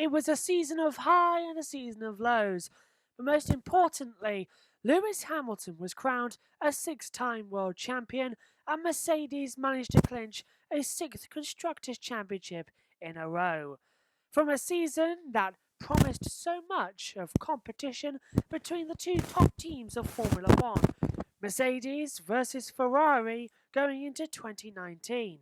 It was a season of high and a season of lows. But most importantly, Lewis Hamilton was crowned a 6-time world champion, and Mercedes managed to clinch a 6th Constructors' Championship in a row. From a season that promised so much of competition between the two top teams of Formula One, Mercedes versus Ferrari going into 2019.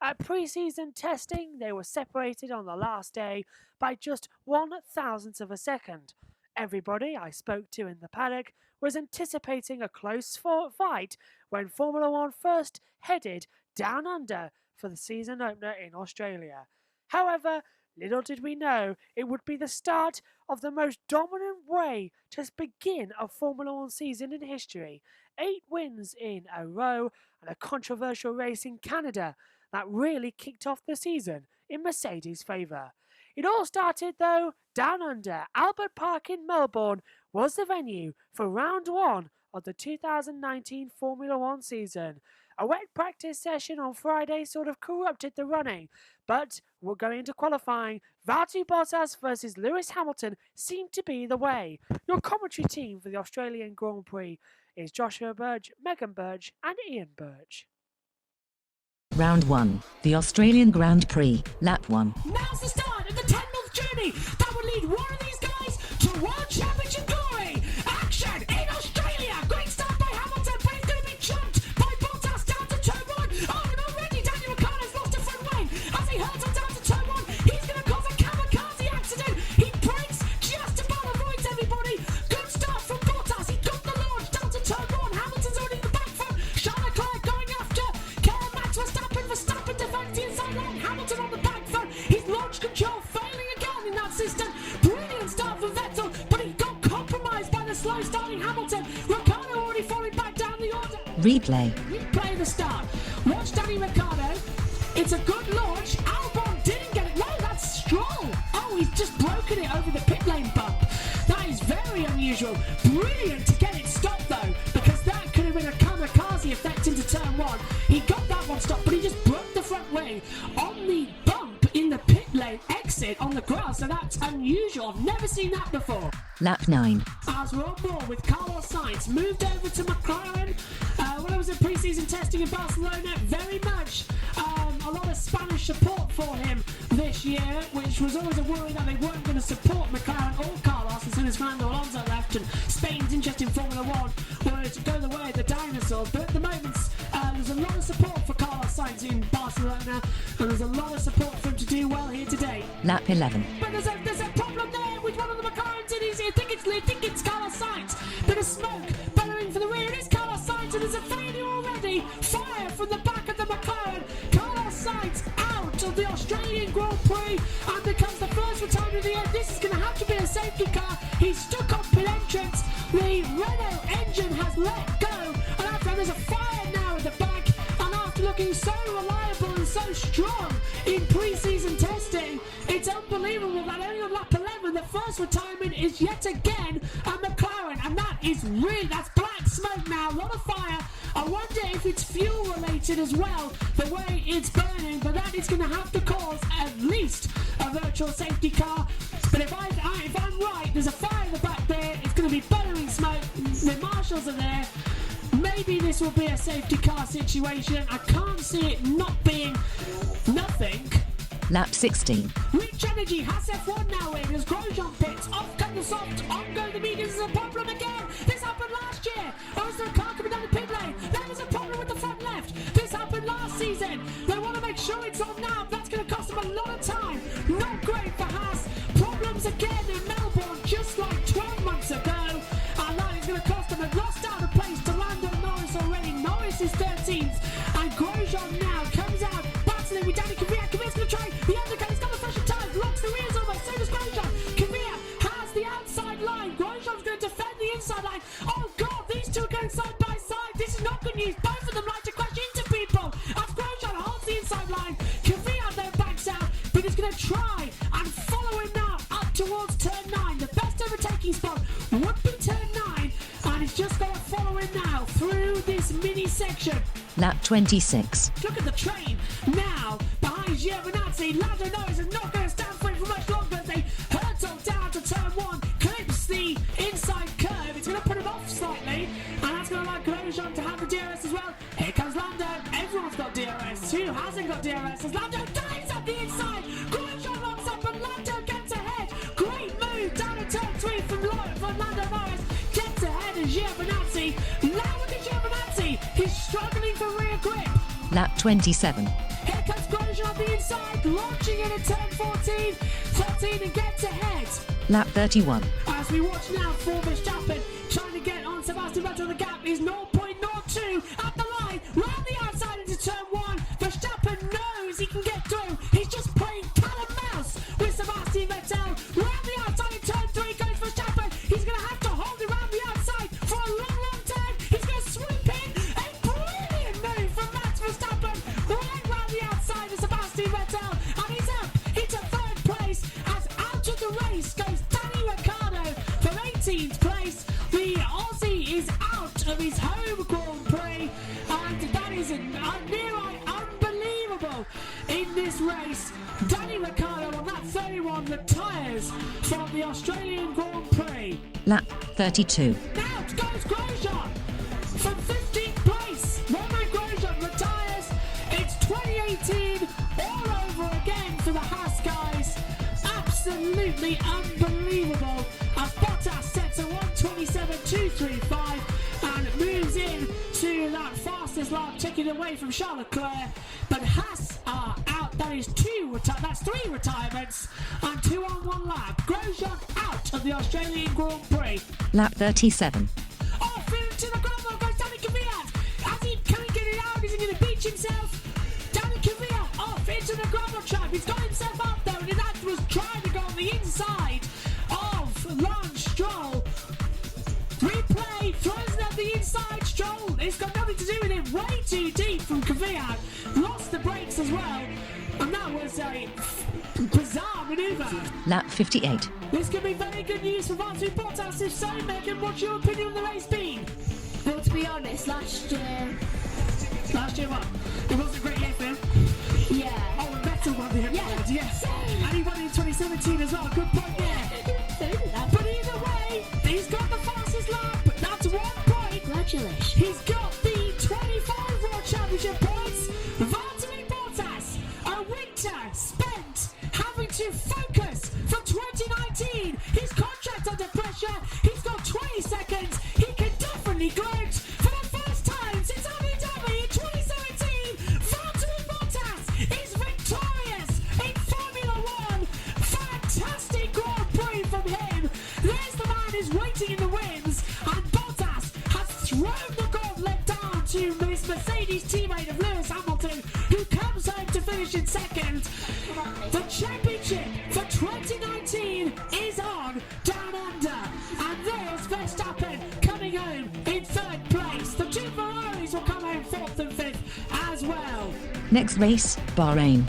At pre-season testing, they were separated on the last day by just 1/1000th of a second. Everybody I spoke to in the paddock was anticipating a close fight when Formula One first headed down under for the season opener in Australia. However, little did we know it would be the start of the most dominant way to begin a Formula One season in history. 8 wins in a row and a controversial race in Canada that really kicked off the season in Mercedes' favour. It all started, though, down under. Albert Park in Melbourne was the venue for round 1 of the 2019 Formula One season. A wet practice session on Friday sort of corrupted the running, but we're going into qualifying. Valtteri Bottas versus Lewis Hamilton seemed to be the way. Your commentary team for the Australian Grand Prix is Joshua Birch, Megan Birch and Ian Birch. Round 1, the Australian Grand Prix, Lap 1. Now's the start of the 10-month journey that will lead one of these guys to World Championship glory. Action in Australia. Great start by Hamilton, but he's going to be chumped by Bottas down to turn 1. Oh, and already Daniel Ricciardo's lost a front wing. As he hurtles down to turn 1, he's going to cause a kamikaze accident. He brakes just about avoids everybody. Good start from Bottas. He got the launch down to turn 1. Hamilton's already in the back front. Charles Leclerc going after Max Verstappen defends the inside line. Hamilton on the back front. His launch control failing again in that system. Brilliant start for Vettel, but he got compromised by the slow starting Hamilton. Ricciardo already falling back down the order. Replay the start. Watch Danny Ricciardo. It's a good launch. Albon didn't get it. No, that's Stroll. Oh, he's just broken it over the pit lane bump. That is very unusual. Brilliant to get it stopped though, because that could have been a kamikaze effect into turn 1. He got that one stopped, but he just broke the front wing on the bump in the pit lane exit on the grass, so that's unusual. I've never seen that before. Lap 9. As we're on board with Carlos Sainz, moved over to McLaren. When I was in pre-season testing in Barcelona, very much a lot of Spanish support for him this year, which was always a worry that they weren't going to support McLaren or Carlos as soon as Fernando Alonso left, and Spain's interest in Formula One would go the way of the dinosaurs. But at the moment, there's a lot of support for Carlos Sainz in Barcelona, and there's a lot of support for him to do well here today. Lap 11. But there's a problem there with one of the McLarens. I think it's Carlos Sainz. Bit of smoke bellowing from the rear. It is Carlos Sainz, and there's a failure already. Fire from the back of the McLaren. Carlos Sainz out of the Australian Grand Prix and becomes the first retirement of the year. This is going to have to be a safety car. He's stuck on pit entrance. The Renault engine has let go, and after there's a fire now at the back. And after looking so reliable and so strong in pre-season testing, it's unbelievable that only on lap 11 the first retirement is yet again a McLaren, and that's black smoke now, a lot of fire. I wonder if it's fuel related as well, the way it's burning, but that is going to have to cause at least a virtual safety car. But if I'm right, there's a fire in the back there, it's going to be bellowing smoke, the marshals are there. Maybe this will be a safety car situation. I can't see it not being nothing. Lap 16. Rich Energy has F1 now in as Grosjean pits. Off come the soft, on go the mediums. There's a problem again. This happened last year. Oh, is there a car coming down the pit lane? Then there's a problem with the front left. This happened last season. They want to make sure it's on now. That's going to cost them a lot of time. Not great for Haas. Problems again in Melbourne, just like 12 months ago. And that is going to cost them a lost out of place to Lando Norris already. Norris is 13th. And Grosjean now comes out, battling with Danny Kvyat. Kvyat's going to try the undercut. He's got the fresher tires, locks the rears almost. So does Grosjean. Kvyat has the outside line. Grosjean's going to defend the inside line. Oh God, these two are going side by side. This is not good news. Both of them like to crash into people. As Grosjean holds the inside line, Kvyat then backs out, but he's going to try and follow him now up towards turn 9. The best overtaking spot would be turn 9, and he's just going to follow him now through this mini section. Lap 26. Look at the train now behind Giovinazzi. Lando Norris is not going to stand for it for much longer as they DRS as Lando dives up the inside. Grosjean locks up and Lando gets ahead. Great move down to turn 3 from Lando Norris. Gets ahead of Giovinazzi. Now with the Giovinazzi. He's struggling for rear grip. Lap 27. Here comes Grosjean on the inside, launching in at turn 14, 13 and gets ahead. Lap 31. As we watch now for Verstappen trying to get on Sebastian Vettel, the gap is 0.02 at the line, round the outside into turn 1. Verstappen knows he can get through. He's just playing cat and mouse with Sebastian Vettel. Round the outside in turn 3 goes Verstappen. He's going to have to hold it round the outside for a long, long time. He's going to swoop in. A brilliant move from Max Verstappen. Right round the outside of Sebastian Vettel. And he's up into 3rd place as out of the race goes Danny Ricciardo from 18th place. The Aussie is out of his home Grand Prix, and that is near unbelievable in this race. Danny Ricciardo on that 31 retires from the Australian Grand Prix. Lap 32. Now goes Grosjean from 15th place. Romain Grosjean retires. It's 2018 all over again for the Haas guys. Absolutely unbelievable. As Bottas sets a 1:27.235 and moves in to that fastest lap, taking away from Charles Leclerc. But Haas are out. That is that's 3 retirements and 2 on 1 lap. Grosjean out of the Australian Grand Prix. Lap 37. Off into the gravel goes Danny Kvyat. As he can't get it out, is he going to beach himself? Danny Kvyat off into the gravel trap. He's got himself up there, and that was trying to go on the inside of Lance Stroll. Replay throws it up the inside. Stroll, it's got nothing to do with him. Way too deep from Kvyat. Lost the brakes as well, and that was a bizarre manoeuvre. Lap 58. This could be very good news for Valtteri Bottas. If so, Megan, what's your opinion on the race been? Well, to be honest, last year, What? It wasn't a great year for him. yeah. Oh, and Vettel won the award, yes. And he won it in 2017 as well. Good point there. But either way, he's got the fastest lap. That's 1 point. Congratulations. He's got the 25 World Championship points. Valtteri Bottas, a winter spent having to focus for 2019. His contract under pressure. He's got 20 seconds. He can definitely gloat for the first time since Abu Dhabi in 2017. Valtteri Bottas is victorious in Formula 1. Fantastic Grand Prix from him. There's the man who's waiting in the wings, and Bottas has thrown the gauntlet down to his Mercedes teammate of Lewis Hamilton, who comes home to finish in 2nd. The championship for 2019 is on down under, and there's Verstappen coming home in 3rd place. The 2 Ferraris will come home 4th and 5th as well. Next race, Bahrain.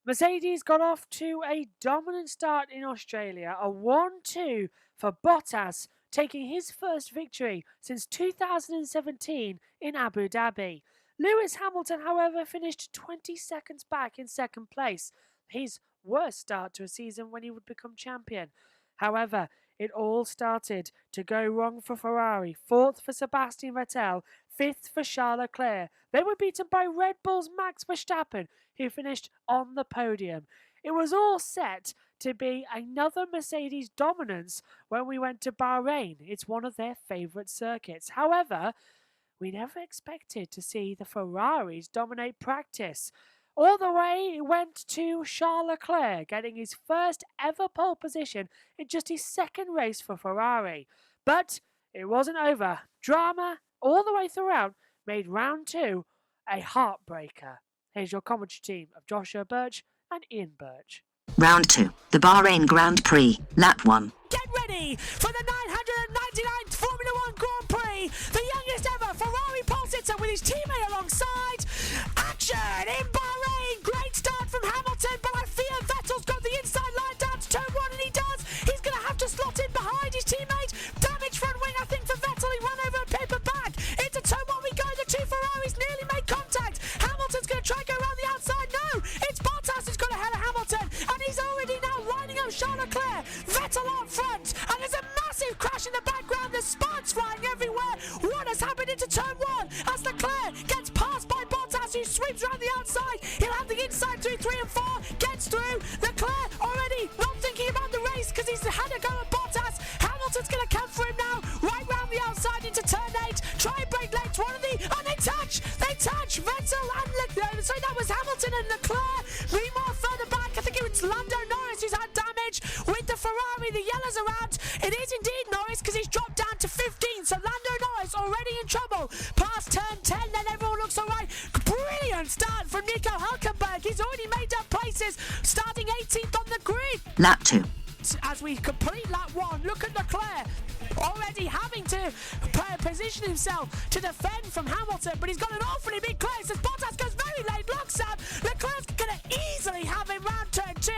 Mercedes got off to a dominant start in Australia, a 1-2 for Bottas, taking his first victory since 2017 in Abu Dhabi. Lewis Hamilton, however, finished 20 seconds back in 2nd place, his worst start to a season when he would become champion. However, it all started to go wrong for Ferrari. 4th for Sebastian Vettel, 5th for Charles Leclerc. They were beaten by Red Bull's Max Verstappen, who finished on the podium. It was all set to be another Mercedes dominance when we went to Bahrain. It's one of their favourite circuits. However, we never expected to see the Ferraris dominate practice. All the way it went to Charles Leclerc, getting his first ever pole position in just his 2nd race for Ferrari. But it wasn't over. Drama all the way throughout made round 2 a heartbreaker. Here's your commentary team of Joshua Birch and Ian Birch. Round 2, the Bahrain Grand Prix, Lap 1. Get ready for the 999th Formula 1 Grand Prix. The youngest ever Ferrari pole sitter with his teammate alongside. Action in Bahrain. Great start from Hamilton, but I fear Vettel's got the inside line down to turn 1, and he does. He's going to have to slot in behind his teammate. Damaged front wing, I think, for Vettel. He ran over a paper bag. Into turn 1 we go. The 2 Ferraris nearly made contact. Hamilton's going to try and go around the outside. No, it's Bottas who's got ahead of Hamilton, and he's already now lining up Charles Leclerc. Vettel up front, and there's a massive crash in the background. There's sparks flying everywhere. What has happened into turn 1 as Leclerc gets passed by Bottas, who sweeps round the outside. He'll have the inside through 3 and 4. Gets through. Leclerc already not thinking about the race because he's had a go at Bottas. Hamilton's going to come for him now. Right round the outside into turn 8. Try and break late. And they touch. Vettel and Leclerc. So that was Hamilton and Leclerc. Meanwhile, further back, I think it was Lando Norris who's had damage with the Ferrari. The yellows around. It is indeed Norris because he's dropped down to 15. So Lando Norris already in trouble. Past turn 10, then everyone looks alright. Brilliant start from Nico Hülkenberg. He's already made up places, starting 18th on the grid. Lap 2. As we complete lap 1, look at Leclerc already having to position himself to defend from Hamilton, but he's got an awfully big place as Bottas goes very late, locks up. Leclerc's going to easily have him round turn 2,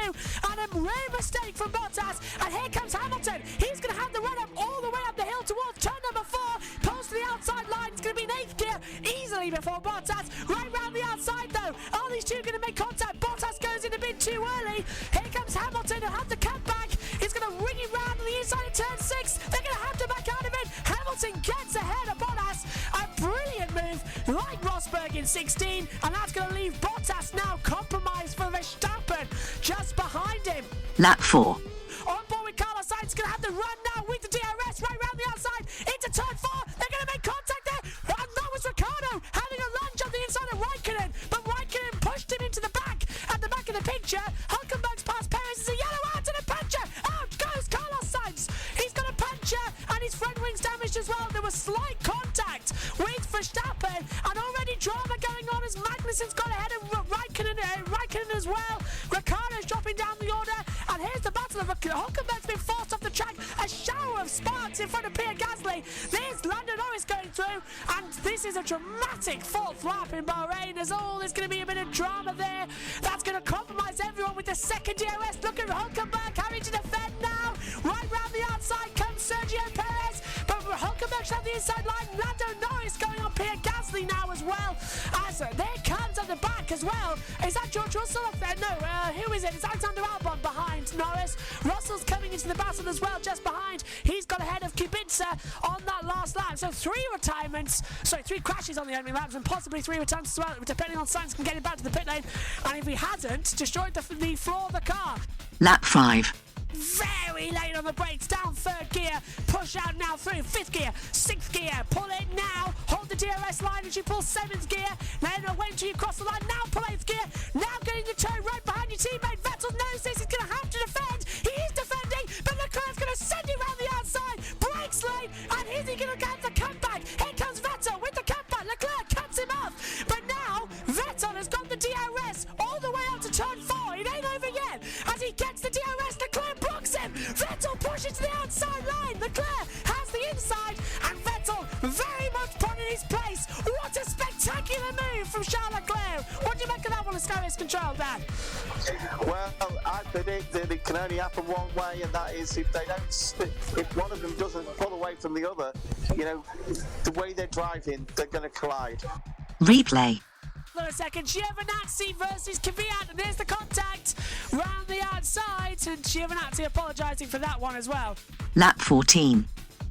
and a rare mistake from Bottas, and here comes Hamilton. He's going to have the run up all the way up the hill towards turn number 4, pulls to the outside line. It's going to be in 8th gear easily before Bottas. Right round the outside though, are these two going to make contact? Bottas goes in a bit too early. Here comes Hamilton, who'll have the cut back. He's going to ring it round on the inside of turn 6. They're going to have to back out of it. Hamilton gets ahead of Bottas. A brilliant move like Rosberg in 16, and that's going to leave Bottas now compromised for Verstappen just behind him. Lap 4. On board with Carlos Sainz, going to have to run now with the DRS right round the outside into turn 4. They're going to make contact there, and that was Ricciardo having a lunge on the inside of Raikkonen, but Raikkonen pushed him into the back. At the back of the picture, Hülkenberg's past Perez is a yellow out and a puncture. Out goes Carlos Sainz. He's got a puncture, and his front wing's damaged as well. There was slight contact with Verstappen, and already drama going on as Magnussen's got ahead of Raikkonen as well. Ricciardo's dropping down the order, and here's the battle of Hülkenberg's been forced off the track. A shower of sparks in front of Pierre Gasly. There's Lando Norris going through, and this is a dramatic 4th lap in Bahrain. There's going to be a bit of drama there. That's going to compromise everyone with the second DRS. Look at Hülkenberg having to defend now. Right round the outside comes Sergio Perez, but Hülkenberg should have the inside line. Lando Norris going on Pierre Gasly now as well. As there comes at the back as well. Is that George Russell up there? No, who is it? It's Alexander Albon behind Norris. Russell's coming into the battle as well, just behind. He's got ahead of Kubica on that last lap. So 3 crashes on the opening laps, and possibly 3 returns as well, depending on Sainz can get him back to the pit lane. And if he hasn't, destroyed the floor of the car. Lap 5. Very late on the brakes, down 3rd gear, push out now through 5th gear, 6th gear, pull it now, hold the DRS line and she pulls 7th gear, then wait until you cross the line, now pull 8th gear, now getting the turn right behind your teammate. Vettel knows this, he's going to have to defend, he is defending, but Leclerc's going to send him round the outside, brakes late, and is he going to get the comeback? Here comes Vettel with the comeback, Leclerc cuts him off, but now Vettel has got the DRS all the way up to turn 4, it ain't over yet, as he gets the DRS, Leclerc blocks him, Vettel pushes to the outside line, Leclerc has the inside, and Vettel very much put in his place. What a spectacular move from Charles Leclerc. What do you make of that one, Ascarius Control, Dan? Well, I predict that it can only happen one way, and that is if one of them doesn't pull away from the other, the way they're driving, they're going to collide. Replay. For a second, Giovinazzi versus Kvyat, and there's the contact round the outside, and Giovinazzi apologising for that one as well. Lap 14.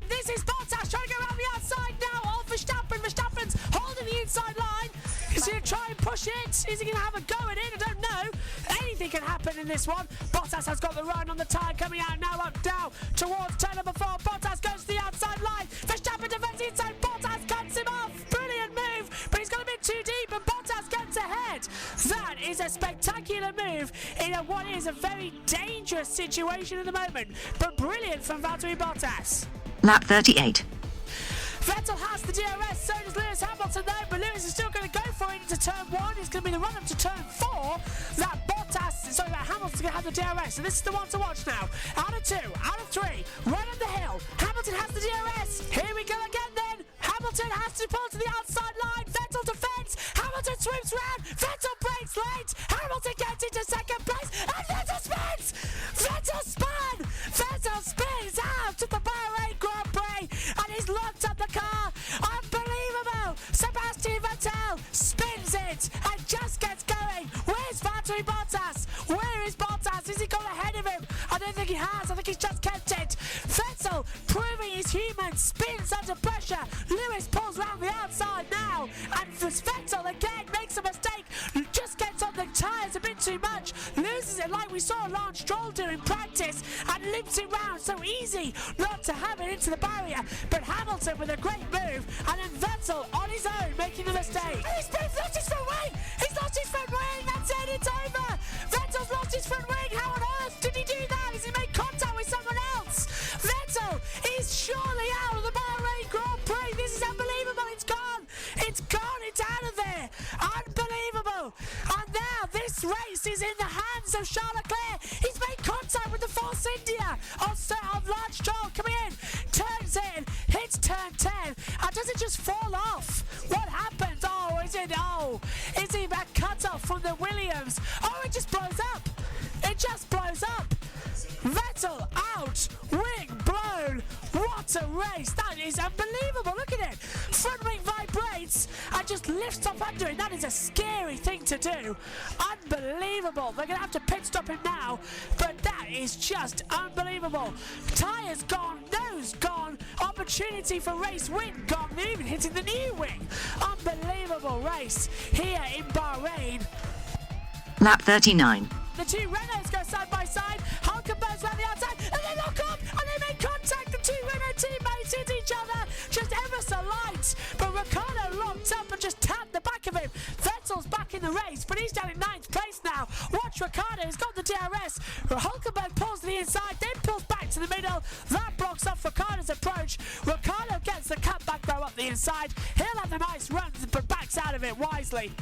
This is Bottas trying to go around the outside now of Verstappen. Verstappen's holding the inside line. Is he going to try and push it? Is he going to have a go at it? I don't know. Anything can happen in this one. Bottas has got the run on the tyre coming out now, up down towards turn number 4. Bottas goes to the outside line. Verstappen defends the inside. Bottas cuts him off. Brilliant move, but he's got a bit too deep, and Bottas gets ahead. That is a spectacular move in what is a very dangerous situation at the moment, but brilliant from Valtteri Bottas. Lap 38. Vettel has the DRS, so does Lewis Hamilton though, but Lewis is still going to go for it into turn 1. It's going to be the run up to turn 4 that Hamilton's going to have the DRS, so this is the one to watch now. Out of 2, out of 3, right on the hill, Hamilton has the DRS. Here we go again then. Hamilton has to pull to the outside line. Vettel defends. Hamilton swoops round. Vettel breaks late. Hamilton gets into second place, and Vettel spins. Vettel spins out to the Bahrain Grand Prix, and he's locked up the car. Unbelievable. Sebastian Vettel spins it and just gets going. Where's Valtteri Bottas? Where is Bottas? Has he gone ahead of him? I don't think he has. I think he's just kept it. Vettel proving he's human, spins under pressure. Lewis pulls round the outside now, and Vettel again makes a mistake. too much, loses it like we saw Lance Stroll do in practice, and limps it round. So easy not to have it into the barrier. But Hamilton with a great move, and then Vettel on his own making the mistake. He's lost his front wing! He's lost his front wing! That's it, it's over! Vettel's lost his front wing! How on earth did he do that? Has he made contact with someone else? Vettel is surely out of the Bahrain Grand Prix! This is unbelievable! It's gone! It's gone! It's out of there! Unbelievable! And now this race is in the hands of Charles Leclerc! He's made contact with the Force India of Lance Stroll coming in! Turns in, hits turn 10, and does it just fall off? What happens? Is he back cut off from the Williams? Oh, it just blows up! It just blows up! Vettel out, wing blown. What a race! That is unbelievable. Look at it. Front wing vibrates and just lifts up under it. That is a scary thing to do. Unbelievable. They're going to have to pit stop him now, but that is just unbelievable. Tyres gone, nose gone, opportunity for race win gone, even hitting the new wing. Unbelievable race here in Bahrain. Lap 39. The two Renaults go side by side. Hulkenberg's around the outside, and they lock up, and they make contact. The two Renault teammates hit each other, just ever so light. But Ricciardo locked up and just tapped the back of him. Vettel's back in the race, but he's down in 9th place now. Watch Ricciardo, he's got the DRS. Hulkenberg pulls to the inside, then pulls back to the middle. That blocks off Ricciardo's approach. Ricciardo gets the cutback though up the inside. He'll have the nice run, but backs out of it wisely.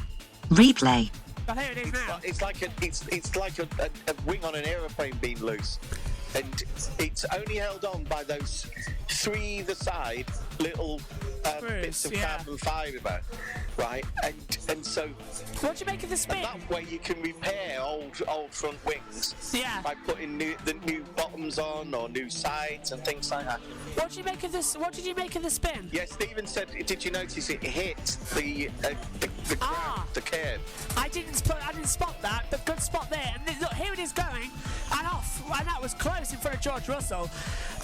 Replay. But here it is now. It's like a wing on an aeroplane being loose, and it's only held on by those three either side little bits of carbon fibre, right? And so What do you make of the spin? that way you can repair old front wings by putting the new bottoms on or new sides and things like that. What did you make of this? What did you make of the spin? Yeah, Stephen said, did you notice it hit the curb? I didn't spot that, but good spot there. And look, here it is going and off, and that was close in front of George Russell.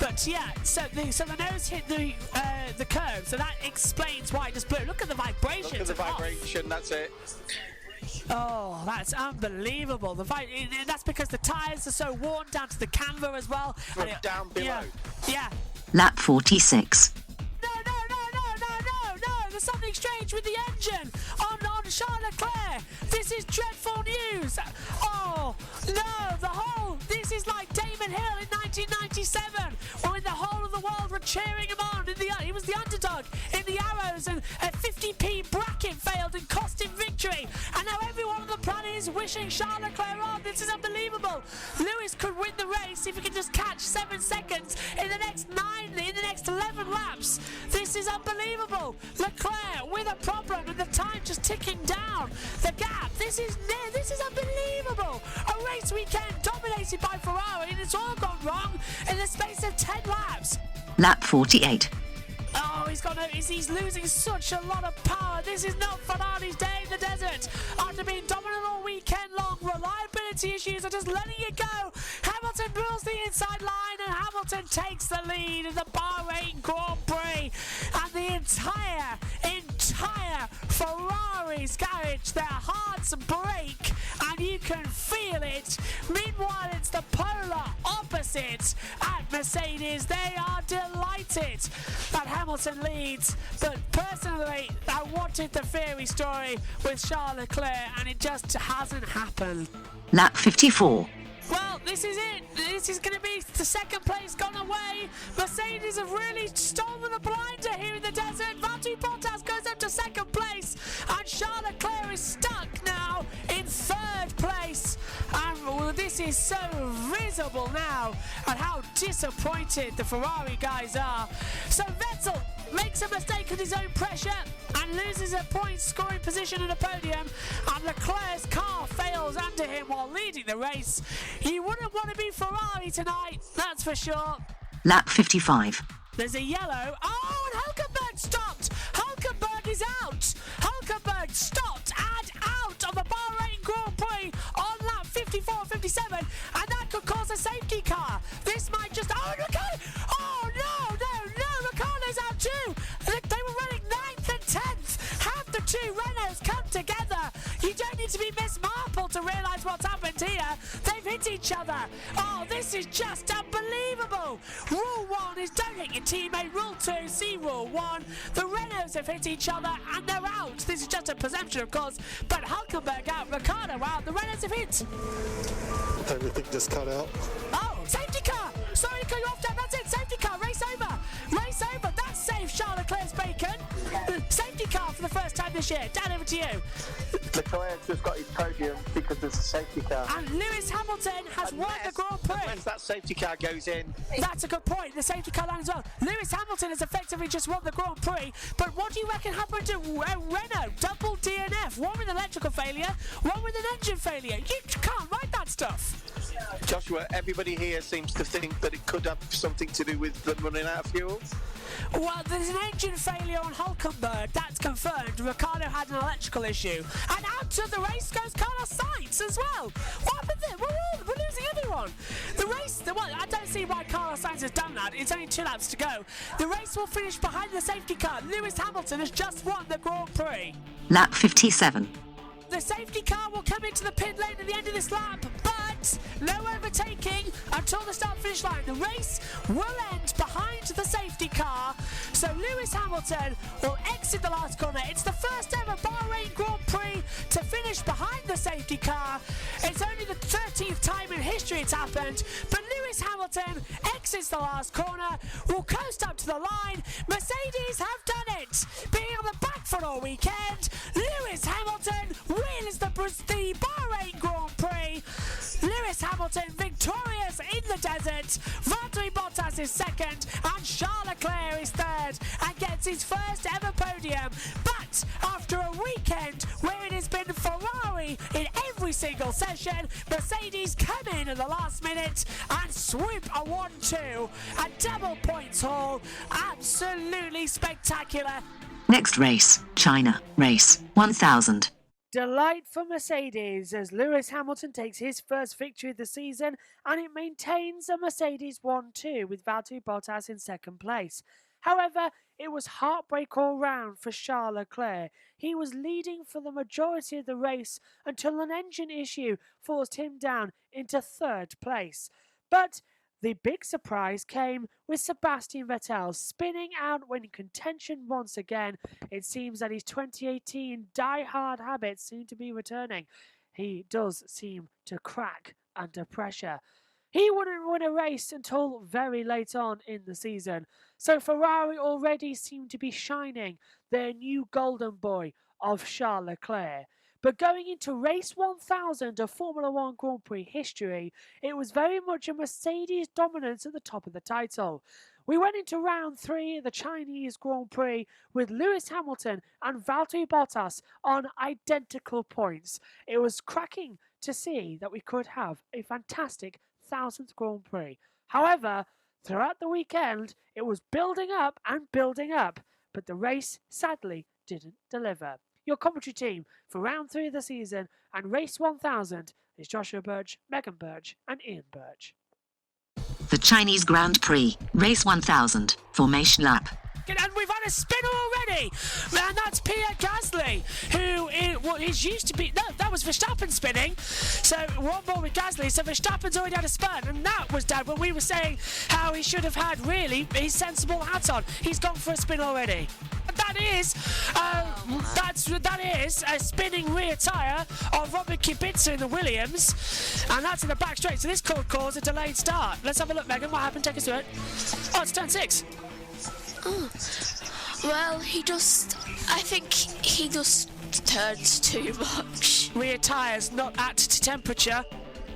But yeah, so the nose hit the curb, so that explains why it just blew. Look at the vibration. Look at the vibration. That's it. Oh, that's unbelievable. That's because the tyres are so worn down to the camber as well. From down below. Yeah. Lap 46. No. There's something strange with the engine on Charles Leclerc. This is dreadful news. Oh, no, this is like Damon Hill in 1997, when the whole of the world were cheering him on. He was the underdog in the Arrows, and a 50p bracket failed and cost him victory. And now everyone on the planet is wishing Charles Leclerc on. This is unbelievable. Lewis could win the race if he can just catch 7 seconds in the next 11 laps. This is unbelievable. Leclerc with a problem, and the time just ticking down. The gap. This is unbelievable. A race weekend dominated by Ferrari, and it's all gone wrong in the space of 10 laps. Lap 48. Oh, he's losing such a lot of power. This is not Ferrari's day in the desert. After being dominant all weekend long, reliability issues are just letting it go. Hamilton rules the inside line, and Hamilton takes the lead in the Bahrain Grand Prix. And the entire Ferrari's garage, their hearts break, and you can feel it. Meanwhile, it's the polar opposite at Mercedes. They are delighted that Hamilton leads, but personally, I wanted the fairy story with Charles Leclerc, and it just hasn't happened. Lap 54. Well, this is it. This is going to be the second place gone away. Mercedes have really stolen a blinder here in the desert. Valtteri Bottas goes up to second place, and Charles Leclerc is stuck now in third place. And this is so visible now at how disappointed the Ferrari guys are. So Vettel makes a mistake at his own pressure and loses a point scoring position in the podium, and Leclerc's car fails under him while leading the race. You wouldn't want to be Ferrari tonight, that's for sure. Lap 55. There's a yellow. Oh, and Hulkenberg stopped. Hulkenberg is out. Hulkenberg stopped and out of the Bahrain Grand Prix on lap 54, 57, and that could cause a safety car. This might just... Oh, Ricciardo! Oh, no, Ricciardo's out too. They were running 9th and 10th. Have the two Renaults come together. You don't need to be Miss Marple to realise what's happened here. They've hit each other. Oh, this is just unbelievable. Rule 1 is don't hit your teammate. Rule 2, see Rule 1. The Renaults have hit each other and they're out. This is just a presumption, of course, but Hulkenberg out, Ricciardo out. The Renaults have hit. Everything just cut out. Oh, safety car! Sorry to cut you off, Dan. That's it. Safety car. Race over. Race over. That saved Charles Leclerc's bacon. Safety car for the first time this year. Dan, over to you. Leclerc just got his podium because there's a safety car. And Lewis Hamilton has won the Grand Prix. Unless that safety car goes in. That's a good point. The safety car line as well. Lewis Hamilton has effectively just won the Grand Prix. But what do you reckon happened to Renault? Double DNF. One with electrical failure, one with an engine failure. You can't write that stuff. Joshua, everybody here seems to think that it could have something to do with them running out of fuel. Well, there's an engine failure on Hulkenberg. That's confirmed. Ricciardo had an electrical issue. And out of the race goes Carlos Sainz as well. What happened there? We're losing everyone. I don't see why Carlos Sainz has done that. It's only 2 laps to go. The race will finish behind the safety car. Lewis Hamilton has just won the Grand Prix. Lap 57. The safety car will come into the pit lane at the end of this lap, but no overtaking until the start-finish line. The race will end behind the safety car, so Lewis Hamilton will exit the last corner. It's the first ever Bahrain Grand Prix to finish behind the safety car. It's only the 13th time in history it's happened, but Lewis Hamilton exits the last corner, will coast up to the line. Mercedes have done it. Being on the back foot all weekend, Lewis Hamilton wins the Bahrain Grand Prix. Lewis Hamilton victorious in the desert. Valtteri Bottas is second and Charles Leclerc is third and gets his first ever podium. But after a weekend where it has been Ferrari in every single session, Mercedes come in at the last minute and swoop a 1-2, a double points haul. Absolutely spectacular. Next race, China, race 1000. Delight for Mercedes as Lewis Hamilton takes his first victory of the season and it maintains a Mercedes 1-2 with Valtteri Bottas in second place. However, it was heartbreak all round for Charles Leclerc. He was leading for the majority of the race until an engine issue forced him down into third place. But the big surprise came with Sebastian Vettel spinning out when in contention once again. It seems that his 2018 die-hard habits seem to be returning. He does seem to crack under pressure. He wouldn't win a race until very late on in the season. So Ferrari already seemed to be shining their new golden boy of Charles Leclerc. But going into race 1000 of Formula 1 Grand Prix history, it was very much a Mercedes dominance at the top of the title. We went into round 3 of the Chinese Grand Prix with Lewis Hamilton and Valtteri Bottas on identical points. It was cracking to see that we could have a fantastic 1000th Grand Prix. However, throughout the weekend, it was building up and building up, but the race sadly didn't deliver. Your commentary team for round 3 of the season and race 1000 is Joshua Birch, Megan Birch and Ian Birch. The Chinese Grand Prix, race 1000, formation lap. And we've had a spinner already, and that's Pierre Gasly, who is used to be. No, that was Verstappen spinning. So one more with Gasly. So Verstappen's already had a spin, and that was done when we were saying how he should have had really his sensible hat on. He's gone for a spin already. That is a spinning rear tyre of Robert Kubica in the Williams, and that's in the back straight. So this could cause a delayed start. Let's have a look, Megan. What happened? Take us through it. Oh, it's turn 6. Oh. Well, I think he just turns too much. Rear tyres not at temperature.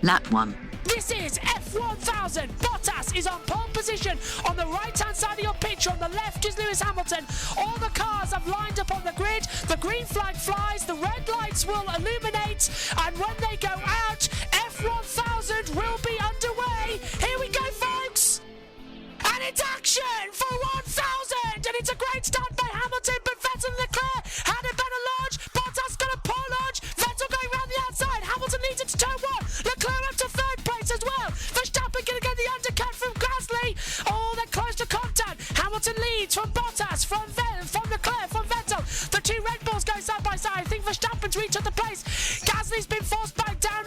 Lap 1. This is F1000. Bottas is on pole position on the right-hand side of your pitch. On the left is Lewis Hamilton. All the cars have lined up on the grid. The green flag flies. The red lights will illuminate. And when they go out, F1000 will be underway. Here we go, folks. And it's action for 1000. And it's a great start by Hamilton. But Vettel and Leclerc had a better launch. Bottas got a poor launch. Vettel going round the outside. Hamilton leads it to turn 1. Leclerc up to third place as well. Verstappen going to get the undercut from Gasly. Oh, they're close to contact. Hamilton leads from Bottas, from Leclerc, from Vettel. The two Red Bulls go side by side. I think Verstappen's reached at the place. Gasly's been forced back down.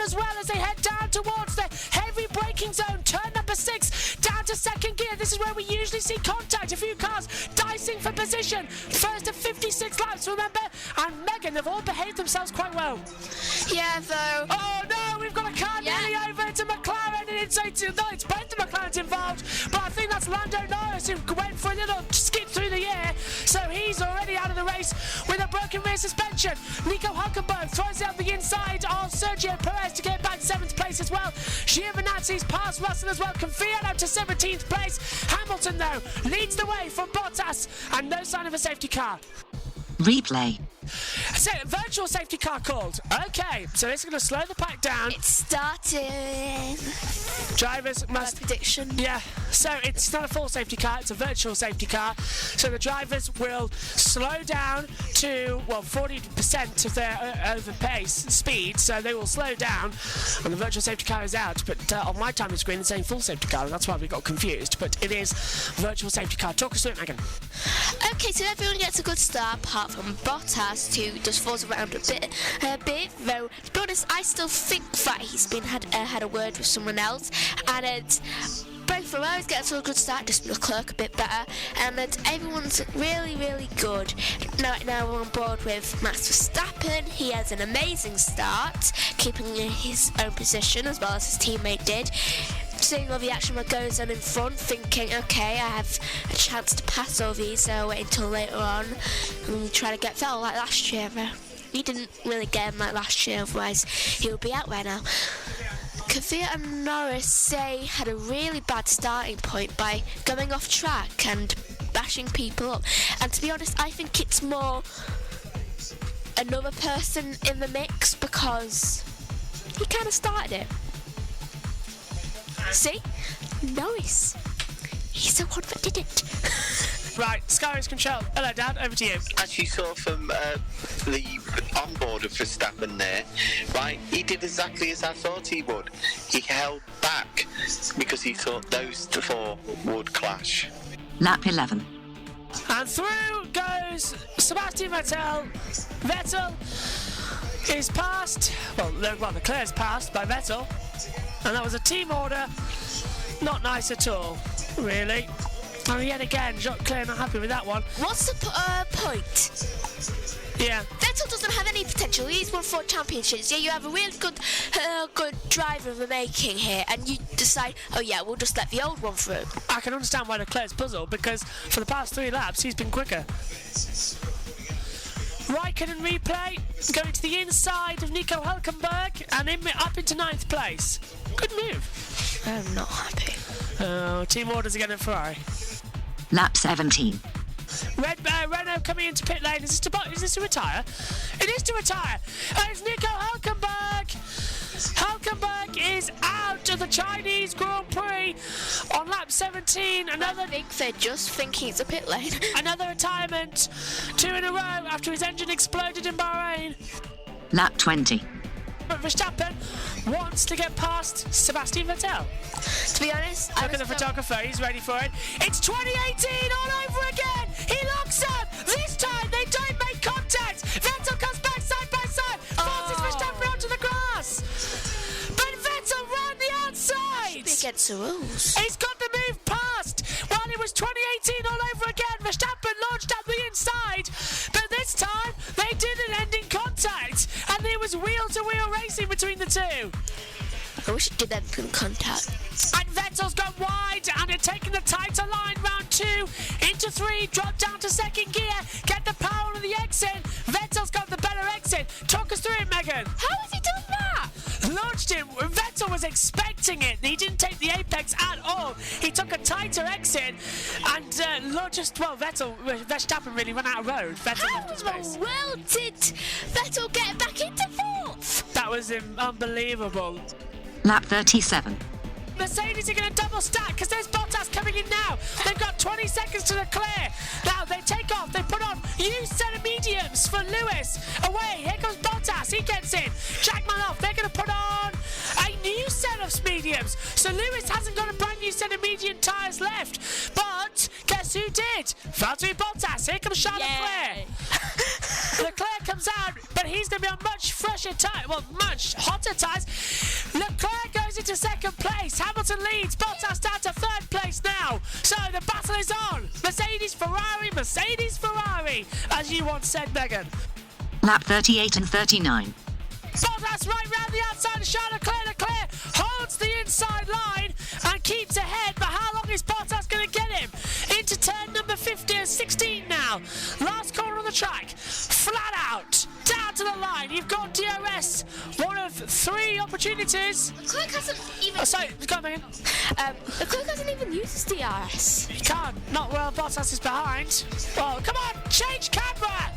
Leclerc, number 6, down to second gear. This is where we usually see contact. A few cars dicing for position. First of 56 laps, remember? And Megan have all behaved themselves quite well. Yeah, though. Oh no, we've got a car nearly over to McLaren, and it's both the McLarens involved, but I think that's Lando Norris who went for a little skip through the air, so he's already out of the race with a broken rear suspension. Nico Hülkenberg throws it up the inside of Sergio Perez to get back 7th place as well. Giovinazzi's past Russell as well. Confiano to 17th place. Hamilton, though, leads the way from Bottas, and no sign of a safety car. Replay. So, virtual safety car called. Okay, so it's going to slow the pack down. It's starting. Drivers My must... prediction. Yeah, so it's not a full safety car, it's a virtual safety car. So the drivers will slow down to, 40% of their over pace speed, so they will slow down, and the virtual safety car is out. But on my timing screen, it's saying full safety car, and that's why we got confused. But it is virtual safety car. Talk us through it, Megan. Okay, so everyone gets a good start, apart from Bottas, who just falls around a bit. Though, to be honest, I still think that he's been had a word with someone else, and both Ferraris get to a good start, just Leclerc a bit better, and everyone's really, really good. Now we're on board with Max Verstappen. He has an amazing start, keeping his own position as well as his teammate did. Seeing all the action that goes on in front, thinking, okay, I have a chance to pass all these, so I'll wait until later on and try to get Vettel like last year. He didn't really get him like last year, otherwise he would be out right now. Kvyat and Norris had a really bad starting point by going off track and bashing people up. And to be honest, I think it's more another person in the mix because he kind of started it. See? Norris. He's the one that did it. Right, Sky's control. Hello, Dad, over to you. As you saw from the onboard of Verstappen there, right, he did exactly as I thought he would. He held back because he thought those four would clash. Lap 11. And through goes Sebastian Vettel. Vettel is passed. Well, Leclerc's passed by Vettel. And that was a team order. Not nice at all, really. And yet again, Jacques Leclerc not happy with that one. What's the point? Yeah. Vettel doesn't have any potential. He's won 4 championships. Yeah, you have a really good driver in the making here, and you decide, oh yeah, we'll just let the old one through. I can understand why Leclerc's puzzled, because for the past 3 laps, he's been quicker. Raikkonen replay, going to the inside of Nico Hülkenberg, and up into 9th place. Good move. I'm not happy. Oh, team orders again at Ferrari. Lap 17. Renault coming into pit lane. Is this to retire? It is to retire. It's Nico Hülkenberg. Hülkenberg is out of the Chinese Grand Prix on lap 17. I think they're just thinking it's a pit lane. Another retirement. 2 in a row after his engine exploded in Bahrain. Lap 20. Verstappen wants to get past Sebastian Vettel. To be honest, Look at the photographer, he's ready for it. It's 2018 all over again. He locks up. This time they don't make contact. Vettel comes back side by side. Forces Verstappen onto the grass. But Vettel ran the outside. Be against the rules. He's got the move past. While it was 2018 all over again, Verstappen launched up the inside. But this time they didn't end in contact, and there was wheel-to-wheel racing between the two. I wish it did end in contact. And Vettel's gone wide and had taken the tighter line, round 2 into 3, dropped down to second gear, get the power on the exit. Vettel's got the better exit. Talk us through it, Megan. How has he done that? Launched him. Vettel was expecting it. He didn't take the apex at all. He took a tighter exit and Verstappen really ran out of road. Vettel left his space. How well did Vettel get back into 4th? That was unbelievable. Lap 37. Mercedes are going to double stack because there's Bottas coming in now. They've got 20 seconds to Leclerc. Now they take off. They put on used set of mediums for Lewis. Away. Here comes Bottas. He gets in. Jackman off. They're going to put on a new set of mediums. So Lewis hasn't got a brand new set of medium tyres left. But guess who did? Valtteri Bottas. Here comes Charles Leclerc. Leclerc comes out, but he's going to be on much fresher tyres, well, much hotter tyres. Leclerc goes into second place. Hamilton leads. Bottas down to third place now. So the battle is on. Mercedes, Ferrari, as you once said, Megan. Lap 38 and 39. Bottas right round the outside of Charles Leclerc. Leclerc holds the inside line and keeps ahead, but how long is Bottas going to get him? Into turn number 16 now. Last corner on the track. Flat out. Down to the line. You've got DRS. One of 3 opportunities. Leclerc hasn't even. Sorry, go on, Megan. Leclerc hasn't even used his DRS. You can't. Not while Bottas is behind. Oh, come on. Change camera.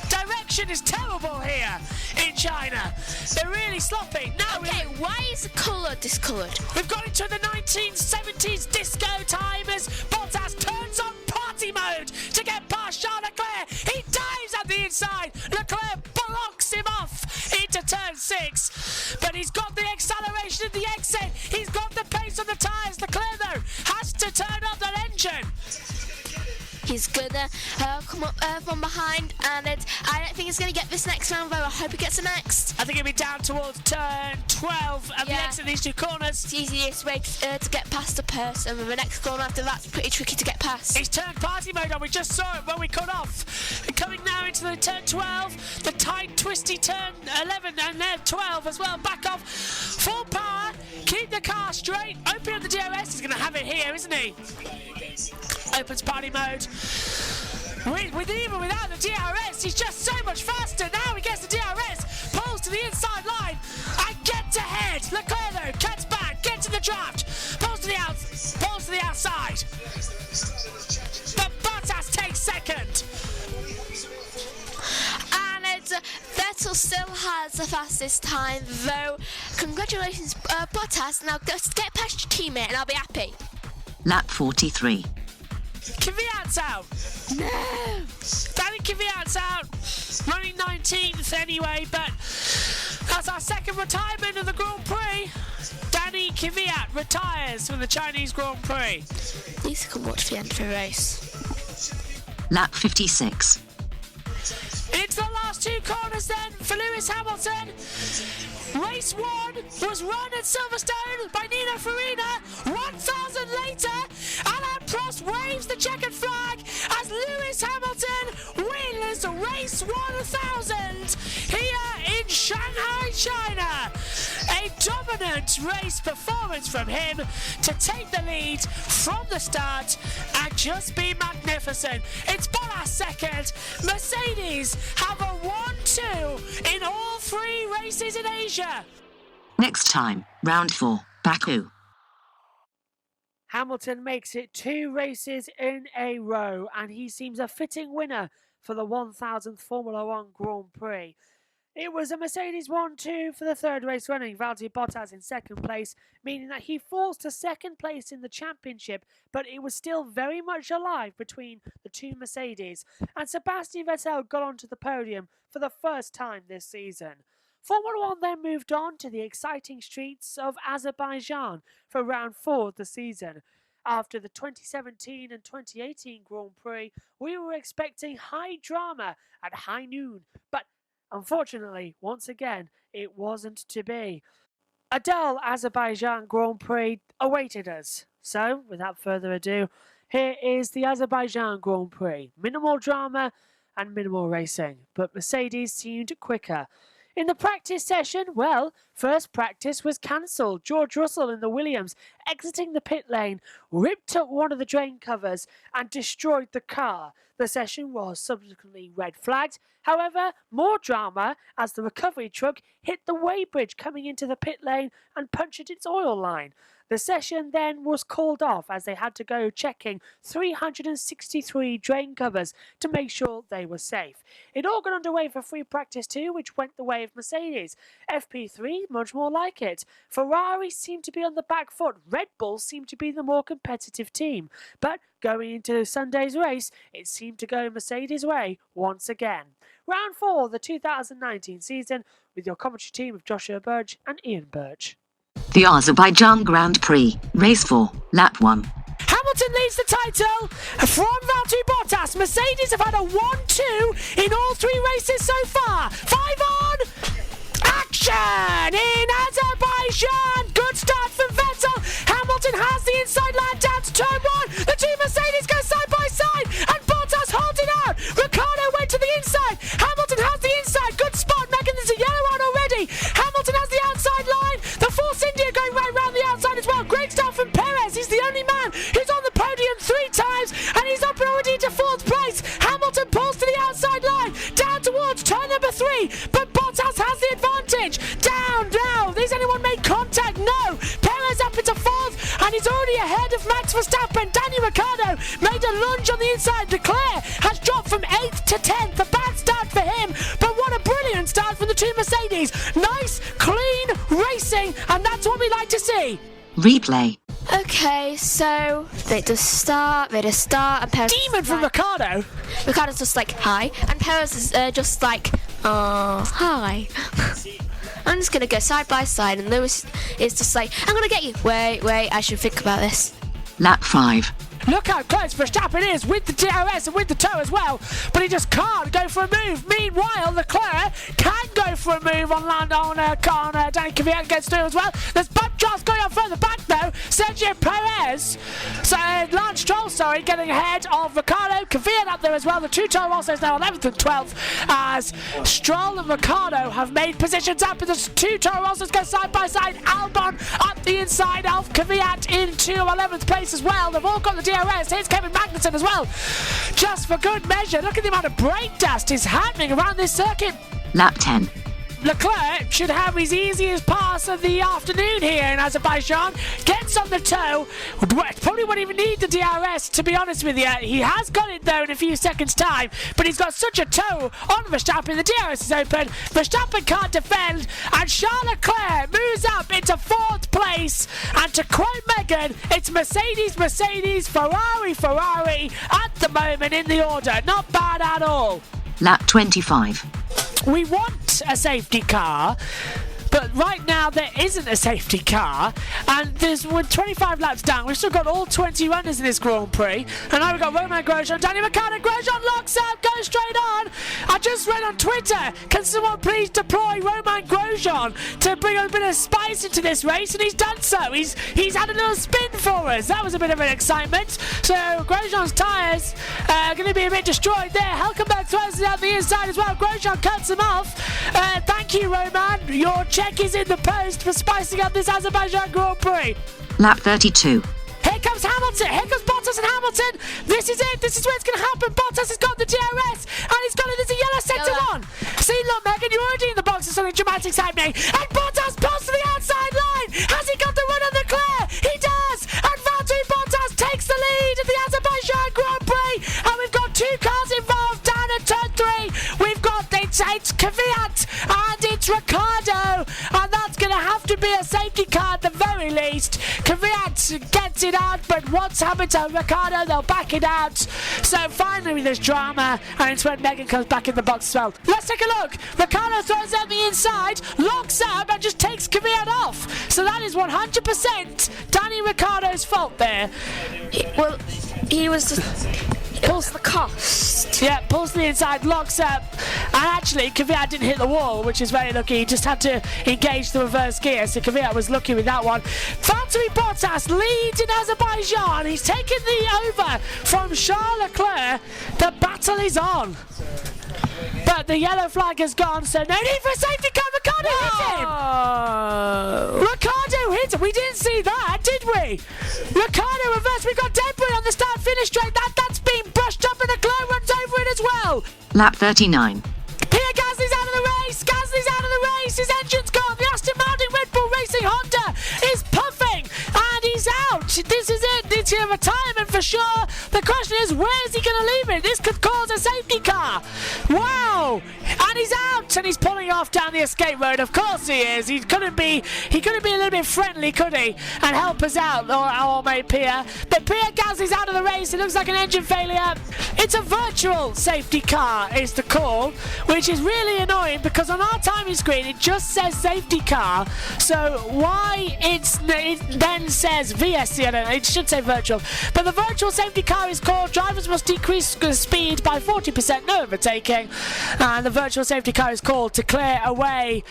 Direction is terrible here in China. They're really sloppy. Now Okay, why is the colour discoloured? we've got into the 1970s disco time as Bottas turns on party mode to get past Charles Leclerc. He dives at the inside. Leclerc blocks him off into turn 6. But he's got the acceleration at the exit. He's got the pace on the tyres. Leclerc, though, has to turn up that engine. He's gonna come up from behind, and I don't think he's gonna get this next round, though. I hope he gets the next. I think he'll be down towards turn 12 at the Yeah. exit of these 2 corners. It's the easiest way to get past a person, and the next corner after that's pretty tricky to get past. He's turned party mode on. We just saw it when we cut off. And coming now into the turn 12, the tight, twisty turn 11, and then 12 as well. Back off. Full power. Keep the car straight. Open up the DRS. He's going to have it here, isn't he? Opens party mode. Even without the DRS, he's just so much faster. Now he gets the DRS, pulls to the inside line, and gets ahead. Leclerc, though, cuts back, gets to the draft, pulls to the outside. But Bottas takes second. And Vettel still has the fastest time, though. Congratulations, Bottas. Now just get past your teammate, and I'll be happy. Lap 43. Kvyat's out. No. Danny Kvyat's out. Running 19th anyway, but that's our second retirement of the Grand Prix. Danny Kvyat retires from the Chinese Grand Prix. At least I can watch the end of the race. Lap 56. Into the last 2 corners then for Lewis Hamilton. Race 1 was run at Silverstone by Nino Farina. 1,000 later, Alain Prost waves the checkered flag as Lewis Hamilton wins race 1,000 here in Shanghai, China. A dominant race performance from him to take the lead from the start and just be magnificent. It's Bottas second. Mercedes have a 1-2 in all 3 races in Asia. Next time, round 4, Baku. Hamilton makes it 2 races in a row, and he seems a fitting winner for the 1000th Formula One Grand Prix. It was a Mercedes 1-2 for the 3rd race running, Valtteri Bottas in 2nd place, meaning that he falls to 2nd place in the championship, but it was still very much alive between the 2 Mercedes, and Sebastian Vettel got onto the podium for the first time this season. Formula One then moved on to the exciting streets of Azerbaijan for round 4 of the season. After the 2017 and 2018 Grand Prix, we were expecting high drama at high noon, but unfortunately, once again, it wasn't to be. A dull Azerbaijan Grand Prix awaited us. So, without further ado, here is the Azerbaijan Grand Prix. Minimal drama and minimal racing, but Mercedes seemed quicker. In the practice session, well, first practice was cancelled. George Russell in the Williams, exiting the pit lane, ripped up one of the drain covers and destroyed the car. The session was subsequently red flagged. However, more drama as the recovery truck hit the weighbridge coming into the pit lane and punctured its oil line. The session then was called off as they had to go checking 363 drain covers to make sure they were safe. It all got underway for free practice 2, which went the way of Mercedes. FP3, much more like it. Ferrari seemed to be on the back foot. Red Bull seemed to be the more competitive team. But going into Sunday's race, it seemed to go Mercedes' way once again. Round 4 of the 2019 season with your commentary team of Joshua Birch and Ian Birch. The Azerbaijan Grand Prix, Race 4, Lap 1. Hamilton Hamilton leads the title from Valtteri Bottas. Mercedes have had a 1-2 in all 3 races so far. 5 on. Action in Azerbaijan. Good start from Vettel. Hamilton has the inside line down to turn 1. The 2 Mercedes go side by side and Bottas holds it out. Ricciardo went to the inside. Hamilton has the inside. Good spot, Megan. There's a yellow on already. Hamilton has the outside line. The Force India going right round the outside as well. Great start from Perez. He's the only man who's on the podium 3 times and he's up already to 4th place. Hamilton pulls to the outside line down towards turn number 3, but Bottas has the advantage. Down now. Has anyone made contact? No. Perez up into 4th and he's already ahead of Max Verstappen. Danny Ricciardo made a lunge on the inside. Leclerc has dropped from 8th to 10th. A bad start for him, but what a brilliant start from the 2 Mercedes. Nice, clean racing, and that's what we like to see. Replay. Okay, so they just start, and Perez. Demon from Ricciardo. Ricciardo's just like, hi, and Perez is just like, hi. I'm just gonna go side by side, and Lewis is just like, I'm gonna get you. Wait, I should think about this. Lap 5. Look how close Verstappen is with the DRS and with the toe as well, but he just can't go for a move. Meanwhile, Leclerc can go for a move on Danny Kvyat gets through as well. There's bump jobs going on further back though. Sergio Perez, Lance Stroll, getting ahead of Ricciardo. Kvyat up there as well. The 2 Toro Rossos now 11th and 12th as Stroll and Ricciardo have made positions up, and the 2 Toro Rossos go side by side. Albon up the inside of Kvyat into 11th place as well. They've all got the DRS. Here's Kevin Magnussen as well. Just for good measure, look at the amount of brake dust is happening around this circuit. Lap 10. Leclerc should have his easiest pass of the afternoon here in Azerbaijan. Gets on the toe. Probably won't even need the DRS, to be honest with you. He has got it though in a few seconds' time, but he's got such a toe on Verstappen. The DRS is open. Verstappen can't defend, and Charles Leclerc moves up into 4th place. And to quote Megan, it's Mercedes, Ferrari at the moment in the order. Not bad at all. Lap 25. We want a safety car, but right now there isn't a safety car, and we're 25 laps down. We've still got all 20 runners in this Grand Prix, and now we've got Romain Grosjean, Danny Ricciardo. Grosjean locks up, goes straight on. I just read on Twitter, can someone please deploy Romain Grosjean to bring a bit of spice into this race, and he's done so. He's had a little spin for us. That was a bit of an excitement. So Grosjean's tyres are going to be a bit destroyed there. Hülkenberg throws it out the inside as well. Grosjean cuts him off. Thank you, Romain. Your check is in the post for spicing up this Azerbaijan Grand Prix. Lap 32. Here comes Hamilton. Here comes Bottas and Hamilton. This is it. This is where it's going to happen. Bottas has got the DRS, and he's got it. There's a yellow sector on. See, look, Megan, you're already in the box. There's something dramatic's happening. And Bottas pulls to the outside line. Has he got the run on Leclerc? He does. And Valtteri Bottas takes the lead at the Azerbaijan Grand Prix. And we've got 2 cars involved down at turn 3. We've got it's Kvyat and it's Ricciardo, and that's going to have to be a safety car at the very least. Kvyat gets it out, but what's happened to Ricciardo? They'll back it out. So finally there's drama, and it's when Megan comes back in the box as well. Let's take a look. Ricciardo throws out the inside, locks up, and just takes Kvyat off. So that is 100% Danny Ricciardo's fault there. He was pulls the cost. Yeah, pulls to the inside, locks up, and actually Kvyat didn't hit the wall, which is very lucky. He just had to engage the reverse gear, so Kvyat was lucky with that one. Valtteri Bottas leads in Azerbaijan. He's taken the over from Charles Leclerc. The battle is on. But the yellow flag has gone, so no need for a safety car. Ricciardo hit him! Ricciardo hit him! We didn't see that, did we? Ricciardo reversed. We've got debris on the start-finish straight. That's been brushed up, and Leclerc runs over it as well. Lap 39. Pierre Gasly's out of the race. Gasly's out of the race. His engine's gone. The Aston Martin Red Bull Racing Honda is puffing, and he's out. This is it. It's a retirement for sure. The question is, where is he going to leave it? This could cause a safety car. Wow. And he's out, and he's pulling off down the escape road. Of course he is. He couldn't be a little bit friendly, could he? And help us out, or mate Pierre. But Pierre Gasly's out of the race. It looks like an engine failure. It's a virtual safety car is the call, which is really annoying because on our timing screen it just says safety car. So why it then says VSC? I don't know. It should say virtual. But the virtual safety car is called. Drivers must decrease speed by 40%, no overtaking. And the virtual safety car is called to clear away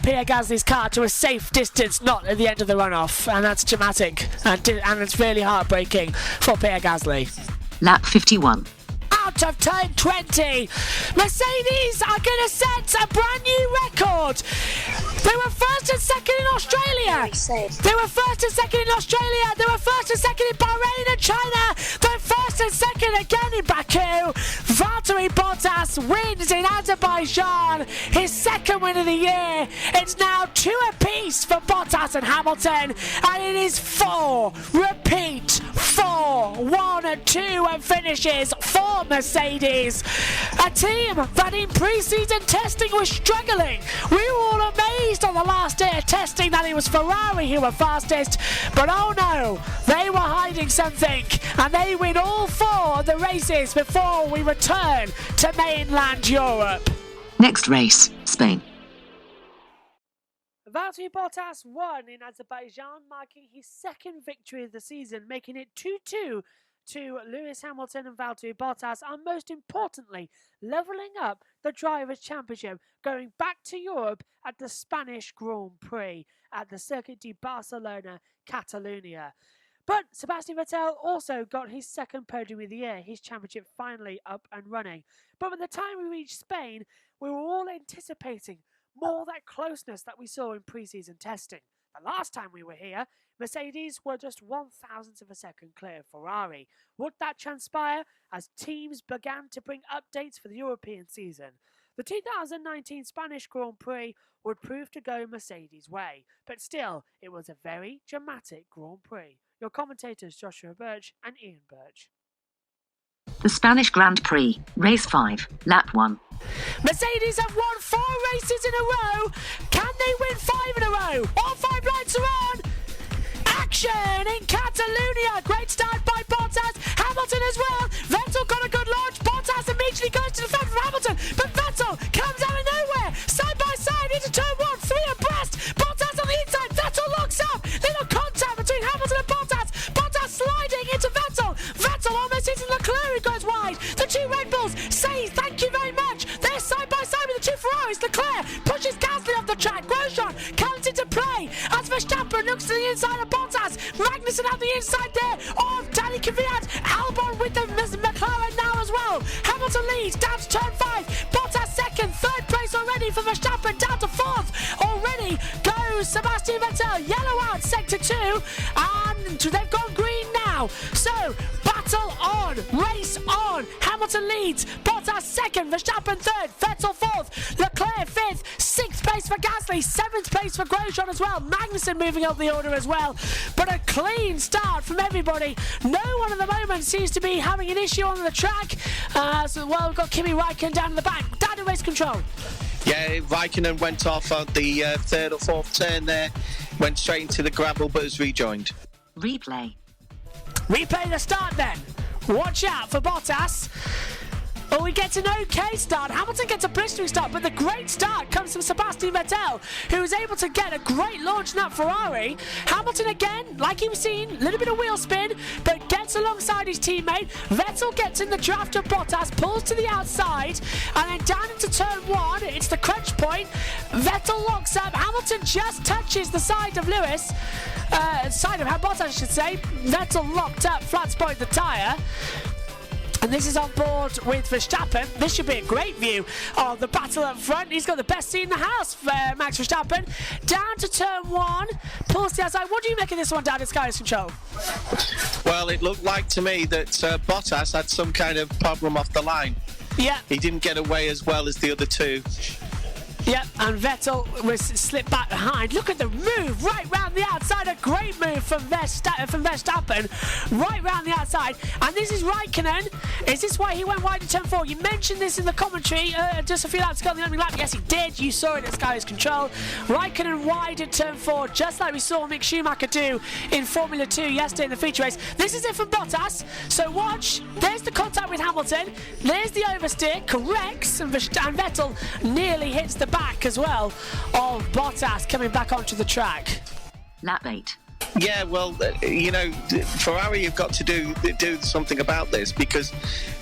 Pierre Gasly's car to a safe distance, not at the end of the runoff. And that's dramatic. And it's really heartbreaking for Pierre Gasly. Lap 51. Out of turn 20. Mercedes are going to set a brand new record. They were first and second in Australia. They were first and second in Australia. They were first and second in Bahrain and China. They're first and second again in Baku. Valtteri Bottas wins in Azerbaijan, his second win of the year. It's now 2 apiece for Bottas and Hamilton, and it is 4. Repeat, 4. 1, 2, and finishes for Mercedes. A team that in pre-season testing was struggling. We were all amazed on the last day of testing that it was Ferrari who were fastest, but oh no, they were hiding something, and they win all 4 of the races before we return to mainland Europe. Next race, Spain. Valtteri Bottas won in Azerbaijan, marking his second victory of the season, making it 2-2 to Lewis Hamilton and Valtteri Bottas, and most importantly, levelling up the Drivers' Championship, going back to Europe at the Spanish Grand Prix at the Circuit de Barcelona, Catalonia. But Sebastian Vettel also got his second podium of the year, his championship finally up and running. But by the time we reached Spain, we were all anticipating more that closeness that we saw in pre-season testing. The last time we were here, Mercedes were just 1/1000th of a second clear of Ferrari. Would that transpire as teams began to bring updates for the European season? The 2019 Spanish Grand Prix would prove to go Mercedes' way, but still, it was a very dramatic Grand Prix. Your commentators Joshua Birch and Ian Birch. The Spanish Grand Prix, race 5, lap 1. Mercedes have won 4 races in a row. Can they win 5 in a row? All 5 lights are on. Action in Catalonia. Great start by Bottas. Hamilton as well. Vettel got a good launch. Bottas immediately goes to the front of Hamilton, but Vettel comes out of nowhere. Side by side into turn 1, 3 abreast. Bottas on the inside. Vettel locks up. Little contact between Hamilton and Bottas. Bottas sliding into Vettel. Vettel almost hitting Leclerc, who goes wide. The 2 Red Bulls say thank you very much. They're side by side with the 2 Ferraris. Leclerc pushes Gasly off the track. Grosjean comes into play as Verstappen looks to the inside of Bottas. Magnussen on the inside there of Danny Kvyat. Albon with the McLaren now as well. Hamilton leads down to turn 5. Bottas second. 3rd place already for Verstappen, down to 4th. Already goes Sebastian Vettel. Yellow out sector 2, and they've gone green now. So battle on, race on. Hamilton leads. Bottas second. Verstappen 3rd. Vettel 4th. Leclerc 5th. 6th place for Gasly. 7th place for Grosjean as well. Magnussen moving up the order as well. But a clean start from everybody. No one at the moment seems to be having an issue on the track. We've got Kimi Räikkönen down in the back. Down to race control. Yeah, Räikkönen went off on the 3rd or 4th turn there. Went straight into the gravel, but was rejoined. Replay. Replay the start then. Watch out for Bottas. Oh, he gets an okay start. Hamilton gets a blistering start, but the great start comes from Sebastian Vettel, who was able to get a great launch in that Ferrari. Hamilton again, like he was seen, a little bit of wheel spin, but gets alongside his teammate. Vettel gets in the draft of Bottas, pulls to the outside, and then down into turn 1, it's the crunch point. Vettel locks up. Hamilton just touches the side of Lewis. Side of Bottas, I should say. Vettel locked up, flat spotted the tyre. And this is on board with Verstappen. This should be a great view of the battle up front. He's got the best seat in the house, Max Verstappen. Down to turn 1, pulls to the outside. What do you make of this one down at Sky's control? Well, it looked like to me that Bottas had some kind of problem off the line. Yeah. He didn't get away as well as the other 2. Yep, and Vettel was slipped back behind. Look at the move right round the outside. A great move from Verstappen right round the outside. And this is Räikkönen. Is this why he went wide in turn 4? You mentioned this in the commentary just a few laps ago on the opening lap. Yes, he did. You saw it at Sky's control. Räikkönen wide in turn 4, just like we saw Mick Schumacher do in Formula 2 yesterday in the feature race. This is it from Bottas. So watch. There's the contact with Hamilton. There's the oversteer. Corrects. And Vettel nearly hits the back as well of Bottas coming back onto the track. Lap 8. Yeah, well, Ferrari have got to do something about this, because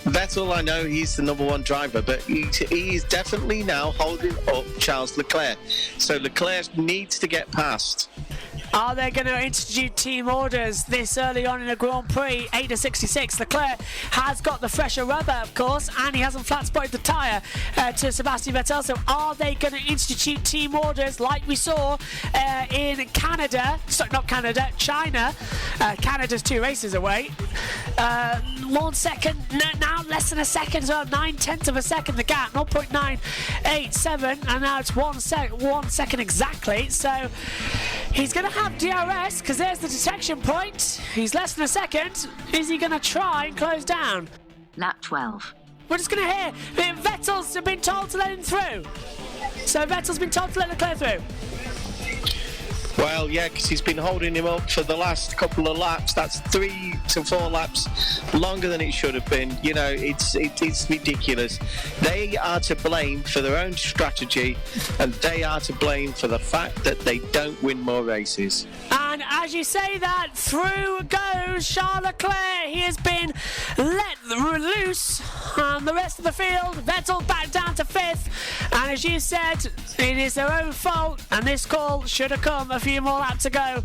Vettel, I know he's the number one driver, but he's definitely now holding up Charles Leclerc. So Leclerc needs to get past. Are they going to institute team orders this early on in a Grand Prix? 8-66. Leclerc has got the fresher rubber, of course, and he hasn't flat spotted the tyre to Sebastian Vettel. So are they going to institute team orders like we saw in Canada? Sorry, not Canada, China. Canada's 2 races away. 1 second, now less than a second, so 9/10 of a second the gap, 0.987, and now it's 1 second exactly. So he's going to have DRS, because there's the detection point. He's less than a second. Is he going to try and close down? Lap 12. We're just going to hear that Vettel's been told to let him through. So Vettel's been told to let Leclerc through. Well, yeah, because he's been holding him up for the last couple of laps. That's 3 to 4 laps longer than it should have been. You know, it's ridiculous. They are to blame for their own strategy, and they are to blame for the fact that they don't win more races. And as you say that, through goes Charles Leclerc. He has been let loose on the rest of the field. Vettel back down to 5th. And as you said, it is their own fault, and this call should have come a few more laps to go,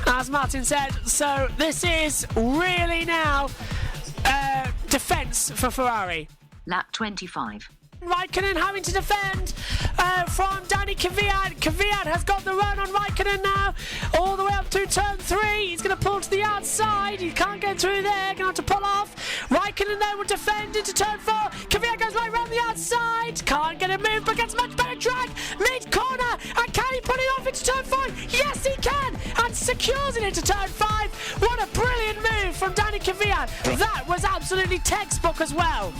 as Martin said. So this is really now defence for Ferrari. Lap 25. Raikkonen having to defend from Danny Kvyat. Kvyat has got the run on Raikkonen now, all the way up through turn 3. He's going to pull to the outside. He can't get through there. Going to have to pull off. Raikkonen then will defend into turn 4. Kvyat goes right round the outside. Can't get a move, but gets much better drag mid-corner. And can he put it off into turn 5? Yes, he can. And secures it into turn 5. What a brilliant move from Danny Kvyat. That was absolutely textbook as well.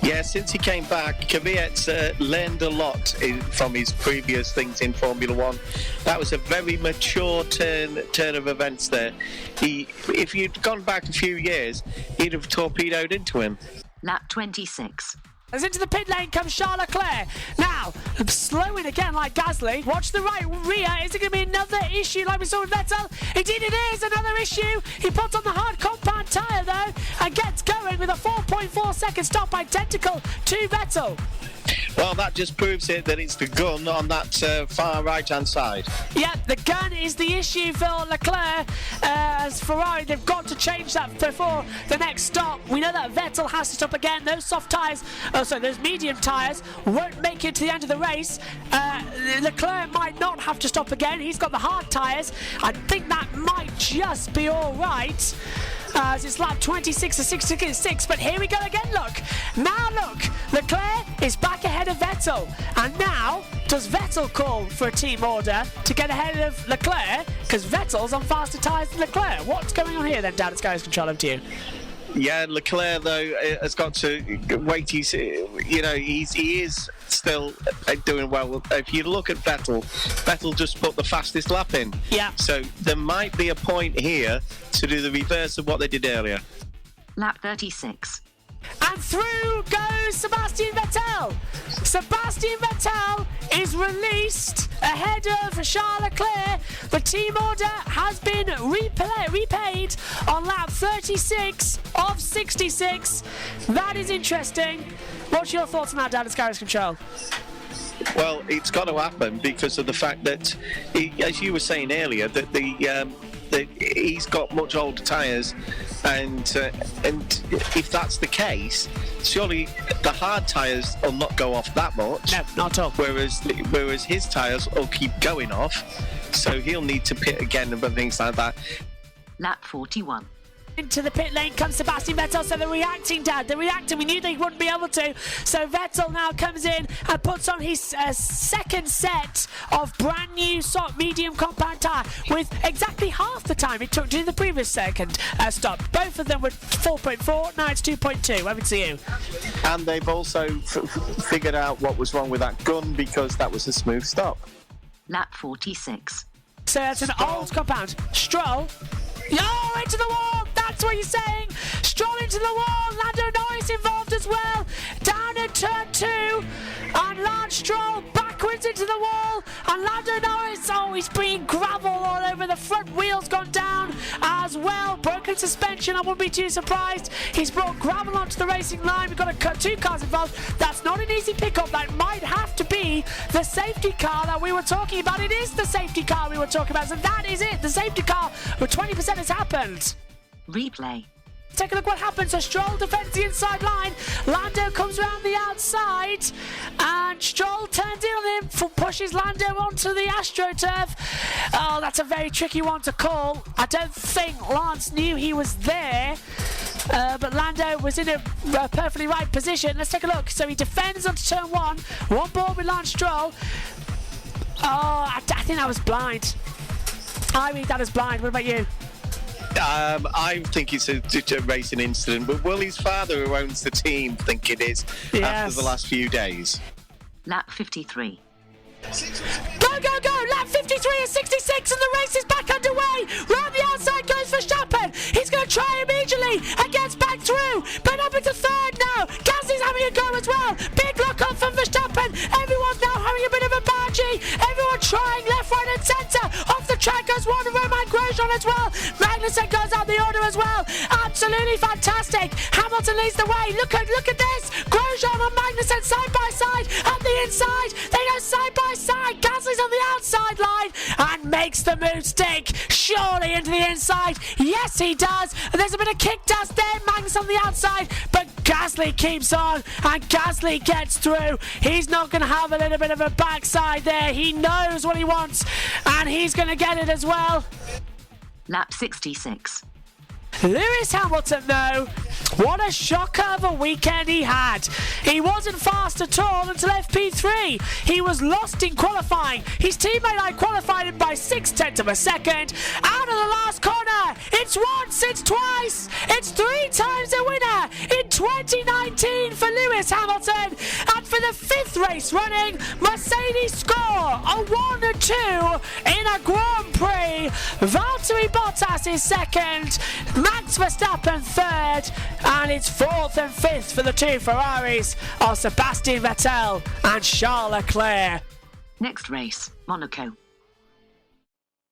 Yeah, since he came back, Kvyat's learned a lot from his previous things in Formula One. That was a very mature turn of events there. If you'd gone back a few years, he'd have torpedoed into him. Lap 26. As into the pit lane comes Charles Leclerc. Now, slowing again like Gasly. Watch the right rear. Is it going to be another issue like we saw with Vettel? Indeed it is, another issue. He puts on the hard compound tyre though and gets going with a 4.4 second stop, identical to Vettel. Well, that just proves it that it's the gun on that far right-hand side. Yeah, the gun is the issue for Leclerc. As Ferrari, they've got to change that before the next stop. We know that Vettel has to stop again. Those soft tyres, those medium tyres won't make it to the end of the race. Leclerc might not have to stop again. He's got the hard tyres. I think that might just be all right. As it's lap 26 to 66, but here we go again, look. Now look, Leclerc is back ahead of Vettel. And now, does Vettel call for a team order to get ahead of Leclerc? Because Vettel's on faster tyres than Leclerc. What's going on here then, down at Sky's Control, over to you. Yeah, Leclerc though has got to wait. He is still doing well. If you look at Vettel just put the fastest lap in. Yeah. So there might be a point here to do the reverse of what they did earlier. Lap 36. And through goes Sebastian Vettel. Sebastian Vettel is released ahead of Charles Leclerc. The team order has been repaid on lap 36 of 66. That is interesting. What's your thoughts on that, down at Sky's Control? Well, it's got to happen because of the fact that, as you were saying earlier, that he's got much older tyres, and if that's the case, surely the hard tyres will not go off that much. No, not at all. Whereas his tyres will keep going off, so he'll need to pit again and things like that. Lap 41. Into the pit lane comes Sebastian Vettel, so they're reacting, Dad. They're reacting. We knew they wouldn't be able to. So Vettel now comes in and puts on his second set of brand new medium compound tyre with exactly half the time it took to do the previous second stop. Both of them were 4.4, now it's 2.2. Over to you. And they've also figured out what was wrong with that gun because that was a smooth stop. Lap 46. So that's an old compound. Stroll. Oh, into the wall! That's what you're saying! Stroll into the wall! Lando Norris involved as well! Down in turn 2! And Lance Stroll backwards backwards into the wall, and Lando Norris, he's being gravel all over. The front wheel's gone down as well. Broken suspension, I wouldn't be too surprised. He's brought gravel onto the racing line. We've got two cars involved. That's not an easy pickup. That might have to be the safety car that we were talking about. It is the safety car we were talking about, so that is it. The safety car with 20% has happened. Replay. Take a look what happens. So Stroll defends the inside line. Lando comes around the outside, and Stroll turns in on him, pushes Lando onto the AstroTurf. Oh, that's a very tricky one to call. I don't think Lance knew he was there, but Lando was in a perfectly right position. Let's take a look. So he defends onto turn one ball with Lance Stroll. Oh, I think that was blind. I read that as blind. What about you? I think it's a racing incident, but will his father, who owns the team, think it is after the last few days? Lap 53. Go! Lap 53 is 66 and the race is back underway. Round the outside goes Verstappen. He's going to try immediately and gets back through. But up into third now. Gasly's having a go as well. Big look up from Verstappen. Everyone's now having a bit of a bargee. Everyone trying left, right and centre. Off the track goes Romain Grosjean as well. Magnussen goes out the order as well. Absolutely fantastic. Hamilton leads the way. Look at this. Grosjean and Magnussen side by side. At the inside. They go side by side. Gasly's on the outside line and makes the move stick. Surely into the inside. Yes, he does. There's a bit of kick dust there. Magnus on the outside, but Gasly keeps on and Gasly gets through. He's not going to have a little bit of a backside there. He knows what he wants and he's going to get it as well. Lap 66. Lewis Hamilton, though, what a shocker of a weekend he had. He wasn't fast at all until FP3. He was lost in qualifying. His teammate qualified him by 6/10 of a second. Out of the last corner. It's once, it's twice, it's 3 times a winner in 2019 for Lewis Hamilton. And for the 5th race running, Mercedes score a 1-2 in a Grand Prix. Valtteri Bottas is second. Max Verstappen third, and it's 4th and 5th for the two Ferraris of Sebastian Vettel and Charles Leclerc. Next race, Monaco.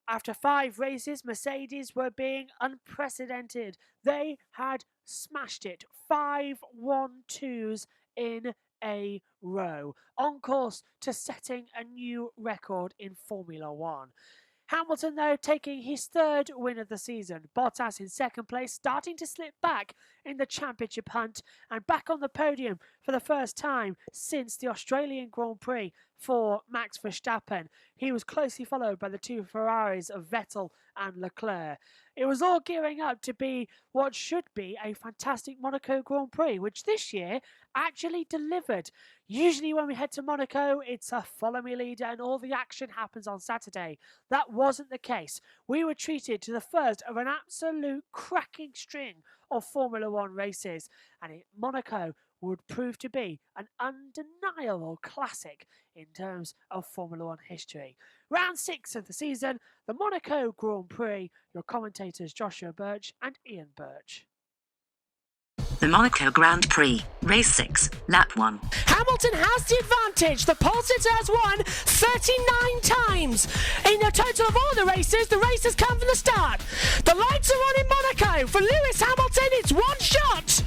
After 5 races, Mercedes were being unprecedented. They had smashed it. 5 1-2s in a row, on course to setting a new record in Formula One. Hamilton, though, taking his 3rd win of the season. Bottas in 2nd place, starting to slip back in the championship hunt and back on the podium for the first time since the Australian Grand Prix for Max Verstappen. He was closely followed by the two Ferraris of Vettel and Leclerc. It was all gearing up to be what should be a fantastic Monaco Grand Prix, which this year actually delivered. Usually when we head to Monaco, it's a follow me leader and all the action happens on Saturday. That wasn't the case. We were treated to the first of an absolute cracking string of Formula One races, and Monaco would prove to be an undeniable classic in terms of Formula One history. Round 6 of the season, the Monaco Grand Prix. Your commentators Joshua Birch and Ian Birch. The Monaco Grand Prix, race 6, lap 1. Hamilton has the advantage. The pole sitter has won 39 times. In the total of all the races come from the start. The lights are on in Monaco. For Lewis Hamilton, it's one shot.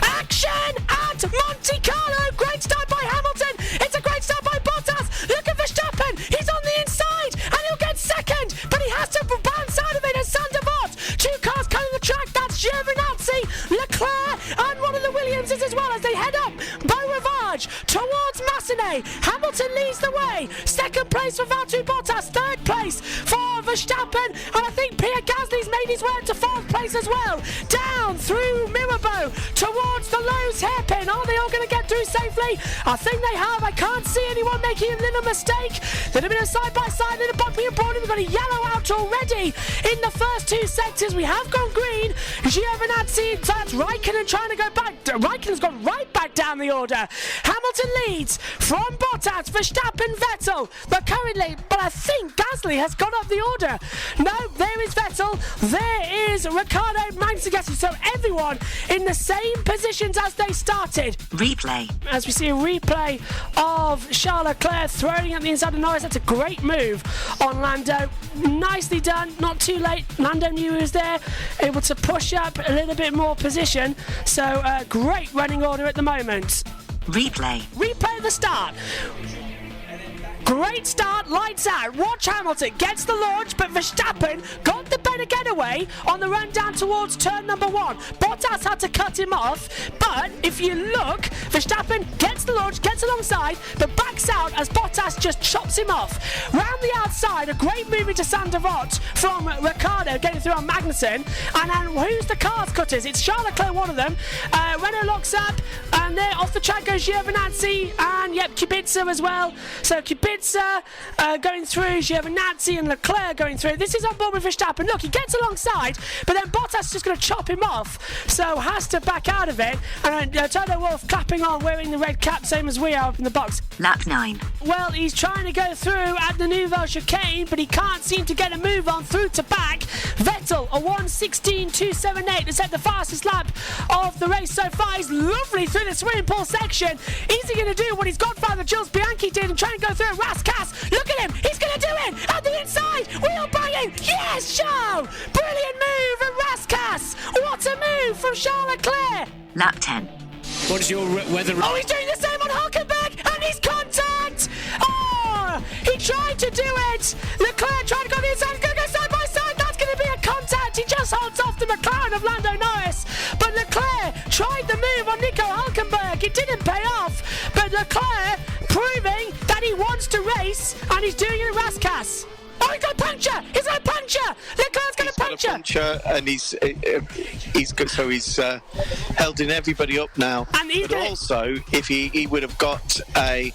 Action at Monte Carlo. Great start by Hamilton. It's a great start by Bottas. Look at Verstappen. He's on the inside and he'll get second, but he has to bounce out of it as Sander Vos. 2 cars coming the track. That's Giovinazzi, Leclerc, and one of the Williamses as well as they head up Beau Rivage towards Massenet. Hamilton leads the way. 2nd place for Valtteri Bottas. 3rd place for Verstappen, and I think Pierre Gasly's made his way up to 4th place as well. Down through Mirabeau towards the Lowe's hairpin. Are they all going to get through safely? I think they have. I can't see anyone making a little mistake. Little bit of side by side, little bumpy and broad. We've got a yellow out already in the first 2 sectors. We have gone green. Giovinazzi, that's Raikkonen trying to go back. Raikkonen's gone right back down the order. Hamilton leads from Bottas, Verstappen, Vettel. But currently, I think Gasly has gone up the order. No, there is Vettel. There is Ricciardo, Magnussen, Gasly. So everyone in the same positions as they started. Replay. As we see a replay of Charles Leclerc throwing at the inside of Norris. That's a great move on Lando. Nicely done, not too late. Lando knew he was there, able to push up a little bit more position. So great running order at the moment. Replay. Replay of the start. Great start, lights out. Watch Hamilton gets the launch, but Verstappen got the better getaway on the run down towards turn number 1. Bottas had to cut him off, but if you look, Verstappen gets the launch, gets alongside, but backs out as Bottas just chops him off. Round the outside, a great move into Sainte Devote from Ricciardo getting through on Magnussen. And then who's the cars cutters? It's Charles Leclerc, one of them. Renault locks up, and there off the track goes Giovinazzi, and yep, Kubica as well. So Kubica going through, Giovinazzi and Leclerc going through. This is on board with Verstappen. Look, he gets alongside, but then Bottas is just going to chop him off, so has to back out of it. And Toto Wolff clapping on, wearing the red cap, same as we are up in the box. Lap 9. Well, he's trying to go through at the Nouvelle chicane, but he can't seem to get a move on through to back. Vettel, a 1:16.278 to set the fastest lap of the race so far. He's lovely through the swimming pool section. Is he going to do what his godfather Jules Bianchi did and try and go through Rascasse? Look at him, he's going to do it at the inside. Wheel banging, yes, Charles! Brilliant move from Rascasse. What a move from Charles Leclerc. Lap 10. What is your weather? Oh, he's doing the same on Hülkenberg, and he's contact! Oh, he tried to do it. Leclerc tried to go the inside, he's going to go side by side. That's going to be a contact. He just holds off the McLaren of Lando Norris. But Leclerc tried the move on Nico Hülkenberg. It didn't pay off. But Leclerc proving that he wants to race, and he's doing it at Rascasse. Oh, he's got a puncture! He's got a puncture! Leclerc's got a puncture! And he's good, so he's held in everybody up now. And he's but also, if he would have got a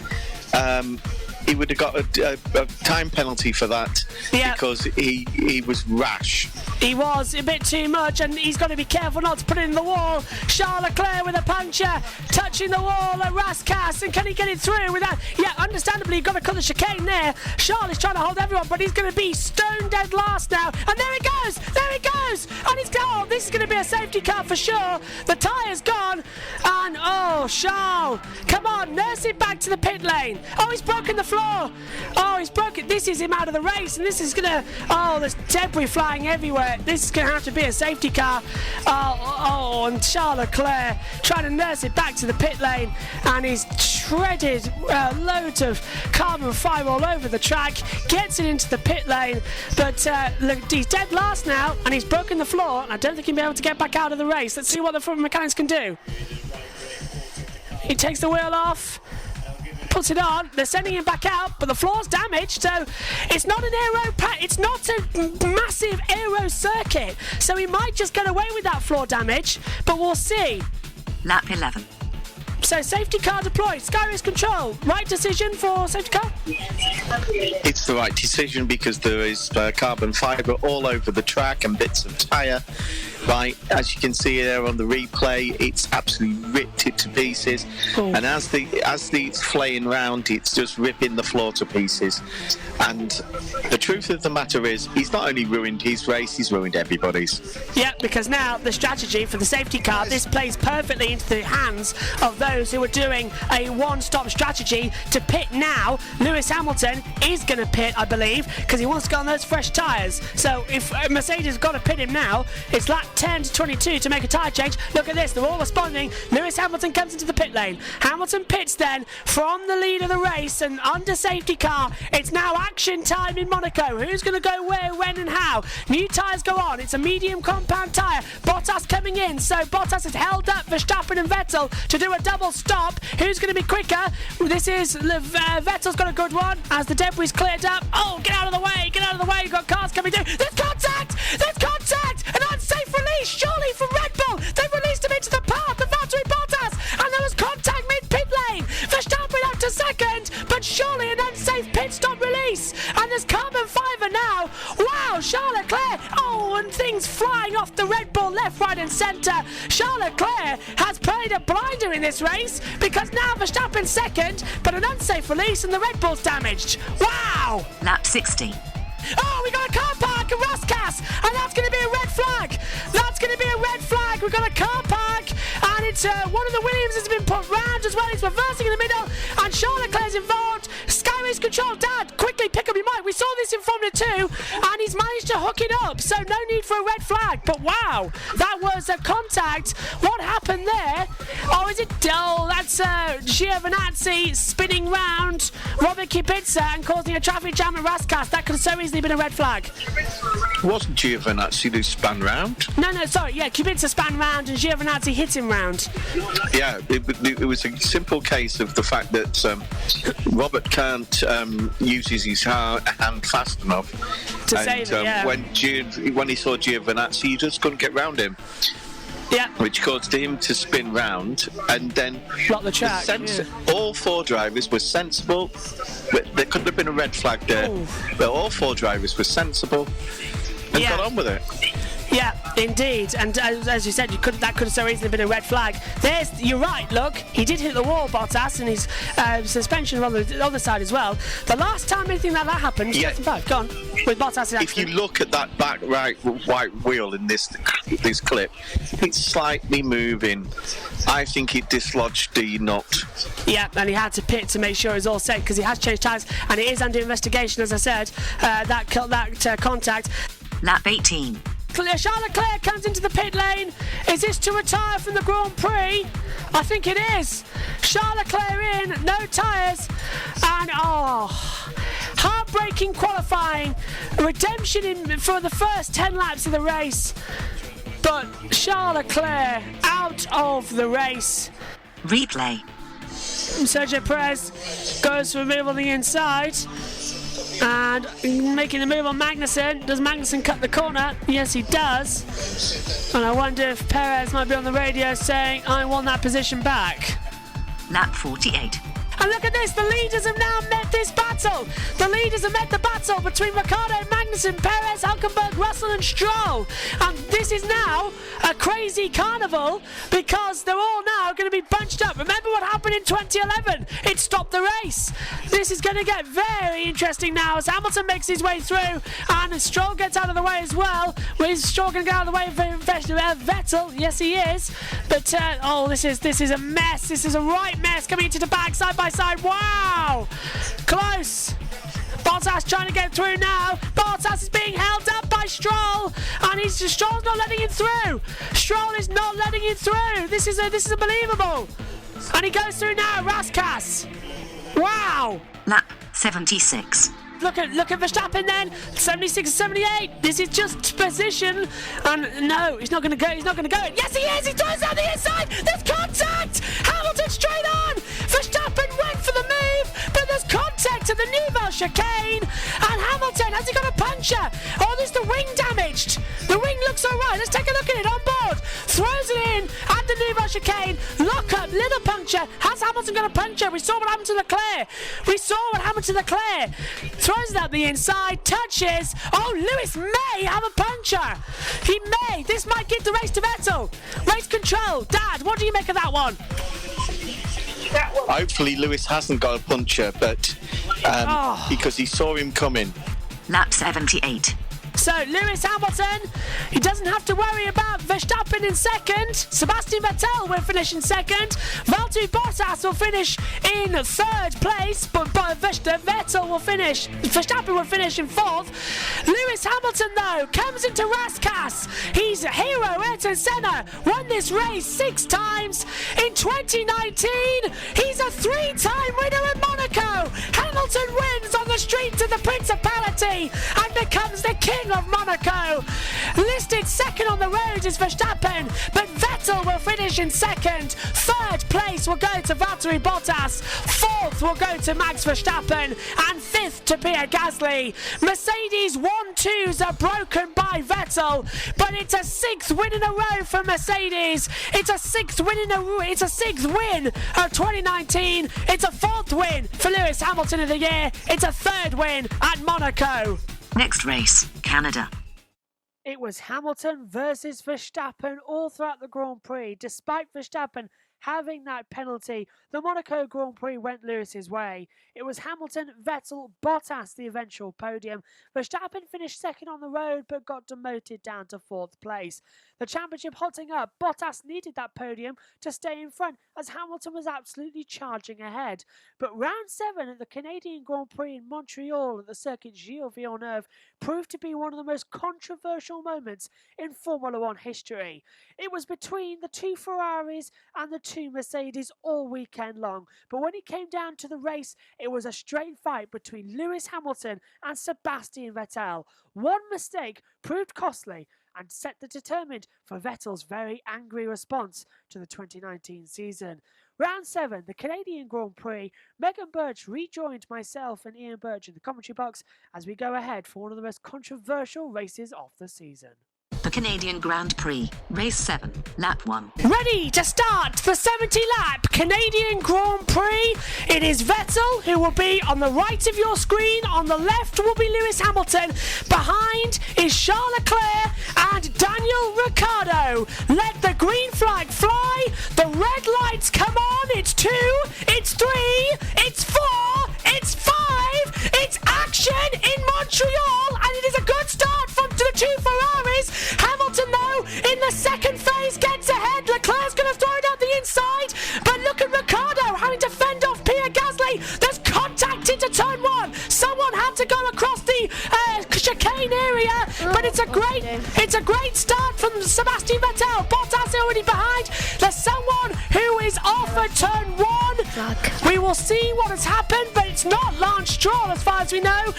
time penalty for that, because he was rash. He was a bit too much, and he's got to be careful not to put it in the wall. Charles Leclerc with a puncture, touching the wall at Rascasse, and can he get it through with that? Yeah, understandably, you've got to cut the chicane there. Charles is trying to hold everyone, but he's going to be stone dead last now. And there he goes! There he goes! And he's gone. This is going to be a safety car for sure. The tyre's gone, and oh, Charles, come on, nurse it back to the pit lane. Oh, he's broken the floor. Oh, he's broken. This is him out of the race, and this is going to. Oh, there's debris flying everywhere. This is going to have to be a safety car. Oh, and Charles Leclerc trying to nurse it back to the pit lane, and he's shredded loads of carbon fibre all over the track, gets it into the pit lane, but look, he's dead last now, and he's broken the floor, and I don't think he'll be able to get back out of the race. Let's see what the front mechanics can do. He takes the wheel off, puts it on. They're sending him back out, but the floor's damaged, so it's not an it's not a massive aero circuit, so he might just get away with that floor damage, but we'll see. Lap 11. So safety car deployed. Sky Race Control, right decision for safety car? It's the right decision because there is carbon fibre all over the track and bits of tyre. Right, as you can see there on the replay, it's absolutely ripped it to pieces. And as it's flaying round, it's just ripping the floor to pieces. And the truth of the matter is, he's not only ruined his race, he's ruined everybody's. Yeah, because now the strategy for the safety car, this plays perfectly into the hands of those who are doing a one-stop strategy to pit now. Lewis Hamilton is going to pit, I believe, because he wants to go on those fresh tyres. So if Mercedes has got to pit him now, it's lap 10 to 22 to make a tyre change. Look at this, they're all responding. Lewis Hamilton comes into the pit lane. Hamilton pits then from the lead of the race, and under safety car, it's now action time in Monaco. Who's going to go where, when and how? New tyres go on. It's a medium compound tyre. Bottas coming in, so Bottas has held up Verstappen and Vettel to do a double stop. Who's going to be quicker? This is Vettel's got a good one as the debris cleared up. Oh, get out of the way, get out of the way. You've got cars coming through. There's contact! There's contact! An unsafe release, surely from Red Bull. They've released him into the path of Valtteri Bottas, and there was contact mid-pit lane. Verstappen out to second, but surely an unsafe pit stop release. And there's carbon fibre now. Wow, Charles Leclerc. Oh, and things flying off the Red Bull left, right and centre. Charles Leclerc has played a blinder in this race because now Verstappen's second, but an unsafe release and the Red Bull's damaged. Wow! Lap 60. Oh, we got a car park at Raskas, and that's going to be a red flag. That's going to be a red flag. We've got a car park, and it's one of the Williams has been put round as well. It's reversing in the middle, and Charles Leclerc's involved. Skyways control, Dad, quickly pick up your mic. We saw this in Formula 2, and he's managed to hook it up, so no need for a red flag. But wow, that was a contact. What happened there? Oh, is it dull? That's Giovinazzi spinning round Robert Kubica and causing a traffic jam at Raskas. That could have so easily been a red flag. It wasn't Giovinazzi who span round. No, sorry, yeah, Kubica span round and Giovinazzi hit him round. Yeah, it was a simple case of the fact that Robert can't use his hand fast enough to save it, yeah. When he saw Giovinazzi, he just couldn't get round him. Yeah. Which caused him to spin round and then block the track. All four drivers were sensible. There couldn't have been a red flag there. Ooh. But all four drivers were sensible and got on with it. Yeah, indeed. And as you said, that could have so easily been a red flag. You're right, look. He did hit the wall, Bottas, and his suspension on the other side as well. The last time anything like that happened, 2005, go on, with Bottas' accident. If you look at that back right white wheel in this clip, it's slightly moving. I think it dislodged the nut. Yeah, and he had to pit to make sure it was all safe because he has changed tyres and it is under investigation, as I said, that contact. Lap 18. Charles Leclerc comes into the pit lane. Is this to retire from the Grand Prix? I think it is. Charles Leclerc in, no tyres, and heartbreaking qualifying. Redemption for the first 10 laps of the race. But Charles Leclerc out of the race. Replay. Sergio Perez goes for a move on the inside. And making the move on Magnussen. Does Magnussen cut the corner? Yes, he does. And I wonder if Perez might be on the radio saying, I want that position back. Lap 48. And look at this, the leaders have now met this battle. The leaders have met the battle between Ricciardo, Magnussen, Perez, Hülkenberg, Russell and Stroll. And this is now a crazy carnival because they're all now going to be bunched up. Remember what happened in 2011? It stopped the race. This is going to get very interesting now as Hamilton makes his way through and Stroll gets out of the way as well. Is Stroll going to get out of the way of Vettel? Yes, he is. But, this is a mess. This is a right mess coming into the back side by side. Wow! Close. Bottas trying to get through now. Bottas is being held up by Stroll, and Stroll's not letting him through. Stroll is not letting him through. This is unbelievable. And he goes through now. Raskas. Wow. Lap 76. Look at Verstappen then, 76 and 78. This is just position, and no, he's not going to go. He's not going to go. Yes, he is. He throws out the inside. There's contact. Hamilton straight on. Verstappen went for the move, but there's contact at the Newville chicane, and Hamilton has he got a puncture? Oh, there's the wing damaged. The wing looks all right. Let's take a look at it on board. Throws it in at the Newville chicane. Lock up, little puncture. Has Hamilton got a puncture? We saw what happened to Leclerc. Throws it up the inside, touches. Oh, Lewis may have a puncture. He may. This might give the race to Vettel. Race control. Dad, what do you make of that one? Hopefully Lewis hasn't got a puncture, but because he saw him coming. Lap 78. So Lewis Hamilton, he doesn't have to worry about Verstappen in second. Sebastian Vettel will finish in second. Valtteri Bottas will finish in third place, but Verstappen will finish in fourth. Lewis Hamilton, though, comes into Raskas. He's a hero. Ayrton Senna won this race 6 times. In 2019, he's a 3-time winner at Monaco. Hamilton wins on the streets of the Principality and becomes the king of Monaco. Listed second on the road is Verstappen, but Vettel will finish in second. Third place will go to Valtteri Bottas. Fourth will go to Max Verstappen, and fifth to Pierre Gasly. Mercedes 1-2s are broken by Vettel, but it's a 6th win in a row for Mercedes. It's a 6th win It's a 6th win of 2019. It's a 4th win for Lewis Hamilton of the year. It's a 3rd win at Monaco. Next race, Canada. It was Hamilton versus Verstappen all throughout the Grand Prix. Despite Verstappen having that penalty, the Monaco Grand Prix went Lewis's way. It was Hamilton, Vettel, Bottas the eventual podium. Verstappen finished second on the road but got demoted down to 4th place. The championship hotting up, Bottas needed that podium to stay in front as Hamilton was absolutely charging ahead. But round 7 at the Canadian Grand Prix in Montreal at the circuit Gilles Villeneuve proved to be one of the most controversial moments in Formula One history. It was between the 2 Ferraris and the 2 Mercedes all weekend long, but when it came down to the race, it was a straight fight between Lewis Hamilton and Sebastian Vettel. One mistake proved costly and set the determined for Vettel's very angry response to the 2019 season. Round 7, the Canadian Grand Prix. Megan Birch rejoined myself and Ian Birch in the commentary box as we go ahead for one of the most controversial races of the season. The Canadian Grand Prix, Race 7, Lap 1. Ready to start the 70-lap Canadian Grand Prix. It is Vettel who will be on the right of your screen. On the left will be Lewis Hamilton. Behind is Charles Leclerc and Daniel Ricciardo. Let the green flag fly. The red lights come on. It's 2, it's 3, it's 4, it's 5. It's action in Montreal, and it is a good start from the 2 Ferraris. Hamilton, though, in the second phase gets ahead. Leclerc's going to throw it out the inside, but look at Ricciardo having to fend off Pierre Gasly. There's contact into turn 1. Someone had to go across the chicane area, but it's a great start from Sebastian Vettel. Bottas already behind. There's someone who is off at turn 1. We will see what has happened, but it's not Lance Stroll as far as we know.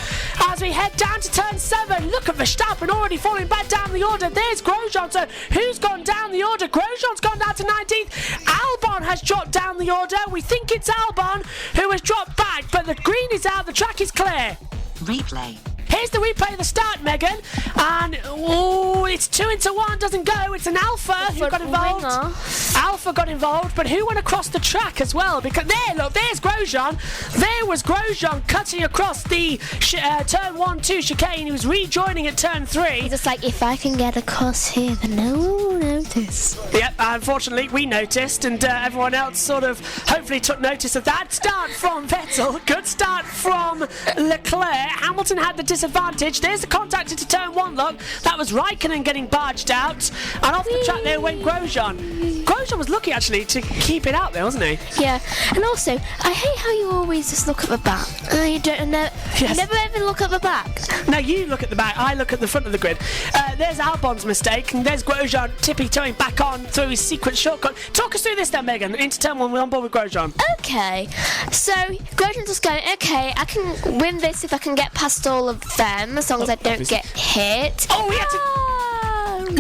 As we head down to turn 7, look at Verstappen already falling back down the order. There's Grosjean. So who's gone down the order? Grosjean's gone down to 19th. Albon has dropped down the order. We think it's Albon who has dropped back, but the green is out. The track is clear. Replay. Here's the replay of the start, Megan. And, it's 2 into 1, doesn't go. It's an Alpha who got involved. Alpha got involved, but who went across the track as well? Because there's Grosjean. There was Grosjean cutting across the turn 1-2 chicane. He was rejoining at turn 3. It's just like, if I can get across here, then no one will notice. Yep, unfortunately we noticed, and everyone else sort of hopefully took notice of that. Start from Vettel, good start from Leclerc. Hamilton had the disadvantage. There's the contact into turn 1, look. That was Raikkonen getting barged out, and off the track there went Grosjean. Grosjean was lucky actually to keep it out there, wasn't he? Yeah, and also, I hate how you always just look at the back. You don't know. Yes. You never ever look at the back. No, you look at the back, I look at the front of the grid. There's Albon's mistake, and there's Grosjean tippy-toeing back on through his secret shortcut. Talk us through this then, Megan. Into turn 1, we're on board with Grosjean. Okay, so Grosjean's just going, okay, I can win this if I can get past all of them, as long as I don't get hit. Oh, he had to...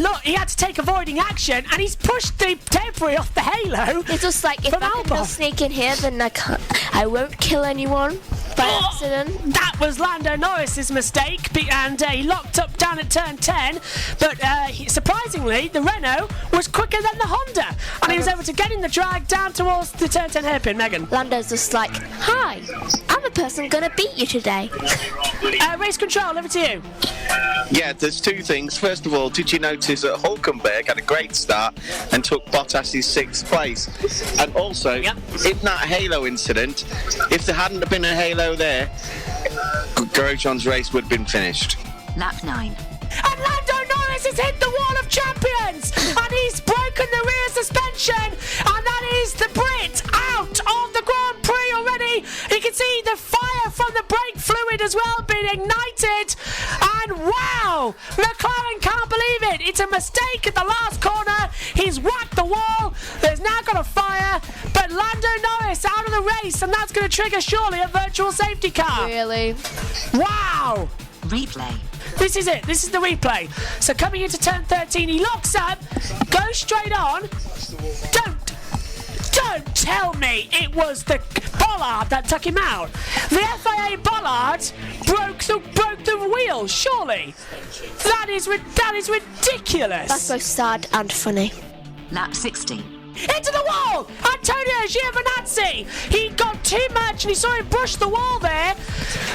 Look, he had to take avoiding action, and he's pushed the debris off the halo. It's just like, if from I can Albon. just sneak in here, then I won't kill anyone by accident. That was Lando Norris's mistake, and he locked up down at turn 10, but surprisingly, the Renault was quicker than the Honda, and he was able to get in the drag down towards the turn 10 hairpin. Megan. Lando's just like, hi, I'm the person gonna beat you today. Race control, over to you. Yeah, there's 2 things. First of all, did you notice that Hulkenberg had a great start and took Bottas's 6th place? And also, Yep. in that halo incident, if there hadn't been a halo there, Grosjean's race would have been finished. Lap 9. And Lando Norris has hit the wall of champions, and he's broken the rear suspension, and that is the Brit out of the Grand Prix already. You can see the fire from the brake fluid as well being ignited, and wow, McLaren can't believe it. It's a mistake at the last corner. He's whacked the wall. There's now got a fire, but Lando Norris out of the race, and that's going to trigger surely a virtual safety car. Really? Wow. Replay. This is it. This is the replay. So coming into turn 13, he locks up, goes straight on. Don't tell me it was the bollard that took him out. The FIA bollard broke the wheel. Surely, that is ridiculous. That's both sad and funny. Lap 60. into the wall. Antonio Giovinazzi, he got too much and he saw him brush the wall there.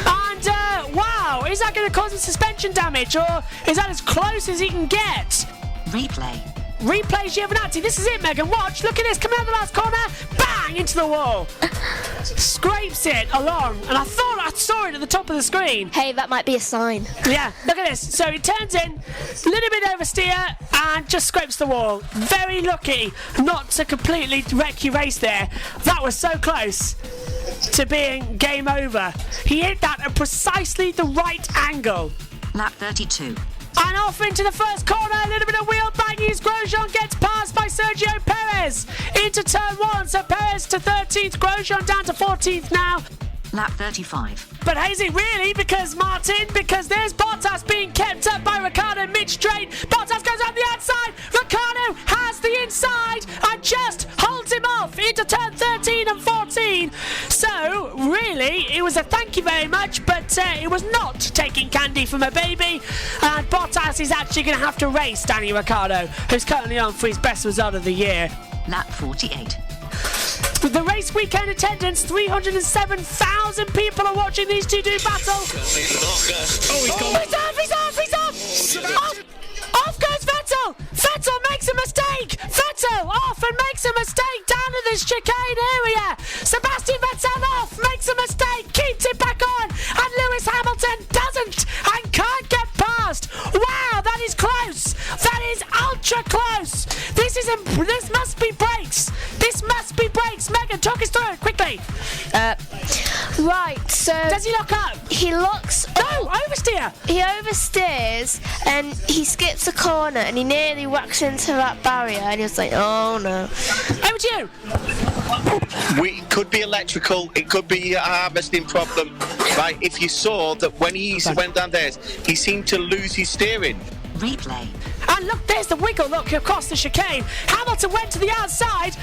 And wow, is that going to cause him suspension damage, or is that as close as he can get? Replay Giovinazzi. This is it, Megan. Watch. Look at this. Coming out the last corner. Bang! Into the wall. Scrapes it along. And I thought I saw it at the top of the screen. Hey, that might be a sign. Yeah, look at this. So he turns in, a little bit oversteer, and just scrapes the wall. Very lucky not to completely wreck your race there. That was so close to being game over. He hit that at precisely the right angle. Lap 32. And off into the first corner, a little bit of wheel banging as Grosjean gets passed by Sergio Perez into turn 1. So Perez to 13th, Grosjean down to 14th now. Lap 35. But is it really? Because there's Bottas being kept up by Ricciardo mid-straight. Bottas goes on the outside. Ricciardo has the inside and just holds him off into turn 13 and 14. So, really, it was a thank you very much, but it was not taking candy from a baby. And Bottas is actually going to have to race Danny Ricciardo, who's currently on for his best result of the year. Lap 48. With the race weekend attendance, 307,000 people are watching these two do battle. He's off! Off goes Vettel! Vettel makes a mistake! Vettel off and makes a mistake down to this chicane area! Sebastian Vettel off, makes a mistake, keeps it back on, and Lewis Hamilton doesn't and can't get past! Wow, that is close! That is ultra close! This must be brakes! This must be brakes! Megan, talk us through it quickly! Right, so... Does he lock up? He locks... No, oversteer! He oversteers and he skips a corner and he nearly whacks into that barrier and he was like, oh no. Over to you! It could be electrical, it could be a harvesting problem. Right, if you saw that when he went down there, he seemed to lose his steering. Replay. And look, there's the wiggle look across the chicane. Hamilton went to the outside,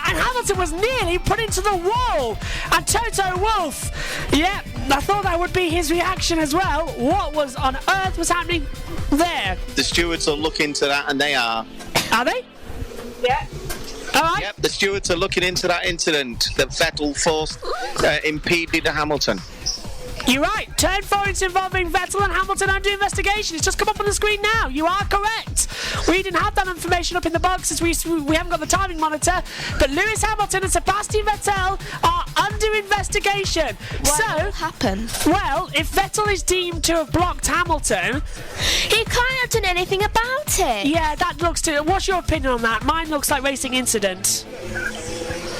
and Hamilton was nearly put into the wall. And Toto Wolff, yeah, I thought that would be his reaction as well. What was on earth was happening there? The stewards will look into that, and they are. Are they? Yeah. All right. Yep, the stewards are looking into that incident that Vettel impeded Hamilton. You're right. Turn 4 is involving Vettel and Hamilton under investigation. It's just come up on the screen now. You are correct. We didn't have that information up in the box as we haven't got the timing monitor. But Lewis Hamilton and Sebastian Vettel are under investigation. What will happen? Well, if Vettel is deemed to have blocked Hamilton, he can't have done anything about it. Yeah, that looks to. What's your opinion on that? Mine looks like racing incident.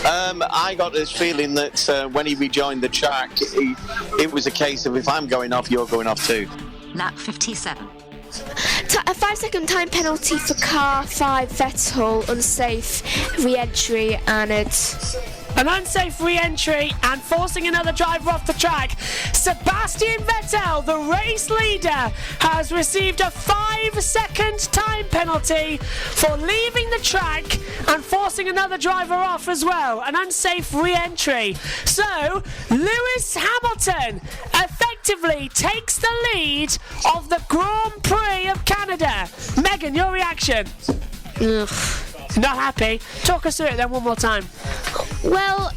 I got this feeling that when he rejoined the track, it was a case of if I'm going off, you're going off too. Lap 57. A 5-second time penalty for car 5 Vettel, unsafe re-entry, and it's... An unsafe re-entry and forcing another driver off the track. Sebastian Vettel, the race leader, has received a 5-second time penalty for leaving the track and forcing another driver off as well. An unsafe re-entry. So, Lewis Hamilton effectively takes the lead of the Grand Prix of Canada. Megan, your reaction? Ugh. Not happy. Talk us through it then one more time. Well,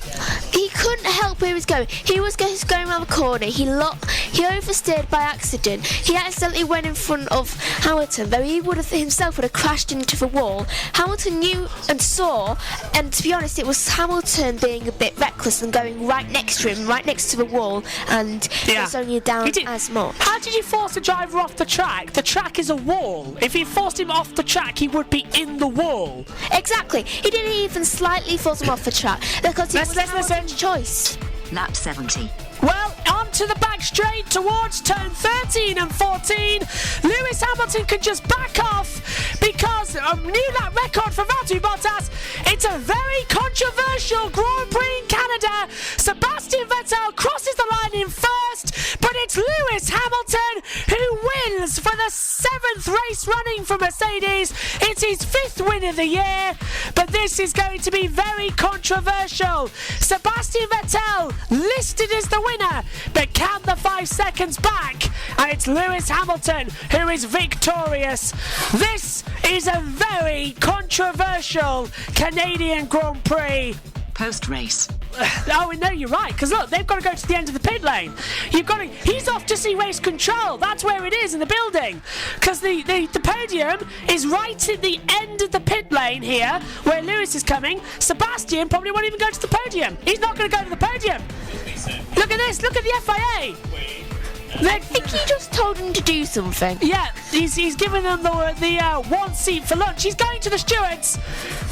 he couldn't help where he was going. He was going around the corner. He oversteered by accident. He accidentally went in front of Hamilton, though he would have crashed into the wall. Hamilton knew and saw, and to be honest, it was Hamilton being a bit reckless and going right next to him, right next to the wall, and it's only down as much. How did you force a driver off the track? The track is a wall. If you forced him off the track, he would be in the wall. Exactly. He didn't even slightly force him off the track because it was Hamilton's choice. Lap 70. Well, on to the back straight towards turn 13 and 14. Lewis Hamilton can just back off because a new lap record for Valtteri Bottas. It's a very controversial Grand Prix in Canada. Sebastian Vettel crosses the line in first, but it's Lewis Hamilton who wins for the the 7th race running for Mercedes. It's his 5th win of the year, but this is going to be very controversial. Sebastian Vettel listed as the winner, but count the 5 seconds back, and it's Lewis Hamilton who is victorious. This is a very controversial Canadian Grand Prix. Post-race. Oh, no, you're right, because look, they've got to go to the end of the pit lane. He's off to see race control. That's where it is in the building. Because the podium is right at the end of the pit lane here, where Lewis is coming. Sebastian probably won't even go to the podium. He's not going to go to the podium. Look at this, look at the FIA. I think he just told him to do something. Yeah, he's giving them the one seat for lunch. He's going to the stewards.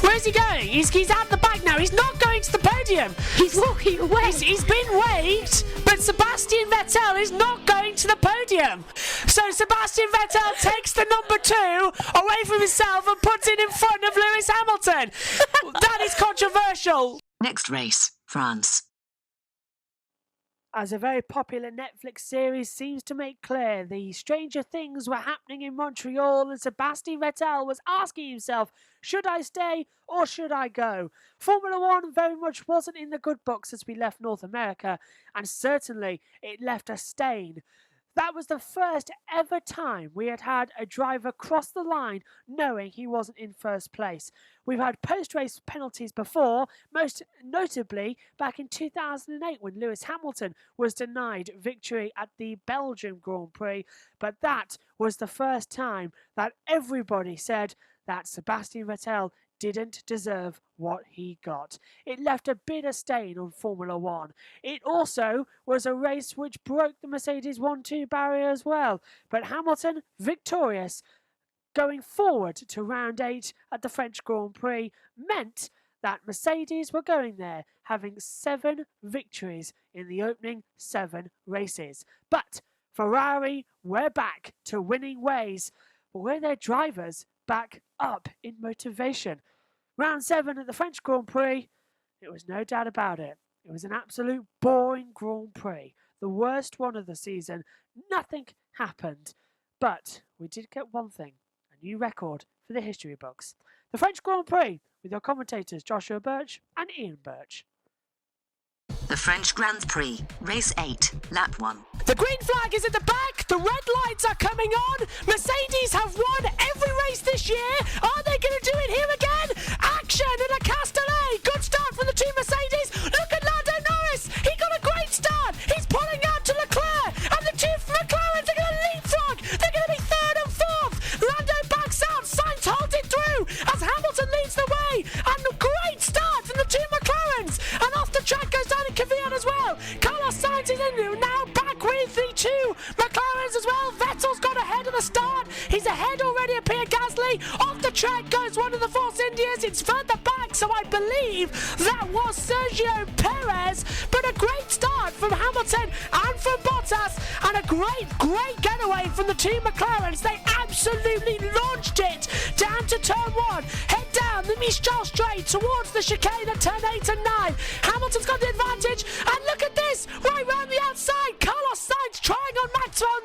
Where's he going? He's at the back now. He's not going to the podium. He's walking away. He's been waved, but Sebastian Vettel is not going to the podium. So Sebastian Vettel takes the number 2 away from himself and puts it in front of Lewis Hamilton. That is controversial. Next race, France. As a very popular Netflix series seems to make clear, the stranger things were happening in Montreal, and Sebastian Vettel was asking himself, should I stay or should I go? Formula One very much wasn't in the good books as we left North America, and certainly it left a stain. That was the first ever time we had a driver cross the line knowing he wasn't in first place. We've had post-race penalties before, most notably back in 2008 when Lewis Hamilton was denied victory at the Belgian Grand Prix, but that was the first time that everybody said that Sebastian Vettel didn't deserve what he got. It left a bitter stain on Formula One. It also was a race which broke the Mercedes 1-2 barrier as well. But Hamilton, victorious, going forward to round 8 at the French Grand Prix, meant that Mercedes were going there, having 7 victories in the opening 7 races. But Ferrari were back to winning ways. But were their drivers back up in motivation? Round 7 at the French Grand Prix, it was no doubt about it. It was an absolute boring Grand Prix. The worst one of the season. Nothing happened. But we did get one thing. A new record for the history books. The French Grand Prix with your commentators Joshua Birch and Ian Birch. The French Grand Prix, Race 8, Lap 1. The green flag is at the back. The red lights are coming on. Mercedes have won every race this year. Are they going to do it here again? Action at a Castellet. Good start from the two Mercedes. Look at Lando Norris. He got a great start. He's pulling out to Leclerc. And the two McLarens are going to leapfrog. They're going to be 3rd and 4th. Lando backs out. Sainz holds it through as Hamilton leads the way. And a great start from the two McLarens. And off the track goes Dani Kvyat as well. Carlos Sainz is in now back with the two McLarens as well. Vettel's got ahead of the start. He's ahead already of Pierre Gasly. Off the track goes one of the Force Indias. It's further back, so I believe that was Sergio Perez. But a great start from Hamilton and from Bottas. And a great getaway from the two McLarens. They absolutely launched it down to turn 1. Head down the Mistral Straight towards the chicane at turn 8 and 9. Hamilton's got the advantage. And look at this, right round the outside. Carlos Sainz trying on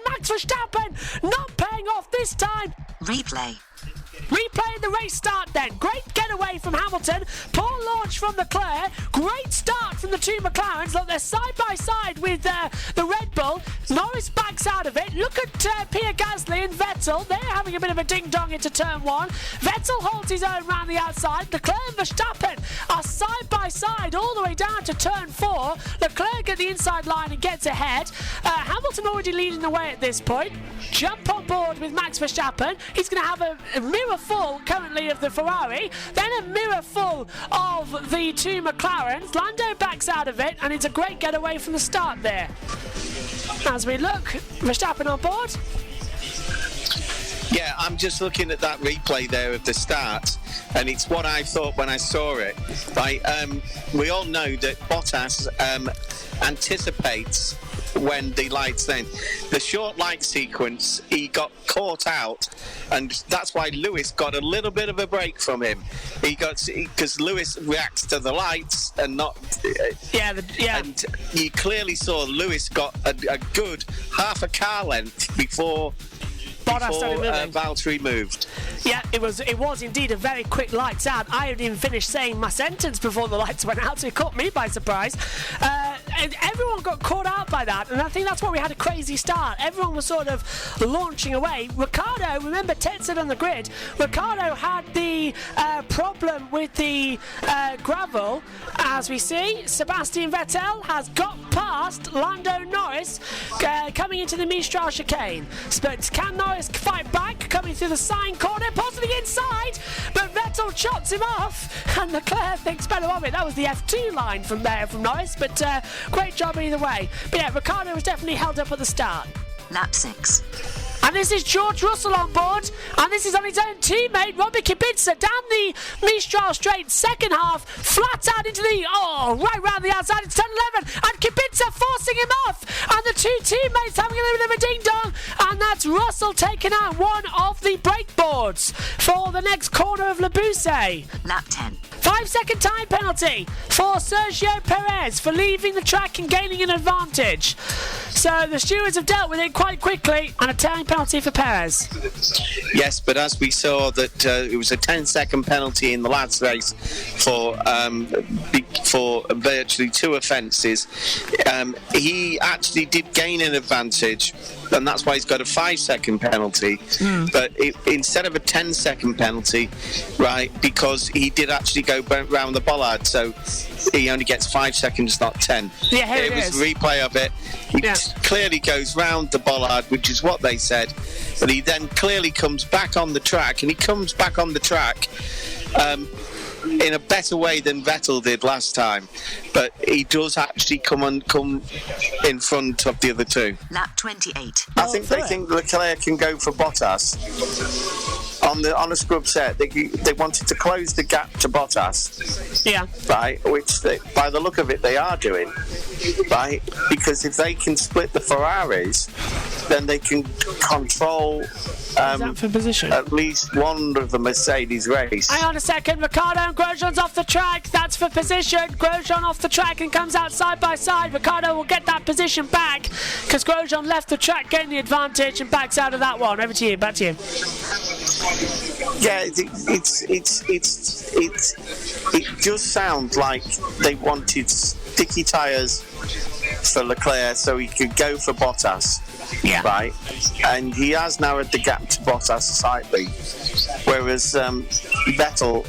Max Verstappen. Not paying off this time. Replay. Replaying the race start then. Great getaway from Hamilton. Poor launch from Leclerc. Great start from the two McLarens. Look, they're side by side with the Red Bull. Norris backs out of it. Look at Pierre Gasly and Vettel. They're having a bit of a ding-dong into turn 1. Vettel holds his own round the outside. Leclerc and Verstappen are side by side all the way down to turn 4. Leclerc at the inside line and gets ahead. Hamilton already leading the way at this point. Jump on board with Max Verstappen. He's going to have a mirror full currently of the Ferrari, then a mirror full of the two McLarens. Lando backs out of it, and it's a great getaway from the start there. As we look, Verstappen on board. Yeah, I'm just looking at that replay there of the start, and it's what I thought when I saw it. We all know that Bottas anticipates when the lights then. The short light sequence, he got caught out, and that's why Lewis got a little bit of a break from him. Because Lewis reacts to the lights and not. And you clearly saw Lewis got a good half a car length before Bottas started before moving. Valtteri moved. Yeah, it was indeed a very quick lights out. I hadn't even finished saying my sentence before the lights went out, so it caught me by surprise. And everyone got caught out by that, and I think that's why we had a crazy start. Everyone was sort of launching away. Ricciardo, remember Ted said on the grid, Ricciardo had the problem with the gravel. As we see, Sebastian Vettel has got past Lando Norris coming into the Mistral chicane. But can Norris fight back, coming through the sign corner, possibly inside, but Vettel chops him off, and Leclerc thinks better of it. That was the F2 line from Norris, but great job either way. But yeah, Ricciardo was definitely held up at the start. Lap 6. And this is George Russell on board, and this is on his own teammate, Robert Kubica, down the Mistral straight, second half, flat out into the, right round the outside, it's 10-11, and Kubica forcing him off, and the two teammates having a little bit of a ding-dong, and that's Russell taking out one of the brake boards for the next corner of Le Bousset. Lap 10. 5-second time penalty for Sergio Perez for leaving the track and gaining an advantage. So the stewards have dealt with it quite quickly, and a time penalty for Perez. Yes, but as we saw that it was a 10-second penalty in the last race for virtually two offences. He actually did gain an advantage, and that's why he's got a 5-second penalty. But instead of a 10-second penalty, right, because he did actually go round the bollard, so he only gets 5 seconds, not 10. Yeah, here it was is. a replay of it. He clearly goes round the bollard, which is what they said, but he then clearly comes back on the track, and he comes back on the track in a better way than Vettel did last time, but he does actually come in front of the other two. Lap 28. I think they think Leclerc can go for Bottas on a scrub set. They wanted to close the gap to Bottas. Yeah. Right, which by the look of it they are doing. Right, because if they can split the Ferraris, then they can control Is that for position? at least one of the Mercedes race. Hang on a second, Ricciardo and Grosjean's off the track. That's for position. Grosjean off the track and comes out side by side. Ricciardo will get that position back because Grosjean left the track, getting the advantage, and backs out of that one. Over to you. Back to you. Yeah, it does sound like they wanted sticky tyres for Leclerc so he could go for Bottas. Yeah. Right, and he has narrowed the gap to Bottas slightly, whereas Vettel,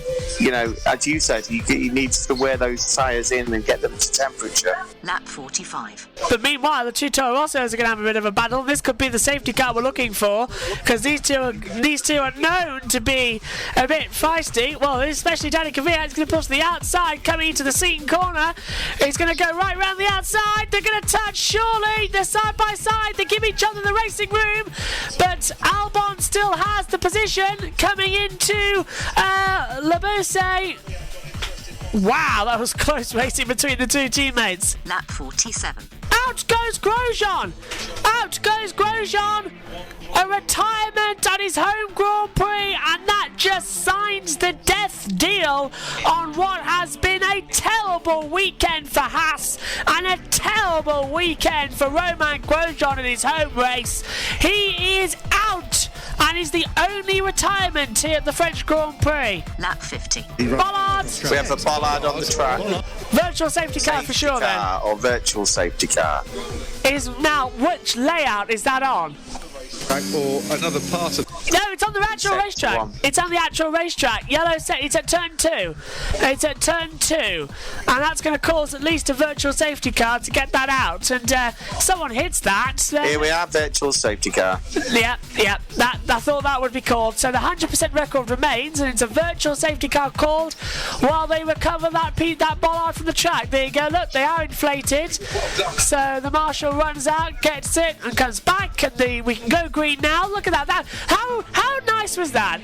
as you said, he needs to wear those tyres in and get them to temperature. Lap 45. But meanwhile, the two Toro Rossos are going to have a bit of a battle. This could be the safety car we're looking for, because these two are known to be a bit feisty. Well, especially Danny Kvyat is going to push the outside, coming into the seat corner. He's going to go right round the outside. They're going to touch, surely. They're side by side. They give each other the racing room, but Albon still has the position coming into Le Bousset. Wow, that was close racing between the two teammates. Lap 47. Out goes Grosjean! Out goes Grosjean! A retirement at his home Grand Prix, and that just signs the death deal on what has been a terrible weekend for Haas and a terrible weekend for Romain Grosjean in his home race. He is out, and is the only retirement here at the French Grand Prix. Lap 50. Bollard! We have a bollard on the track. Virtual safety car for sure then. Car or virtual safety car. Now, which layout is that on? Or another part of. No, it's on the actual Sector racetrack. one. It's on the actual racetrack. Yellow set. It's at turn 2. It's at turn 2, and that's going to cause at least a virtual safety car to get that out. And someone hits that. Here we are, virtual safety car. Yeah. That I thought that would be called. So the 100% record remains, and it's a virtual safety car called while they recover that bollard from the track. There you go. Look, they are inflated. So the marshal runs out, gets it, and comes back, and we can go green now. Look at that. How How nice was that?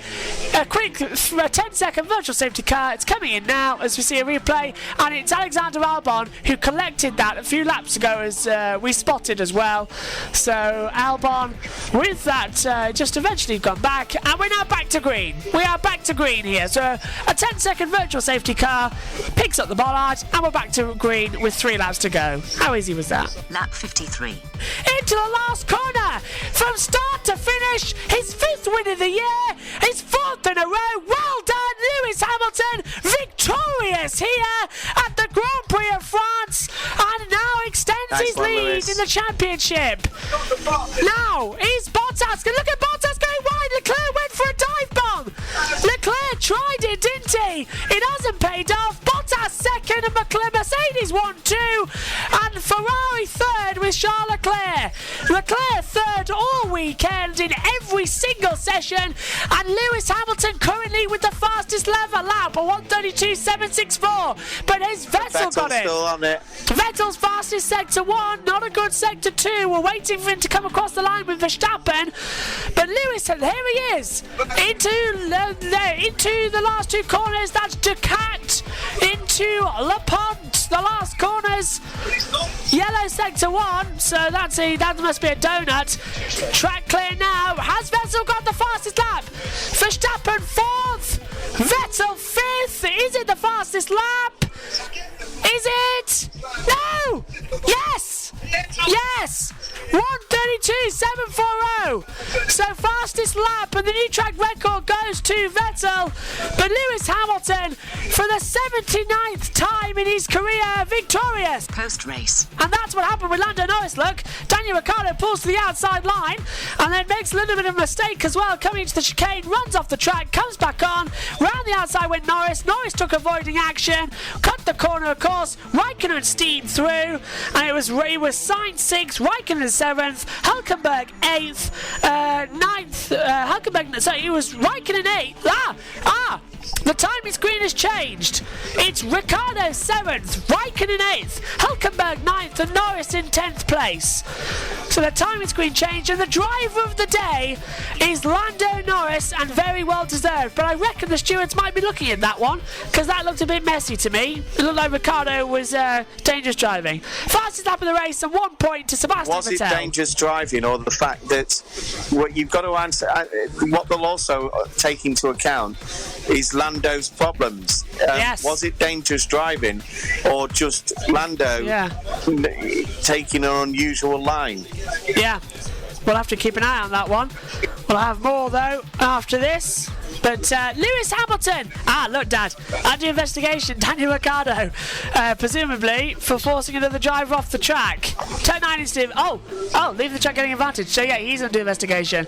A quick 10-second virtual safety car. It's coming in now as we see a replay, and it's Alexander Albon who collected that a few laps ago, as we spotted as well. So Albon with that just eventually gone back, and we're now back to green. We are back to green here. So a 10-second virtual safety car picks up the bollard, and we're back to green with 3 laps to go. How easy was that? Lap 53. Into the last corner, from start to finish, his 5th win of the year, his 4th in a row. Well done, Lewis Hamilton, victorious here at the Grand Prix of France, and now extends his lead Lewis. in the championship. Now is Bottas. Look at Bottas going wide. Leclerc went for a dive bomb. Leclerc tried it, didn't he? It hasn't paid off. Bottas second, and Mercedes 1-2, and Ferrari third with Charles Leclerc. Leclerc third all weekend in every single session, and Lewis Hamilton currently with the fastest lap, a 1:32.764. But has Vettel got it? Still on it. Vettel's fastest sector 1, not a good sector 2. We're waiting for him to come across the line with Verstappen. But Lewis, here he is, into the last 2 corners. That's Ducat into La Pont. The last corners, yellow sector 1. So that must be a donut. Track clear now. Has Vettel got the fastest lap? Verstappen 4th. Vettel 5th. Is it the fastest lap? Is it? No! Yes! Yes! 1:32.740. So fastest lap, and the new track record goes to Vettel. But Lewis Hamilton, for the 79th time in his career, victorious. Post-race. And that's what happened with Lando Norris. Look, Daniel Ricciardo pulls to the outside line and then makes a little bit of a mistake as well, coming into the chicane, runs off the track, comes back on. Round the outside went Norris. Norris took avoiding action, cut the corner, of course. Raikkonen steamed through, and it was Sainz 6th, Raikkonen 7th, Hülkenberg 8th, 9th. It was Raikkonen 8th. The timing screen has changed. It's Ricciardo 7th, Raikkonen 8th, Hülkenberg 9th, and Norris in 10th place. So the timing screen changed, and the driver of the day is Lando Norris, and very well deserved. But I reckon the stewards might be looking at that one, because that looked a bit messy to me. It looked like Ricciardo was dangerous driving. Fastest lap of the race, and 1 point to Sebastian Vettel. Was it dangerous driving, or the fact that what you've got to answer, what they'll also take into account is Lando's problems. Yes. Was it dangerous driving, or just Lando taking an unusual line? Yeah, we'll have to keep an eye on that one. We'll have more though after this. But Lewis Hamilton, look, Dad, under investigation, Daniel Ricciardo, presumably for forcing another driver off the track. Turn 9 instead. Leave the track getting advantage. So yeah, he's under investigation.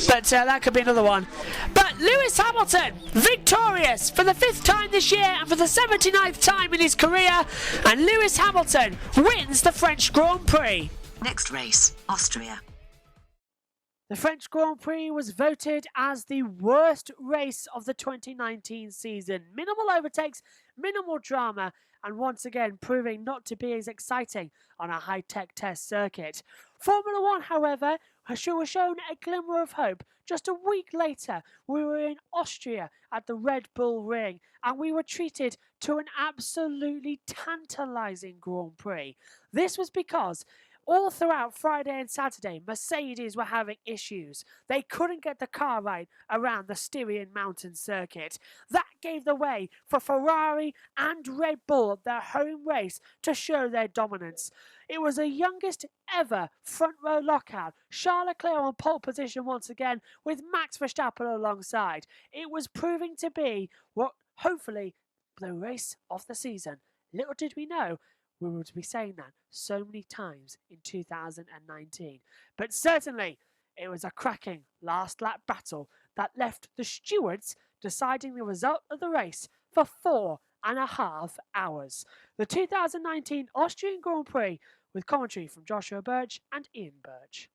But that could be another one. But Lewis Hamilton, victorious for the 5th time this year and for the 79th time in his career. And Lewis Hamilton wins the French Grand Prix. Next race, Austria. The French Grand Prix was voted as the worst race of the 2019 season. Minimal overtakes, minimal drama, and once again proving not to be as exciting on a high-tech test circuit. Formula One, however, was shown a glimmer of hope. Just a week later, we were in Austria at the Red Bull Ring, and we were treated to an absolutely tantalising Grand Prix. This was because all throughout Friday and Saturday, Mercedes were having issues. They couldn't get the car right around the Styrian Mountain circuit. That gave the way for Ferrari and Red Bull at their home race to show their dominance. It was the youngest ever front row lockout. Charles Leclerc on pole position once again, with Max Verstappen alongside. It was proving to be what, hopefully, the race of the season. Little did we know we were to be saying that so many times in 2019. But certainly, it was a cracking last lap battle that left the stewards deciding the result of the race for 4.5 hours. The 2019 Austrian Grand Prix with commentary from Joshua Birch and Ian Birch.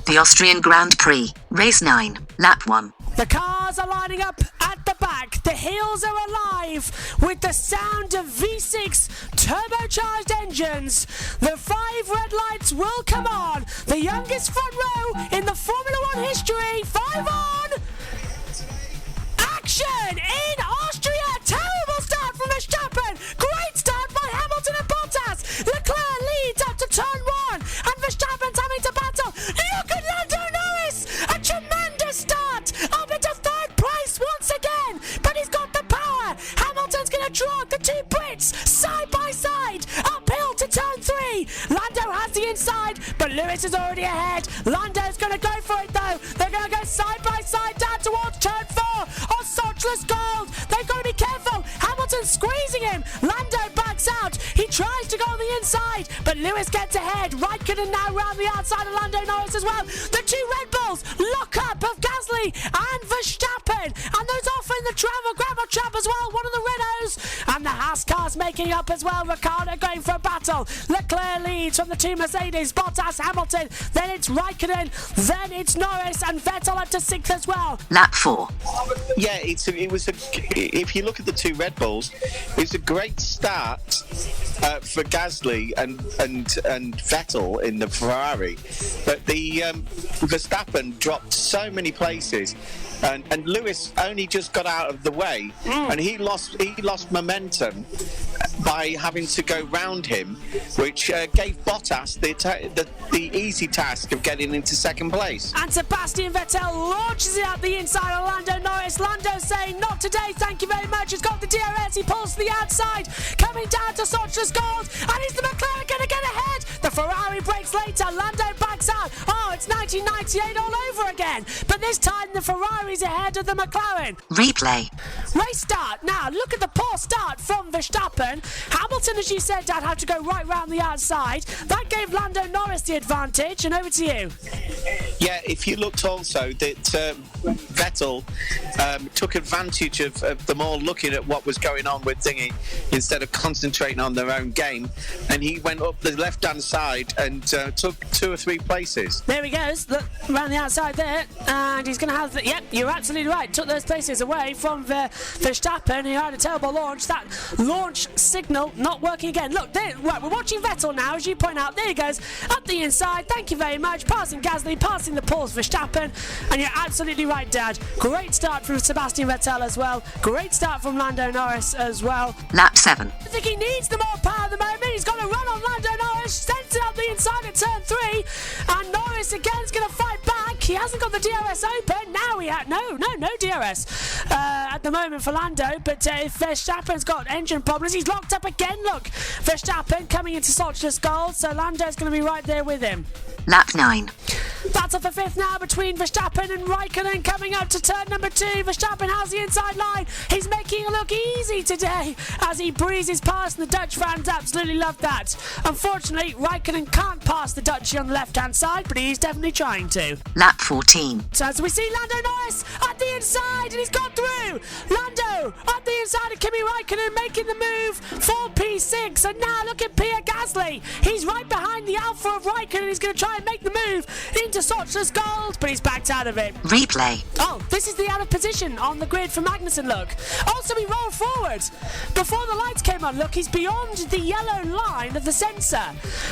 the Austrian Grand Prix, race 9, lap 1. The cars are lining up at the back. The hills are alive with the sound of V6 turbocharged engines. The 5 red lights will come on. The youngest front row in the Formula 1 history. 5 on. Action in Austria. Terrible start from Verstappen. Great start by Hamilton and Bottas. Leclerc leads up to turn 1 and Verstappen's having to battle. Look at Lando Norris. A tremendous start. Up into 3rd place once again. But he's got the power. Hamilton's going to drag the 2 Brits side by side. Uphill to turn 3. Lando has the inside, but Lewis is already ahead. Lando's going to go for it though. They're going to go side by side down towards turn 4. On Sochless Gold. They've got to be careful. Hamilton's squeezing him. Lando backs out. He tries to go on the inside, but Lewis gets ahead. Raikkonen now round the outside of Lando Norris as well. The 2 Red Bulls lock up of Gasly and Verstappen. And those off in the gravel trap as well. One of the Renaults. And the Haas cars making up as well. Ricciardo going for a battle. Leclerc leads from the 2 Mercedes. Bottas, Hamilton. Then it's Raikkonen. Then it's Norris and Vettel up to 6th as well. Lap 4. Yeah, if you look at the 2 Red Bulls, it's a great start for Gasly and Vettel in the Ferrari, but the Verstappen dropped so many places, and Lewis only just got out of the way, and he lost momentum by having to go round him, which gave Bottas the easy task of getting into 2nd place. And Sebastian Vettel launches it out the inside of Lando Norris. Lando saying, not today, thank you very much. He's got the DRS, he pulls to the outside, coming down to Sochless Gold, and is the McLaren going to get ahead? The Ferrari breaks later, Lando backs out. Oh, it's 1998 all over again, but this time the Ferrari's ahead of the McLaren. Replay. Race start. Now, look at the poor start from Verstappen. Hamilton, as you said, Dad, had to go right round the outside. That gave Lando Norris the advantage, and over to you. Yeah, if you looked also that Vettel took advantage of them all looking at what was going on with Thingy instead of concentrating on their own game, and he went up the left-hand side and took 2 or 3 places. There he goes, look, around the outside there, and he's going to have the... Yep, you're absolutely right. Took those places away from Verstappen. He had a terrible launch. That launch signal not working again. Look, there, right, we're watching Vettel now, as you point out. There he goes, up the inside. Thank you very much. Passing Gasly, passing the Paul's Verstappen, and you're absolutely right, Dad. Great start from Sebastian Vettel as well. Great start from Lando Norris as well. Lap 7. I think he needs the more power at the moment. He's got to run on Lando Norris, sends it up the inside at turn 3, and Norris again is going to fight back. He hasn't got the DRS open. Now he had no DRS at the moment for Lando, but if Verstappen's got engine problems, he's locked up again. Look, Verstappen coming into Sochless Gold, so Lando's going to be right there with him. Lap 9. Battle for 5th now between Verstappen and Raikkonen coming up to turn number 2. Verstappen has the inside line. He's making it look easy today as he breezes past, and the Dutch fans absolutely love that. Unfortunately, Raikkonen can't pass the Dutchie on the left-hand side, but he's definitely trying to. Lap 14. So as we see Lando Norris at the inside, and he's got through. Lando at the inside of Kimi Raikkonen making the move for P6, and now look at Pierre Gasly. He's right behind the Alpha of Raikkonen. He's going to try and make the move into Sochless Gold, but he's backed out of it. Replay. Oh, this is the out of position on the grid for Magnussen, look. Also, he rolled forward. Before the lights came on, look, he's beyond the yellow line of the sensor.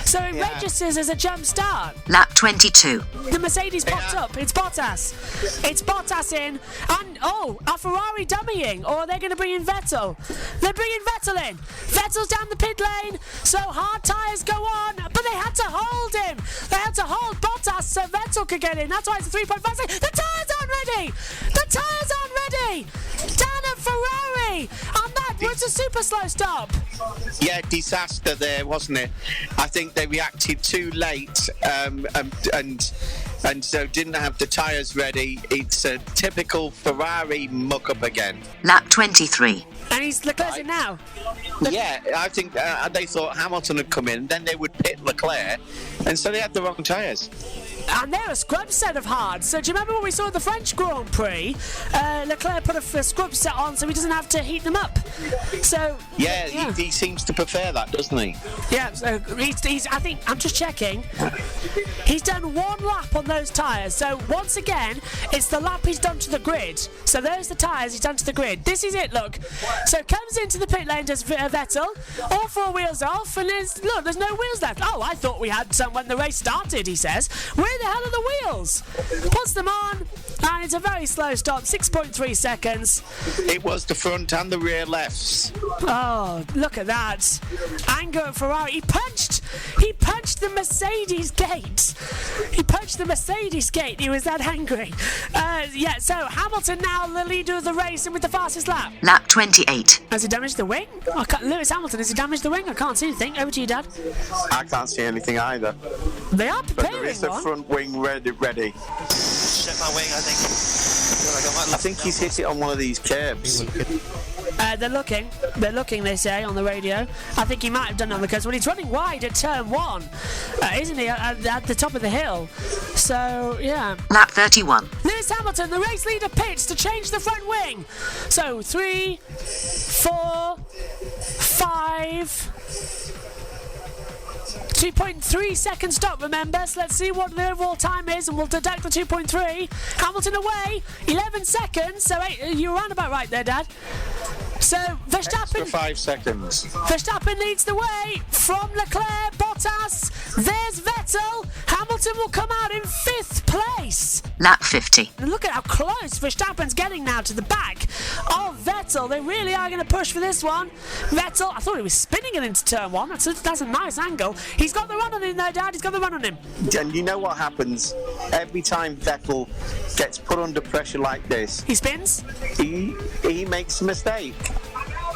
So it registers as a jump start. Lap 22. The Mercedes popped up. It's Bottas. It's Bottas in. And, a Ferrari dummying. Or are they going to bring in Vettel? They're bringing Vettel in. Vettel's down the pit lane. So hard tyres go on. But they had to hold him. They had to hold Bottas so Vettel could get in. That's why it's a 3.5 second. The tyres aren't ready. The tyres aren't ready. Down at Ferrari. And that was a super slow stop. Yeah, disaster there, wasn't it? I think they reacted too late and so didn't have the tyres ready. It's a typical Ferrari muck-up again. Lap 23. And he's Leclerc's in now. Yeah, I think they thought Hamilton had come in, then they would pit Leclerc, and so they had the wrong tyres. And they're a scrub set of hards. So do you remember what we saw at the French Grand Prix? Leclerc put a scrub set on so he doesn't have to heat them up. So Yeah. He seems to prefer that, doesn't he? yeah, so he's I think, I'm just checking, he's done one lap on those tyres. So once again, it's the lap he's done to the grid. So there's the tyres he's done to the grid. This is it, look. So comes into the pit lane, does Vettel, all 4 wheels off, and there's no wheels left. Oh, I thought we had some when the race started, he says. Where the hell are the wheels? Puts them on, and it's a very slow stop, 6.3 seconds. It was the front and the rear lefts. Oh, look at that. Anger at Ferrari. He punched the Mercedes gate. He was that angry. So Hamilton now the leader of the race and with the fastest lap. Lap 28. Has he damaged the wing? Lewis Hamilton, has he damaged the wing? I can't see anything. Over to you, Dad. I can't see anything either. They are But preparing there is a one. front wing ready. Check my wing, I think. I think he's hit it on one of these curbs. They're looking, they say, on the radio. I think he might have done it on the coast. Well, he's running wide at turn 1, isn't he, at the top of the hill. So, yeah. Lap 31. Lewis Hamilton, the race leader, pits to change the front wing. So, 3, 4, 5... 2.3 second stop, remember? So let's see what the overall time is, and we'll deduct the 2.3. Hamilton away, 11 seconds. So you're around about right there, Dad. So Extra Verstappen 5 seconds. Verstappen leads the way from Leclerc, Bottas. There's Vettel. Hamilton will come out in 5th place. Lap 50. And look at how close Verstappen's getting now to the back of Vettel. They really are going to push for this one. Vettel, I thought he was spinning it into turn 1. That's a nice angle. He's got the run on him, though, Dad. He's got the run on him. And you know what happens? Every time Vettel gets put under pressure like this, He spins. he makes a mistake.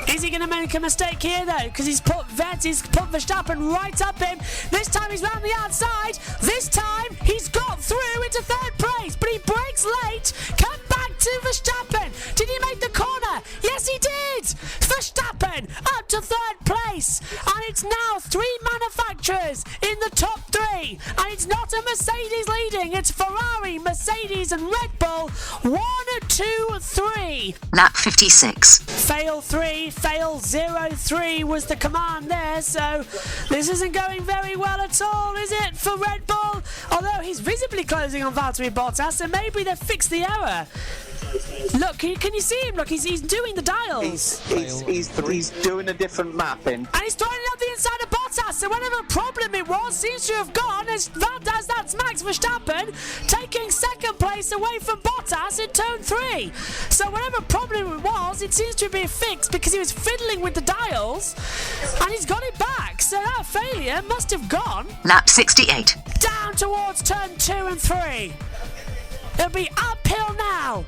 Is he going to make a mistake here, though? Because he's put Verstappen right up him. This time he's round the outside. This time he's got through into 3rd place, but he brakes late. Come back to Verstappen. Did he make the corner? Yes, he did. Verstappen up to 3rd place. And it's now 3 manufacturers in the top 3. And it's not a Mercedes leading. It's Ferrari, Mercedes and Red Bull. 1, 2, 3. Lap 56. Fail 3, fail 0, 3 was the command there, so this isn't going very well at all, is it, for Red Bull? Although he's visibly closing on Valtteri Bottas, so maybe they've fixed the error. Look, can you see him? Look, he's doing the dials. He's doing a different mapping. And he's throwing it up the inside of Bottas, so whatever problem it was seems to have gone, as that's Max Verstappen taking 2nd place away from Bottas in turn 3. So whatever problem it was, it seems to be fixed because he was fiddling with the dials, and he's got it back. So that failure must have gone Lap 68. down towards turn 2 and 3. It'll be uphill now.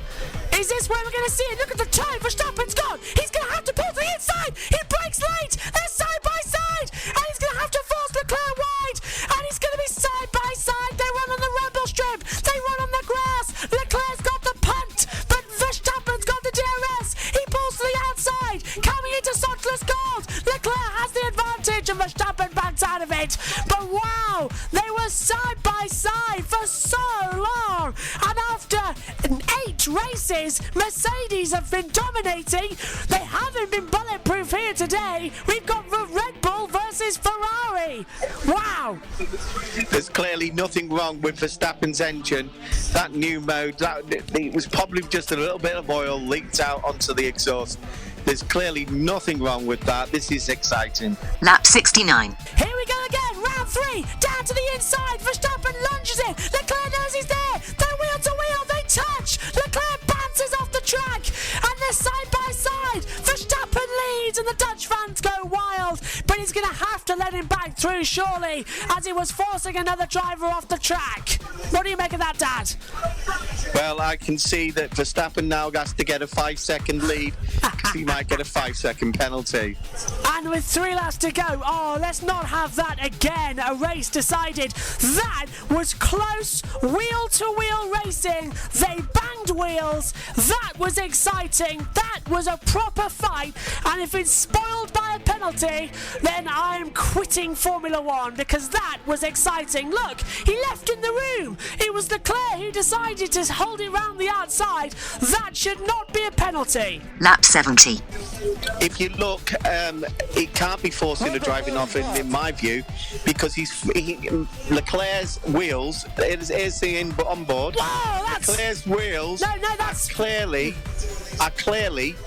Is this where we're going to see it? Look at the time. Verstappen's gone. He's going to have to pull to the inside. He breaks late. They're side by side. And he's going to have to force Leclerc wide. And he's going to be side by side. They run on the rumble strip. They run on the grass. Leclerc's got the punt. But Verstappen's got the DRS. He pulls to the outside. Coming into Sotler's gold. Leclerc has the advantage and Verstappen backs out of it. But wow, they were side by side for so long. And after 8 races, Mercedes have been dominating. They haven't been bulletproof here today. We've got Red Bull versus Ferrari. Wow. There's clearly nothing wrong with Verstappen's engine. That new mode, it was probably just a little bit of oil leaked out onto the exhaust. There's clearly nothing wrong with that. This is exciting. Lap 69. Here we go again. Round 3. Down to the inside. Verstappen lunges in. Leclerc knows he's there. They're wheel to wheel. They touch. Leclerc bounces off the track. And they're side by side. Verstappen leads and the Dutch fans go wild. But he's going to have to let him back through, surely, as he was forcing another driver off the track. What do you make of that, Dad? Well, I can see that Verstappen now has to get a 5-second lead because he might get a 5-second penalty. And with 3 laps to go, let's not have that again. A race decided. That was close, wheel-to-wheel racing. They banged wheels. That was exciting. That was a proper fight. And if it's is spoiled by a penalty, then I'm quitting Formula One, because that was exciting. Look, he left in the room. It was Leclerc who decided to hold it round the outside. That should not be a penalty. Lap 70. If you look, it can't be forcing a driving off in my view, because Leclerc's wheels is the on board. Whoa, that's... Leclerc's wheels that's... are clearly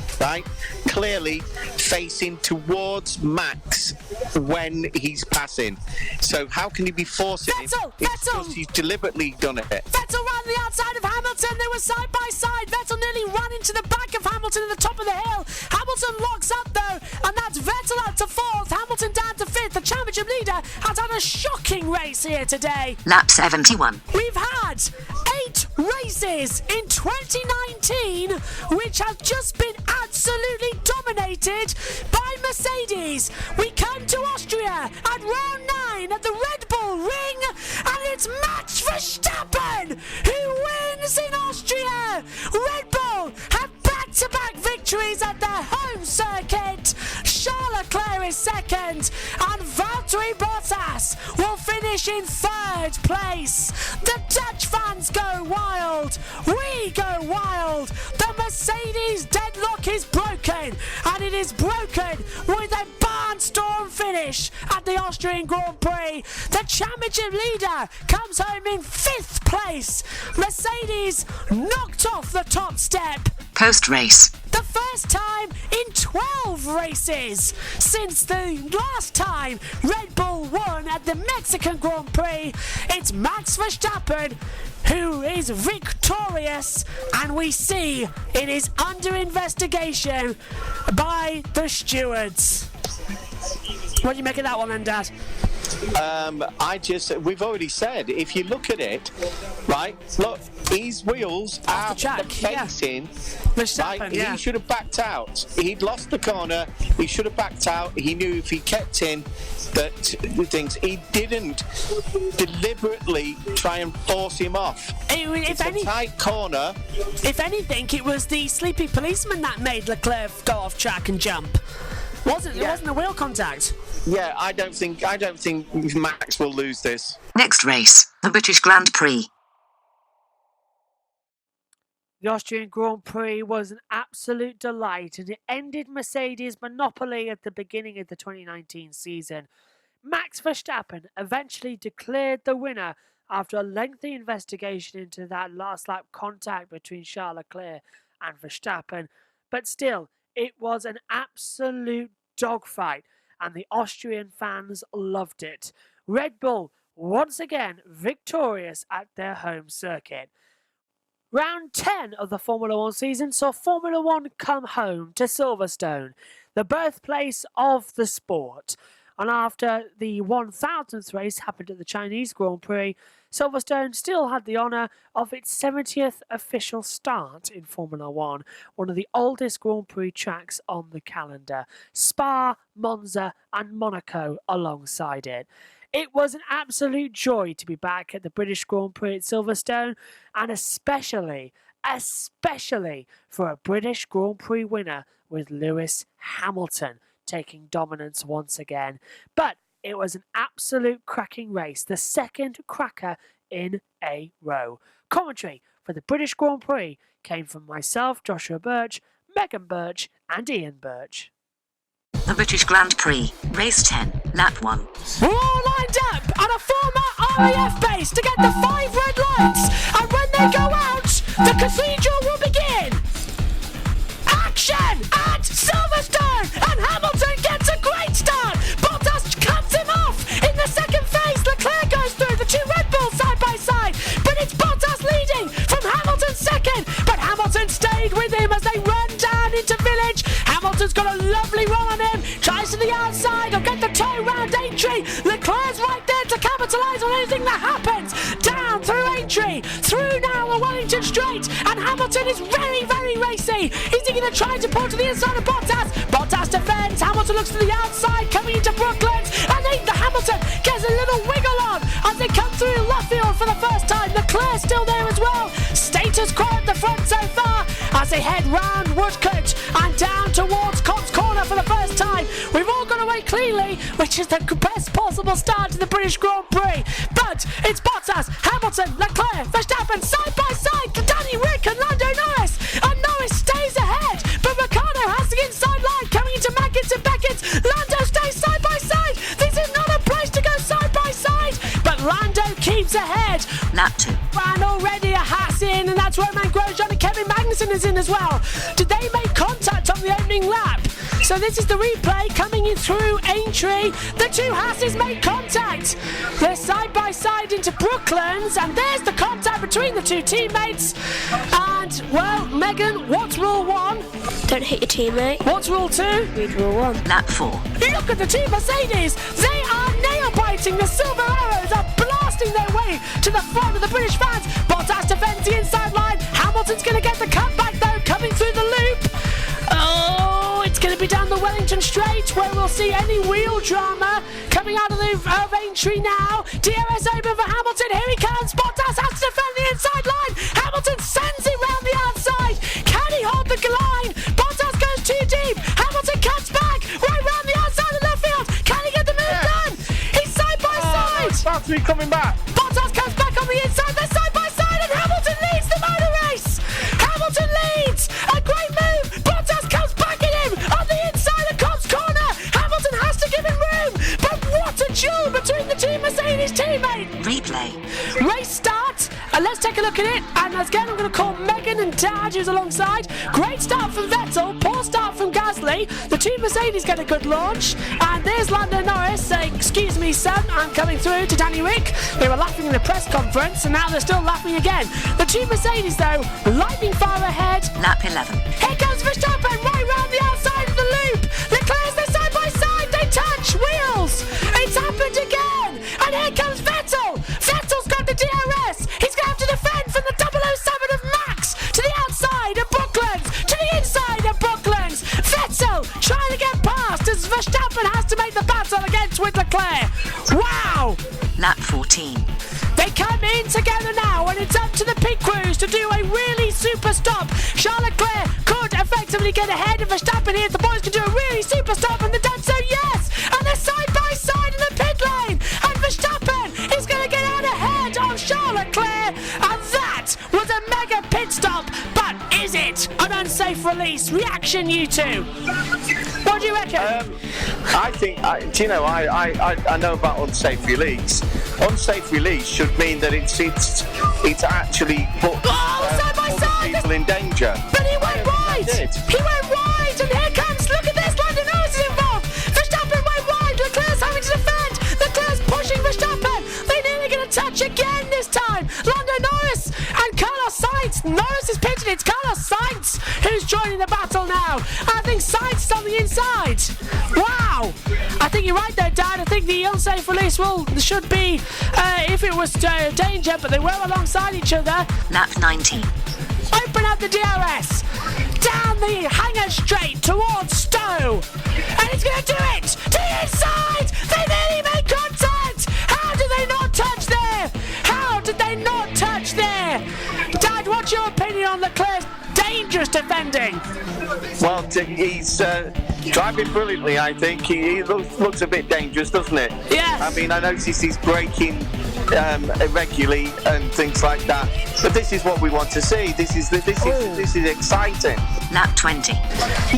facing towards Max when he's passing. So how can he be forcing him? It's because he's deliberately done it. Vettel ran the outside of Hamilton. They were side by side. Vettel nearly ran into the back of Hamilton at the top of the hill. Hamilton locks up though, and that's Vettel out to fourth, Hamilton down to fifth. The championship leader has had a shocking race here today. Lap 71. We've had 8 races in 2019 which have just been absolutely dominated by Mercedes. We come to Austria at round 9 at the Red Bull Ring, and it's Max Verstappen who wins in Austria. Red Bull have back-to-back victories at their home circuit. Charles Leclerc is second, and Valtteri Bottas will finish in third place. The Dutch fans go wild. We go wild. The Mercedes deadlock is broken, and it is broken with a barnstorm finish at the Austrian Grand Prix. The championship leader comes home in 5th place. Mercedes knocked off the top step. Post-race. The first time in 12 races since the last time Red Bull won at the Mexican Grand Prix. It's Max Verstappen who is victorious, and we see it is under investigation by the stewards. What do you make of that one then, Dad? We've already said, if you look at it, right, look, his wheels are facing, Verstappen, he should have backed out. He'd lost the corner, he should have backed out. He knew if he kept in that things, he didn't deliberately try and force him off. It's a tight corner. If anything, it was the sleepy policeman that made Leclerc go off track and jump. It wasn't a wheel contact. Yeah, I don't think Max will lose this. Next race, the British Grand Prix. The Austrian Grand Prix was an absolute delight, and it ended Mercedes' monopoly at the beginning of the 2019 season. Max Verstappen eventually declared the winner after a lengthy investigation into that last lap contact between Charles Leclerc and Verstappen. But still, it was an absolute dogfight, and the Austrian fans loved it. Red Bull, once again, victorious at their home circuit. Round 10 of the Formula One season saw Formula One come home to Silverstone, the birthplace of the sport. And after the 1000th race happened at the Chinese Grand Prix, Silverstone still had the honour of its 70th official start in Formula One, one of the oldest Grand Prix tracks on the calendar. Spa, Monza and Monaco alongside it. It was an absolute joy to be back at the British Grand Prix at Silverstone, and especially for a British Grand Prix winner with Lewis Hamilton taking dominance once again. But it was an absolute cracking race, the second cracker in a row. Commentary for the British Grand Prix came from myself, Joshua Birch, Megan Birch and Ian Birch. The British Grand Prix, race 10, lap 1. We're all lined up at a former RAF base to get the 5 red lights, and when they go out, the cathedral will begin. Action at Silverstone, and Hamilton gets a great start. Bottas cuts him off in the second phase. Leclerc goes through, the 2 Red Bulls side by side, but it's Bottas leading from Hamilton second, but Hamilton stayed with him as they run down into Village. Hamilton's got a lovely run on him, tries to the outside, he'll get the toe round Aintree. Leclerc's right there to capitalise on anything that happens. Down through Aintree, through now the Wellington Straight, and Hamilton is very, very racy. He's going to try to pull to the inside of Bottas. Bottas defends, Hamilton looks to the outside, coming into Brooklands, and the Hamilton gets a little wiggle on as they come through Luffield for the first time. Leclerc's still there as well. Status quo at the front so far as they head round Woodcote and down towards Cops Corner for the first time. line. We've all got away cleanly, which is the best possible start to the British Grand Prix. But it's Bottas, Hamilton, Leclerc, Verstappen side by side to Danny Rick and Lando Norris. And Norris stays ahead, but Ricciardo has the inside line coming into Maggins and Beckett. Lando stays side by side. This is not a place to go side by side, but Lando keeps ahead. Lap 2. And already a Haas in, and that's Romain Grosjean and Kevin Magnussen is in as well. Did they make contact on the opening lap? So this is the replay coming in through Aintree. The two Haasses made contact. They're side by side into Brooklands, and there's the contact between the two teammates. And, well, Megan, what's rule 1? Don't hit your teammate. What's rule 2? Read rule 1. Lap 4. Look at the two Mercedes. They are nail-biting. The silver arrows are blasting their way to the front of the British fans. Bottas defends the inside line. Hamilton's going to get the cutback, though, coming through the loop. Oh, it's going to be down the Wellington Straight where we'll see any wheel drama coming out of the Aintree now. DRS open for Hamilton. Here he comes. Bottas has to defend the inside line. Hamilton sends it round the outside. Can he hold the line? Bottas goes too deep. Hamilton cuts back right round the outside of the left field. Can he get the move done? He's side by side. That's me coming back. Bottas comes back on the inside. They're side by side, and Hamilton leads the motor race. Hamilton leads. A great move. Bottas comes back at him on the inside of Cobb's corner. Hamilton has to give him room. But what a duel between the two Mercedes teammates. Replay. Race start, and let's take a look at it. And again, I'm going to call Megan and Dad, who's alongside. Great start from Vettel, poor start from Gasly. The two Mercedes get a good launch, and there's Lando Norris saying, "Excuse me, son, I'm coming through," to Danny Rick. They were laughing in the press conference, and now they're still laughing again. The two Mercedes, though, lightning far ahead. Lap 11. Here comes Verstappen right round the outside of the loop. Leclerc's they're side by side. They touch wheels. It's happened again. And here comes Vettel. Vettel's got the DRS. He's going to have to defend from the 007 of Max to the outside of Brooklands, to the inside of Brooklands. Vettel trying to get past as Verstappen has to make the battle against with Leclerc. Wow. Lap 14. They come in together now, and it's up to the pit crews to do a really super stop. Charles Leclerc could effectively get ahead of Verstappen here. The boys can do a really super stop, and they're done so, yes! And they're side by side in the pit lane, and Verstappen is going to get out ahead of Charles Leclerc, and that was a mega pit stop. But is it an unsafe release? Reaction, you two. What do you reckon? I think, do you know, I know about unsafe release. Unsafe release should mean that it's actually put side by other side. people in danger. But he went wide. He went wide, and here comes. Look at this. Lando Norris is involved. Verstappen went wide. Leclerc's having to defend. Leclerc's pushing Verstappen. They're nearly going to touch again this time. Lando Norris and Carlos Sainz. Norris is pitching. It's Carlos Sainz who's joining the battle now. I think Sainz is on the inside. Wow. I think you're right there, Dad. I think the unsafe release should be if it was danger, but they were alongside each other. Lap 19. Open up the DRS. Down the hangar straight towards Stowe. And he's going to do it. To the inside. They nearly made contact. How did they not touch there? How did they not touch there? Dad, what's your opinion on Leclerc's dangerous defending? Well, he's driving brilliantly, I think. He looks a bit dangerous, doesn't it? Yes. I mean, I notice he's braking irregularly and things like that. But this is what we want to see. This is exciting. Lap 20.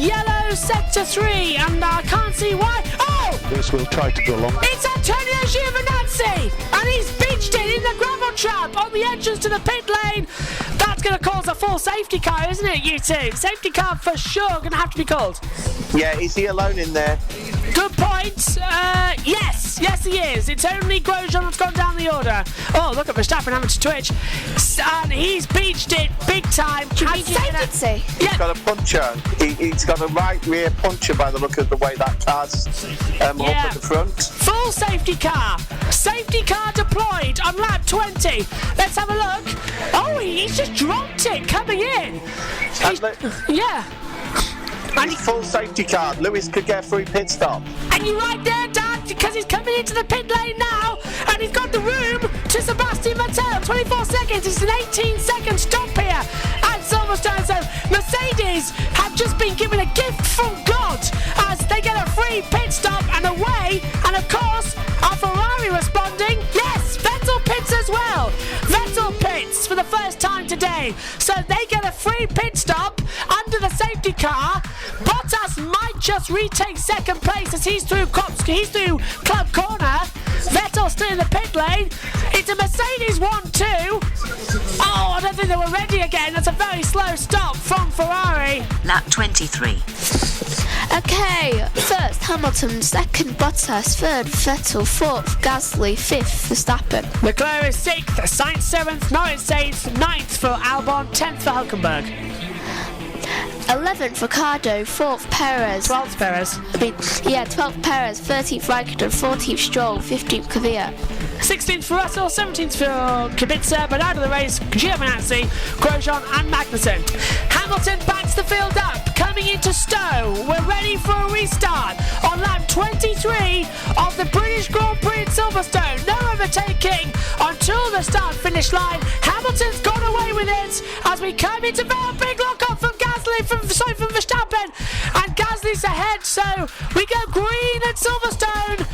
Yellow sector 3, and I can't see why. Oh! Lewis will try to go along. It's Antonio Giovinazzi, and he's beached it in the gravel trap on the entrance to the pit lane. That's going to cause a full safety car, isn't it, you two? Safety car for sure going to have to be called. Yeah, is he alone in there? Good point. Yes he is. It's only Grosjean that's gone down the order. Oh, look at Verstappen having to twitch. And he's beached it big time. Safety. He's got a puncher. He's got a right rear puncher by the look of the way that car's up at the front. Full safety car. Safety car deployed on lap 20. Let's have a look. Oh, he's just dropped it coming in. Yeah. And full safety car. Lewis could get a free pit stop. And you're right there, Dad, because he's coming into the pit lane now, and he's got the room to Sebastian Vettel. 24 seconds. It's an 18-second stop here at Silverstone. So Mercedes have just been given a gift from God as they get a free And of course, are Ferrari responding? Yes, Vettel pits as well. Vettel pits for the first time today. So they get a free pit stop under the safety car. Bottas might just retake second place as he's through club corner. Vettel still in the pit lane. It's a Mercedes 1-2. Oh, I don't think they were ready again. That's a very slow stop from Ferrari. Lap 23. Okay, first Hamilton, second Bottas, third Vettel, fourth Gasly, fifth Verstappen. Leclerc is 6th, Sainz 7th, Norris 8th, 9th for Albon, 10th for Hülkenberg. 11th Ricciardo, 4th Perez. 12th Perez. 12th Perez, 13th Raikkonen, 14th Stroll, 15th Kvyat. 16th for Russell, 17th for Kubica, but out of the race, Giovinazzi, Grosjean and Magnussen. Hamilton backs the field up, coming into Stowe. We're ready for a restart on lap 23 of the British Grand Prix at Silverstone. No overtaking until the start-finish line. Hamilton's gone away with it as we come into Vale. Big lock-up from Gasly, from Verstappen, and Gasly's ahead, so we go green at Silverstone,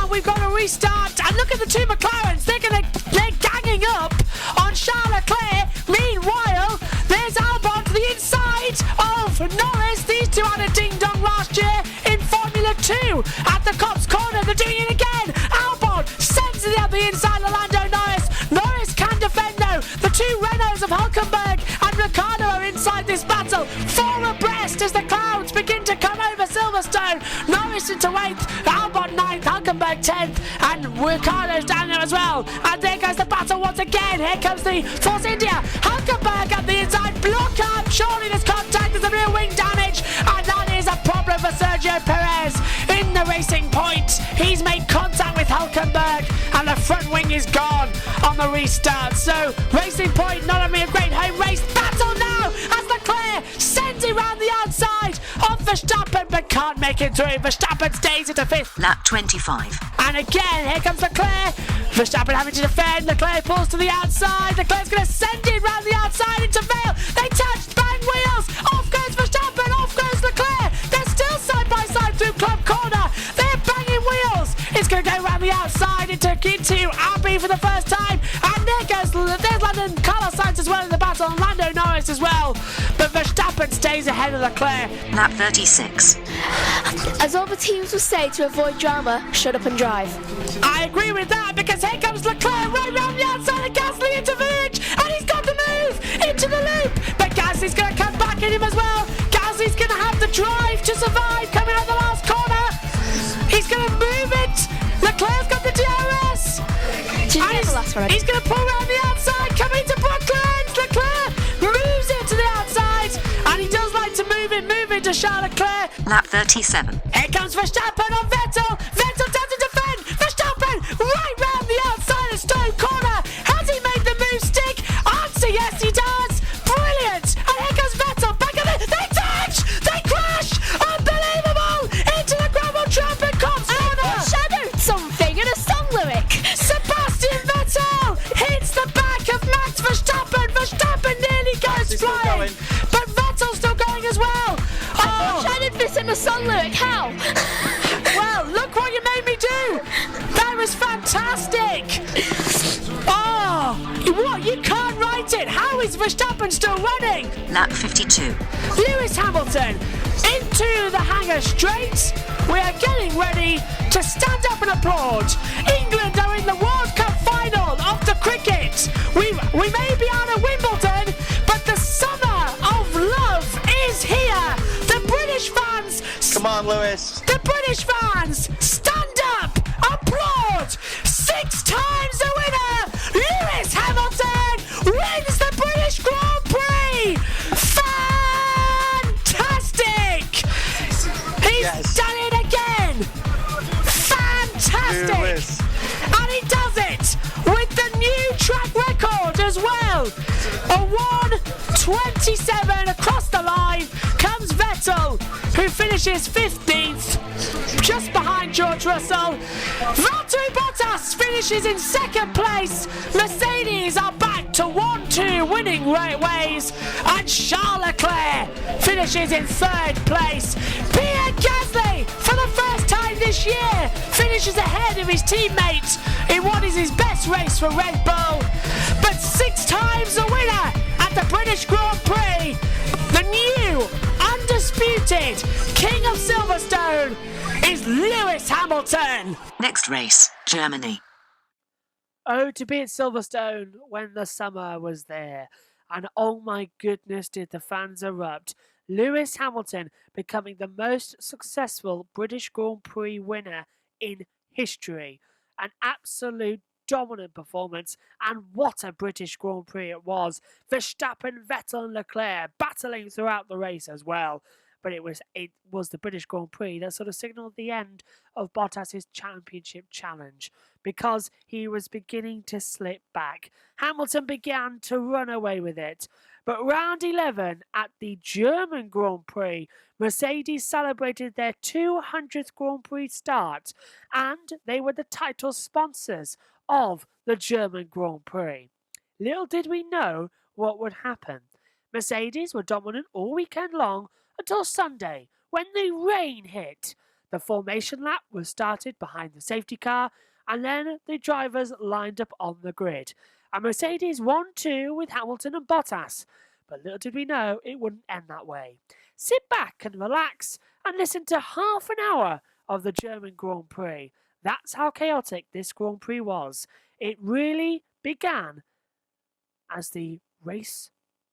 and we've got a restart. And look at the two McLarens, they're ganging up on Charles Leclerc. Meanwhile, there's Albon to the inside of Norris. These two had a ding-dong last year in Formula 2 at the Cops corner. They're doing it again. Albon sends it up the inside of Lando Norris. Norris can defend though. The two Renaults of Hülkenberg and Ricciardo are inside this battle. 4 abreast as the clouds begin to come over Silverstone. Norris into 8th, Albon 9th, Hülkenberg 10th, and Ricciardo's down there as well. And there goes the battle once again. Here comes the Force India. Hülkenberg up the inside, block up. Surely there's contact, there's a real wing damage, and that is a problem for Sergio Perez in the Racing Point. He's made contact with Hülkenberg, and the front wing is gone on the restart. So Racing Point not only a great home race battle now as Leclerc sends it round the outside of Verstappen, but can't make it through. Verstappen stays into 5th. Lap 25. And again, here comes Leclerc. Verstappen having to defend. Leclerc pulls to the outside. Leclerc's going to send it round the outside into Vale. They touch, bang wheels. Off goes Verstappen, off goes Leclerc. They're still side by side through club corner. They're banging wheels. It's going to go round the outside into Abbey for the first time. And there's London Carlos Sainz as well in the battle. And Lando Norris as well. But Verstappen stays ahead of Leclerc. Lap 36. As all the teams will say to avoid drama, shut up and drive. I agree with that, because here comes Leclerc right round the outside of Gasly into Village, and he's got the move into the loop, but Gasly's going to come back in him as well. Gasly's going to have the drive to survive coming out the last corner. He's going to move it. Leclerc's got the DRS. He's going to pull around the outside, coming to Brooklyn. Leclerc moves it to the outside, and he does like to move it to Charles Leclerc. Lap 37. Here comes Verstappen on Vettel. Vettel does to defend. Verstappen right round the outside of Stowe corner. Has he made the move stick? Answer yes, he does. Brilliant. And here comes Vettel back at it. They touch. They crash. Unbelievable. Into the gravel trap and Cops corner. I shadowed something in a song lyric. Sebastian Vettel hits the back of Max Verstappen. Verstappen nearly goes flying, but Vettel's still going as well. I shadowed this in a song lyric. How? Well, look what you made me do. That was fantastic. Oh, what? You can't write it. How is Verstappen still running? Lap 52. Lewis Hamilton into the hangar straight. We are getting ready to stand up and applaud. England are in the World Cup final of the cricket. We may be out of Wimbledon, but the summer of love is here. The British fans. Come on, Lewis. The British fans, stand up, applaud. 6 times the winner, Lewis Hamilton wins the British Grand Prix. Fantastic! He's done it again. Fantastic! Lewis. And he does it with the new track record as well. A 1:27 across the line comes Vettel, who finishes 15th, just behind George Russell. Valtteri Bottas finishes in 2nd place. Mercedes are back to 1-2 winning ways, and Charles Leclerc finishes in 3rd place. Pierre Gasly, for the first time this year, finishes finishes ahead of his teammates in what is his best race for Red Bull. But 6 times the winner at the British Grand Prix, the new, undisputed King of Silverstone is Lewis Hamilton. Next race, Germany. Oh, to be at Silverstone when the summer was there. And oh my goodness, did the fans erupt. Lewis Hamilton becoming the most successful British Grand Prix winner in history. An absolute dominant performance, and what a British Grand Prix it was. Verstappen, Vettel and Leclerc battling throughout the race as well. But it was the British Grand Prix that sort of signalled the end of Bottas' championship challenge, because he was beginning to slip back. Hamilton began to run away with it. But round 11 at the German Grand Prix, Mercedes celebrated their 200th Grand Prix start, and they were the title sponsors of the German Grand Prix. Little did we know what would happen. Mercedes were dominant all weekend long until Sunday, when the rain hit. The formation lap was started behind the safety car, and then the drivers lined up on the grid. And Mercedes won 2 with Hamilton and Bottas. But little did we know it wouldn't end that way. Sit back and relax and listen to half an hour of the German Grand Prix. That's how chaotic this Grand Prix was. It really began as the race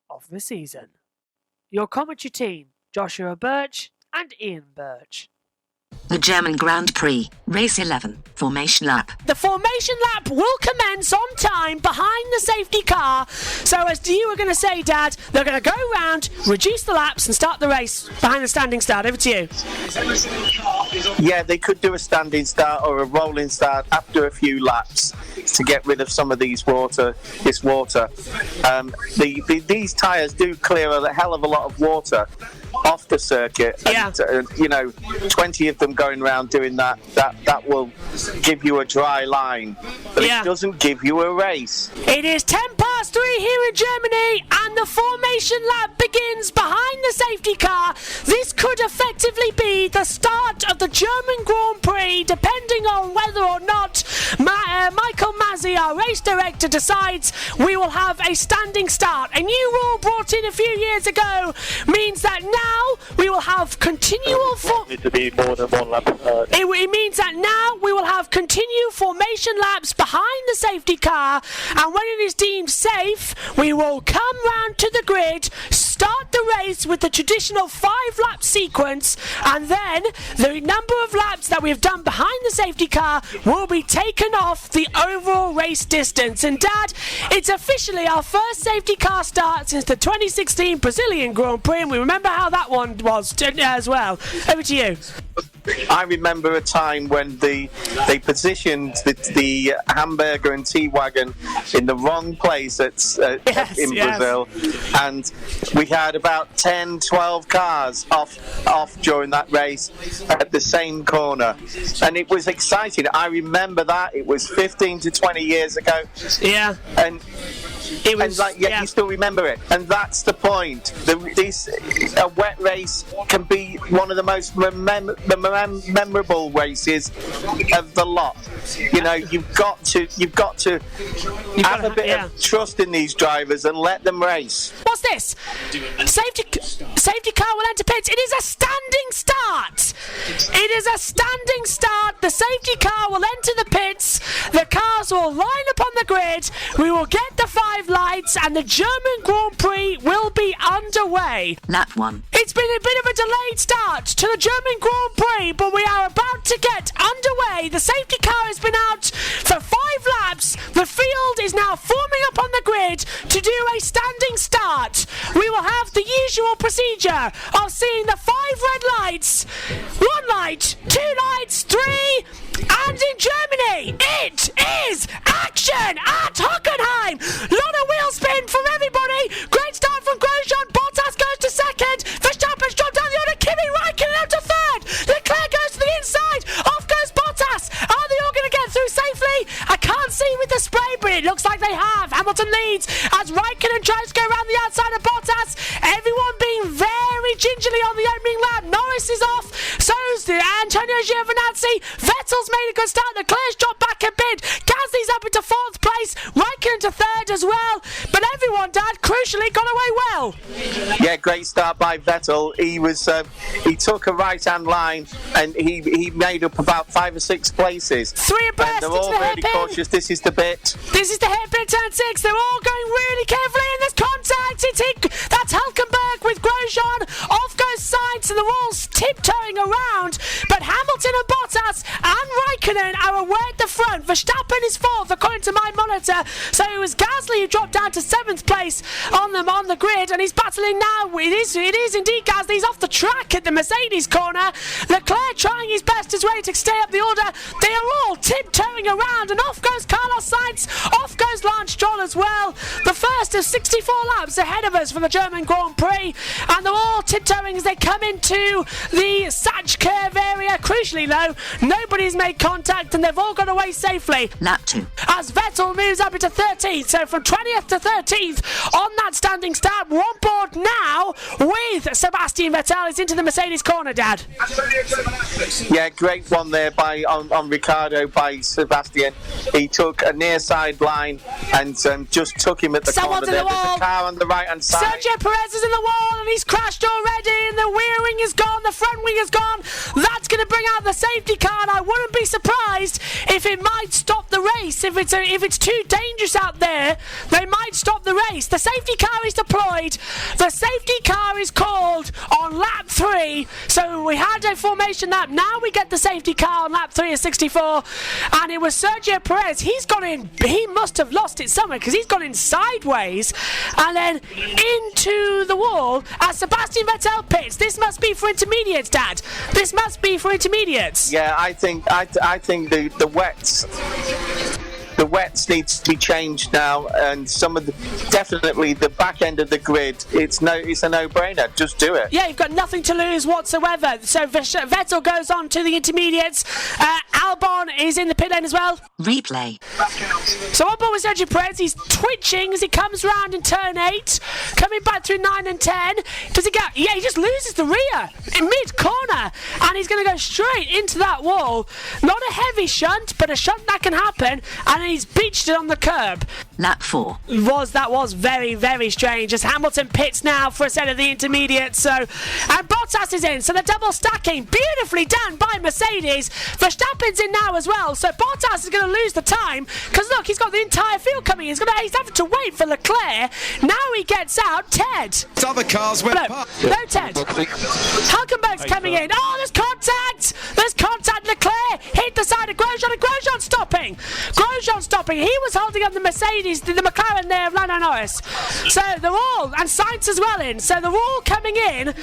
of the season. Your commentary team, Joshua Birch and Ian Birch. The German Grand Prix, race 11, formation lap. The formation lap will commence on time behind the safety car. So as you were going to say, Dad, they're going to go round, reduce the laps and start the race behind the standing start. Over to you. Yeah, they could do a standing start or a rolling start after a few laps to get rid of some of this water. These tyres do clear a hell of a lot of water off the circuit, and 20 of them going around doing that will give you a dry line, but it doesn't give you a race. It is 3:10 here in Germany, and the formation lap begins behind the safety car. This could effectively be the start of the German Grand Prix, depending on whether or not Michael Masi, our race director, decides we will have a standing start. A new rule brought in a few years ago means that now we will have continual It means that now we will have continued formation laps behind the safety car, and when it is deemed safe, we will come round to the grid, start the race with the traditional 5-lap sequence, and then the number of laps that we've done behind the safety car will be taken off the overall race distance. And Dad, it's officially our first safety car start since the 2016 Brazilian Grand Prix, and we remember how that one was as well. Over to you. I remember a time when they positioned the Hamburger and T-Wagon in the wrong place in Brazil, and we had about 10-12 cars off during that race at the same corner, and it was exciting. I remember that. It was 15 to 20 years ago. Yeah. And you still remember it, and that's the point. A wet race can be one of the most memorable races of the lot. You've got to have a bit of trust in these drivers and let them race. What's this? Safety car will enter pits. It is a standing start. It is a standing start. The safety car will enter the pits. The cars will line up on the grid. We will get the 5 lights, and the German Grand Prix will be underway. Lap 1. It's been a bit of a delayed start to the German Grand Prix, but we are about to get underway. The safety car has been out for 5 laps. The field is now forming up on the grid to do a standing start. We will have the usual procedure of seeing the 5 red lights, 1 light, 2 lights, 3, and in Germany, it is action at Hockenheim. Lot of wheel spin from everybody. Great start from Grosjean. Bottas goes to second. Verstappen's dropped down the order. Kimi Räikkönen up to third. Leclerc goes to the inside. Off goes Bottas. Are they all going to get through safely? I can't see with the spray, but it looks like they have. Hamilton leads as Räikkönen tries to go around the outside of Bottas. Everyone being very gingerly on the opening lap. Norris is off. And Antonio Giovinazzi. Vettel's made a good start. Leclerc's dropped back a bit. Gasly's up into 4th place. Raikkonen to 3rd as well. But everyone, Dad, crucially got away well. Yeah, great start by Vettel. He took a right-hand line and he made up about 5 or 6 places. 3 abreast and they're into all the really hairpin. cautious. This is the bit. This is the hairpin turn 6. They're all going really carefully and there's contact. That's Hülkenberg with Grosjean. Off goes Sainz and the walls tiptoeing around. But Hamilton and Bottas and Raikkonen are away at the front. Verstappen is 4th according to my monitor. So it was Gasly who dropped down to 7th place on the grid, and he's battling now. It is indeed Gasly. He's off the track at the Mercedes corner. Leclerc trying his best as way to stay up the order. They are all tiptoeing around, and off goes Carlos Sainz. Off goes Lance Stroll as well. The first of 64 laps ahead of us for the German Grand Prix, and they're all tiptoeing as they come into the Satch curve area. Crucially though, nobody's made contact and they've all got away safely. Lap 2. As Vettel moves up into 13th, so from 20th to 13th on that standing start. We're on board now with Sebastian Vettel. Is into the Mercedes corner, Dad. Yeah, great one there on Ricciardo by Sebastian. He took a near side line and just took him at the Someone's corner in the there. There's wall. a car on the right hand side. Sergio Perez is in the wall and he's crashed already, and the rear wing is gone, the front wing is gone. That's going to bring out the safety car, and I wouldn't be surprised if it might stop the race. If it's too dangerous out there, they might stop the race. The safety car is deployed. The safety car is called on lap 3. So we had a formation lap. Now we get the safety car on lap 3 of 64, and it was Sergio Perez. He's gone in. He must have lost it somewhere because he's gone in sideways and then into the wall as Sebastian Vettel pits. This must be for intermediates, Dad. This must be for intermediates. Yeah, I think the wets. The wets needs to be changed now, and definitely the back end of the grid. It's a no-brainer. Just do it. Yeah, you've got nothing to lose whatsoever. So Vettel goes on to the intermediates. Albon is in the pit lane as well. Replay. So on board with Sergio Perez, he's twitching as he comes round in turn 8, coming back through 9 and 10. Does he go? Yeah, he just loses the rear in mid-corner, and he's going to go straight into that wall. Not a heavy shunt, but a shunt that can happen, and he's beached it on the curb. Lap 4. That was very, very strange as Hamilton pits now for a set of the intermediates. So, and Bottas is in, so the double stacking beautifully done by Mercedes. Verstappen's in now as well, so Bottas is going to lose the time because look, he's got the entire field coming. He's having to wait for Leclerc. Now he gets out. Ted. Other cars went No, Ted. Hulkenberg's coming in. Oh, there's contact. There's contact. Leclerc hit the side of Grosjean, and Grosjean stopping. Grosjean stopping. He was holding up the Mercedes, the McLaren there of Lando Norris. So they're all, and Sainz as well in. So they're all coming in,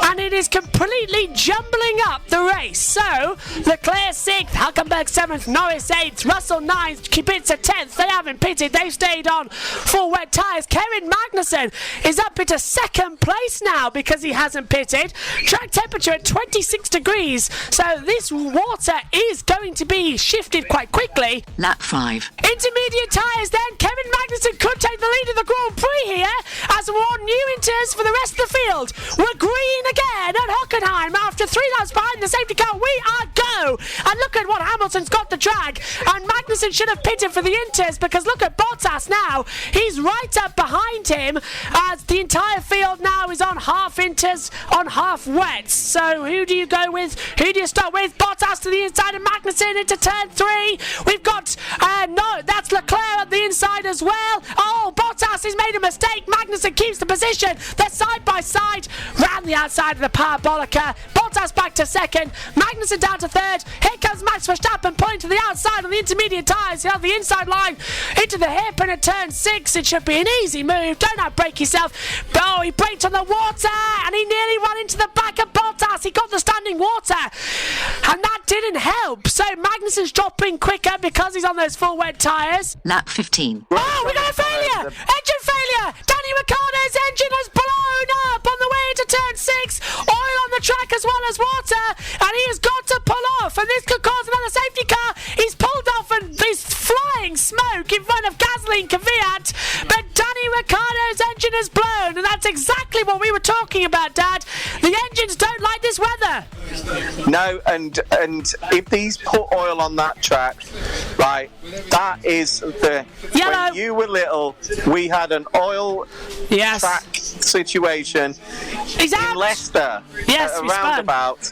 and it is completely jumbling up the race. So Leclerc 6th, Hulkenberg 7th, Norris 8th, Russell 9th, Kubica 10th. They haven't pitted. They've stayed on full wet tyres. Kevin Magnussen is up into 2nd place now because he hasn't pitted. Track temperature at 26 degrees. So this water is going to be shifted quite quickly. Lap 5. Intermediate tyres then. Kevin Magnussen could take the lead of the Grand Prix here as we're on new inters for the rest of the field. We're green again at Hockenheim after 3 laps behind the safety car. We are go! And look at what Hamilton's got the drag. And Magnussen should have pitted for the inters because look at Bottas now. He's right up behind him as the entire field now is on half inters, on half wets. So who do you go with? Who do you start with? Bottas to the inside and Magnussen into turn 3. We've got, no, that's Leclerc at the inside as well. Oh, Bottas has made a mistake. Magnussen keeps the position. They're side by side round the outside of the Parabolica. Bottas back to 2nd. Magnussen down to 3rd. Here comes Max Verstappen pulling to the outside on the intermediate tyres. He'll have the inside line into the hairpin at turn 6. It should be an easy move. Don't outbrake yourself. Oh, he braked on the water and he nearly ran into the back of Bottas. He got the standing water and that didn't help. So Magnussen's dropping quicker because he's on those full wet tyres. Lap 15. Oh, we got a failure! Engine failure! Danny Ricciardo's engine has blown up on the way into turn 6. Oil on the track as well as water, and he has got to pull off, and this could cause another safety car. He's pulled off and there's flying smoke in front of Gasly and Kvyat, but Danny Ricciardo's engine engine has blown, and that's exactly what we were talking about, Dad. The engines don't like this weather. No, and if these put oil on that track, right, that is the... Yellow. When you were little, we had an oil track situation He's out. in Leicester Yes, at a we spun. roundabout.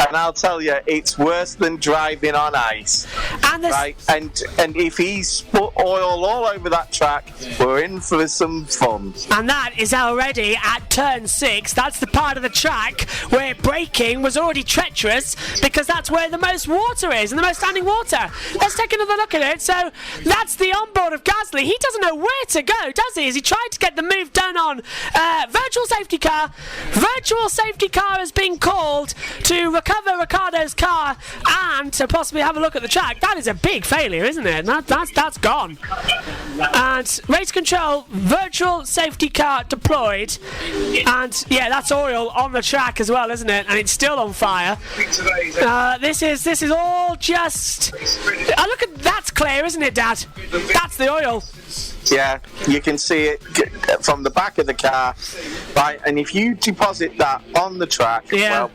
And I'll tell you, it's worse than driving on ice. And right? And if he's put oil all over that track, we're in for some fun. And that is already at turn 6. That's the part of the track where braking was already treacherous because that's where the most water is and the most standing water. Let's take another look at it. So that's the onboard of Gasly. He doesn't know where to go, does he? As he tried to get the move done on virtual safety car. Virtual safety car has been called to recover Ricciardo's car and to possibly have a look at the track. That is a big failure, isn't it? That's gone. And race control, virtual safety car deployed, and yeah, that's oil on the track as well, isn't it? And it's still on fire. This is all just. Look at that's clear, isn't it, Dad? That's the oil. Yeah, you can see it from the back of the car, right? And if you deposit that on the track, well,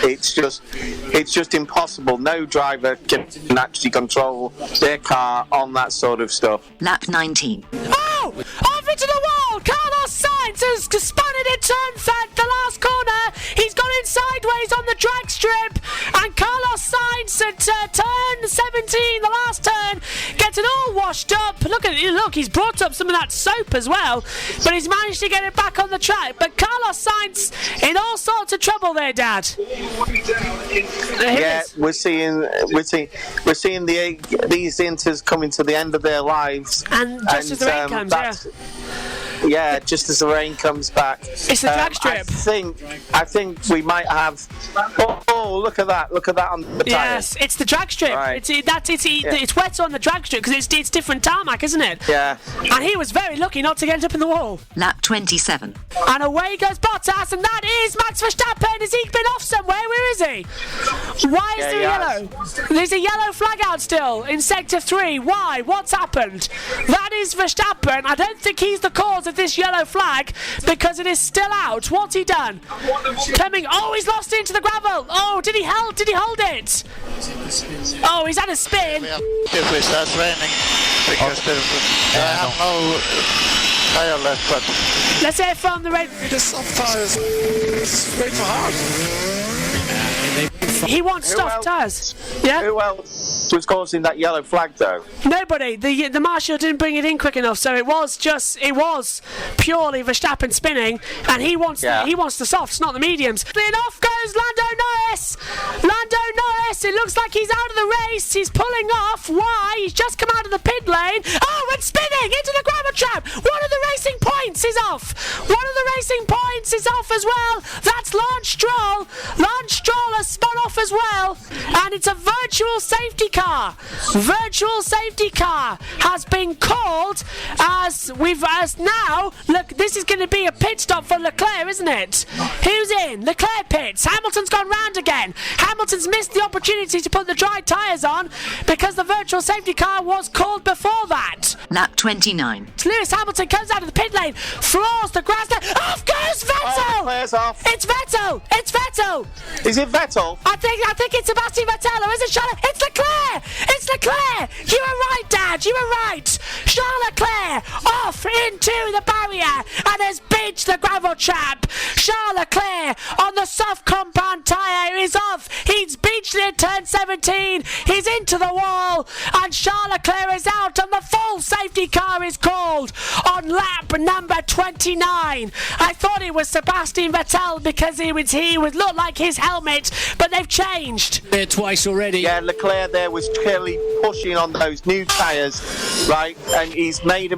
it's just impossible. No driver can actually control their car on that sort of stuff. Lap 19. Oh! Off into the wall! Carlos Sainz has spun it in turn 5, the last corner. He's gone in sideways on the drag strip, and Carlos Sainz at turn 17, the last turn, gets it all washed up. Look, he's brought up some of that soap as well, but he's managed to get it back on the track. But Carlos Sainz in all sorts of trouble there, Dad. Yeah, we're seeing these Inters coming to the end of their lives, and just as the rain comes, yeah, just as the rain comes back. It's the drag strip. I think we might have. Oh, look at that! Look at that on the tyre. Yes, it's the drag strip. Right. It's wet on the drag strip because it's different tarmac, isn't it? Yeah. And he was very lucky not to get up in the wall. Lap 27. And away goes Bottas, and that is Max Verstappen. Has he been off somewhere? Where is he? Why is there a yellow? There's a yellow flag out still in Sector 3. Why? What's happened? That is Verstappen. I don't think he's the cause of this yellow flag because it is still out. What's he done? Coming. Oh, he's lost it into the gravel. Oh, did he hold it? Oh, he's had a spin. If it starts raining, because I have no tire left, but let's hear from the red. The soft tires. It's way too hard. He wants soft tires. Yeah. Who else was causing that yellow flag though? Nobody. The marshal didn't bring it in quick enough, so it was purely Verstappen spinning, and he wants the softs, not the mediums. Then off goes Lando Norris. It looks like he's out of the race. He's pulling off. Why? He's just come out of the pit lane. Oh, and spinning into the gravel trap. One of the racing points is off. As well. That's Lance Stroll. Lance Stroll has spun off as well, and it's a virtual safety car. Virtual safety car has been called as now. Look, this is going to be a pit stop for Leclerc, isn't it? Who's in? Leclerc pits. Hamilton's gone round again. Hamilton's missed the opportunity to put the dry tyres on because the virtual safety car was called before that. Lap 29. Lewis Hamilton comes out of the pit lane, floors the grass. Off goes Vettel. Oh, Leclerc's off. It's Vettel. Is it Vettel? I think it's Sebastian Vettel, or is it Charles? It's Leclerc. You were right, Dad. You were right. Charles Leclerc off into the barrier and has beached the gravel trap. Charles Leclerc on the soft compound tyre is off. He's beached it at turn 17. He's into the wall, and Charles Leclerc is out, and the full safety car is called on lap number 29. I thought it was Sebastian Vettel because he would look like his helmet, but they've changed. There twice already. Yeah, Leclerc there was clearly pushing on those new tyres, right? And he's made a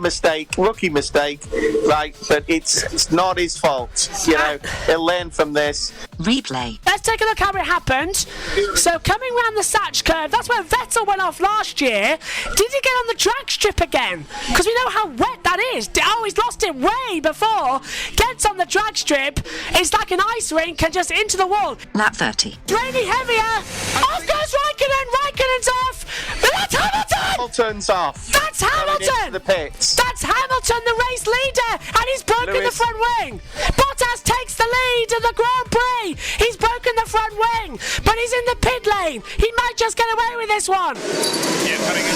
rookie mistake, right? But it's not his fault. You know, he'll learn from this. Replay. Let's take a look how it happened. So coming round the Satch curve, that's where Vettel went off last year. Did he get on the drag strip again? Because we know how wet that is. Oh, he's lost it way before. Gets on the drag strip. It's like an ice rink and just into the wall. Lap 30. Raining heavier. Off goes Raikkonen. Raikkonen's off. But that's Hamilton. Hamilton's off. That's Hamilton! Into the pits. That's Hamilton, the race leader, and he's broken the front wing. Bottas takes the lead in the Grand Prix. He's broken the front wing, but he's in the pit lane. He might just get away with this one. Yeah, cutting it.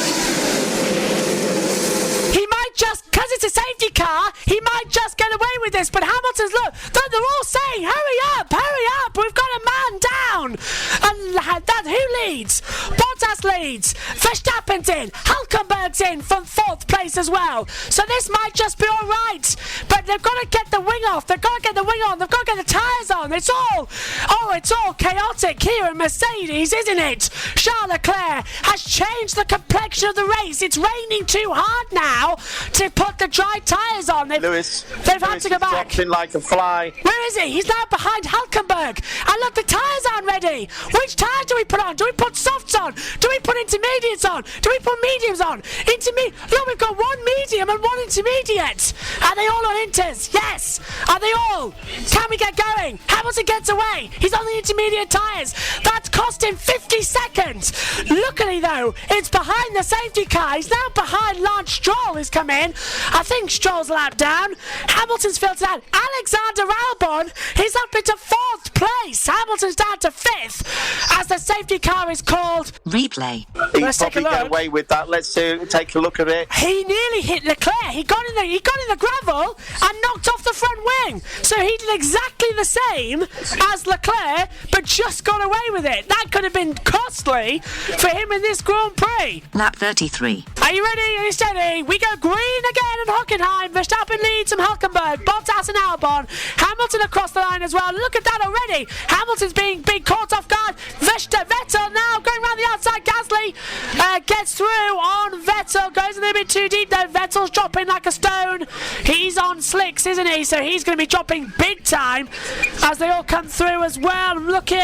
He might just, because it's a safety car, he might just get away with this. But Hamilton's, look, they're all saying, hurry up, we've got a man down. And that, who leads? Bottas leads. Verstappen's in. Hülkenberg's in from 4th place as well. So this might just be all right. But they've got to get the wing off. They've got to get the wing on. They've got to get the tyres on. It's all chaotic here in Mercedes, isn't it? Charles Leclerc has changed the complexion of the race. It's raining too hard now to put the dry tyres on. They've had to go back. Dropped in like a fly. Where is he? He's now behind Hülkenberg. And look, the tyres aren't ready. Which tyres do we put on? Do we put softs on? Do we put intermediates on? Do we put mediums on? Look, we've got one medium and one intermediate. Are they all on inters? Yes. Are they all? Can we get going? Hamilton gets away. He's on the intermediate tyres. That's cost him 50 seconds. Luckily, though, it's behind the safety car. He's now behind Lance Stroll, who's come in. I think Stroll's lap down. Hamilton's filtered out. Alexander Albon is up into 4th place. Hamilton's down to 5th as the safety car is called. Replay. Let's take a look. Get away with that. Let's take a look at it. He nearly hit Leclerc. He got in the gravel and knocked off the front wing. So he did exactly the same as Leclerc, but just got away with it. That could have been costly for him in this Grand Prix. Lap 33. Are you ready? Are you steady? We go green again at Hockenheim. Verstappen leads from Hülkenberg, Bottas and Albon. Hamilton across the line as well. Look at that already. Hamilton's being caught off guard. Vettel now going around the outside. Gasly gets through on Vettel. Goes a little bit too deep though. Vettel's dropping like a stone. He's on slicks, isn't he? So he's going to be dropping big time as they all come through as well. I'm looking.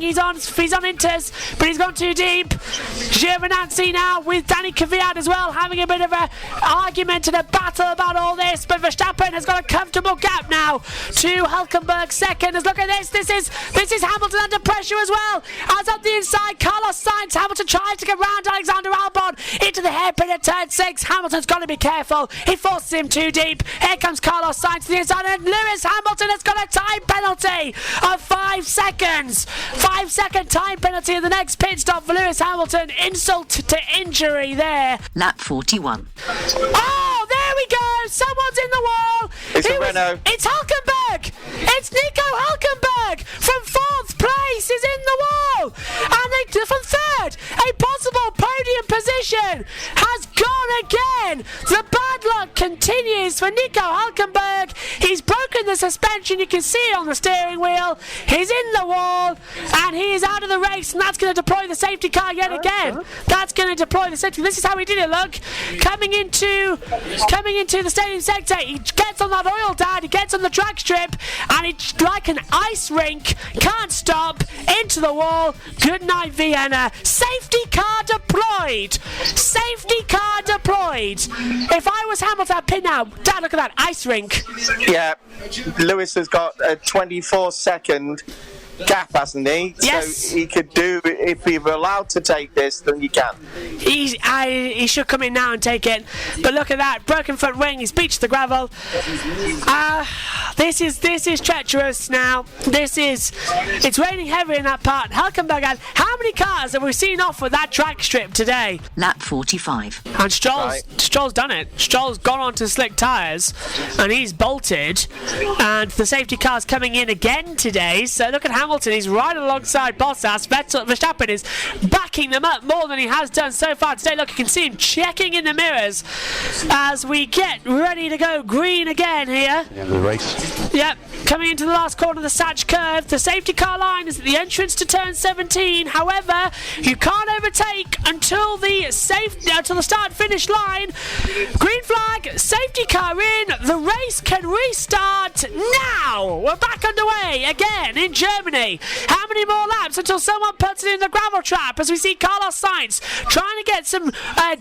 He's on inters, but he's gone too deep. Giovinazzi now with Danny Kvyat as well, having a bit of a argument and a battle about all this. But Verstappen has got a comfortable gap now to Hülkenberg second. As look at this. This is Hamilton under pressure as well. As up the inside, Carlos Sainz. Hamilton tries to get round Alexander Albon into the hairpin at turn 6. Hamilton's got to be careful. He forces him too deep. Here comes Carlos Sainz to the inside, and Lewis Hamilton has got a time penalty of 5 seconds. 5-second time penalty in the next pit stop for Lewis Hamilton. Insult to injury there. Lap 41. Oh, there we go. Someone's in the wall. Renault. It's Hülkenberg. It's Nico Hülkenberg from 4th place is in the wall. And they from 3rd. A possible podium position has gone again. The bad luck continues for Nico Hülkenberg. He's broken the suspension. You can see it on the steering wheel. He's in the wall and he is out of the race, and that's going to deploy the safety car yet again. That's going to deploy the safety. This is how he did it, look. Coming into the stadium sector, he gets on that oil dad, he gets on the track strip, and it's like an ice rink. Can't stop. Into the wall. Good night, Vienna. Safety car deployed. Safety car deployed. If I was Hamilton, I'd pin now. Dad, look at that ice rink. Yeah, Lewis has got a 24-second gap, hasn't he? Yes. So he could do, if he were allowed to take this, then you can. He should come in now and take it. But look at that, broken front wing. He's beached the gravel. This is treacherous now. It's raining heavy in that part. Hülkenberg had, how many cars have we seen off with that track strip today? Lap 45. And Stroll's done it. Stroll's gone onto slick tyres and he's bolted. And the safety car's coming in again today. So look at Hamilton. He's right alongside Bottas. Verstappen is backing them up more than he has done so far today. Look, you can see him checking in the mirrors as we get ready to go green again here. The end of the race. Yep, coming into the last corner of the Satch curve. The safety car line is at the entrance to turn 17. However, you can't overtake until the start-finish line. Green flag, safety car in. The race can restart now. We're back underway again in Germany. How many more laps until someone puts it in the gravel trap? As we see Carlos Sainz trying to get some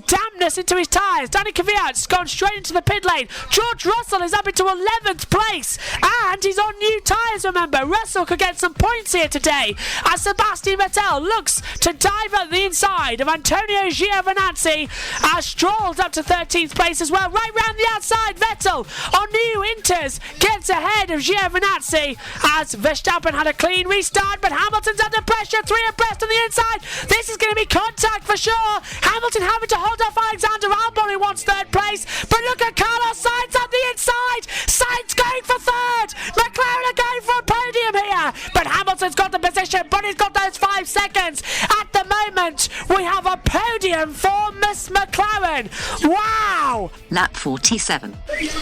dampness into his tyres. Danny Kvyat's gone straight into the pit lane. George Russell is up into 11th place. And he's on new tyres, remember. Russell could get some points here today as Sebastian Vettel looks to dive at the inside. inside of Antonio Giovinazzi as Stroll's up to 13th place as well. Right round the outside, Vettel on new Inters gets ahead of Giovinazzi as Verstappen had a clean restart, but Hamilton's under pressure, 3 abreast on the inside. This is going to be contact for sure. Hamilton having to hold off Alexander Albon, who wants 3rd place, but look at Carlos Sainz on the inside. Sainz going for 3rd. McLaren are going for a podium here, but Hamilton's got the position, but he's got those 5 seconds. At the moment, we have a podium for Miss McLaren. Wow! Lap 47.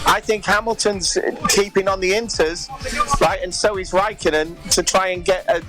I think Hamilton's keeping on the Inters, right, and so is Raikkonen to try and get a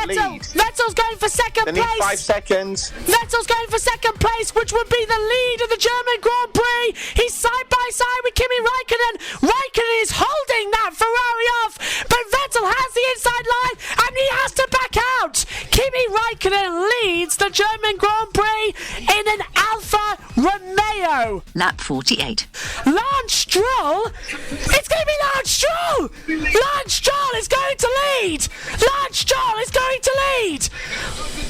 lead. Vettel's going for 2nd They need place. 5 seconds. Vettel's going for 2nd place, which would be the lead of the German Grand Prix. He's side by side with Kimi Raikkonen. Raikkonen is holding that Ferrari off, but Vettel has the inside line and he has to back out. Kimi Raikkonen leads the German Grand Prix in an Alfa Romeo. Lap 48. Lance Stroll? It's going to be Lance Stroll! Lance Stroll is going to lead! Lance Stroll is going to lead!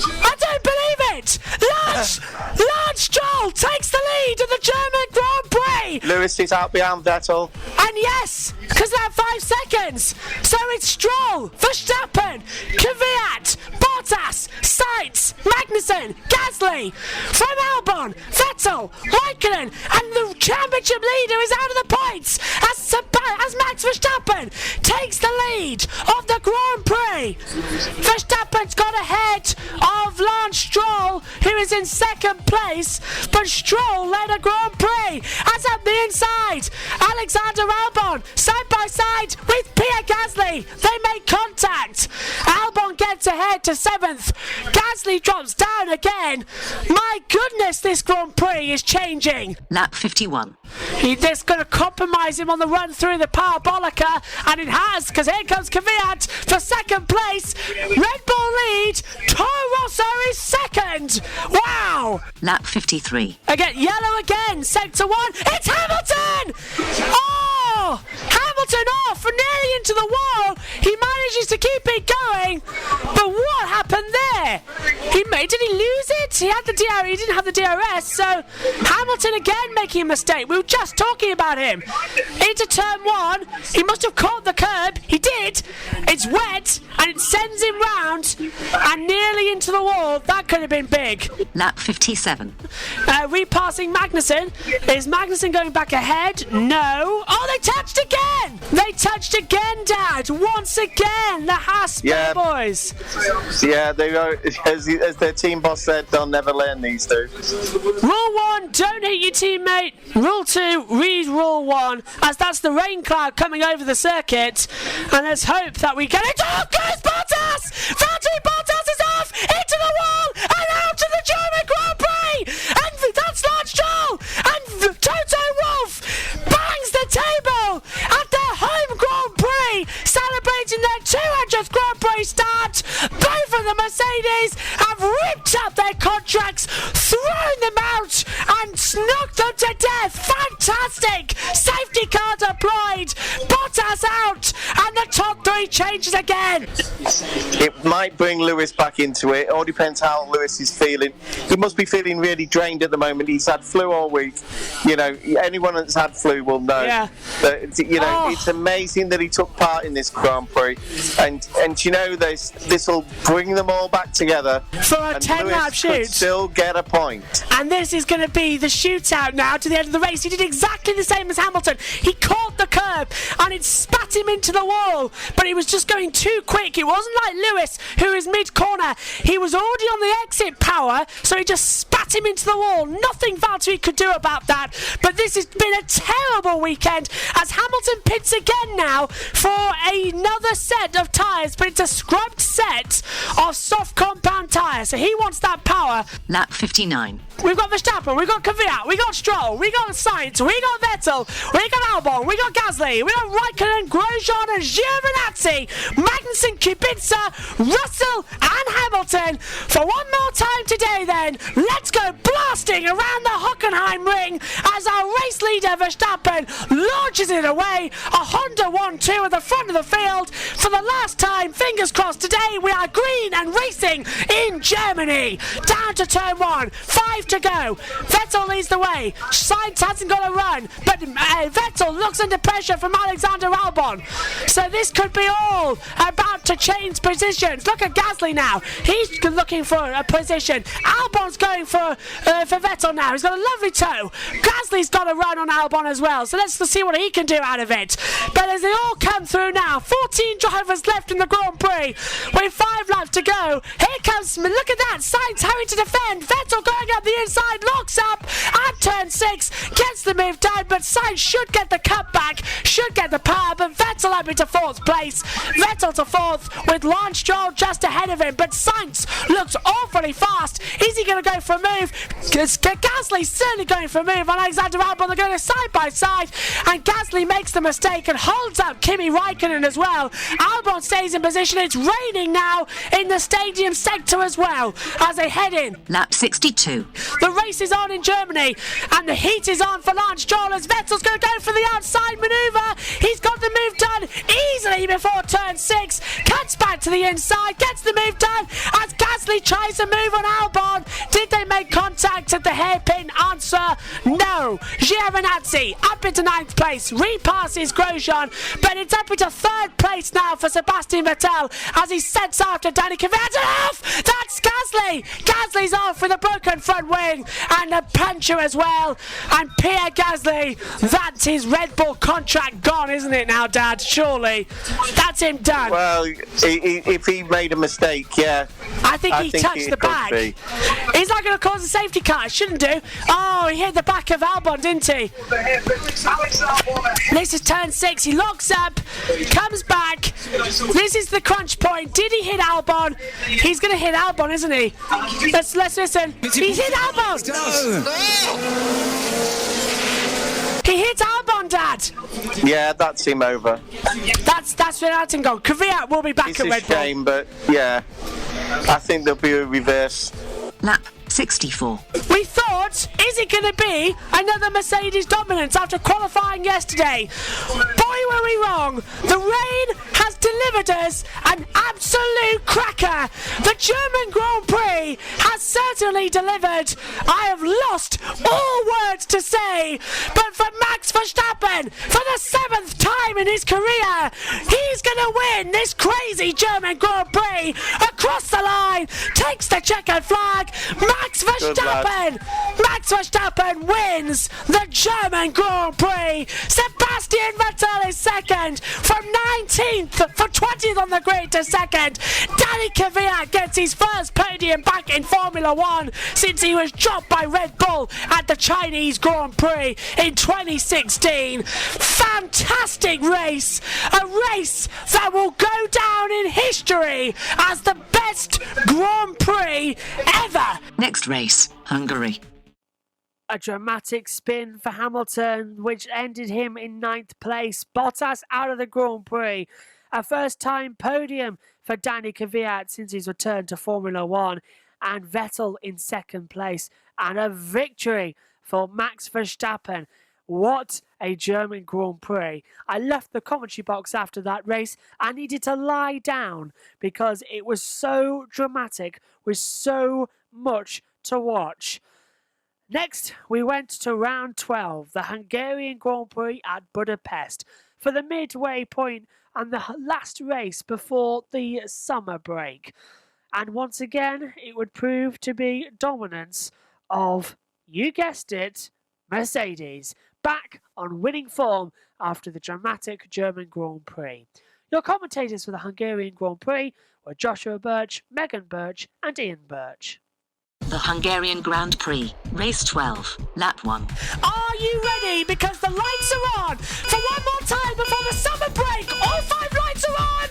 I don't believe it! Lance Stroll takes the lead of the German Grand Prix! Lewis is out behind Vettel. And yes, because that 5 seconds. So it's Stroll, Verstappen, Kvyat, Bottas, Sainz, Magnussen, Gasly, from Albon, Vettel, Raikkonen, and the championship leader is out of the points as Max Verstappen takes the lead of the Grand Prix. Verstappen's got ahead of Lance Stroll, who is in 2nd place, but Stroll led a Grand Prix as up the inside. Alexander Albon side by side with Pierre Gasly. They make contact. Albon gets ahead to 7th. Gasly drops down again. My goodness, this Grand Prix is changing. Lap 51. He's going to compromise him on the run through the Parabolica, and it has, because here comes Kvyat for 2nd place. Red Bull lead. Toro Rosso is 2nd. Wow. Lap 53. Again, yellow again. Sector 1. It's Hamilton. Oh, Hamilton off and nearly into the wall. He manages to keep it going, but what happened there? Did he lose it? He had the DRS. He didn't have the DRS. So Hamilton again making a mistake. We were just talking about him. Into turn 1. He must have caught the curb. He did. It's wet and it sends him round and nearly into the wall. That could have been big. Lap 57. Repassing Magnussen. Is Magnussen going back ahead? No. Oh, they touched again. They touched again, Dad. Once again, the Haas boys. Yeah, they are, as their team boss said, they'll never learn these two. Rule 1, don't hit your teammate. Rule 2, read Rule 1, as that's the rain cloud coming over the circuit. And let's hope that we get it. Oh, goes Bottas! Valtteri Bottas is off into the wall and out of the German Grand Prix. And that's Lance Stroll. And Toto Wolff bangs the table at their home Grand Prix, celebrating their 200th Grand Prix start. Both of the Mercedes have ripped up their contracts, thrown them out and knocked them to death. Fantastic! Safety car deployed. Bottas out and the top 3 changes again. It might bring Lewis back into it. It all depends how Lewis is feeling. He must be feeling really drained at the moment. He's had flu all week. You know, anyone that's had flu will know. Yeah. That, you know, it's amazing that he took part in this Grand Prix. And you know, this will bring them all back together. For a 10-lap shoot. Still get a point. And this is going to be the shootout now to the end of the race. He did exactly the same as Hamilton. He caught the curb and it spat him into the wall, but he was just going too quick. It wasn't like Lewis, who is mid-corner. He was already on the exit power, so he just spat him into the wall. Nothing Valtteri could do about that. But this has been a terrible weekend as Hamilton pits again now for another set of tyres, but it's a scrubbed set of soft compound tyres, so he wants that power. Lap 59. We've got Verstappen, we've got Kvyat, we got Stroll, we got Sainz, we got Vettel, we got Albon, we got got Gasly, we got Raikkonen, Grosjean and Giovinazzi, Magnussen, Kubica, Russell and Hamilton. For one more time today then, let's go blasting around the Hockenheim ring as our race leader Verstappen launches it away. A Honda 1-2 at the front of the field. For the last time, fingers crossed, today we are green and racing in Germany. Down to turn 1, 5 to go. Vettel leads the way. Sainz hasn't got a run, but Vettel looks under pressure from Alexander Albon. So this could be all about to change positions. Look at Gasly now. He's looking for a position. Albon's going for Vettel now. He's got a lovely toe. Gasly's got a run on Albon as well. So let's see what he can do out of it. But as they all come through now, 14 drivers left in the Grand Prix with 5 laps to go. Here comes, look at that, Sainz having to defend. Vettel going up the inside, locks up at turn 6, gets the move done, but Sainz should get the cutback, should get the power, but Vettel up into 4th place. Vettel to 4th with Lance Stroll just ahead of him, but Sainz looks awfully fast. Is he going to go for a move? Gasly's certainly going for a move on Alexander Albon. They're going side by side, and Gasly makes the mistake and holds up Kimi Raikkonen as well. Albon stays in position. It's raining now in the stadium sector as well as they head in. Lap 62. The race is on in Germany, and the heat is on for Lance Stroll as Vettel's going to go for the outside manoeuvre. He's got the move done easily before turn 6, cuts back to the inside, gets the move done as Gasly tries to move on Albon. Did they make contact at the hairpin? Answer, no. Giovinazzi up into 9th place, repasses Grosjean, but it's up into 3rd place now for Sebastian Vettel as he sets after Danny Kvyat. Off! That's Gasly! Gasly's off with a broken front wing and a puncture as well. And Pierre Gasly, that's his Red Bull contract gone, isn't it now, Dad? Surely. That's him done. Well, if he made a mistake, yeah. I think he touched the back. He's not going to cause a safety car. Shouldn't do. Oh, he hit the back of Albon, didn't he? This is turn 6. He locks up, comes back. This is the crunch point. Did he hit Albon? He's going to hit Albon, isn't he? Let's listen. He hit Albon. He hit Albon, Dad. Yeah, that's him over. That's Renatan gone. Kvyat will be back It's at a Red Bull. shame, but yeah, I think there'll be a reverse. Lap 64. We thought, is it going to be another Mercedes dominance after qualifying yesterday? Boy, were we wrong. The rain has delivered us an absolute cracker. The German Grand Prix has certainly delivered. I have lost all words to say, but for Max Verstappen, for the 7th time in his career, he's going to win this crazy German Grand Prix across the line, takes the checkered flag. Max Verstappen wins the German Grand Prix. Sebastian Vettel is second, from 19th for 20th on the grid to second. Danny Kvyat gets his first podium back in Formula 1 since he was dropped by Red Bull at the Chinese Grand Prix in 2016. Fantastic race, a race that will go down in history as the best Grand Prix ever. Next race, Hungary. A dramatic spin for Hamilton, which ended him in 9th place. Bottas out of the Grand Prix. A first-time podium for Danny Kvyat since his return to Formula 1. And Vettel in 2nd place. And a victory for Max Verstappen. What a German Grand Prix. I left the commentary box after that race. I needed to lie down because it was so dramatic, with so much to watch. Next, we went to round 12, the Hungarian Grand Prix at Budapest, for the midway point and the last race before the summer break. And once again, it would prove to be dominance of, you guessed it, Mercedes, back on winning form after the dramatic German Grand Prix. Your commentators for the Hungarian Grand Prix were Joshua Birch, Megan Birch and Ian Birch. The Hungarian Grand Prix, race 12, lap 1. Are you ready? Because the lights are on. For one more time before the summer break, all 5 lights are on.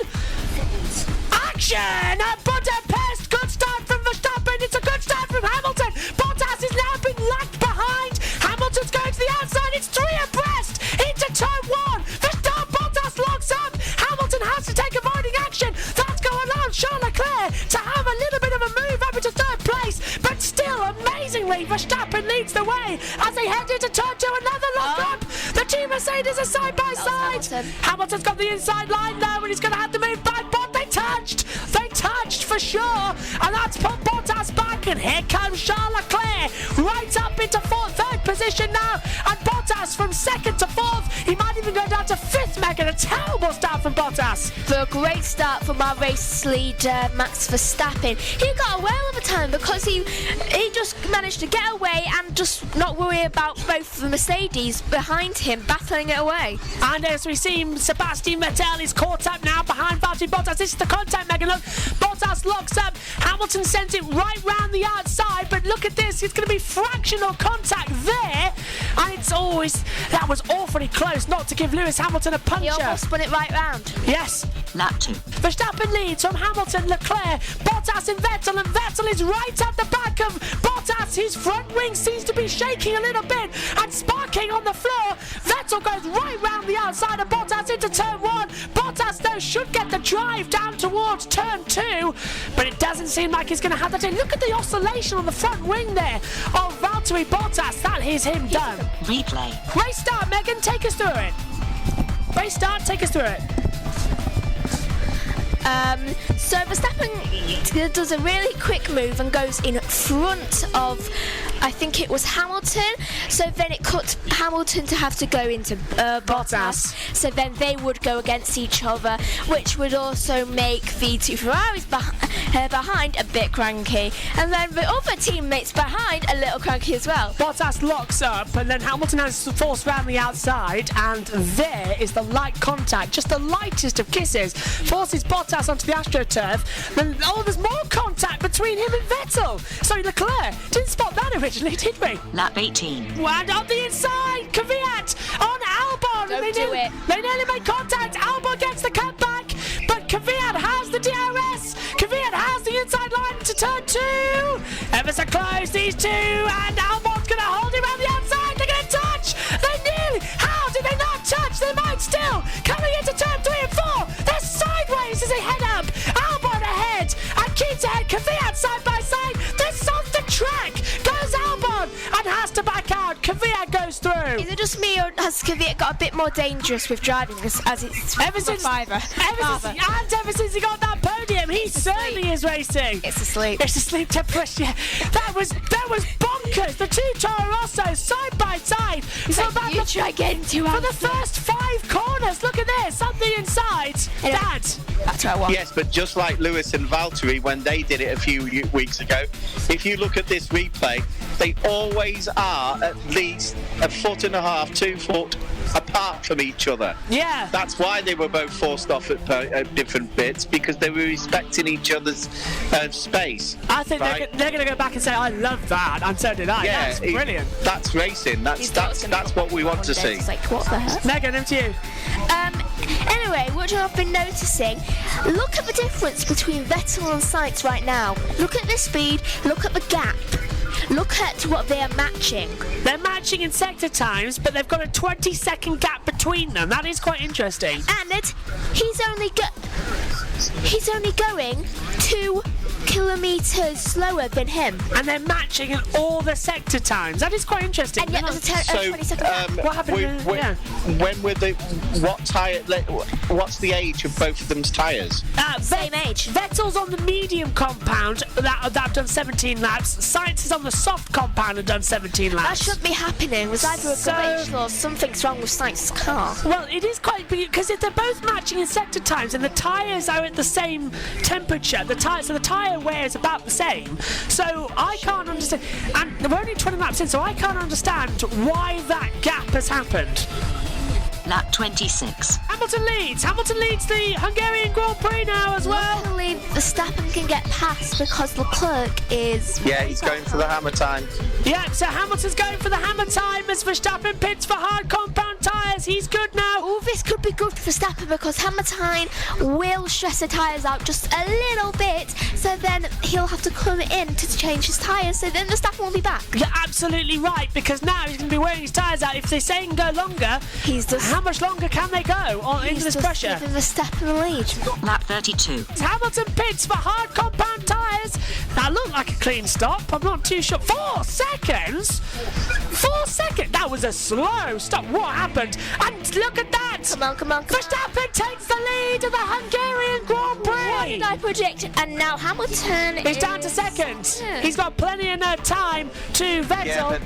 Action at Budapest. Good start from Verstappen. It's a good start from Hamilton. Bottas has now been lagged behind. Hamilton's going to the outside. It's 3 abreast into turn 1. Amazingly, Verstappen leads the way as they head into turn 2, another lock-up. The two Mercedes are side by side. Hamilton's got the inside line now, and he's going to have to move back, but they touched for sure, and that's put Bottas back, and here comes Charles Leclerc right up into third position now, and Bottas from 2nd to 4th. He might even go down to 5th, Megan. A terrible start from Bottas. For a great start from our race leader, Max Verstappen. He got away all the time because he just managed to get away and just not worry about both the Mercedes behind him battling it away. And as we see, Sebastian Vettel is caught up now behind Valtteri Bottas. This is the contact, Megan. Look, Bottas locks up. Hamilton sends it right round the outside, but look at this. It's going to be fractional contact there. And it's always, that was awfully close not to give Lewis Hamilton a puncher. He almost spun it right round. Yes. Lap 2. Verstappen leads from Hamilton, Leclerc, Bottas and Vettel is right at the back of Bottas. His front wing seems to be shaking a little bit and sparking on the floor. Vettel goes right round the outside of Bottas into turn 1. Bottas, though, should get the drive down towards turn 2, but it doesn't seem like he's going to have that in. Look at the oscillation on the front wing there of Valtteri Bottas. That is him done. Replay. Race start, Megan, take us through it. Race start, take us through it. So Verstappen does a really quick move and goes in front of, I think it was Hamilton. So then it cut Hamilton to have to go into Bottas. So then they would go against each other, which would also make the two Ferraris behind a bit cranky. And then the other teammates behind a little cranky as well. Bottas locks up, and then Hamilton has to force round the outside, and there is the light contact, just the lightest of kisses, forces Bottas onto the AstroTurf. Then, there's more contact between him and Vettel. Sorry, Leclerc, didn't spot that originally, did we? Lap 18. And on the inside, Kvyat on Albon. Don't do it. They nearly made contact. Albon gets the comeback, but Kvyat has the DRS. Kvyat has the inside line to turn 2. Ever so close, these two, and Albon's going to hold him around the outside. They're going to touch. They nearly. How did they not touch? They might still. Coming into turn 3 and 4. They're sideways as they head up. Albon ahead and keeps ahead. Kvyat side by side. This off the track goes Albon and has to back out. Kvyat goes through. Is it just me, or has Kvyat got a bit more dangerous with driving as it's Ever since he got that podium, he certainly is racing. It's asleep. It's asleep to push. Yeah, that was bonkers. The two Toro Rossos side by side. So about You try getting too for the first 5 corners. Look at this on the inside. Anyway, Dad. That's where I want. Yes, but just like Lewis and Valtteri when they did it a few weeks ago, if you look at this replay, they always are at least 1.5 foot, 2 foot apart from each other. Yeah. That's why they were both forced off at different bits, because they were respecting each other's space. I think right? they're going to go back and say, I love that, and so did I. Yeah, That's brilliant. That's racing. That's what we want to see. It's like, what the heck? Megan, into you. Anyway, what I've been noticing, look at the difference between Vettel and Sainz right now. Look at the speed, look at the gap. Look at what they are matching. They're matching in sector times, but they've got a 20-second gap between them. That is quite interesting. And he's only going 2 kilometres slower than him. And they're matching in all the sector times. That is quite interesting. And yet there's a 20-second gap. What happened? When were what tyre? What's the age of both of them's tyres? Same age. Vettel's on the medium compound that done 17 laps. Sainz is on the soft compound and done 17 laps. That shouldn't be happening. There's either a glitch or something's wrong with Sainz's car. Well, it is quite big because if they're both matching in sector times and the tyres are at the same temperature, the tyre wear is about the same. So I can't understand, and we're only 20 laps in, so I can't understand why that gap has happened. Lap 26. Hamilton leads the Hungarian Grand Prix now as well. Luckily, Verstappen can get past because Leclerc is... Yeah, he's going for the hammer time. Yeah, so Hamilton's going for the hammer time as Verstappen pits for hard compound tyres. He's good now. Oh, this could be good for Verstappen because hammer time will stress the tyres out just a little bit, so then he'll have to come in to change his tyres, so then Verstappen will be back. You're absolutely right, because now he's going to be wearing his tyres out. If they say he can go longer, He's just How much longer can they go into this pressure? Giving Verstappen the lead. Lap 32. Hamilton pits for hard compound tyres. That looked like a clean stop. I'm not too sure. 4 seconds? 4 seconds? That was a slow stop. What happened? And look at that. Come on. Verstappen takes the lead of the Hungarian Grand Prix. What did I predict? And now Hamilton He's down to second. Yeah. He's got plenty of time to Vettel.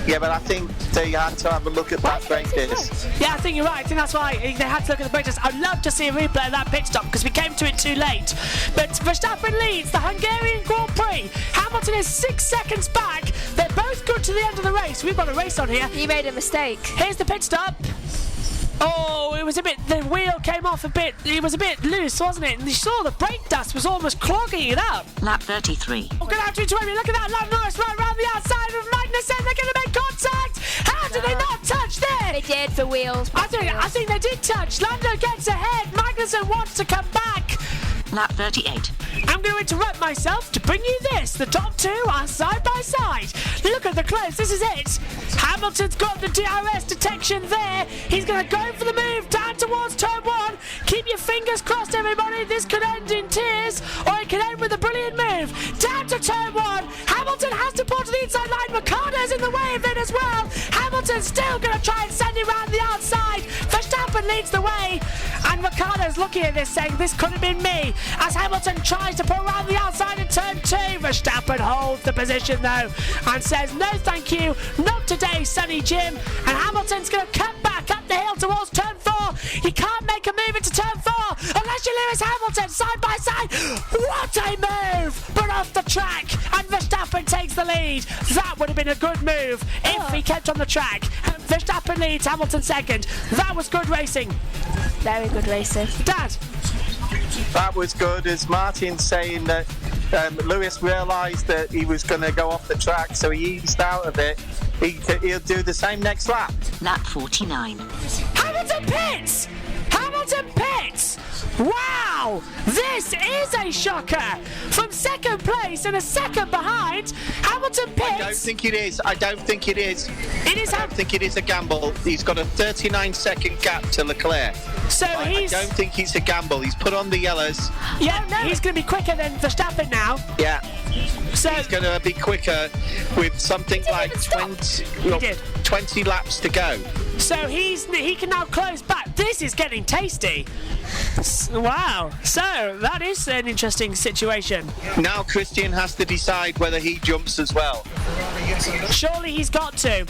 Yeah, but I think they had to have a look at that break this. Yeah, I think you're right. I think that's why they had to look at the breakdowns. I'd love to see a replay of that pit stop because we came to it too late. But Verstappen leads the Hungarian Grand Prix. Hamilton is 6 seconds back. They're both good to the end of the race. We've got a race on here. He made a mistake. Here's the pit stop. Oh, it was a bit, the wheel came off a bit, it was a bit loose, wasn't it? And you saw the brake dust was almost clogging it up. Lap 33. Oh, good afternoon, 20. Look at that, Lando Norris right around the outside of Magnussen. They're going to make contact. How did they not touch there? They did for wheels. I think they did touch. Lando gets ahead. Magnussen wants to come back. Lap 38. I'm going to interrupt myself to bring you this. The top two are side by side. Look at the close. This is it. Hamilton's got the DRS detection there. He's going to go for the move down towards turn 1. Keep your fingers crossed, everybody. This could end in tears, or it could end with a brilliant move. Down to turn 1. Hamilton has to pull to the inside line. Ricciardo's in the way of it as well. Hamilton's still going to try and send it round the outside. Verstappen leads the way, and Ricciardo's looking at this saying, this could have been me. As Hamilton tries to pull around the outside in turn 2, Verstappen holds the position though and says, no thank you, not today, Sonny Jim. And Hamilton's going to come back up the hill towards turn 4. He can't make a move into turn 4 unless you're Lewis Hamilton side by side. What a move! But off the track, and Verstappen takes the lead. That would have been a good move if he kept on the track. Verstappen leads, Hamilton second. That was good racing. Very good racing. Dad. That was good, as Martin's saying that Lewis realised that he was going to go off the track, so he eased out of it. He'll do the same next lap. Lap 49. Hamilton pits! Hamilton pits! Wow! This is a shocker! From second place and a second behind, Hamilton pits! I don't think it is. I don't think it is. It is. I don't think it is a gamble. He's got a 39-second gap to Leclerc. So I don't think it's a gamble. He's put on the yellows. Yeah, he's going to be quicker than Verstappen now. Yeah. So He's going to be quicker with something like 20 laps to go. So he can now close back. This is getting tasty. Wow. So that is an interesting situation. Now Christian has to decide whether he jumps as well. Surely he's got to.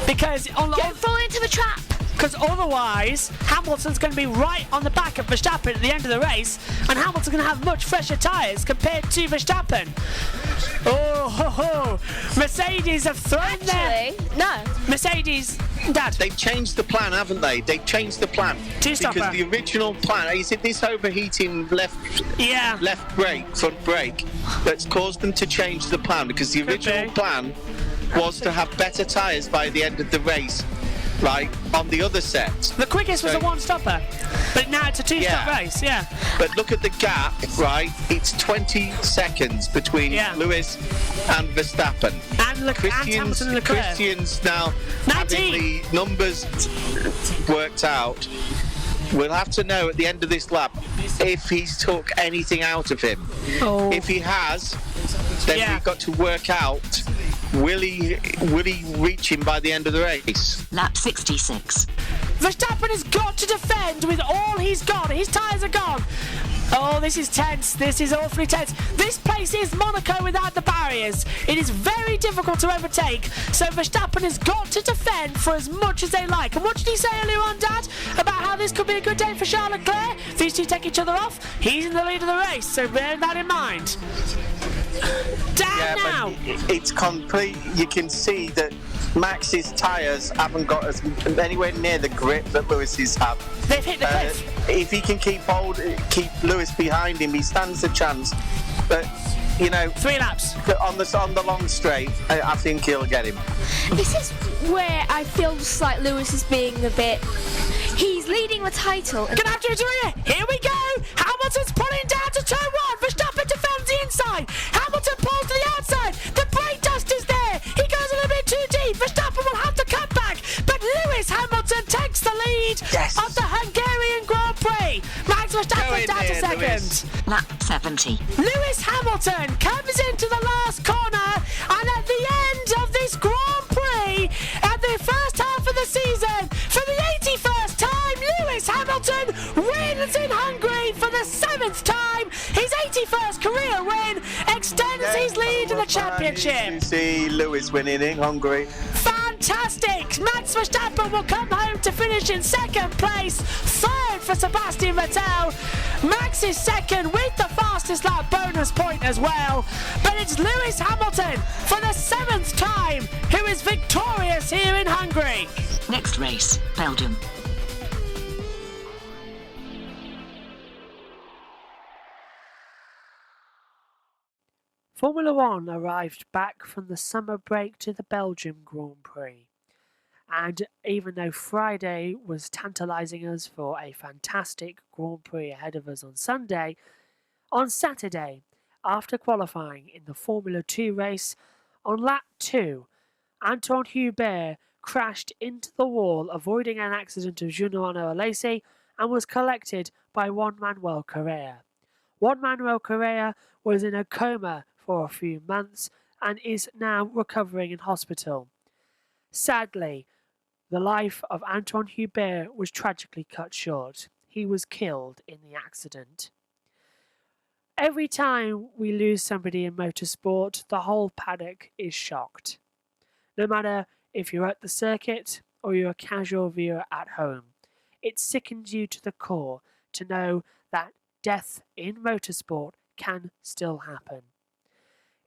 Because Don't fall into the trap. Because otherwise, Hamilton's going to be right on the back of Verstappen at the end of the race, and Hamilton's going to have much fresher tyres compared to Verstappen. Oh, ho, ho. Mercedes have thrown their... No. Mercedes, Dad. They've changed the plan, haven't they? They've changed the plan. Two-stopper. Because the original plan, is it this overheating left brake, front brake, that's caused them to change the plan? Because the original plan was to have better tyres by the end of the race. Right, on the other set. The quickest was a one-stopper, but now it's a two-stop race, But look at the gap, right? It's 20 seconds between Lewis and Verstappen. And Hamilton and Leclerc. Christian's now having the numbers worked out. We'll have to know at the end of this lap if he's took anything out of him. Oh. If he has, then we've got to work out, will he reach him by the end of the race? Lap 66. Verstappen has got to defend with all he's got. His tyres are gone. Oh, this is tense. This is awfully tense. This place is Monaco without the barriers. It is very difficult to overtake. So Verstappen has got to defend for as much as they like. And what did he say earlier on, Dad, about how this could be a good day for Charles Leclerc? If these two take each other off, he's in the lead of the race. So bear that in mind. Down now. It's complete. You can see that Max's tyres haven't got anywhere near the grip that Lewis's have. They've hit the cliff. If he can keep Lewis behind him, he stands a chance. But 3 laps on the long straight, I think he'll get him. This is where I feel like Lewis is being a bit. He's leading the title. Good afternoon, here we go. Hamilton's pulling down to turn 1. Verstappen defends the inside. Hamilton pulls to the outside. The brake dust is there. He goes a little bit too deep. Verstappen will have to cut back. But Lewis Hamilton takes race. Lap 70. Lewis Hamilton comes into the last corner, and at the end of this Grand Prix, at the first half of the season, for the 81st time, Lewis Hamilton wins in Hungary for the 7th time. His 81st career win extends his lead in the championship. You see Lewis winning in Hungary. Fantastic! Max Verstappen will come home to finish in second place. Third for Sebastian Vettel. Max is second with the fastest lap bonus point as well. But it's Lewis Hamilton for the 7th time who is victorious here in Hungary. Next race, Belgium. Formula One arrived back from the summer break to the Belgium Grand Prix. And even though Friday was tantalising us for a fantastic Grand Prix ahead of us on Sunday, on Saturday, after qualifying in the Formula 2 race, on lap 2, Anton Hubert crashed into the wall, avoiding an accident of Juliano Alesi, and was collected by Juan Manuel Correa. Juan Manuel Correa was in a coma for a few months and is now recovering in hospital. Sadly, the life of Anton Hubert was tragically cut short. He was killed in the accident. Every time we lose somebody in motorsport, the whole paddock is shocked. No matter if you're at the circuit or you're a casual viewer at home, it sickens you to the core to know that death in motorsport can still happen.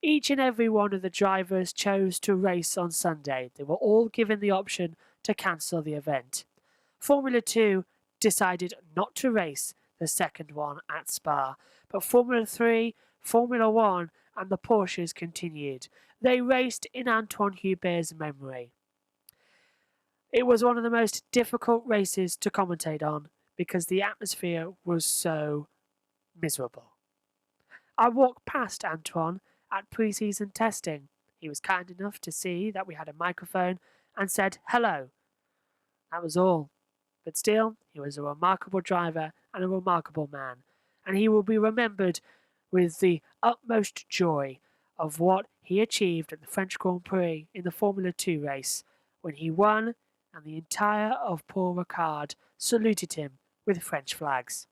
Each and every one of the drivers chose to race on Sunday. They were all given the option to cancel the event. Formula 2 decided not to race the second one at Spa, but Formula 3, Formula 1 and the Porsches continued. They raced in Anton Hubert's memory. It was one of the most difficult races to commentate on because the atmosphere was so miserable. I walked past Antoine at pre-season testing. He was kind enough to see that we had a microphone and said hello. That was all. But still, he was a remarkable driver and a remarkable man, and he will be remembered with the utmost joy of what he achieved at the French Grand Prix in the Formula 2 race when he won and the entire of Paul Ricard saluted him with French flags.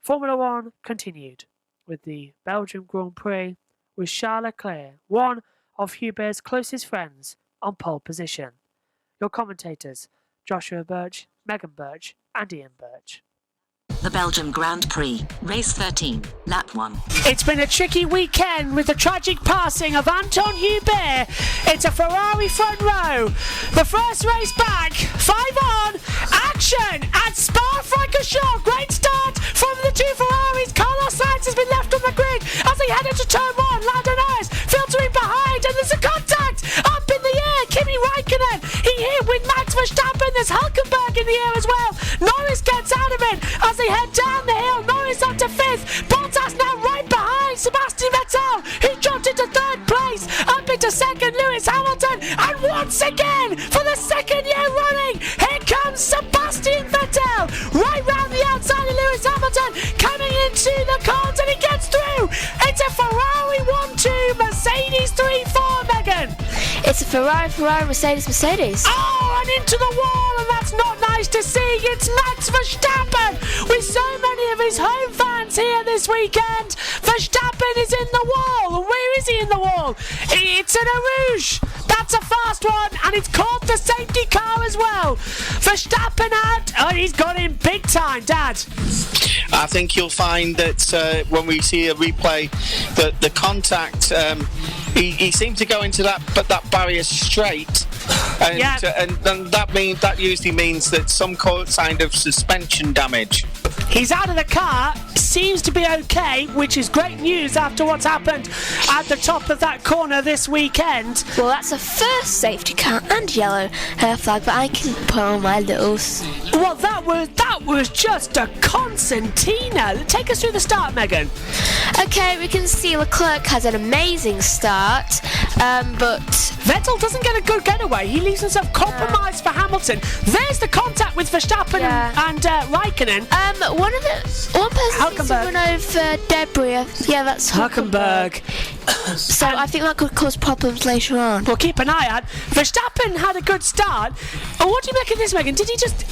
Formula 1 continued with the Belgium Grand Prix with Charles Leclerc, one of Hubert's closest friends, on pole position. Your commentators, Joshua Birch, Megan Birch and Ian Birch. The Belgium Grand Prix, race 13, lap 1. It's been a tricky weekend with the tragic passing of Anton Hubert. It's a Ferrari front row. The first race back, 5 on, action at Spa-Francorchamps. Great start from the two Ferraris. Carlos Sainz has been left on the grid as they head into turn 1. Lando Norris filtering behind, and there's a contact up in the air. Kimi Raikkonen, he hit with Max Verstappen. There's Hulkenberg in the air as well. Norris gets out of it as they head down the hill. Norris up to 5th. Bottas now right behind Sebastian Vettel, who jumped into 3rd place. Up into 2nd, Lewis Hamilton. And once again, for the 2nd year running, here comes Sebastian Vettel. Right round the outside of Lewis Hamilton, coming into the cones, and he gets through. It's a Ferrari 1-2, Mercedes 3-4, Megan. It's a Ferrari, Mercedes. Oh, and into the wall, and that's not nice to see. It's Max Verstappen with so many of his home fans here this weekend. Verstappen is in the wall. Where is he in the wall? It's in a Rouge. That's a fast one, and it's caught the safety car as well. Verstappen out. Oh, he's got him big time, Dad. I think you'll find that when we see a replay, that the contact, he seemed to go into that barrier straight, and, and that usually means that some kind of suspension damage. He's out of the car, seems to be okay, which is great news after what's happened at the top of that corner this weekend. Well, that's a first safety car and yellow flag, but I can put on my little... Well, that was just a concertina. Take us through the start, Megan. Okay, we can see Leclerc has an amazing start, But Vettel doesn't get a good getaway. He leaves himself compromised for Hamilton. There's the contact with Verstappen and Raikkonen. one person needs to run over debris. Yeah, that's Hulkenberg. So I think that could cause problems later on. We'll keep an eye on. Verstappen had a good start. What do you make of this, Megan? Did he just...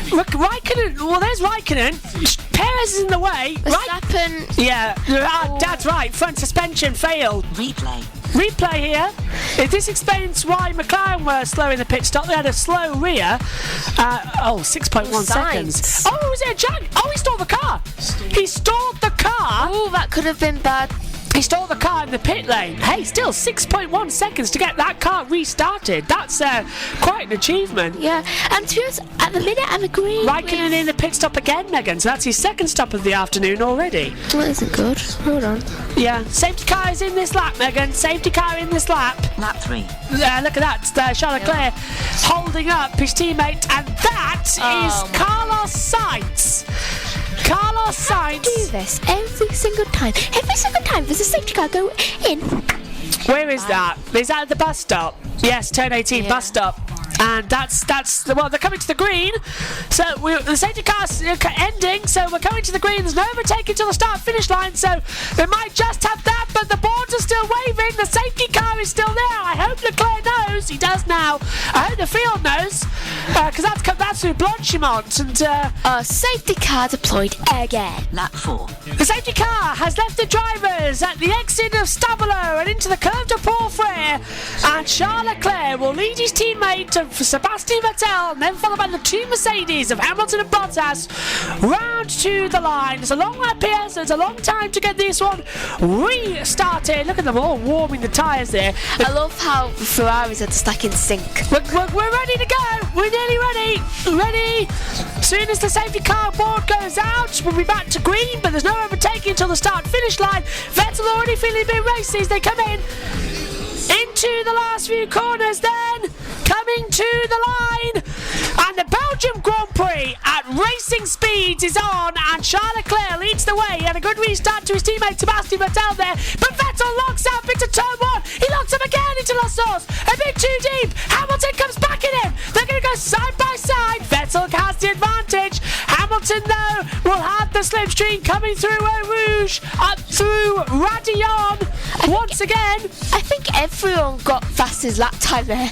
Raikkonen... Well, there's Raikkonen. Perez is in the way. Verstappen... Yeah, Dad's right. Front suspension failed. Replay here. This explains why McLaren were slow in the pit stop. They had a slow rear. 6.1 seconds. Oh, was it a jag? Oh, he stole the car. He stalled the car. Oh, that could have been bad. He stole the car in the pit lane. Hey, still 6.1 seconds to get that car restarted. That's quite an achievement. Yeah, and to be honest, at the minute I'm agreeing. Raikkonen in the pit stop again, Megan. So that's his second stop of the afternoon already. That isn't good. Hold on. Yeah, safety car is in this lap, Megan. Safety car in this lap. Lap 3. Look at that. Charles Leclerc holding up his teammate, and that is Carlos Sainz. Carlos Sainz. Do this every single time. Every single time there's a safety car go in. Where is that? Is that at the bus stop? Yes, turn 18 bus stop. And that's well, they're coming to the green. So the safety car's ending. So we're coming to the green. There's no overtaking till the start-finish line. So they might just have that, but the boards are still waving. The safety car is still there. I hope Leclerc knows. He does now. I hope the field knows, because that's through Blanchimont. And safety car deployed again. Lap 4. The safety car has left the drivers at the exit of Stabilo and into the curve de Porfrere. And Charles Leclerc will lead his teammate to Sebastian Vettel, and then followed by the two Mercedes of Hamilton and Bottas round to the line. It's a long lap here, so it's a long time to get this one restarted. Look at them all warming the tyres there. I love how the Ferraris are just like in sync. We're ready to go. We're nearly ready. Ready. As soon as the safety car board goes out, we'll be back to green, but there's no overtaking until the start-finish line. Vettel already feeling a bit racy as they come in. Into the last few corners then, coming to the line, and the Belgium Grand Prix at racing speeds is on, and Charles Leclerc leads the way, and a good restart to his teammate Sebastian Vettel there, but Vettel locks up into turn 1, he locks up again into La Source, a bit too deep, Hamilton comes back at him, they're going to go side by side, Vettel has the advantage, Hamilton though will have the slipstream coming through Eau Rouge, up through Radillon, once again. I think everyone got fastest lap time there.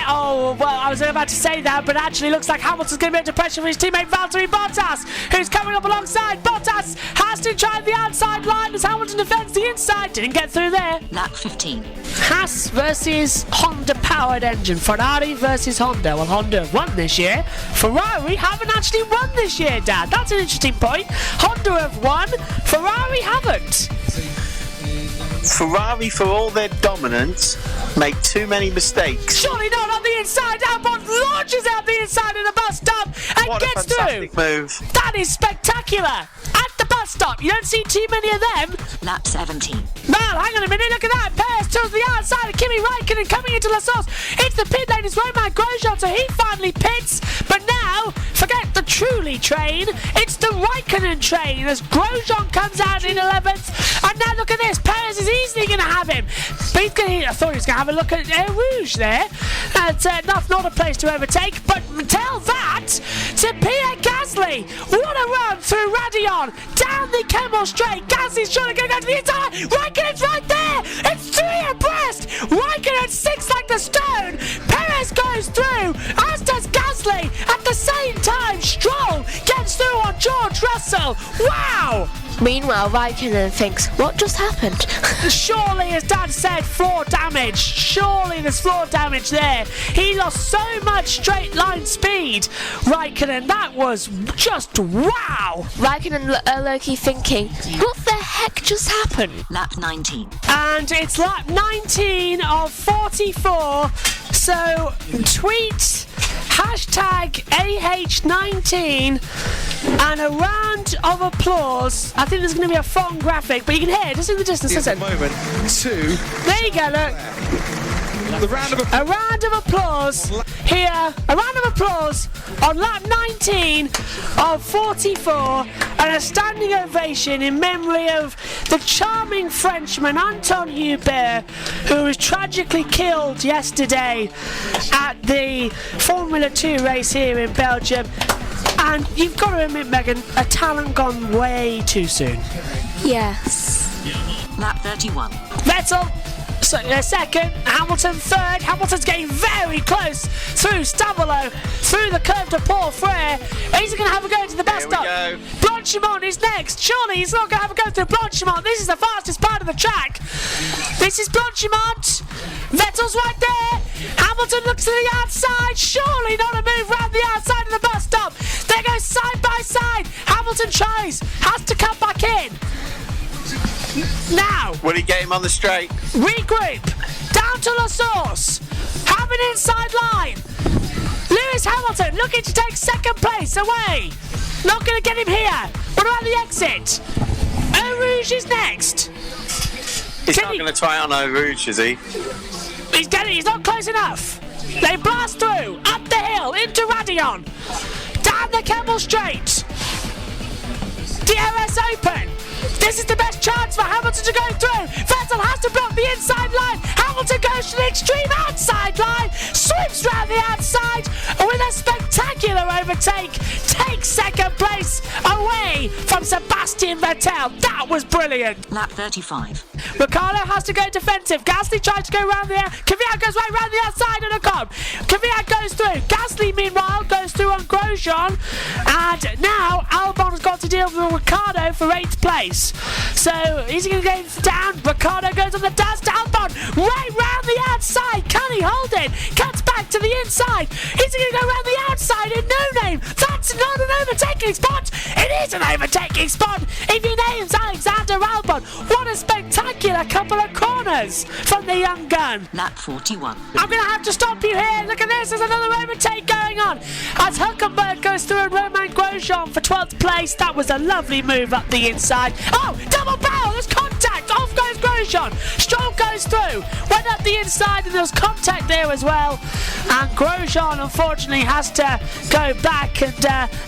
Well, I was about to say that, but actually looks like Hamilton's going to be under pressure from his teammate Valtteri Bottas, who's coming up alongside. Bottas has to try the outside line as Hamilton defends the inside. Didn't get through there. Lap 15. Haas versus Honda-powered engine. Ferrari versus Honda. Well, Honda have won this year. Ferrari haven't actually won this year, Dad. That's an interesting point. Honda have won. Ferrari haven't. Ferrari, for all their dominance, make too many mistakes. Surely not on the inside. Albon launches out the inside of the bus stop and What gets a fantastic through. move. That is spectacular. At the bus stop. You don't see too many of them. Lap 17. Man, hang on a minute. Look at that. Perez to the outside of Kimi Raikkonen coming into La Source. Into the pit lane is Romain Grosjean, so he finally pits. But now, forget the Trulli train. It's the Raikkonen train as Grosjean comes out in 11th. And now look at this. Perez is easily going to have him. But I thought he was going to have a look at Eau Rouge there. That's not a place to overtake. But tell that to Pierre Gasly. What a run through Radillon. Down the Kemmel Straight. Gasly's trying to go to the inside. Raikkonen's right there. It's 3 abreast. Raikkonen 6 like the stone. Perez goes through, as does Gasly. At the same time, Stroll gets through on George Russell. Wow! Meanwhile, Raikkonen thinks, what just happened? Surely, as Dad said, floor damage. Surely there's floor damage there. He lost so much straight line speed. Raikkonen, that was just wow. Raikkonen low-key thinking, what the heck just happened? Lap 19. And it's lap 19 of 44. So tweet hashtag AH19 and a round of applause. I think there's going to be a fun graphic, but you can hear it just in the distance, isn't it? moment, 2. There you go, look. The round of A round of applause here. A round of applause on lap 19 of 44, and a standing ovation in memory of the charming Frenchman Anton Hubert, who was tragically killed yesterday at the Formula 2 race here in Belgium. And you've got to admit, Megan, a talent gone way too soon. Yes. Lap 31. Vettel second, Hamilton third. Hamilton's getting very close through Stavolo, through the curve to Paul Frere. Is he going to have a go to the best stop? Blanchimont is next. Surely he's not going to have a go through Blanchimont. This is the fastest part of the track. This is Blanchimont. Vettel's right there. Hamilton looks to the outside. Surely not a move round the outside of the bus stop. They go side by side. Hamilton has to come back in. Now, Will he get him on the straight? regroup, down to La Source, have an inside line. Lewis Hamilton looking to take second place away. Not going to get him here. What about the exit? Eau Rouge is next. He's not going to try on Eau Rouge, is he? He's not close enough. They blast through, up the hill, into Raidillon, down the Kemmel Straight. DRS open. This is the best chance for Hamilton to go through. Vettel has to block the inside line. Hamilton goes to the extreme outside line, sweeps round the outside with a spectacular overtake. Takes second place away from Sebastian Vettel. That was brilliant. Lap 35. Ricciardo has to go defensive. Gasly tries to go round the air. Kvyat goes right round the outside of the Ocon. Kvyat goes through. Gasly, meanwhile, goes through on Grosjean. And now Albon's got to deal with Ricciardo for 8th place. So is he going to go down? Ricciardo goes on the dust. Albon right round the outside. Can he hold it? Cuts back to the inside. Is he going to go round the outside in no name? That's not an overtaking spot. It is an overtaking spot if he names Alexander Albon. What a spectacular couple of corners from the young gun. Lap 41. I'm going to have to stop you here. Look at this. There's another overtake going on as Hülkenberg goes through and Romain Grosjean for 12th place. That was a lovely move up the inside. Oh, double barrel. There's contact. Off goes Grosjean. Stroll goes through. Went up the inside and there was contact there as well. And Grosjean, unfortunately, has to go back and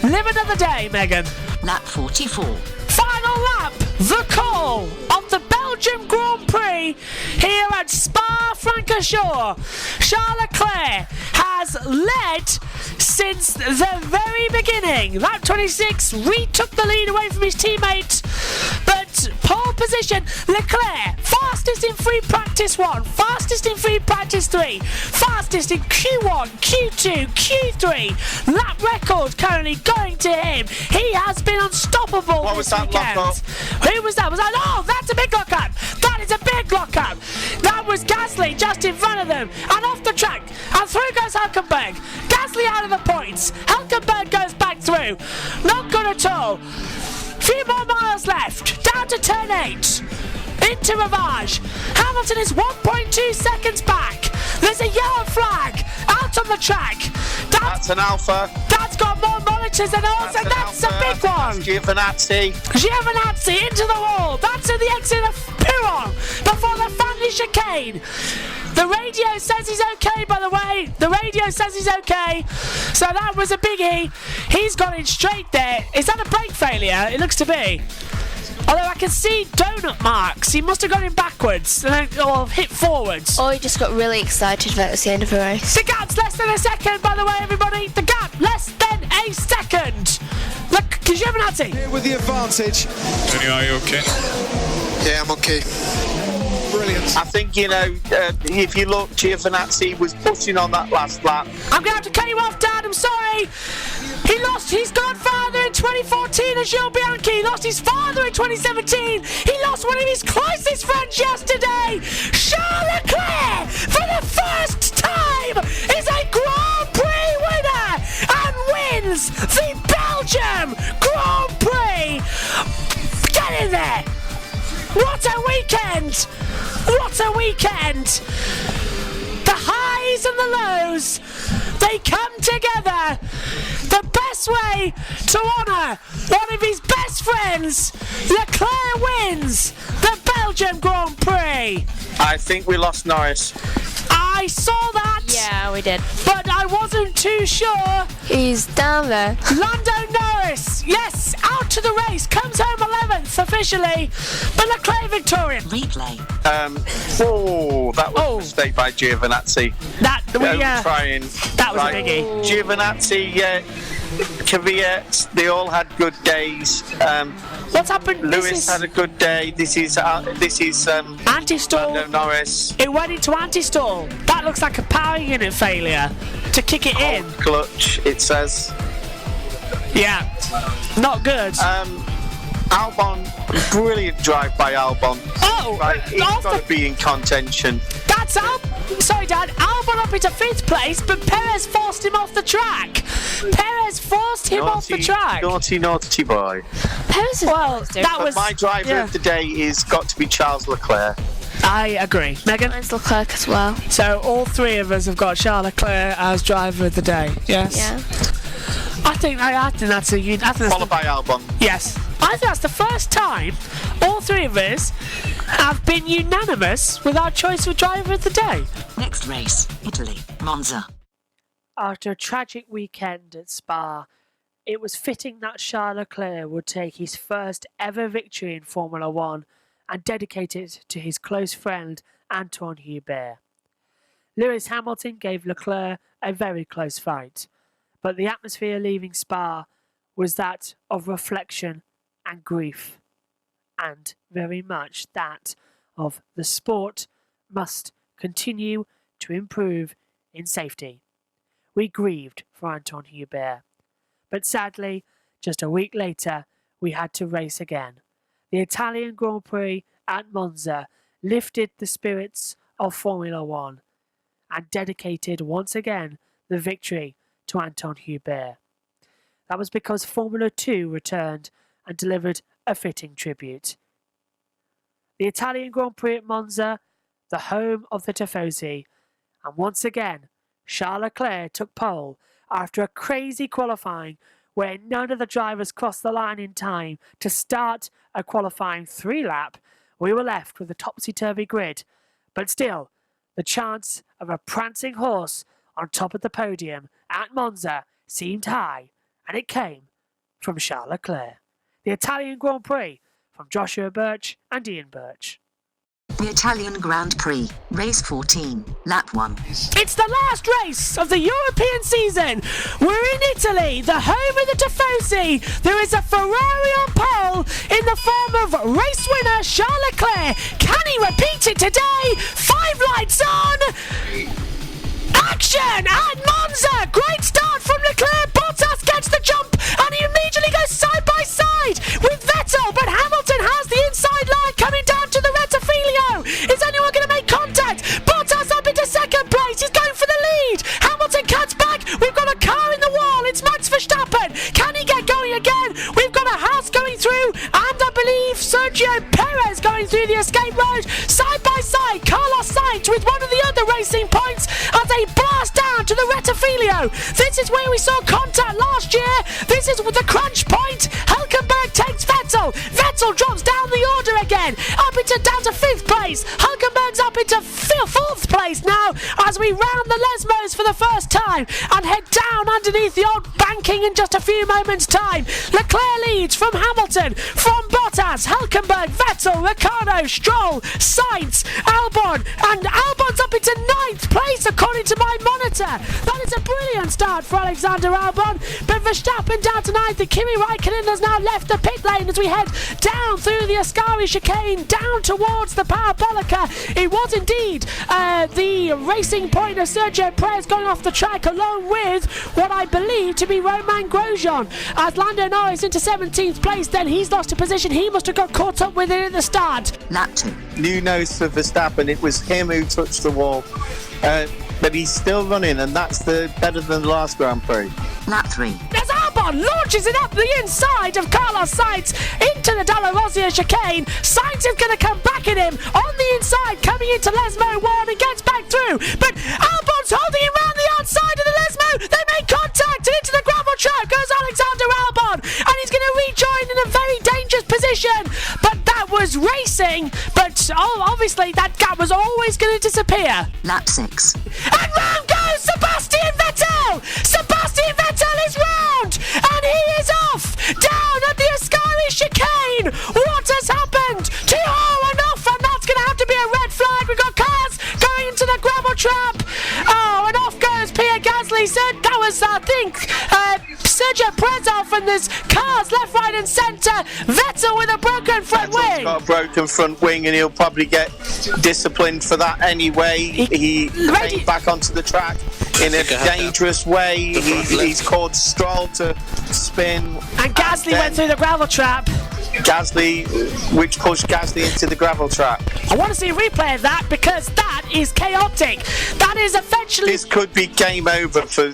live another day, Megan. Lap 44. Final lap, the call of the Belgium Grand Prix here at Spa-Francorchamps. Charles Leclerc has led since the very beginning. Lap 26 retook the lead away from his teammate, but pole position, Leclerc, fastest in free practice 1, fastest in free practice 3, fastest in Q1, Q2, Q3. Lap record currently going to him. He has been unstoppable What this was that weekend. lock-up? Who was that? Oh, that's a big lock-up. That is a big lock-up. That was Gasly just in front of them and off the track. And through goes Hülkenberg. Gasly out of the points. Hülkenberg goes back through. Not good at all. Few more miles left. Down to turn 8. Into Ravage. Hamilton is 1.2 seconds back. There's a yellow flag out on the track. That's an Alpha. That's got more monitors than ours, and that's a big one. Giovinazzi into the wall. That's at the exit of Piron before the family chicane. The radio says he's okay, by the way. The radio says he's okay. So that was a biggie. He's got in straight there. Is that a brake failure? It looks to be. Although I can see donut marks. He must have gone in backwards or hit forwards. Or he just got really excited that it was the end of a race. The gap's less than a second, by the way, everybody. The gap, less than a second. Look, Giovinazzi. Here with the advantage. Tony, are you okay? Yeah, I'm okay. Brilliant. I think, if you look, Giovinazzi was pushing on that last lap. I'm going to have to cut you off, Dad. I'm sorry. He lost his godfather in 2014 as Gilles Bianchi. He lost his father in 2017. He lost one of his closest friends yesterday. Charles Leclerc, for the first time, is a Grand Prix winner and wins the Belgium Grand Prix. Get in there. What a weekend. What a weekend. The highs and the lows, they come together. The best way to honour one of his best friends, Leclerc wins the Belgium Grand Prix. I think we lost Norris. I I saw that. Yeah, we did. But I wasn't too sure. He's down there. Lando Norris, yes, out to the race, comes home 11th officially, but Leclerc victorious. Replay. That was a mistake by Giovinazzi. That was Right. a biggie. Giovinazzi, Kvyat, they all had good days. What's happened? Lewis had a good day. This is anti-stall. Lando Norris. It went into anti-stall. That looks like a power unit failure to kick it in. Clutch, it says. Yeah, not good. Albon, brilliant drive by Albon. Oh, right, he's got to be in contention. That's sorry, Dad. Albon up into 5th place, but Perez forced him off the track. Perez forced him off the track. Naughty boy. Perez is my driver of the day is got to be Charles Leclerc. I agree. Megan? Mine's Leclerc as well. So all three of us have got Charles Leclerc as driver of the day. Yes. Yeah. I think that's followed by Albon. Yes. I think that's the first time all three of us have been unanimous with our choice of driver of the day. Next race, Italy, Monza. After a tragic weekend at Spa, it was fitting that Charles Leclerc would take his first ever victory in Formula One and dedicate it to his close friend Antoine Hubert. Lewis Hamilton gave Leclerc a very close fight, but the atmosphere leaving Spa was that of reflection and grief, and very much that of the sport must continue to improve in safety. We grieved for Antoine Hubert, but sadly, just a week later, we had to race again. The Italian Grand Prix at Monza lifted the spirits of Formula One and dedicated once again the victory to Antoine Hubert. That was because Formula 2 returned and delivered a fitting tribute. The Italian Grand Prix at Monza, the home of the Tifosi, and once again, Charles Leclerc took pole after a crazy qualifying where none of the drivers crossed the line in time to start a qualifying 3-lap. We were left with a topsy-turvy grid, but still, the chance of a prancing horse on top of the podium at Monza seemed high, and it came from Charles Leclerc. The Italian Grand Prix from Joshua Birch and Ian Birch. The Italian Grand Prix, race 14, lap 1. It's the last race of the European season. We're in Italy, the home of the Tifosi. There is a Ferrari on pole in the form of race winner Charles Leclerc. Can he repeat it today? 5 lights on. Action at Monza. Great start from Leclerc. Bottas gets the jump and he immediately goes side by side with Vettel, but Hamilton has the inside line coming down to the Rettifilio. Is anyone going to make contact? Bottas up into 2nd place. He's going for the lead. Hamilton cuts back. We've got a car in the wall. It's Max Verstappen. Can he get going again? We've got a Haas going through, and I believe Sergio Perez going through the escape road. Side by side, Carlos Sainz with one of the other racing points as they blast down to the Rettifilio. This is where we saw contact last year. This is with the crunch point. Hulkenberg takes Vettel. Vettel drops down the order again, down to 5th place. Hulkenberg's up into 4th place now as we round the Lesmos for the first time and head down underneath the old banking in just a few moments' time. Leclerc leads from Hamilton, from Bottas, Hulkenberg, Vettel, Ricciardo, Stroll, Sainz, Albon, and Albon's up into 9th place according to my monitor. That is a brilliant start for Alexander Albon, but Verstappen down to 9th, and Kimi Raikkonen has now left the pit lane as we head down through the Ascari chicane, down towards the Parabolica. It was indeed the racing point of Sergio Perez going off the track along with what I believe to be Romain Grosjean. As Lando Norris into 17th place, then he's lost a position. He must have got caught up with it at the start. Lap 2. New nose for Verstappen. It was him who touched the wall. But he's still running, and that's better than the last Grand Prix. Lap 3. As Albon launches it up the inside of Carlos Sainz into the Dalla Rosia chicane. Sainz is going to come back at him on the inside, coming into Lesmo 1 and gets back through. But Albon's holding him round the outside of the Lesmo. They make contact, and into the gravel trap goes Alexander Albon, and he's going to rejoin in a very dangerous position. But that was racing. But obviously that gap was always going to disappear. Lap 6. And round goes Sebastian Vettel! Sebastian Vettel is round! And he is off! Down at the Ascari chicane! What has happened? And off! And that's going to have to be a red flag. We've got cars going into the gravel trap. Oh, and off goes Pierre Gasly. So that was, I think, Sergio Perez off, and there's cars left, right and centre. Vettel with a broken front wing. Got a broken front wing, and he'll probably get disciplined for that anyway. He came back onto the track in a dangerous way. He's caused Stroll to spin. And Gasly went through the gravel trap. Gasly, which pushed Gasly into the gravel trap. I want to see a replay of that because that is chaotic. That is essentially... This could be game over for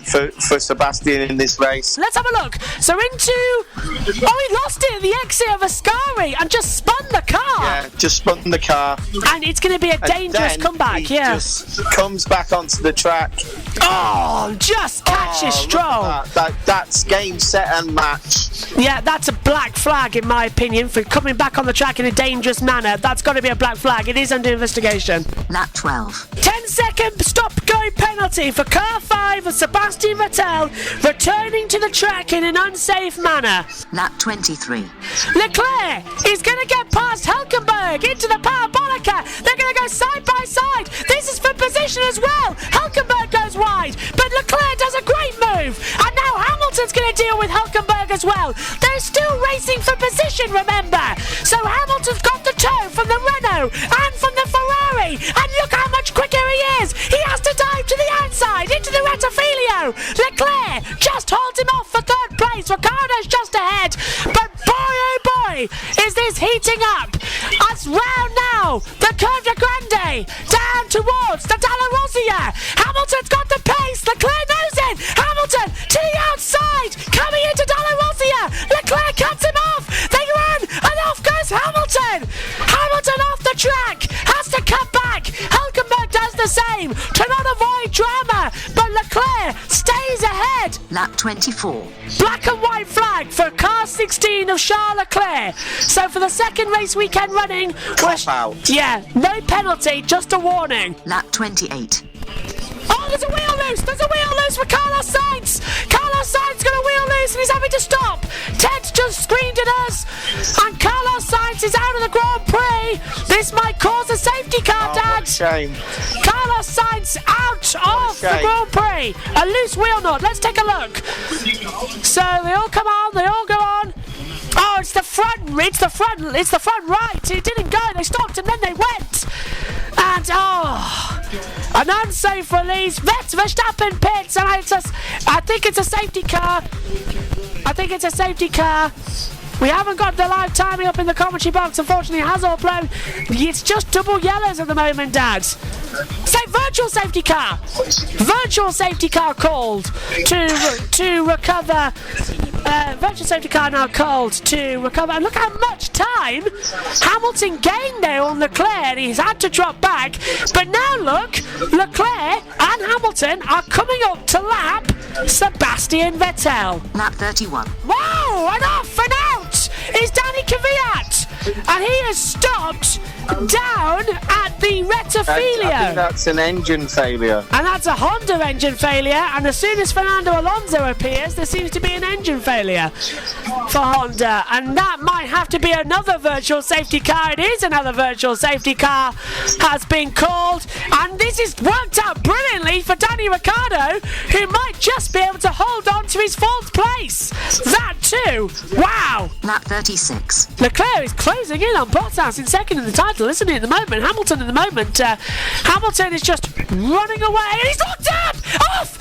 Sebastian in this race. Let's have a look. So into... Oh, he lost it at the exit of Ascari and just spun the car. Yeah, just spun the car. And it's going to be a dangerous comeback, he just comes back onto the track. Oh, just catches Stroll. That's game, set and match. Yeah, that's a black flag in my opinion for coming back on the track in a dangerous manner. That's got to be a black flag. It is under investigation. Lap 12. 10-second stop-going penalty for car 5 of Sebastian Vettel returning to the track in an unsafe manner. Lap 23. Leclerc is going to get past Hülkenberg into the Parabolica. They're going to go side by side. This is for position as well. Hülkenberg goes wide, but Leclerc does a great move. And now Hamilton's going to deal with Hülkenberg as well. They're still racing for position, remember. So Hamilton's got the toe from the Renault and from the Ferrari. And look how much quicker he is. He has to dive to the outside into the Rettifilio. Leclerc just holds him off for third place. Ricciardo's just ahead. But boy, oh boy, is this heating up. As round now, the Curve de Grande down towards the Dalla Rosia. Hamilton's got the pace. Leclerc knows it. Hamilton to the outside, coming into Dalla Rosia. Leclerc cuts him off. They run, and off goes Hamilton. Hamilton off the track, has to cut back. Hülkenberg does the same to not avoid drama, but Leclerc stays ahead. Lap 24. Black and white flag for car 16 of Charles Leclerc. So for the second race weekend running, out. Yeah, no penalty, just a warning. Lap 28. Oh, there's a wheel loose! There's a wheel loose for Carlos Sainz! Carlos Sainz got a wheel loose and he's having to stop! Ted just screamed at us! And Carlos Sainz is out of the Grand Prix! This might cause a safety car, Dad! Shame. Carlos Sainz out of the Grand Prix! A loose wheel nut, let's take a look! So they all come on, they all go on. Oh, it's the front right! It didn't go, they stopped and then they went! And an unsafe release. Verstappen pits, and I think it's a safety car. We haven't got the live timing up in the commentary box. Unfortunately, it has all blown. It's just double yellows at the moment, Dad. Say virtual safety car. Virtual safety car called to recover. Virtual safety car now called to recover. And look how much time Hamilton gained there on Leclerc. And he's had to drop back. But now look, Leclerc and Hamilton are coming up to lap Sebastian Vettel. Lap 31. Wow, and off and out is Danny Kvyat. And he has stopped down at the Rettifilio. I think that's an engine failure. And that's a Honda engine failure. And as soon as Fernando Alonso appears, there seems to be an engine failure for Honda. And that might have to be another virtual safety car. It is another virtual safety car has been called. And this has worked out brilliantly for Danny Ricciardo, who might just be able to hold on to his fourth place. That too. Wow. Lap 36. Leclerc is closing in on Bottas in second in the title, isn't he, at the moment? Hamilton at the moment. Hamilton is just running away. And he's locked up! Off!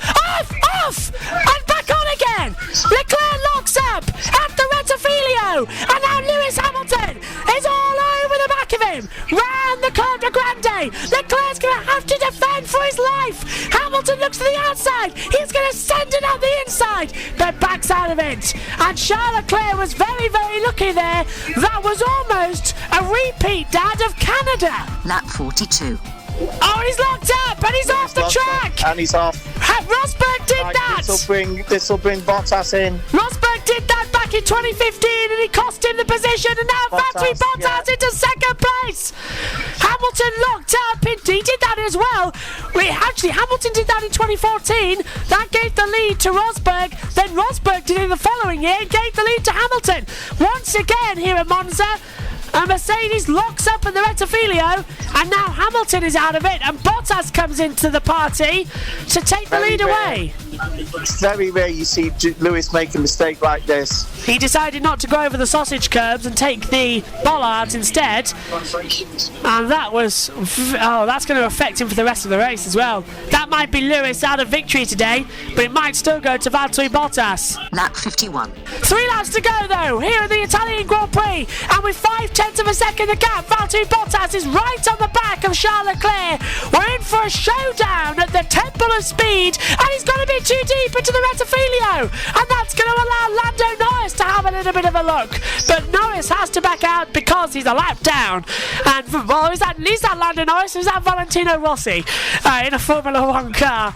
And back on again! Leclerc locks up at the Rettifilio! And now Lewis Hamilton is all over the back of him! Round the Curve de Grande! Leclerc's going to have to defend for his life! Hamilton looks to the outside! He's going to send it out the inside! But backs out of it! And Charles Leclerc was very, very lucky there. That was almost a repeat, Dad, of Canada. Lap 42. Oh, and he's locked up, and he's off the track. And he's off. Rosberg did that. This will bring Bottas in. Rosberg did that back back in 2015 and he cost him the position, and now Valtteri Bottas into second place. Hamilton locked up, he did that as well. Hamilton did that in 2014. That gave the lead to Rosberg. Then Rosberg did it the following year and gave the lead to Hamilton. Once again here at Monza, Mercedes locks up at the Rettifilo, and now Hamilton is out of it, and Bottas comes into the party to take the lead away. It's very rare you see Lewis make a mistake like this. He decided not to go over the sausage curbs and take the bollards instead, and that's going to affect him for the rest of the race as well. That might be Lewis out of victory today, but it might still go to Valtteri Bottas. Lap 51. 3 laps to go though, here at the Italian Grand Prix, and with 0.5 of a second the gap, Valtteri Bottas is right on the back of Charles Leclerc. We're in for a showdown at the Temple of Speed, and he's going to be too deep into the Rettifilo, and that's going to allow Lando Norris to have a little bit of a look, but Norris has to back out because he's a lap down. And is that Lando Norris or is that Valentino Rossi in a Formula 1 car?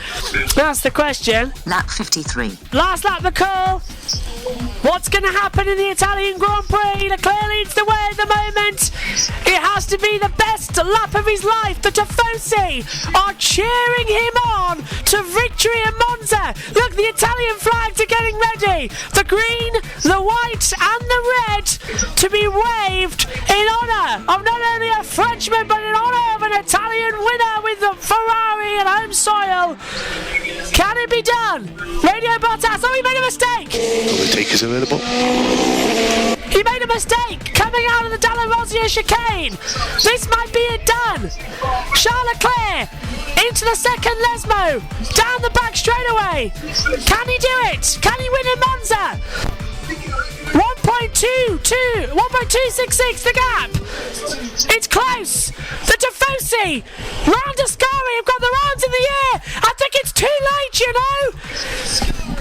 That's the question. Lap 53. Last lap the call. What's going to happen in the Italian Grand Prix? Leclerc leads the way at the moment. It has to be the best lap of his life. The Tifosi are cheering him on to victory in Monza. Look, the Italian flags are getting ready. The green, the white and the red to be waved in honour of not only a Frenchman but in honour of an Italian winner with the Ferrari at home soil. Can it be done? Radio Bottas, he made a mistake. Overtake is available. He made a mistake coming out of the Dalla Rosia chicane. This might be it done. Charles Leclerc into the second Lesmo, down the back straightaway. Can he do it? Can he win in Monza? 1.266 the gap. It's close. The Tifosi round Ascari have got their arms in the air. I think it's too late, you know.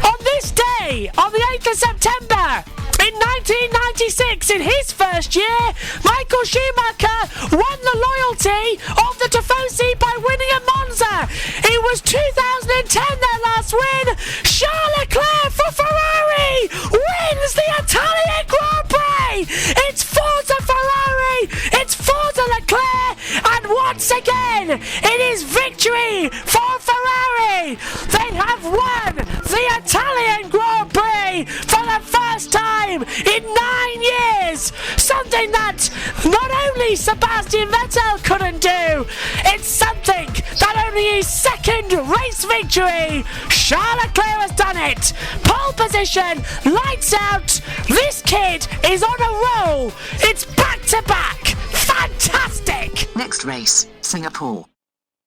On this day, on the 8th of September, in 1996, in his first year, Michael Schumacher won the loyalty of the Tifosi by winning at Monza. It was 2010, their last win. Charles Leclerc for Ferrari wins the Italian Grand Prix. It's Forza Ferrari, it's Forza Leclerc, and once again, it is victory for Ferrari. They have won the Italian Grand Prix for the first time in 9 years. Something that not only Sebastian Vettel couldn't do, it's something that only his second race victory, Charles Leclerc, has done it. Pole position, lights out. This kid is on a roll. It's back to back. Fantastic. Next race, Singapore.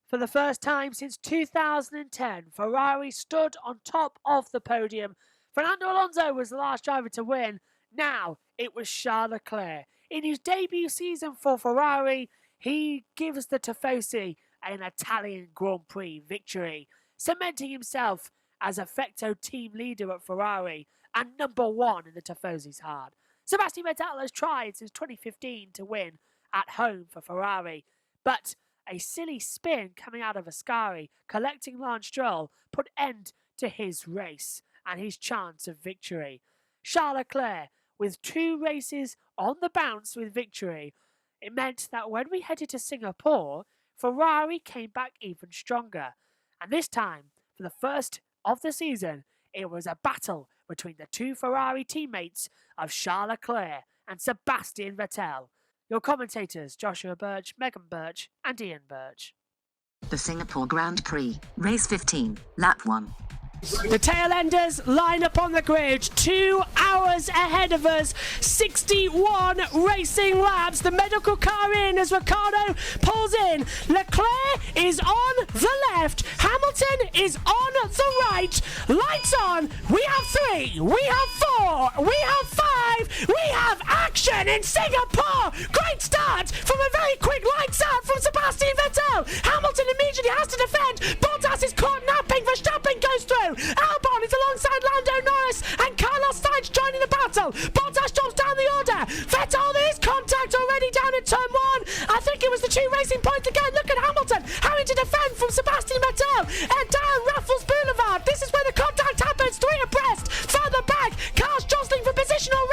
For the first time since 2010, Ferrari stood on top of the podium. Fernando Alonso was the last driver to win. Now it was Charles Leclerc. In his debut season for Ferrari, he gives the Tifosi an Italian Grand Prix victory, cementing himself as Effecto team leader at Ferrari and number 1 in the Tifosi's heart. Sebastian Vettel has tried since 2015 to win at home for Ferrari, but a silly spin coming out of Ascari, collecting Lance Stroll, put end to his race and his chance of victory. Charles Leclerc, with 2 races on the bounce with victory, it meant that when we headed to Singapore, Ferrari came back even stronger. And this time, for the first of the season, it was a battle between the 2 Ferrari teammates of Charles Leclerc and Sebastian Vettel. Your commentators, Joshua Birch, Megan Birch and Ian Birch. The Singapore Grand Prix, race 15, lap 1. The tail-enders line up on the grid, 2 hours ahead of us, 61 racing laps. The medical car in as Ricciardo pulls in. Leclerc is on the left, Hamilton is on the right. Lights on, we have 3, we have 4, we have 5, we have action in Singapore. Great start from a very quick lights out from Sebastian Vettel. Hamilton immediately has to defend. Bottas is caught napping, Verstappen goes through. Albon is alongside Lando Norris and Carlos Sainz joining the battle. Bottas drops down the order. Vettel, there is contact already down in turn 1. I think it was the 2 racing points again. Look at Hamilton having to defend from Sebastian Vettel and down Raffles Boulevard. This is where the contact happens. 3 abreast. Further back, cars jostling for position already.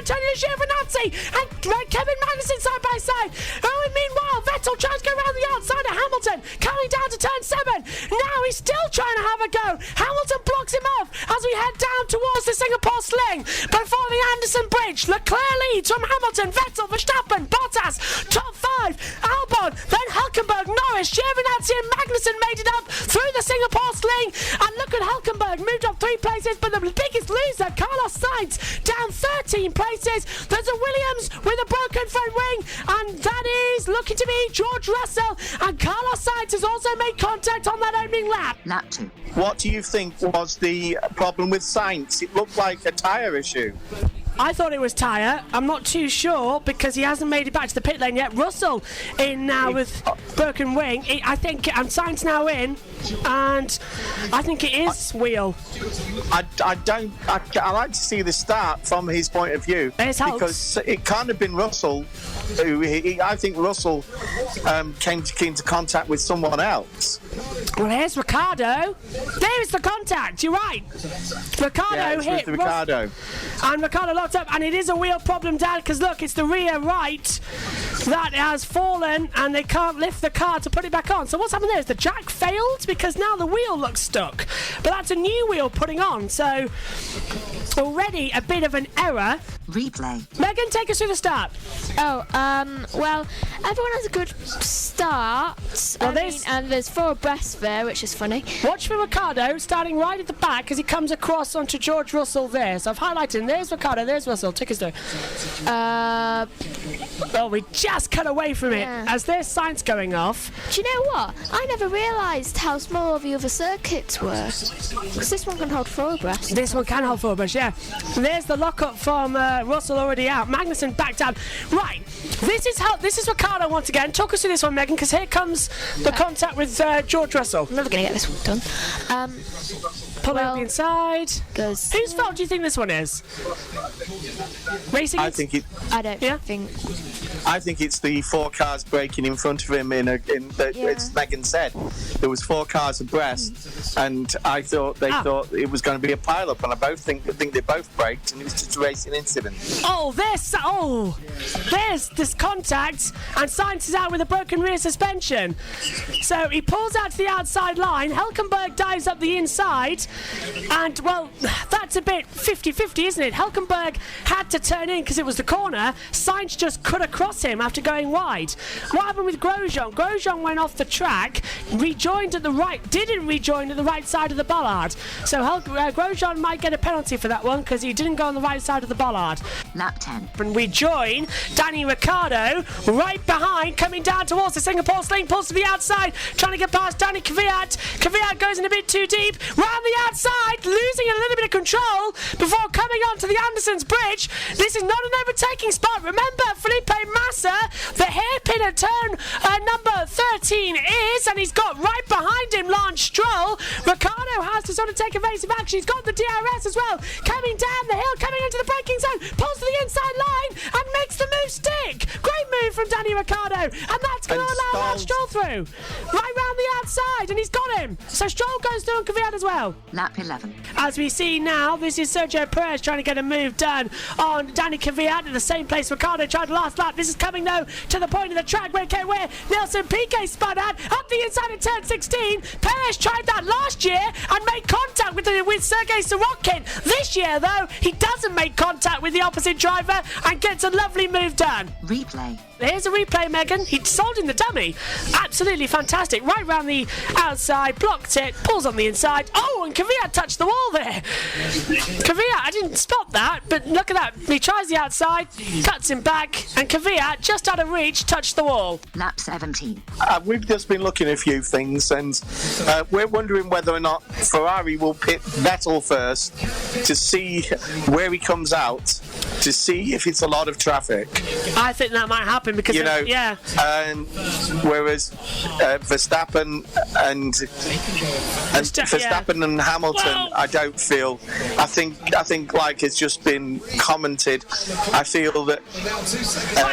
Antonio Giovinazzi and Kevin Magnussen side by side. Oh, and meanwhile, Vettel tries to go around the outside of Hamilton, coming down to turn 7. Now he's still trying to have a go. Hamilton blocks him off as we head down towards the Singapore Sling. Before the Anderson Bridge, Leclerc leads from Hamilton, Vettel, Verstappen, Bottas, top 5, Albon, then Hülkenberg, Norris, Giovinazzi and Magnussen made it up through the Singapore Sling. And look at Hülkenberg, moved up 3 places, but the biggest loser, Carlos Sainz, down 13 places. There's a Williams with a broken front wing, and that is looking to be George Russell. And Carlos Sainz has also made contact on that opening lap. Lap 2. What do you think was the problem with Sainz? It looked like a tyre issue. I thought it was tyre. I'm not too sure because he hasn't made it back to the pit lane yet. Russell in now with broken wing. I think, and Sainz now in, and I think it is wheel. I like to see the start from his point of view because it can't have been Russell. I think Russell came into contact with someone else. Well, here's Ricciardo. There's the contact. You're right. Ricciardo hit Ricciardo. And Ricciardo locked up, and it is a wheel problem, Dad, because look, it's the rear right that has fallen, and they can't lift the car to put it back on. So what's happened there is the jack failed because now the wheel looks stuck. But that's a new wheel putting on, so already a bit of an error. Replay. Megan, take us through the start. Oh, well, everyone has a good start. Well, and there's 4 abreast there, which is funny. Watch for Ricciardo starting right at the back as he comes across onto George Russell there. So I've highlighted him. There's Ricciardo, there's Russell. Take us through. Oh, we just cut away from it as there's Sainz going off. Do you know what? I never realised how small the other circuits were. Because this one can hold 4 abreast. This one can hold 4 abreast, yeah. There's the lock-up from Russell already out. Magnussen back down. Right, this is Ricciardo once again. Talk us through this one, Megan, because here comes the contact with George Russell. I'm never going to get this one done. Pulling up the inside. Whose fault do you think this one is? Racing? I think it's the 4 cars braking in front of him as Megan said. There was 4 cars abreast, and I thought they thought it was going to be a pile-up, and I think they both braked, and it was just a racing incident. There's this contact, and Sainz is out with a broken rear suspension. So he pulls out to the outside line. Hülkenberg dives up the inside, and well, that's a bit 50-50, isn't it? Hülkenberg had to turn in because it was the corner. Sainz just cut across him after going wide. What happened with Grosjean? Grosjean went off the track, didn't rejoin at the right side of the bollard. So Grosjean might get a penalty for that one because he didn't go on the right side of the bollard. Lap 10. And we join Danny Ricciardo right behind, coming down towards the Singapore Sling, pulls to the outside, trying to get past Danny Kvyat. Kvyat goes in a bit too deep, round the outside, losing a little bit of control before coming onto the Anderson's Bridge. This is not an overtaking spot. Remember, Felipe Massa, the hairpin at turn number 13 is, and he's got right behind him Lance Stroll. Ricciardo has to sort of take evasive action. He's got the DRS as well, coming down the hill, coming into the braking zone, pulls to the inside line and makes the move stick. Great move from Danny Ricciardo, and that's going to allow Lance Stroll through right round the outside, and he's got him. So Stroll goes through on Kvyat as well. Lap 11. As we see now, this is Sergio Perez trying to get a move done on Danny Kvyat in the same place Ricciardo tried last lap. This is coming now to the point of the track where Nelson Piquet spun out up the inside of turn 16. Perez tried that last year and made contact with Sergei Sorokin. This year, though, he doesn't make contact with the opposite driver and gets a lovely move done. Replay. Here's a replay, Megan. He sold in the dummy. Absolutely fantastic. Right round the outside, blocked it, pulls on the inside. Oh, and Kvyat touched the wall there. Kvyat, I didn't spot that, but look at that. He tries the outside, cuts him back, and Kvyat, just out of reach, touched the wall. Lap 17. We've just been looking at a few things, and we're wondering whether or not Ferrari will pit Vettel first to see where he comes out, to see if it's a lot of traffic. I think that might happen because, whereas Verstappen and Hamilton, I don't feel. I think like it's just been commented. I feel that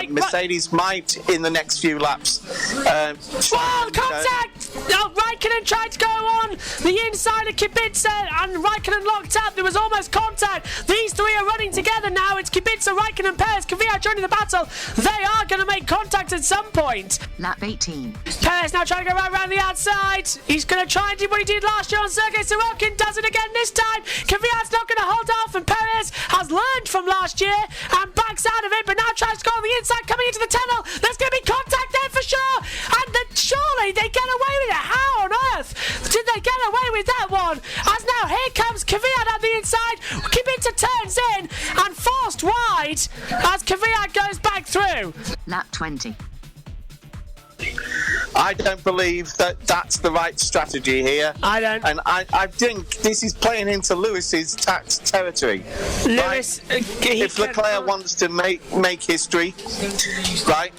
Mercedes might in the next few laps. Contact! Oh, right, Raikkonen tried to go on the inside of Kubica, and Raikkonen locked up. There was almost contact. These three are running together now. It's Kubica, Raikkonen, Perez, Kvyat joining the battle. They are going to make contact at some point. Lap 18. Perez now trying to go right around the outside. He's going to try and do what he did last year on Sergei Sorokin. Does it again this time. Kvyat's not going to hold off, and Perez has learned from last year and backs out of it, but now tries to go on the inside, coming into the tunnel. There's going to be contact there for sure, and then surely they get away with it. How on earth did they get away with that one? As now here comes Kvyat on the inside. Kubica turns in and forced wide as Kvyat goes back through. Lap 20. I don't believe that that's the right strategy here. I don't. And I think this is playing into Lewis's tax territory. Lewis, if Leclerc wants to make history, right,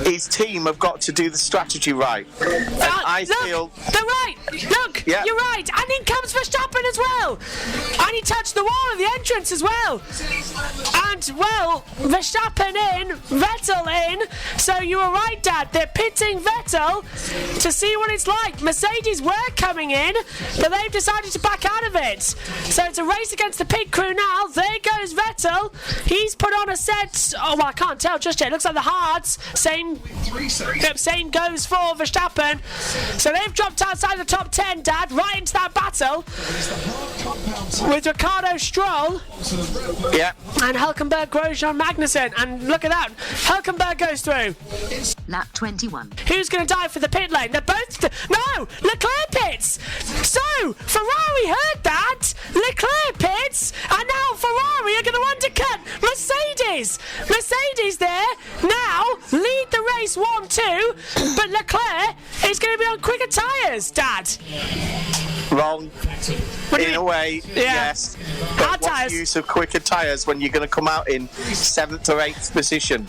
his team have got to do the strategy right. And I feel they're right. Look, yeah. You're right. And in comes Verstappen as well. And he touched the wall at the entrance as well. And well, Verstappen in, Vettel in. So you were right, Dad. They're pitting Vettel to see what it's like. Mercedes were coming in, but they've decided to back out of it. So it's a race against the pit crew now. There goes Vettel. He's put on a set. Oh, well, I can't tell just yet. It looks like the hards. Same goes for Verstappen. So they've dropped outside the top 10, Dad, right into that battle with Ricciardo, Stroll, and Hülkenberg, Grosjean, Magnussen. And look at that, Hülkenberg goes through. Lap 21. Who's going to die for the pit lane? They're both... No! Leclerc pits! So, Ferrari heard that! Leclerc pits! And now Ferrari are going to undercut Mercedes! Mercedes there now lead the race 1-2, but Leclerc is going to be on quicker tyres, Dad. wrong. In a way, yes. But what's the use of quicker tyres when you're going to come out in 7th or 8th position?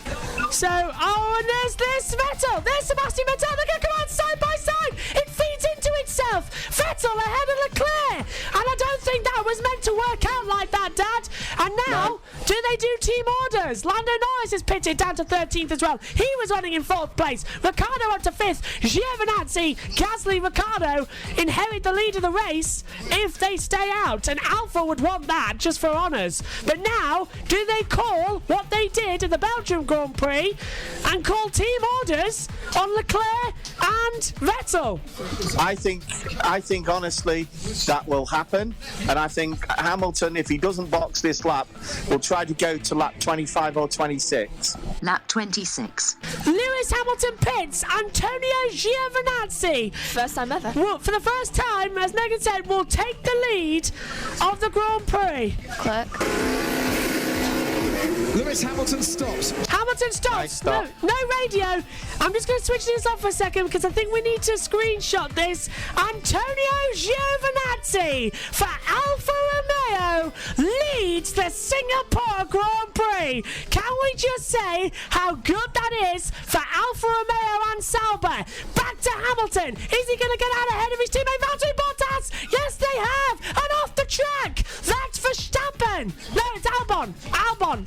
So, and there's Vettel. There's Sebastian Vettel. They're going to come out side by side. It feeds into itself. Vettel ahead of Leclerc. And I don't think that was meant to work out like that, Dad. And now, do they do team orders? Lando Norris is pitted down to 13th as well. He was running in 4th place. Ricciardo up to 5th. Giovinazzi, Gasly, Ricciardo inherit the lead of the race if they stay out. And Alpha would want that just for honours. But now, do they call what they did in the Belgium Grand Prix and call team orders on Leclerc and Vettel? I think honestly that will happen, and I think Hamilton, if he doesn't box this lap, will try to go to lap 25 or 26. Lap 26. Lewis Hamilton pits. Antonio Giovinazzi, First time ever. for the first time, as Megan said, will take the lead of the Grand Prix. Clerk. Lewis Hamilton stops. Hamilton stops. Nice stop. No radio. I'm just going to switch this off for a second because I think we need to screenshot this. Antonio Giovinazzi for Alfa Romeo leads the Singapore Grand Prix. Can we just say how good that is for Alfa Romeo and Sauber? Back to Hamilton. Is he going to get out ahead of his teammate Valtteri Bottas? Yes, they have. And off the track. That's Verstappen. No, it's Albon.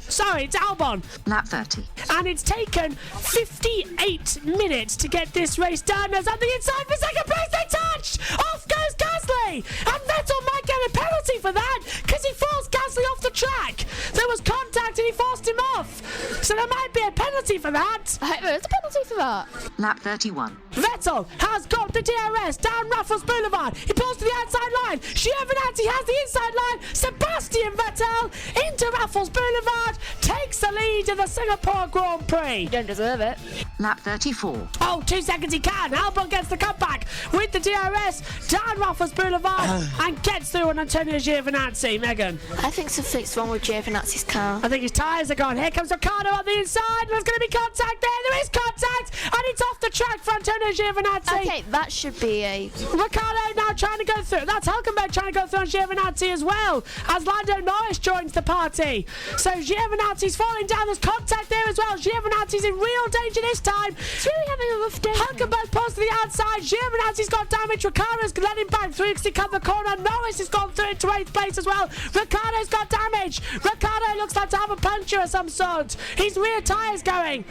Sorry, it's Albon. Lap 30. And it's taken 58 minutes to get this race done. As on the inside for second place, they touched! Off goes Gasly! And Vettel might get a penalty for that because he forced Gasly off the track. There was contact and he forced him off. So there might be a penalty for that. I hope there's a penalty for that. Lap 31. Vettel has got the DRS down Raffles Boulevard. He pulls to the outside line. Giovinazzi has the inside line. Sebastian Vettel into Raffles Boulevard takes the lead in the Singapore Grand Prix. You don't deserve it. Lap 34. Oh, 2 seconds he can. Albon gets the comeback with the DRS down Raffles Boulevard and gets through on Antonio Giovinazzi. Megan. I think something's wrong with Giovinazzi's car. I think his tyres are gone. Here comes Ricciardo on the inside. There's going to be contact there. There is contact. And it's off the track for Antonio Giovinazzi. Okay, that should be a... Ricciardo now trying to go through. That's Hülkenberg trying to go through on Giovinazzi as well, as Lando Norris joins the party. So Giovinazzi's falling down. There's contact there as well. Giovinazzi's in real danger this time. He's really having a rough day. Hülkenberg pulls to the outside. Giovinazzi's got got damage. Ricciardo's let him back through because he cut the corner. Norris has gone through into 8th place as well. Ricciardo's got damage. Ricciardo looks like to have a puncture of some sort. His rear tyre's going.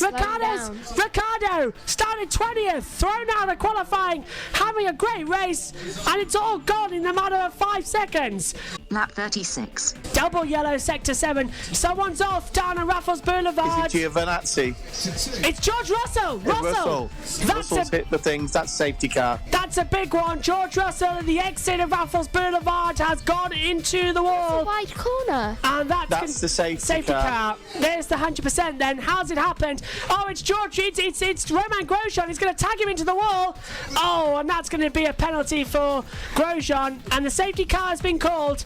Ricciardo started 20th, thrown out of qualifying, having a great race, and it's all gone in a matter of 5 seconds. Lap 36. Double yellow sector 7. Someone's off down on Raffles Boulevard. Is it Giovinazzi? It's George Russell. Russell's hit the things. That's safety car. That's a big one. George Russell at the exit of Raffles Boulevard has gone into the wall. Wide corner. And that's the safety car. There's the 100% then. How's it happened? Oh, it's George. It's Romain Grosjean. He's going to tag him into the wall. Oh, and that's going to be a penalty for Grosjean. And the safety car has been called.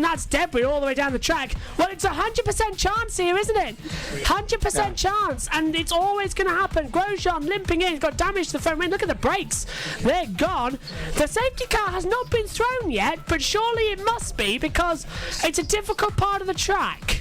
That's debris all the way down the track. Well, it's a 100% chance here, isn't it? 100% chance, and it's always going to happen. Grosjean limping in, he's got damage to the front wing. Look at the brakes, they're gone. The safety car has not been thrown yet, but surely it must be because it's a difficult part of the track.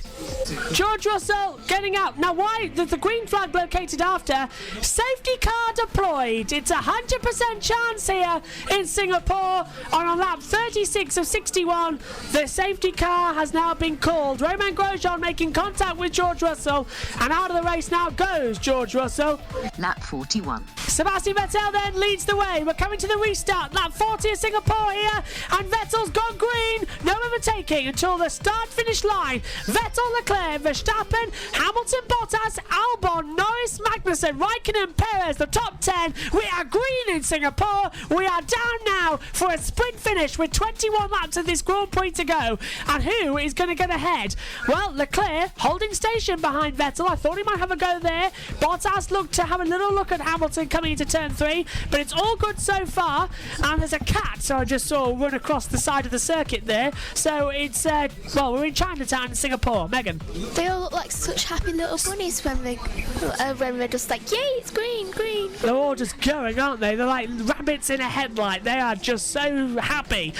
George Russell getting out. Now, why the green flag located after? Safety car deployed. It's a 100% chance here in Singapore. On lap 36 of 61, the safety car has now been called. Romain Grosjean making contact with George Russell, and out of the race now goes George Russell. Lap 41. Sebastian Vettel then leads the way. We're coming to the restart. Lap 40 of Singapore here, and Vettel's gone green. No overtaking until the start-finish line. Vettel, Leclerc, Verstappen, Hamilton, Bottas, Albon, Norris, Magnussen, Raikkonen, Perez, the top 10. We are green in Singapore. We are down now for a sprint finish with 21 laps of this Grand Prix to go. And who is going to get ahead? Well, Leclerc holding station behind Vettel. I thought he might have a go there. Bottas looked to have a little look at Hamilton coming into turn 3, but it's all good so far. And there's a cat, so I just saw run across the side of the circuit there. So it's, we're in Chinatown in Singapore. Megan. They all look like such happy little bunnies when they're just like, yay, it's green, green. They're all just going, aren't they? They're like rabbits in a headlight. They are just so happy.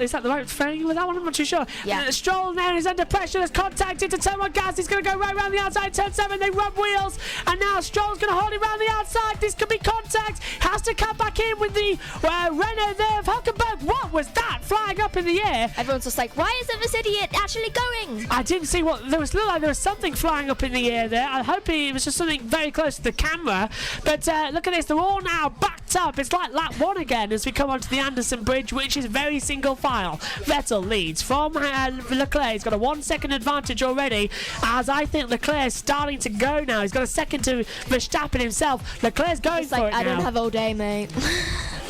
Is that the right frame with that one? I'm not too sure. Yeah. Stroll now is under pressure. There's contact into turn 1 gas. He's going to go right around the outside. Turn 7, they rub wheels. And now Stroll's going to hold it around the outside. This could be contact. Has to come back in with the Renault there of Hülkenberg. What was that flying up in the air? Everyone's just like, why isn't this idiot actually going? I didn't see what there was. Looked like there was something flying up in the air there. I hope it was just something very close to the camera. But look at this. They're all now backed up. It's like lap 1 again as we come onto the Anderson Bridge, which is very single file. Vettel leads from Leclerc. He's got a 1 second advantage already, as I think Leclerc's starting to go now. He's got a second to Verstappen himself. Leclerc's going for it now. I don't have all day, mate.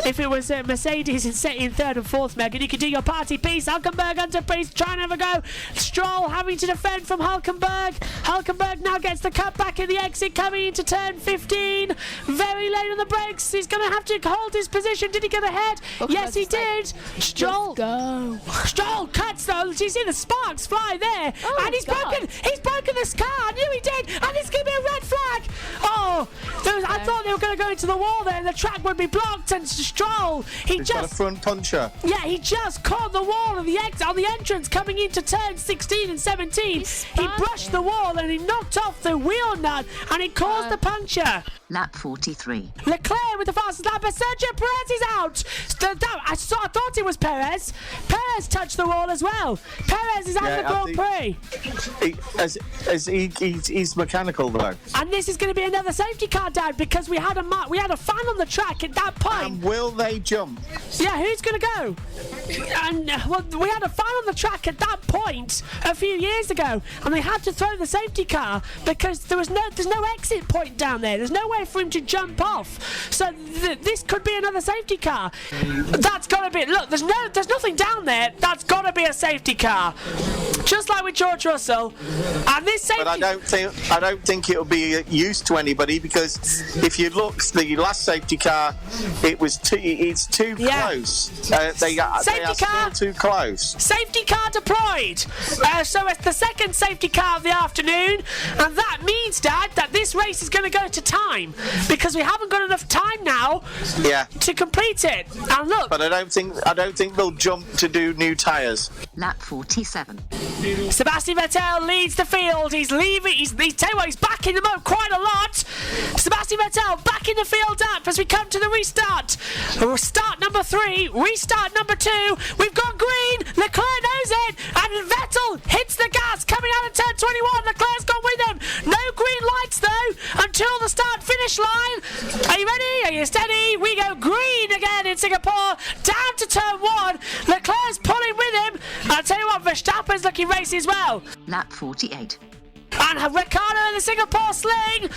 If it was Mercedes in 3rd and 4th, Megan, you could do your party piece. Hulkenberg under piece, trying to have a go. Stroll having to defend from Hulkenberg. Hulkenberg now gets the cut back in the exit, coming into turn 15. Very late on the brakes. He's going to have to hold his position. Did he get ahead? Yes, he did. Stroll. Go. Stroll cuts though. Do you see the sparks fly there? Oh, and he's broken this car. I knew he did. And it's going to be a red flag. Oh, I thought they were going to go into the wall there and the track would be blocked. And Stroll, He's got a front puncher. Yeah, he just caught the wall of the exit on the entrance coming into turn 16 and 17. He brushed the wall and he knocked off the wheel nut and it caused the puncture. Lap 43. Leclerc with the fastest lap, but Sergio Perez is out. I thought it was Perez. Perez touched the wall as well. Perez is out of the Grand Prix. He's mechanical though. And this is going to be another safety car, Dad, because we had a fan on the track at that point. And will they jump? Yeah, who's going to go? And we had a fan on the track at that point a few years ago, and they had to throw the safety car because there's no exit point down there. There's no way for him to jump off. So this could be another safety car. That's got to be. Look, there's nothing down there. That's got to be a safety car. Just like with George Russell. And this safety. But I don't think it'll be use to anybody because if you look, the last safety car, it's too close. They are still too close. Safety car deployed. So it's the second safety car of the afternoon, and that means, Dad, that this race is going to go to time because we haven't got enough time now to complete it. And look, but I don't think they'll jump to do new tyres. Lap 47. Sebastian Vettel leads the field. He's leaving. He's backing them up quite a lot. Sebastian Vettel backing the field up as we come to the restart. Start number 3, restart number 2. We've got green. Leclerc knows it, and Vettel hits the gas coming out of turn 21. Leclerc's gone with him. No green lights though until the start-finish line. Are you ready? Are you steady? We go green again in Singapore. Down to turn 1. Leclerc's pulling with him. I'll tell you what, Verstappen's looking racy as well. Lap 48. And Ricciardo in the Singapore sling,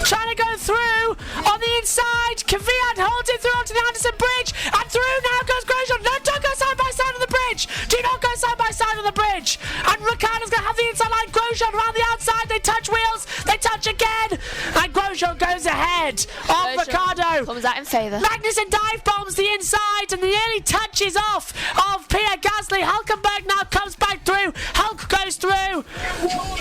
trying to go through on the inside. Kvyat holds it through onto the Anderson Bridge, and through now goes Grosjean. No, don't go side by side on the bridge. Do not go side by side on the bridge. And Ricciardo's going to have the inside line. Grosjean around the outside. They touch wheels. They touch again. And Grosjean goes ahead of Ricciardo. Comes out in favour. Magnussen dive bombs the inside, and the early touches off of Pierre Gasly. Hulkenberg now comes back through. Hulk goes through,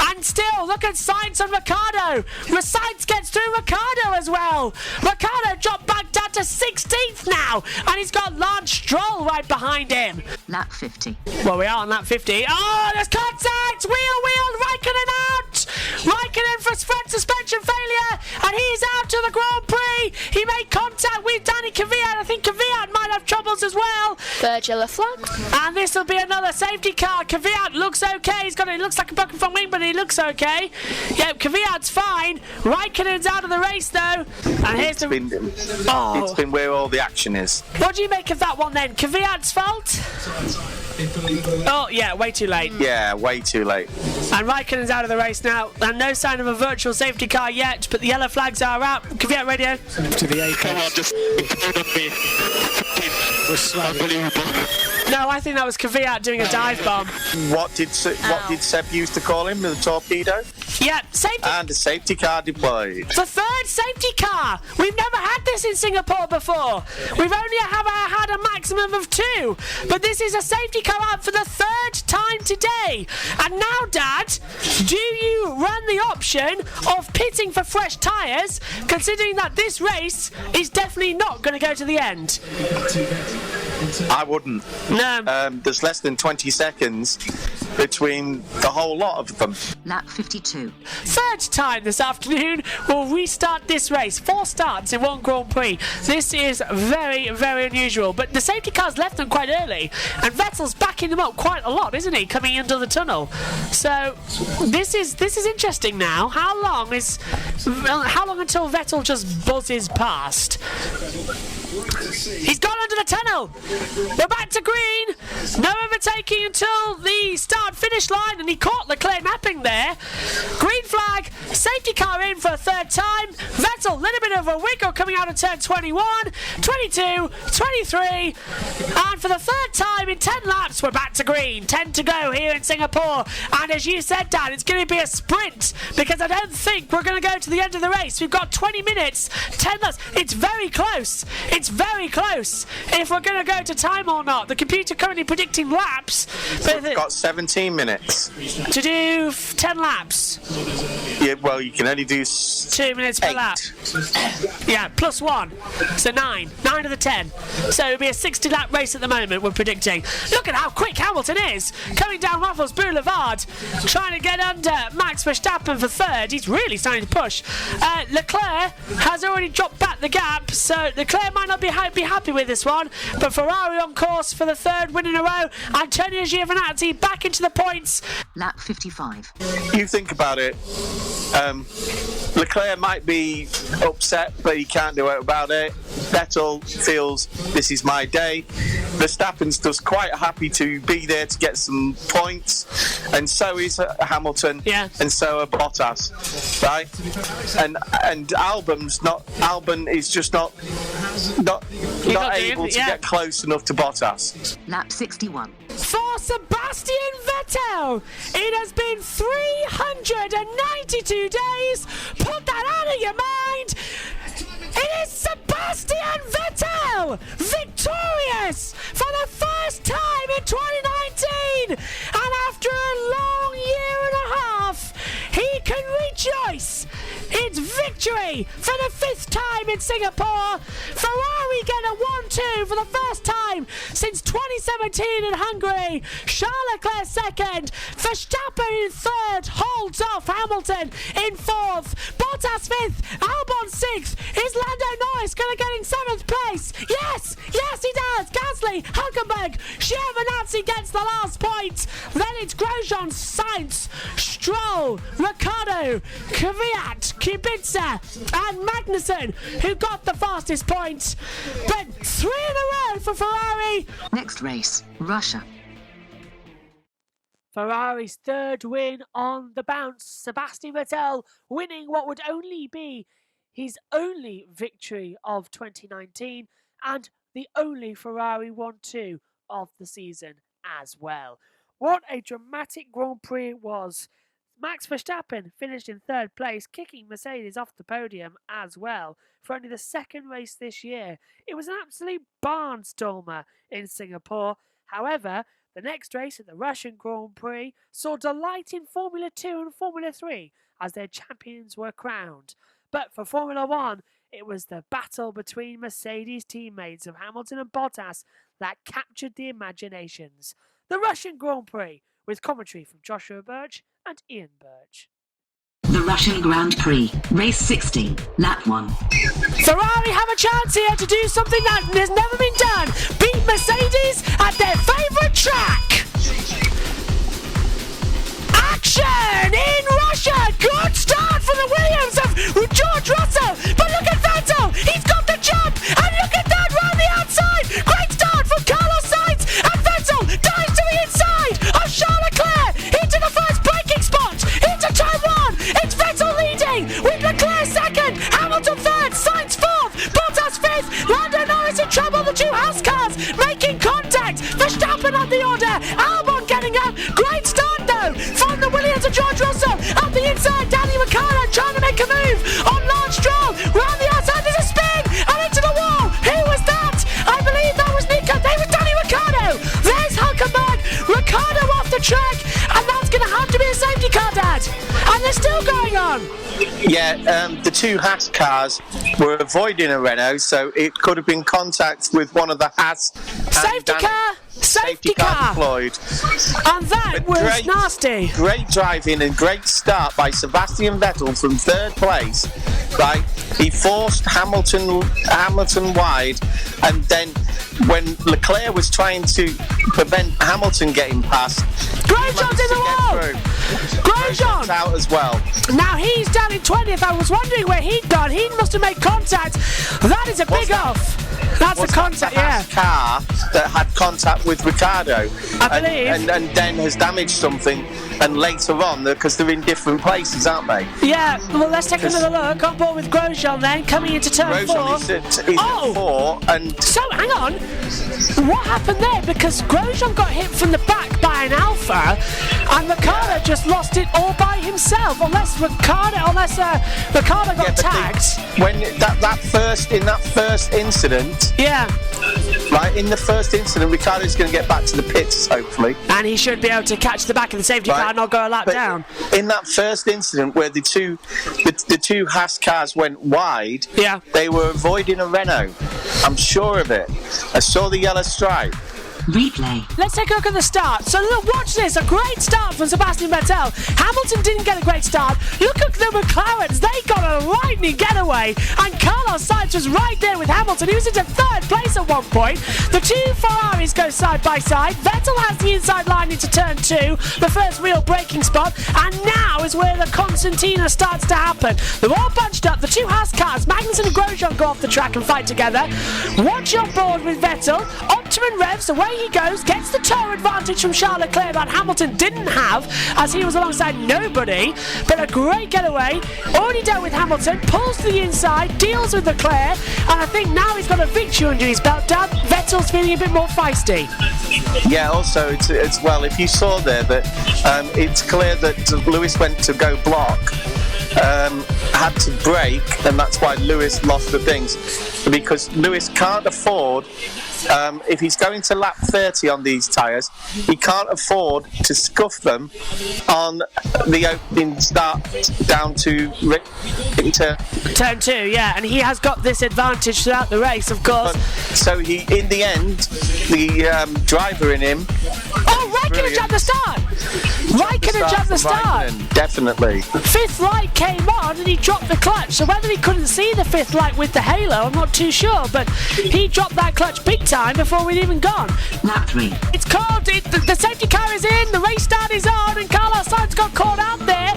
and still look at Sainz on Ricciardo. Sainz gets through Ricciardo as well. Ricciardo dropped back down to 16th now, and he's got Lance Stroll right behind him. Lap 50. Well, we are on lap 50. Oh, there's contact! Wheel, Raikkonen out! Raikkonen for front suspension failure, and he's out to the Grand Prix. He made contact with Danny Kvyat. I think Kvyat might have troubles as well. Third yellow flag. And this will be another safety car. Kvyat looks okay. It looks like a broken front wing, but he looks okay. Yep, Kvyat's fine. Raikkonen's out of the race though. And here's the... It's been where all the action is. What do you make of that one then? Kvyat's fault? Oh, yeah, way too late. Yeah, way too late. And Raikkonen's out of the race now. And no sign of a virtual safety car yet, but the yellow flags are out. Kvyat radio. To the apex. Come on, just unbelievable. No, I think that was Kvyat doing a dive bomb. What did Seb used to call him? The torpedo? Yeah, safety. And a safety car deployed. The third safety car. We've never had this in Singapore before. We've only had a maximum of 2. But this is a safety car out for the 3rd time today. And now, Dad, do you run the option of pitting for fresh tyres, considering that this race is definitely not going to go to the end? I wouldn't. No. There's less than 20 seconds between the whole lot of them. Lap 52. 3rd time this afternoon, we'll restart this race. 4 starts in one Grand Prix. This is very, very unusual. But the safety cars left them quite early, and Vettel's backing them up quite a lot, isn't he? Coming into the tunnel. So this is interesting now. How long until Vettel just buzzes past? He's gone under the tunnel. We're back to green. No overtaking until the start-finish line, and he caught Leclerc napping there. Green flag. Safety car in for a 3rd time. Vettel, little bit of a wiggle coming out of turn 21, 22, 23, and for the 3rd time in 10 laps, we're back to green. 10 to go here in Singapore, and as you said, Dad, it's going to be a sprint because I don't think we're going to go to the end of the race. We've got 20 minutes, 10 laps. It's very close. It's very close if we're going to go to time or not. The computer currently predicting laps, but We've got 17 minutes to do 10 laps. Yeah, well, you can only do 2 minutes per 8. lap. Yeah, plus 1. So 9. 9 of the 10. So it'll be a 60-lap race at the moment, we're predicting. Look at how quick Hamilton is. Coming down Raffles Boulevard. Trying to get under Max Verstappen for 3rd. He's really starting to push. Leclerc has already dropped back the gap, so Leclerc might not be happy with this one. But Ferrari on course for the 3rd win in a row. Antonio Giovinazzi back into the points. Lap 55. You think about it. Leclerc might be upset, but he can't do it about it. Vettel feels this is my day. Verstappen's just quite happy to be there to get some points, and so is Hamilton, and so are Bottas, right? And Albon is just not able to get close enough to Bottas. Lap 61. For Sebastian Vettel, it has been 392 days. Put that out of your mind. It is Sebastian Vettel, victorious for the first time in 2019, and after a long year and a half, he can rejoice. It's victory for the 5th time in Singapore. Ferrari get a 1-2 for the first time since 2017 in Hungary. Charles Leclerc second, Verstappen in third, holds off Hamilton in fourth, Bottas fifth, Albon sixth. Is Lando Norris going to get in seventh place? Yes, he does. Gasly, Hülkenberg, Giovinazzi gets the last point. Then it's Grosjean, Sainz, Stroll, Ricciardo, Kvyat, Kubica and Magnussen who got the fastest points. But 3 in a row for Ferrari. Next race, Russia. Ferrari's third win on the bounce. Sebastian Vettel winning what would only be his only victory of 2019 and the only Ferrari 1-2 of the season as well. What a dramatic Grand Prix it was. Max Verstappen finished in third place, kicking Mercedes off the podium as well for only the second race this year. It was an absolute barnstormer in Singapore. However, the next race at the Russian Grand Prix saw delight in Formula 2 and Formula 3 as their champions were crowned. But for Formula 1, it was the battle between Mercedes teammates of Hamilton and Bottas that captured the imaginations. The Russian Grand Prix, with commentary from Joshua Birch and Ian Birch. The Russian Grand Prix, race 16, lap 1. Ferrari have a chance here to do something that has never been done. Beat Mercedes at their favourite track. Action in Russia. Good start for the Williams of George Russell. But look at Vettel. He's got the jump. And look at that round the outside. Great start from Carlos Sainz. And Vettel dives to the inside of Charles Leclerc. Into the first braking spot. Into turn 1. It's Vettel leading with Leclerc second. Hamilton third. Sainz fourth. Bottas fifth. Lando Norris in trouble. The two Haas cars making contact. Verstappen on the order. Albon getting up. Great start though from the Williams of George Russell. Up the inside. Danny Ricciardo trying to make a move on Lance Stroll. Round the outside. There's a spin. And into the wall. Who was that? I believe that was Nico. They was Danny Ricciardo. There's Hülkenberg. Ricciardo off the track. And that's going to have to be a safety car, Dad. And they're still going on. Yeah, the two Haas cars were avoiding a Renault, so it could have been contact with one of the Haas. Safety car deployed. And that was nasty. Great driving and great start by Sebastian Vettel from third place. Right, he forced Hamilton wide, and then when Leclerc was trying to prevent Hamilton getting past, Grosjean's in the wall. Grosjean out as well. Now he's down in 20th. I was wondering where he'd gone. He must have made contact. That is a big off. That's a contact, yeah. Car that had contact with Ricciardo, I believe, and then has damaged something. And later on, because they're in different places, aren't they? Yeah. Well, let's take another look. On board with Grosjean then, coming into turn 4. Grosjean is at 4, and so hang on. What happened there? Because Grosjean got hit from the back by an Alpha, and Ricciardo just lost it all by himself. Unless Ricciardo got tagged. When that first incident. Yeah. Right, in the first incident, Ricciardo's going to get back to the pits, hopefully. And he should be able to catch the back of the safety car and not go a lap down. In that first incident where the two Haas cars went wide, they were avoiding a Renault. I'm sure of it. I saw the yellow stripe. Replay. Let's take a look at the start. So look, watch this. A great start from Sebastian Vettel. Hamilton didn't get a great start. Look at the McLarens. They got a lightning getaway. And Carlos Sainz was right there with Hamilton. He was into third place at one point. The two Ferraris go side by side. Vettel has the inside line into turn 2. The first real braking spot. And now is where the concertina starts to happen. They're all bunched up. The two Haas cars, Magnussen and Grosjean, go off the track and fight together. Watch on board with Vettel. Optimum revs away he goes, gets the tow advantage from Charles Leclerc that Hamilton didn't have as he was alongside nobody, but a great getaway, already dealt with Hamilton, pulls to the inside, deals with Leclerc, and I think now he's got a victory under his belt. Dad, Vettel's feeling a bit more feisty. Yeah, also it's well, if you saw there that it's clear that Lewis went to go block, had to brake, and that's why Lewis lost the things. because Lewis can't afford, if he's going to lap 30 on these tyres, he can't afford to scuff them on the opening start down to into Turn 2, yeah, and he has got this advantage throughout the race, of course. So he, in the end, the driver in him. Oh, Raikkonen jumped the start! Raikkonen jumped the start! Raikkonen, definitely. Fifth light came on and he dropped the clutch. So whether he couldn't see the fifth light with the halo, I'm not too sure. But he dropped that clutch big time before we'd even gone. Lap 3. It's called. The safety car is in. The restart is on, and Carlos Sainz got caught out there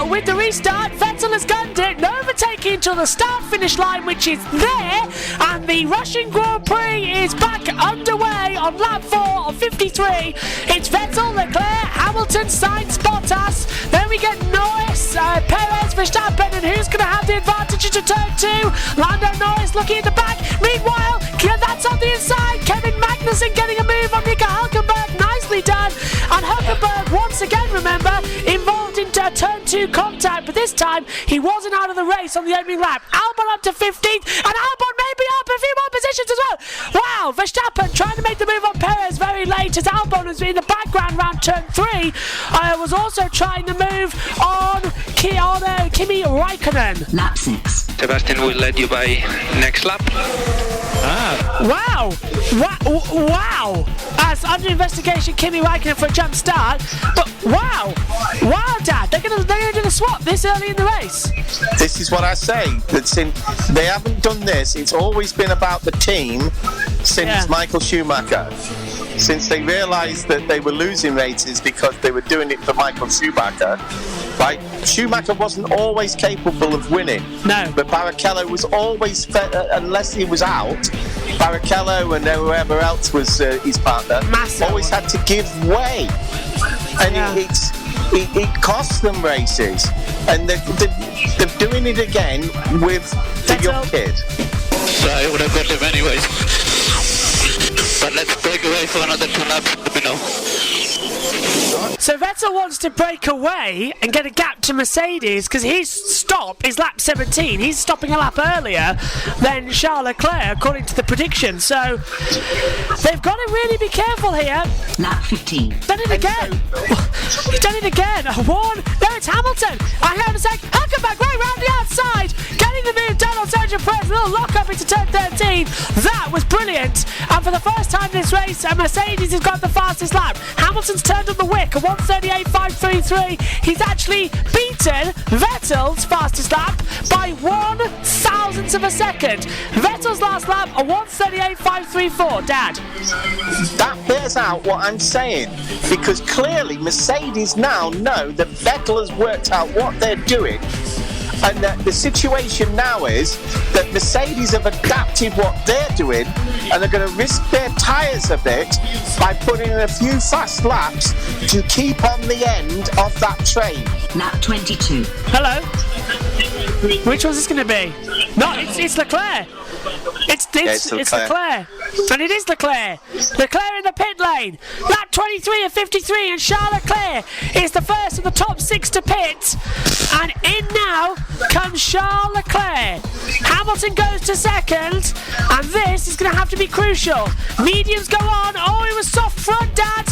with the restart. Vettel has gunned it. No overtaking until the start-finish line, which is there. And the Russian Grand Prix is back underway on lap 4 of 53. It's Vettel, Leclerc, Hamilton, Sainz, Bottas. Then we get Norris, Perez, Verstappen, and who's going to have the advantage into turn 2? Lando Norris looking at the back. Meanwhile, that's on the inside. Kevin Magnussen getting a move on Nico Hülkenberg. Nicely done. And Hülkenberg, once again, remember, involved in turn 2 contact, but this time he wasn't out of the race on the opening lap. Albon up to 15th, and Albon may be up a few more positions as well. Wow, Verstappen trying to make the move on Perez very late as Albon was in the background round turn 3. Was also trying to move on Kimi Raikkonen. Lap 6. Sebastian will lead you by next lap. Wow! Wow! As under investigation, Kimi Raikkonen for a jump start. But wow! Wow, Dad! They're gonna do the swap this early in the race. This is what I say. That they haven't done this. It's always been about the team since Michael Schumacher. Since they realised that they were losing races because they were doing it for Michael Schumacher. Right? Schumacher wasn't always capable of winning. No. But Barrichello was always, unless he was out, Barrichello and whoever else was his partner, always had to give way. And it cost them races. And they're doing it again with the young kid. So I would have got him anyways. But let's break away for another 2 laps, let me know. So Vettel wants to break away and get a gap to Mercedes because his stop is lap 17. He's stopping a lap earlier than Charles Leclerc, according to the prediction. So they've got to really be careful here. Lap 15. Done it again. He's done it again. One. There it's Hamilton. And here in a sec, Hülkenberg right round the outside. Getting the move done on Sergio Perez. A little lock up into turn 13. That was brilliant. And for the first time in this race, Mercedes has got the fastest lap. Hamilton's turned on the wick at 1:38.533. He's actually beaten Vettel's fastest lap by 1/1000th of a second. Vettel's last lap at 1:38.534. Dad. That bears out what I'm saying, because clearly Mercedes now know that Vettel has worked out what they're doing, and that the situation now is that Mercedes have adapted what they're doing and are going to risk their tyres a bit by putting in a few fast laps to keep on the end of that train. Lap 22. Hello. Which one's this going to be? No, it's Leclerc. It's Leclerc. And it is Leclerc. Leclerc in the pit lane. Lap 23 of 53, and Charles Leclerc is the first of the top 6 to pit. And in now comes Charles Leclerc. Hamilton goes to second, and this is going to have to be crucial. Mediums go on. Oh, it was soft front, Dad.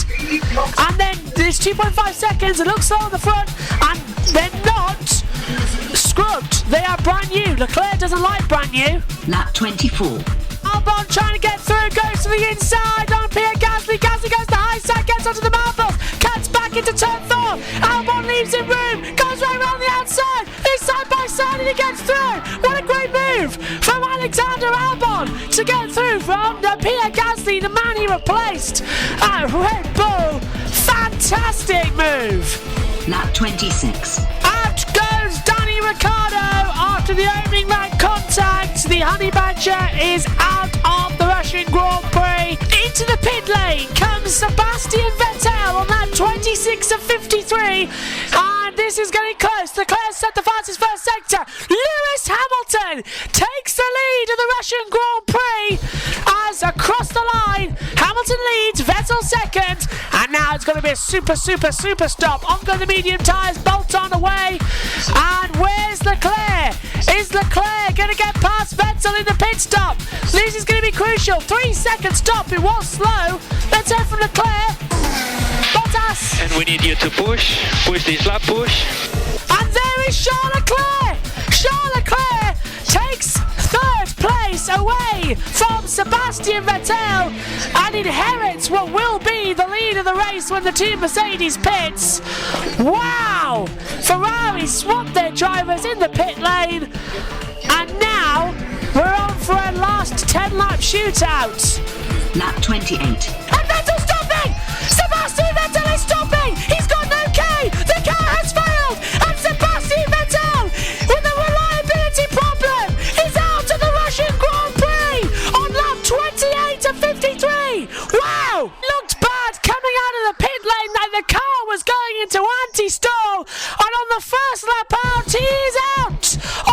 And then there's 2.5 seconds. It looks slow on the front, and they're not scrubbed. They are brand new. Leclerc doesn't like brand new. Lap 24. Albon trying to get through, goes to the inside on Pierre Gasly. Gasly goes to the high side, gets onto the marbles, cuts back into turn 4. Albon leaves in room, goes right around the outside. They're side by side and he gets through. What a great move from Alexander Albon to get through from Pierre Gasly, the man he replaced at Red Bull. Fantastic move. Lap 26. Out goes Danny Ricciardo after the opening lap contact. The Honey Badger is out of the Russian Grand Prix. Into the pit lane comes Sebastian Vettel on lap 26 of 53. And this is getting close. Leclerc set the fastest first sector. Lewis Hamilton takes the lead of the Russian Grand Prix as across the line, Hamilton leads, Vettel second. And now it's going to be a super stop. On go the medium tyres, bolt on away. And where's Leclerc? Is Leclerc going to get past Vettel in the pit stop? This is going to be crucial. 3-second stop. It was slow. Let's hear from Leclerc. Bottas. And we need you to push this lap, push. And there is Charles Leclerc. Charles Leclerc takes third place away from Sebastian Vettel and inherits what will be the lead of the race when the team Mercedes pits. Wow! Ferrari swapped their drivers in the pit lane, and now we're on for a last 10-lap shootout. Lap 28. And Vettel's stopping! Sebastian Vettel is stopping! He's got no K! The car has failed! And Sebastian Vettel, with a reliability problem, is out of the Russian Grand Prix on lap 28 of 53! Wow! Looked bad coming out of the pit lane that the car was going into anti-stall, and on the first lap out, he is out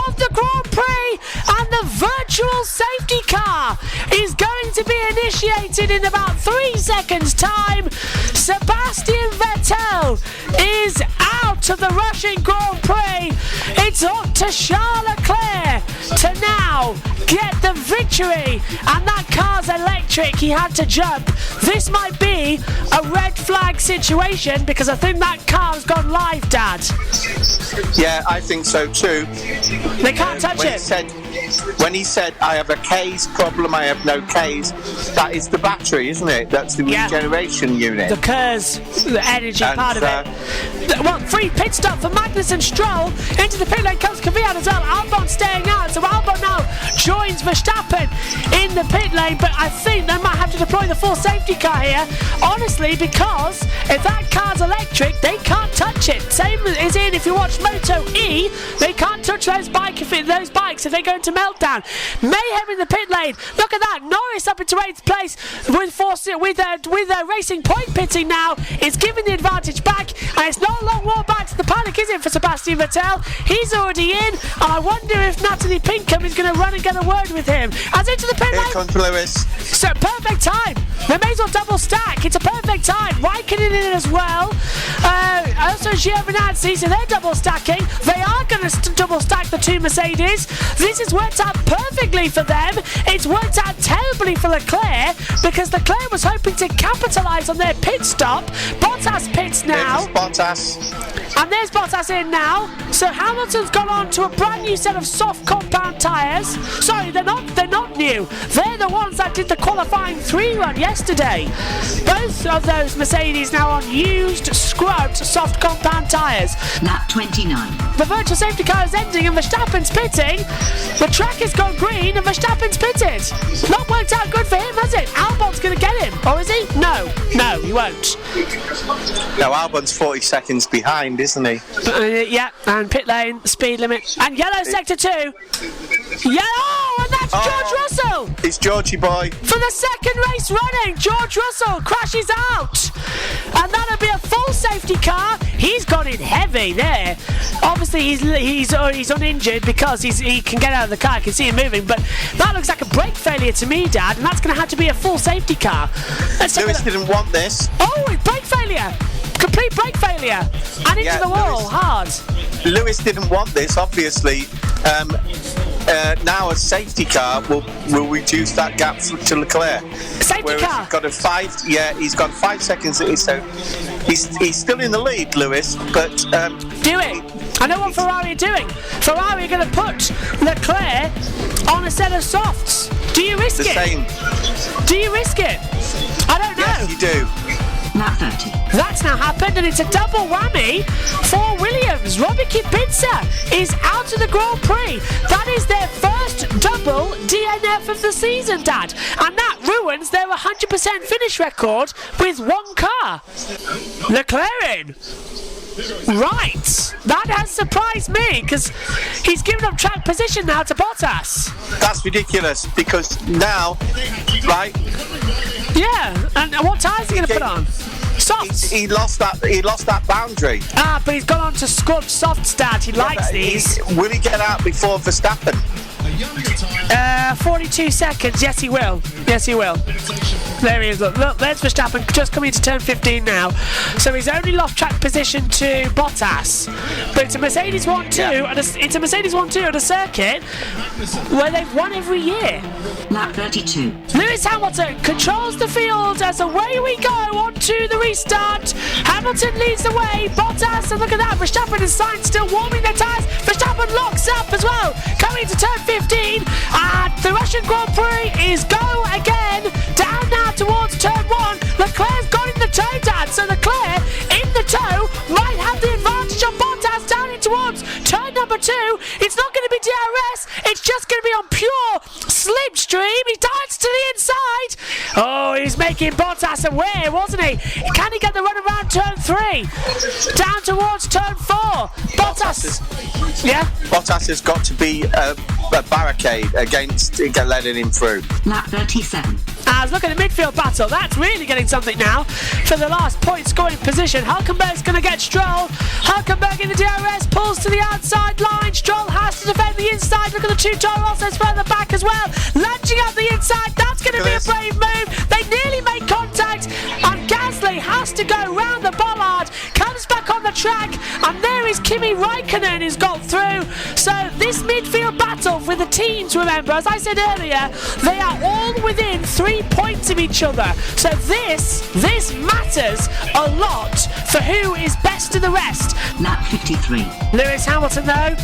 of the Grand Prix, and the virtual safety car is going to be initiated in about 3 seconds' time. Sebastian Vettel is out of the Russian Grand Prix. It's up to Charles Leclerc to now get the victory, and that car's electric. He had to jump. This might be a red flag situation because I think that car's gone live, Dad. Yeah, I think so too. They can't touch it. When he said, I have a K's problem, I have no K's, that is the battery, isn't it? That's the regeneration unit. The KERS, the energy part of it. Well, free pit stop for Magnussen. Stroll into the pit lane, comes Kvyat as well. Albon staying out, so Albon now joins Verstappen in the pit lane, but I think they might have to deploy the full safety car here, honestly, because if that car's electric, they can't touch it. Same as in if you watch Moto E, they can't touch those bikes if they go into meltdown. Mayhem in the pit lane. Look at that. Norris up into 8th place with Racing Point pitting now. It's giving the advantage back, and it's not a long walk back to the paddock, is it, for Sebastian Vettel? He's already in, and I wonder if Natalie Pinkham is going to run and get a word with him. As into the pit lane. Here comes Lewis. So perfect time. They may as well double stack. It's a perfect time. Raikkonen in as well. Also Giovinazzi, so they're double stacking. They are going to double stack the two Mercedes. This has worked out perfectly for them. It's worked out terribly for Leclerc because Leclerc was hoping to capitalise on their pit stop. Bottas pits now. There's Bottas. And there's Bottas in now. So Hamilton's gone on to a brand new set of soft compound tyres. Sorry, they're not new. They're the ones that did the qualifying 3 run yesterday. Both of those Mercedes now on used, scrubbed, soft compound tyres. Lap 29. The virtual safety car is ending and Verstappen's pitting. The track has gone green and Verstappen's pitted. Not worked out good for him, has it? Albon's going to get him. Or is he? No, he won't. No, Albon's 40 seconds behind, isn't he? Yeah, and pit lane, speed limit. And yellow sector 2. Yellow, and that's George Russell. It's Georgie boy. For the second race running, George Russell crashes out. And that'll be a full safety car. He's gone in heavy there. Obviously, he's uninjured because he can get out of the car. I can see him moving, but that looks like a brake failure to me, Dad, and that's going to have to be a full safety car. Lewis didn't want this. Oh, brake failure. Complete brake failure. And into the wall, hard. Lewis didn't want this, obviously. Now a safety car will reduce that gap to Leclerc. Safety car. He's got 5 seconds. So he's still in the lead, Lewis. But do it. I know what Ferrari are doing. Ferrari are going to put Leclerc on a set of softs. Do you risk it? Same. Do you risk it? I don't know. Yes, you do. Lap 30. That's now happened, and it's a double whammy for Williams. Robbie Kubica is out of the Grand Prix. That is their first double DNF of the season, Dad. And that ruins their 100% finish record with one car. Leclerc. Right. That has surprised me because he's given up track position now to Bottas. That's ridiculous because now, right? Yeah, and what tyres are he going to put on? Softs. He lost that boundary. But he's gone on to scrub softs, Dad. He likes these. Will he get out before Verstappen? 42 seconds. Yes, he will. Yes, he will. There he is. Look, there's Verstappen just coming into turn 15 now. So he's only lost track position to Bottas. But it's a Mercedes 1-2, and it's a Mercedes 1-2 at a circuit where they've won every year. Lap 32. Lewis Hamilton controls the field as away we go on to the restart. Hamilton leads the way. Bottas, and look at that, Verstappen and Sainz still warming their tyres. Verstappen locks up as well, coming into turn 15. And the Russian Grand Prix is go again. Down now towards turn 1. Leclerc's got in the toe, Dad. So Leclerc in the toe might have the advantage on Bottas down in towards turn number 2. It's not going to be DRS. It's just going to be on pure slipstream. He darts to the inside. Oh, he's making Bottas aware, wasn't he? Can he get the run around turn 3? Down towards turn 4. Bottas. Yeah? Bottas has got to be a barricade against letting him through. Lap 37. As look at the midfield battle. That's really getting something now for the last point scoring position. Hulkenberg's going to get Stroll. Hulkenberg in the DRS pulls to the outside line. Stroll has to defend the inside. Look at the two Toro Rossos further back as well. Lunging up the inside. That's going to be a brave move. They nearly make contact. And Gasly has to go round the bollard. Comes back on the track. And there is Kimi Raikkonen who's got through. So this midfield battle with the teams, remember, as I said earlier, they are all within 3 points of each other. So this matters a lot for who is best of the rest. Lap 53. Lewis Hamilton though,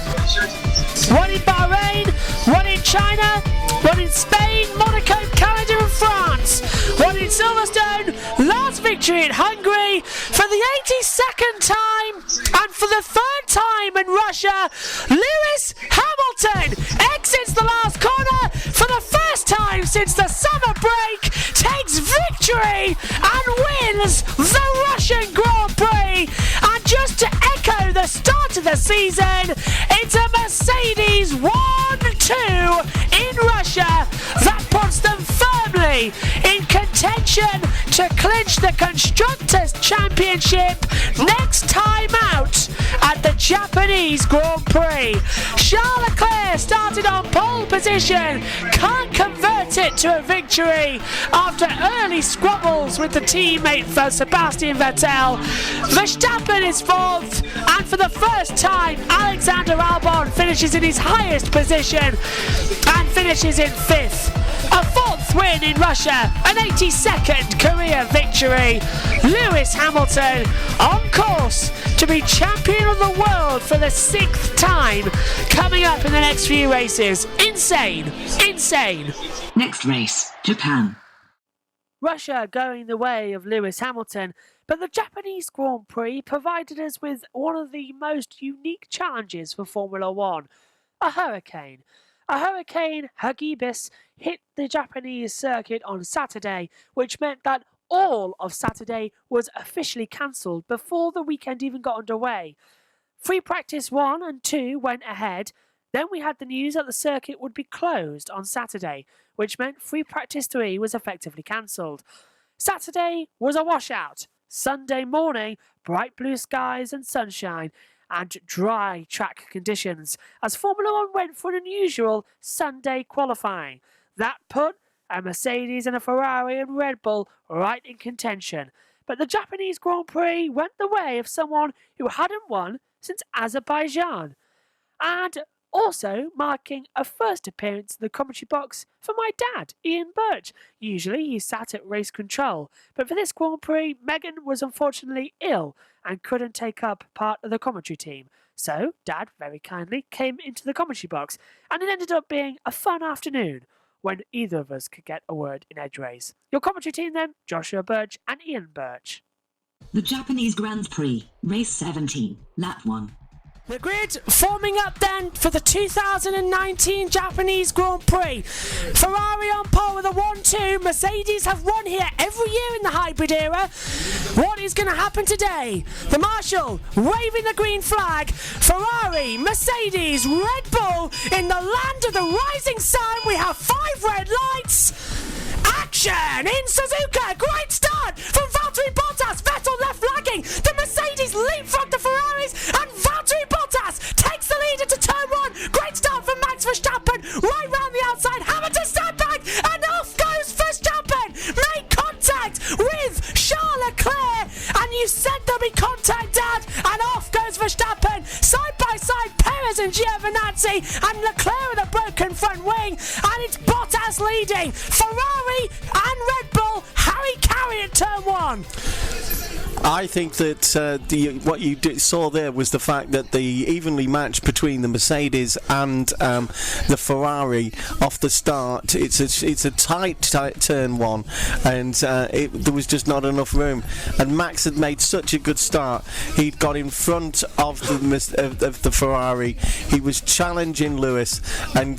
one in Bahrain, one in China, one in Spain, Monaco, Canada and France, one in Silverstone, last victory in Hungary for the 82nd time and for the 3rd time in Russia. Lewis Hamilton exits the last corner for the first time since the summer break, takes victory and wins the Russian Grand Prix. And just to echo the start of the season, it's a Mercedes 1-2 in Russia that puts them firmly in contention to clinch the Constructors' Championship next time out at the Japanese Grand Prix. Charles Leclerc started on pole position, can't convert it to a victory after early squabbles with the teammate for Sebastian Vettel. Verstappen is 4th, and for the first time Alexander Albon finishes in his highest position and finishes in 5th. A 4th win in Russia, an 82nd career victory. Lewis Hamilton on course to be champion of the world for the 6th time, coming up in the next few races. Insane. Next race, Japan. Russia going the way of Lewis Hamilton, but the Japanese Grand Prix provided us with one of the most unique challenges for Formula One. A hurricane, Hagibis, hit the Japanese circuit on Saturday, which meant that all of Saturday was officially cancelled before the weekend even got underway. Free practice 1 and 2 went ahead. Then we had the news that the circuit would be closed on Saturday, which meant free practice 3 was effectively cancelled. Saturday was a washout. Sunday morning, bright blue skies and sunshine, and dry track conditions as Formula One went for an unusual Sunday qualifying. That put a Mercedes and a Ferrari and Red Bull right in contention. But the Japanese Grand Prix went the way of someone who hadn't won since Azerbaijan. And also marking a first appearance in the commentary box for my dad, Ian Birch. Usually he sat at race control, but for this Grand Prix, Megan was unfortunately ill and couldn't take up part of the commentary team. So Dad very kindly came into the commentary box, and it ended up being a fun afternoon when either of us could get a word in edgeways. Your commentary team then, Joshua Birch and Ian Birch. The Japanese Grand Prix, race 17, lap 1. The grid forming up then for the 2019 Japanese Grand Prix. Ferrari on pole with a 1-2. Mercedes have won here every year in the hybrid era. What is going to happen today? The marshal waving the green flag. Ferrari, Mercedes, Red Bull in the land of the rising sun. We have 5 red lights. Action in Suzuka. Great start from Valtteri Bottas. Vettel left lagging. The Mercedes leapfrog the Ferraris, and Valtteri Bottas takes the lead into turn 1. Great start from Max Verstappen. Right contact with Charles Leclerc, and you said there'll be contact, Dad, and off goes Verstappen, side by side, Perez and Giovinazzi, and Leclerc with a broken front wing, and it's Bottas leading, Ferrari and Red Bull, Harry Carey at turn 1. I think that what you saw there was the fact that the evenly matched between the Mercedes and the Ferrari off the start. It's a tight turn 1, and there was just not enough room. And Max had made such a good start. He'd got in front of the Ferrari. He was challenging Lewis, and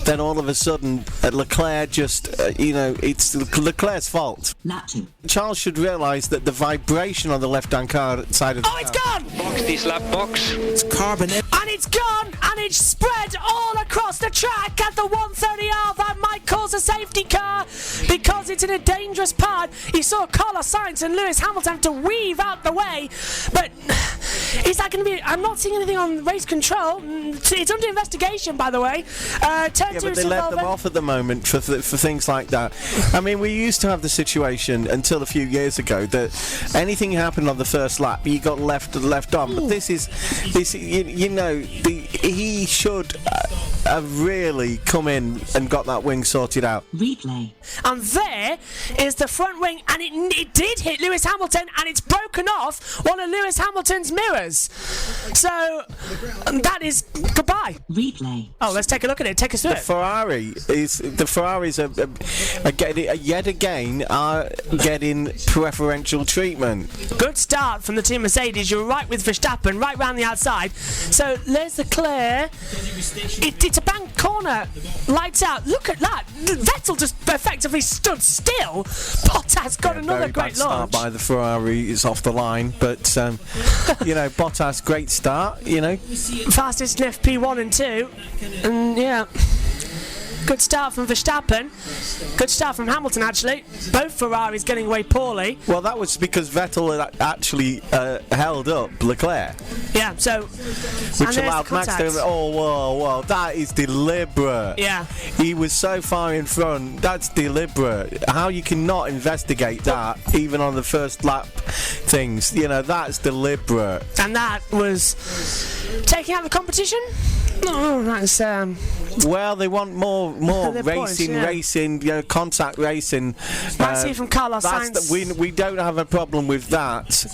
then all of a sudden Leclerc just it's Leclerc's fault. Lap 2. Charles should realise that the vibration on the left-hand side of the car. It's gone! Box, this lap box. It's carbon. And it's gone, and it's spread all across the track at the 130R. That might cause a safety car because it's in a dangerous part. You saw Carlos Sainz and Lewis Hamilton have to weave out the way, but is that going to be... I'm not seeing anything on race control. It's under investigation, by the way. Turn 2 but they let them off at the moment for things like that. I mean, we used to have the situation until a few years ago that anything happened on the first lap, you got left on. But this he should have really come in and got that wing sorted out. Replay. And there is the front wing, and it did hit Lewis Hamilton, and it's broken off one of Lewis Hamilton's mirrors. So that is goodbye. Replay. Oh, let's take a look at it. Take us through it. The Ferraris are yet again getting preferential treatment. Good start from the team Mercedes. You're right with Verstappen, right round the outside. So there's Leclerc. It's a bank corner. Lights out. Look at that. Vettel just effectively stood still. Bottas got another very great bad start launch. by the Ferrari. It's off the line, but Bottas, great start. Fastest in FP1 and 2. And yeah. Good start from Verstappen. Good start from Hamilton, actually. Both Ferraris getting away poorly. Well, that was because Vettel had actually held up Leclerc. Yeah, so... Which allowed Max to... Oh, whoa, that is deliberate. Yeah. He was so far in front. That's deliberate. How you cannot investigate that, even on the first lap things. That's deliberate. And that was taking out the competition? Oh, that's... Well, they want more racing, contact racing. I see from Carlos Sainz. We don't have a problem with that,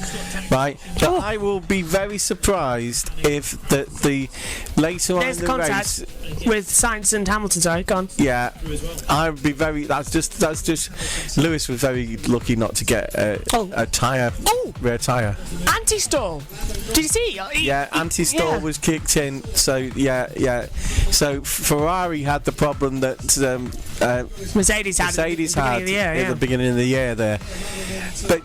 right? But I will be very surprised if the later on in the contact race with Sainz and Hamilton. Sorry, gone. Yeah, I'd be very. That's just. Lewis was very lucky not to get a rear tyre. Anti-stall. Did you see? Anti-stall was kicked in. So yeah. So Ferrari had the problem that Mercedes had at the beginning of the year there. But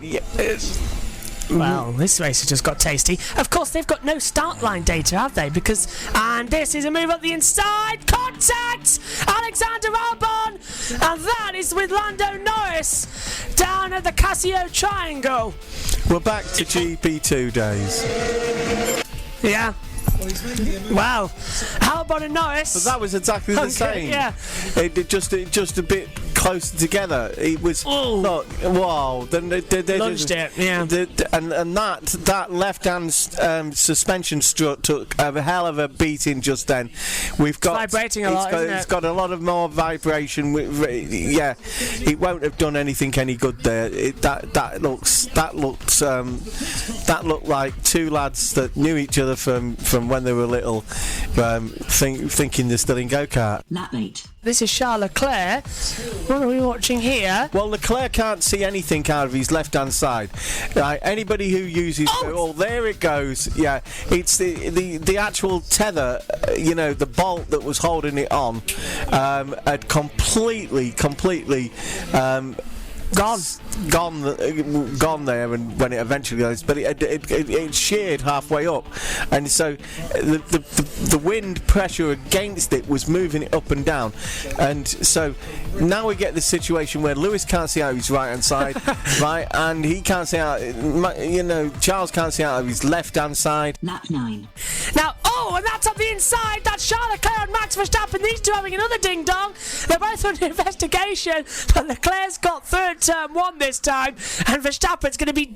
well, this race has just got tasty. Of course, they've got no start line data, have they? And this is a move up the inside. Contact! Alexander Albon! And that is with Lando Norris down at the Casio Triangle. We're back to GP2 days. Yeah. Wow, Albon and Norris. But that was exactly the same. Yeah, it just a bit closer together. It was not. Wow. Then they lunged it. Yeah. And that left-hand suspension strut took a hell of a beating just then. It's vibrating a lot. It's got a lot of more vibration. It won't have done anything any good there. That looked like two lads that knew each other from when they were little, thinking they're still in go-kart. Lap 8. This is Charles Leclerc. What are we watching here? Well, Leclerc can't see anything out of his left-hand side. Anybody who uses... there it goes. Yeah, it's the actual tether, the bolt that was holding it on, had completely... Gone there, and when it eventually goes, but it sheared halfway up, and so the wind pressure against it was moving it up and down, and so now we get the situation where Lewis can't see out of his right hand side, right, and he can't see out. Charles can't see out of his left hand side. Lap 9. Now Oh, and that's on the inside. That's Charles Leclerc and Max Verstappen. These two having another ding-dong. They're both under investigation, but Leclerc's got third turn one this time, and Verstappen's going to be,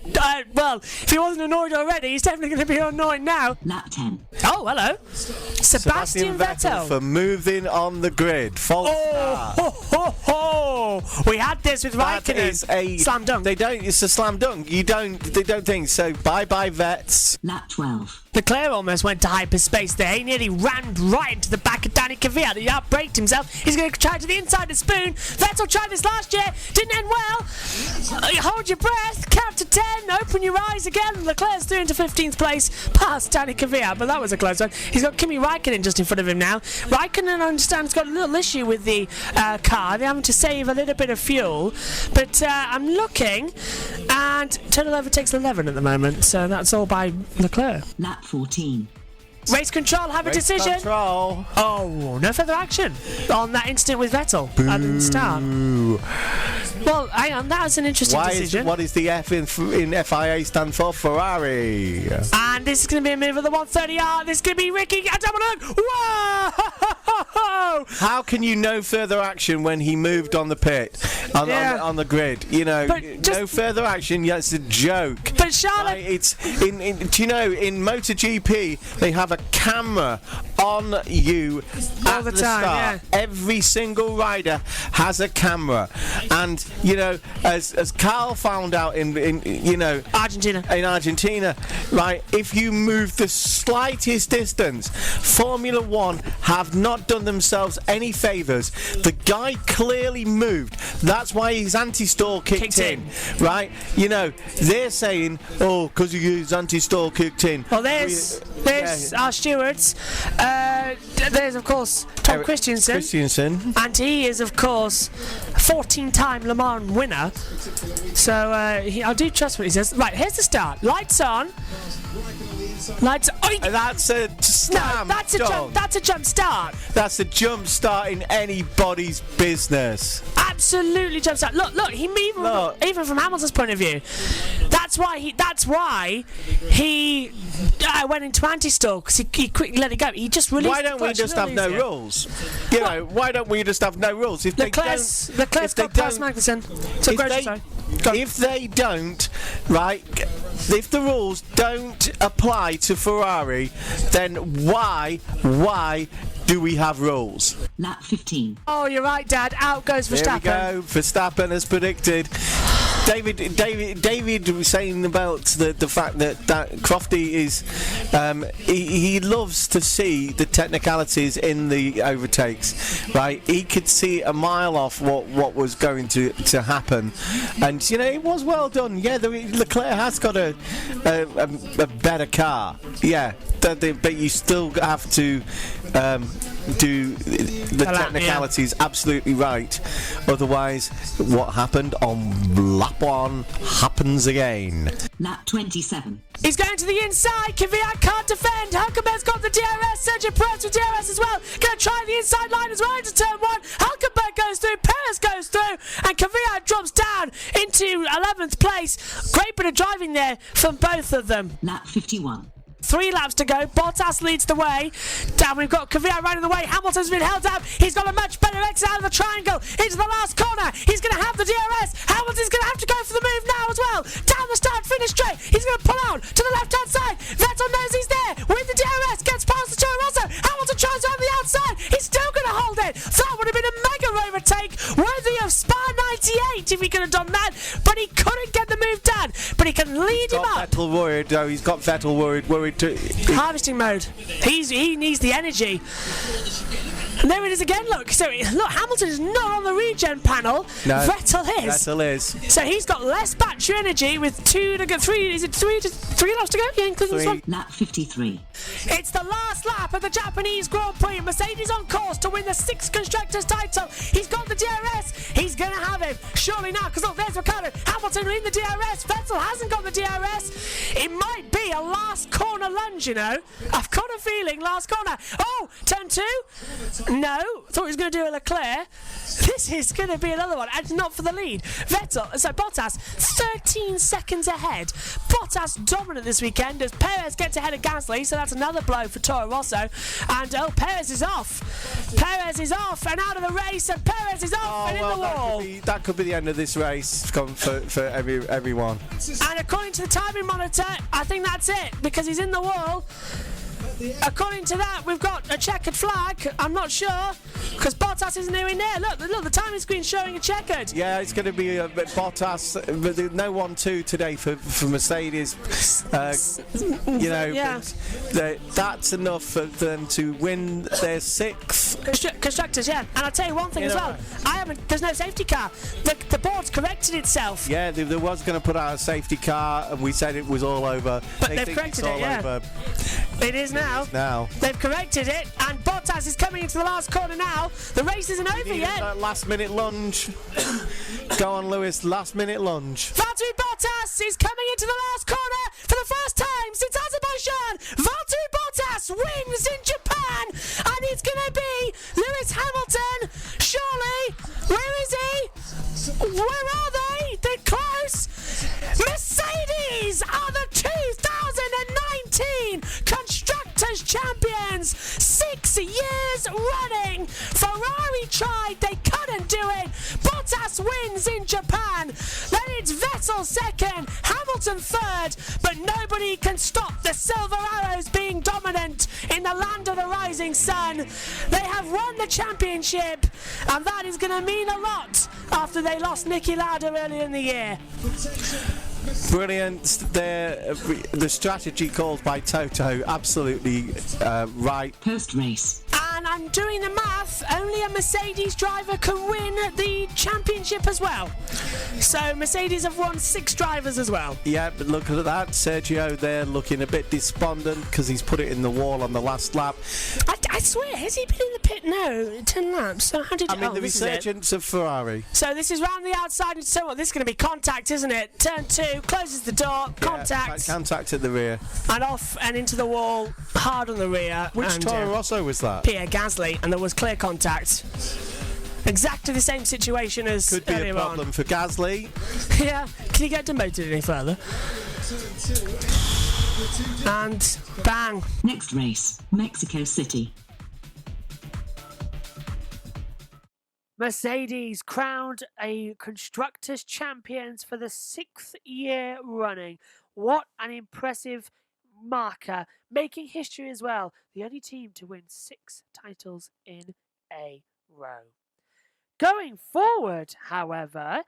well, if he wasn't annoyed already, he's definitely going to be annoyed now. Lap 10. Oh, hello. Sebastian Vettel. for moving on the grid. False start. Ho, ho, ho. We had this with That Raikkonen. is a Slam dunk. It's a slam dunk. They don't think so. Bye vets. Lap 12. Leclerc almost went to hyperspace there. He nearly rammed right into the back of Danny Kvyat. He outbraked himself. He's going to try to the inside of Spoon. Vettel tried this last year. Didn't end well. Hold your breath. Count to 10. Open your eyes again. Leclerc's through into 15th place. Past Danny Kvyat. But that was a close one. He's got Kimi Raikkonen just in front of him now. Raikkonen, I understand, has got a little issue with the car. They're having to save a little bit of fuel. But I'm looking, and total overtakes 11 at the moment. So that's all by Leclerc. Lap 14. Race control have a decision. Control. Oh, no further action on that incident with Vettel at the start. Well, hang on, that was an interesting decision. What is the F in FIA stand for? Ferrari. And this is going to be a move of the 130R. This is going to be Ricky. Whoa! How can you no further action when he moved on the pit, on the grid? You know, no further action. Yeah, it's a joke. But Charlotte, right, it's do you know in MotoGP they have a camera on you all at the the time. start. Yeah. Every single rider has a camera, and you know, as Carl found out in Argentina, right? If you move the slightest distance, Formula One have not done themselves any favours. The guy clearly moved. That's why his anti-stall kicked in, right? You know, they're saying, oh, because his anti-stall kicked in. Well, there's our stewards. There's, of course, Tom Christensen. And he is, of course, 14-time Le Mans winner. So I do trust what he says. Right, here's the start. Lights on. Lights. That's a slam. No, that's a jump. That's a jump start. That's a jump start in anybody's business. Absolutely jump start. Look. Even from Hamilton's point of view, that's why he went into anti-stall, because he quickly let it go. He just released. Why don't we just have no rules? You know, why don't we just have no rules? If Leclerc's got past Magnussen. If they don't, right? If the rules don't apply to Ferrari, then why do we have rules? Lap 15. Oh, you're right, Dad. Out goes Verstappen. There we go. Verstappen as predicted. David was saying about the fact that Crofty is he loves to see the technicalities in the overtakes, right? He could see a mile off what was going to happen, and you know, it was well done. Yeah, Leclerc has got a better car, yeah, but you still have to do the technicalities absolutely right, otherwise what happened on lap 1 happens again. Lap 27. He's going to the inside. Kvyat can't defend. Hulkenberg's got the DRS. Sergio Perez with DRS as well. Going to try the inside line as well into turn 1. Hulkenberg goes through. Perez goes through. And Kvyat drops down into 11th place. Great bit of driving there from both of them. Lap 51. 3 laps to go. Bottas leads the way. Down we've got Kvyat right in the way. Hamilton's been held up. He's got a much better exit out of the triangle into the last corner. He's going to have the DRS. Hamilton's going to have to go for the move now as well. Down the start, finish straight. He's going to pull out to the left-hand side. Vettel knows he's there with the DRS. Gets past the Toro Rosso. Hamilton tries on the outside. He's still going to hold it. That would have been a mega overtake worthy of Spa 98 if he could have done that. But he couldn't get the move done. But he can lead him up. Vettel worried, though. He's got Vettel worried too. Harvesting mode. He needs the energy. And there it is again. Look, Hamilton is not on the regen panel. No, Vettel is. So he's got less battery energy with 2 to go. 3 laps to go? Yeah, including this one. Lap 53. It's the last lap of the Japanese Grand Prix. Mercedes on course to win the 6th Constructors title. He's got the DRS. He's going to have him. Surely now, because look, there's Ricciardo. Hamilton in the DRS. Vettel hasn't got the DRS. It might be a last corner lunge, you know. I've got a feeling last corner. Oh, turn 2. No, thought he was going to do a Leclerc. This is going to be another one, and not for the lead. Bottas, 13 seconds ahead. Bottas dominant this weekend as Perez gets ahead of Gasly, so that's another blow for Toro Rosso. And Perez is off. Perez is off and out of the race, and Perez is off and in the wall. That could be the end of this race for everyone. And according to the timing monitor, I think that's it, because he's in the wall. According to that, we've got a checkered flag. I'm not sure, because Bottas isn't anywhere near. Look, the timing screen's showing a checkered. Yeah, it's going to be a bit Bottas. But no 1-2 today for Mercedes. That's enough for them to win their 6th. Constructors, yeah. And I'll tell you one thing as well. There's no safety car. The board's corrected itself. Yeah, there was going to put out a safety car, and we said it was all over. But they've corrected it, yeah. Over. It is now. They've corrected it, and Bottas is coming into the last corner now. The race isn't over yet. That last-minute lunge. Go on, Lewis. Last-minute lunge. Valtteri Bottas is coming into the last corner for the first time since Azerbaijan. Valtteri Bottas wins in Japan, and it's going to be Lewis Hamilton. Surely, where is he? Where are they? They're close. Mercedes are the 2019 Constructors Champions. 6 years running. Ferrari tried, they couldn't do it. Bottas wins in Japan. Then it's Vettel second, Hamilton third, but nobody can stop the Silver Arrows being dominant in the land of the rising sun. They have won the championship, and that is going to mean a lot after they lost Niki Lauda earlier in the year. Brilliant. The strategy called by Toto, absolutely right. Post-race. And I'm doing the math, only a Mercedes driver can win the championship as well. So Mercedes have won 6 drivers as well. Yeah, but look at that. Sergio there looking a bit despondent because he's put it in the wall on the last lap. I swear, has he been in the pit? No, 10 laps. So how did the resurgence of Ferrari. So this is round the outside, and so what? This is going to be contact, isn't it? Turn 2, closes the door, contact. Contact at the rear. And off and into the wall, hard on the rear. Which Toro Rosso was that? Pierre Gasly, and there was clear contact. Exactly the same situation as could be a problem for Gasly. Yeah, can he get demoted any further? And bang. Next race, Mexico City. Mercedes crowned a Constructors' Champions for the 6th year running. What an impressive marker, making history as well. The only team to win 6 titles in a row. Going forward, however,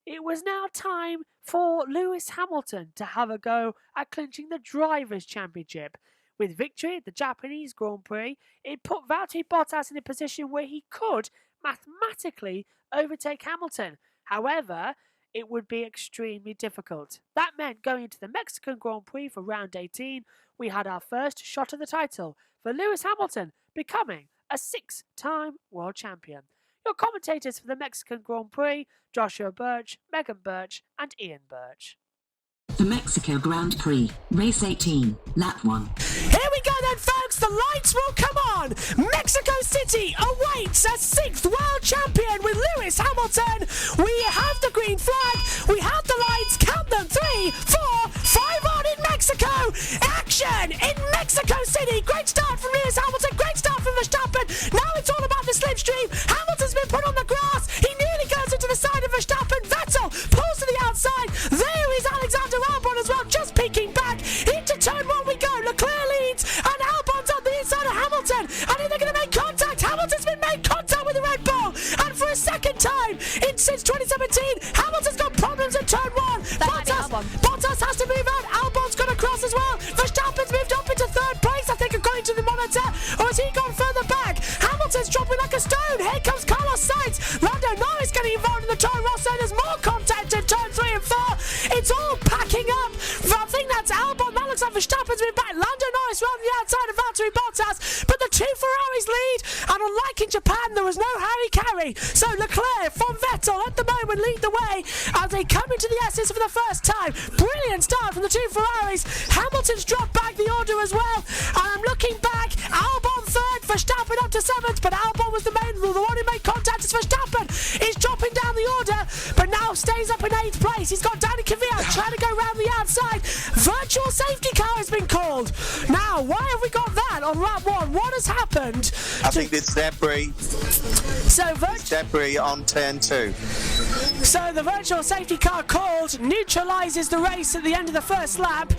it was now time for Lewis Hamilton to have a go at clinching the Drivers' Championship. With victory at the Japanese Grand Prix, it put Valtteri Bottas in a position where he could mathematically overtake Hamilton. However, it would be extremely difficult. That meant going into the Mexican Grand Prix for round 18, we had our first shot at the title for Lewis Hamilton, becoming a 6-time world champion. Your commentators for the Mexican Grand Prix, Joshua Birch, Megan Birch, and Ian Birch. The Mexico Grand Prix, race 18, lap 1. Here we go then, folks, the lights will come on. Mexico City awaits a 6th world champion with Lewis Hamilton. We have the green flag, we have the lights, count them, 3, 4, 5 on in Mexico. Action in Mexico City. Great start from Lewis Hamilton, great start from Verstappen. Now it's all about the slipstream. Hamilton's been put on the grass. He nearly goes into the side of Verstappen. Vettel pulls to the outside. There is Alexander Albon as well, just peeking back. Into turn 1 we go. Leclerc leads, and Albon's on the inside of Hamilton. I think they're going to make contact. Hamilton's been made contact with the Red Bull, and for a second time since 2017, Hamilton's got problems in turn 1. Bottas has to move out. Albon's got to cross as well. Verstappen's moved up into 3rd place, I think, according to the monitor, or has he gone further back? Hamilton's dropping like a stone. Here comes Carlos Sainz. Lando Norris getting involved in the Toro Rosso. There's more contact in turn 3 and 4. It's all packing up. I think that's Albon. That looks like Verstappen's been back. Lando Norris right on the outside of Valtteri Bottas, but the two Ferraris lead, and unlike in Japan, there was no Harry Carey. So Leclerc from Vettel at the moment lead the way as they come into the S's for the first time. Brilliant start from the two Ferraris. Hamilton's dropped back the order as well, and I'm looking back. Albon third, Verstappen up to seventh, but Albon was the one who made contact as Verstappen is dropping down the order, but now stays up in 8th place. He's got Danny Kvyat trying to go round the outside. Virtual safety car has been called. Now, why have we got that on lap 1? What has happened? I think it's debris. Debris on turn 2. So the virtual safety car called neutralises the race at the end of the first lap,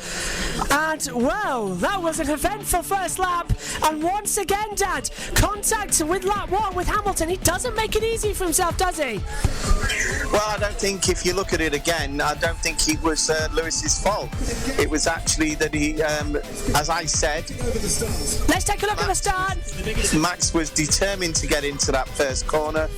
and well, that was an eventful first lap. And once again, Dad, contact with lap 1 with Hamilton. He doesn't make it easy for himself, does he? Well, I don't think, if you look at it again, I don't think it was Lewis's fault. It was actually that he, as I said... Let's take a look at the start. Max was determined to get into that first corner,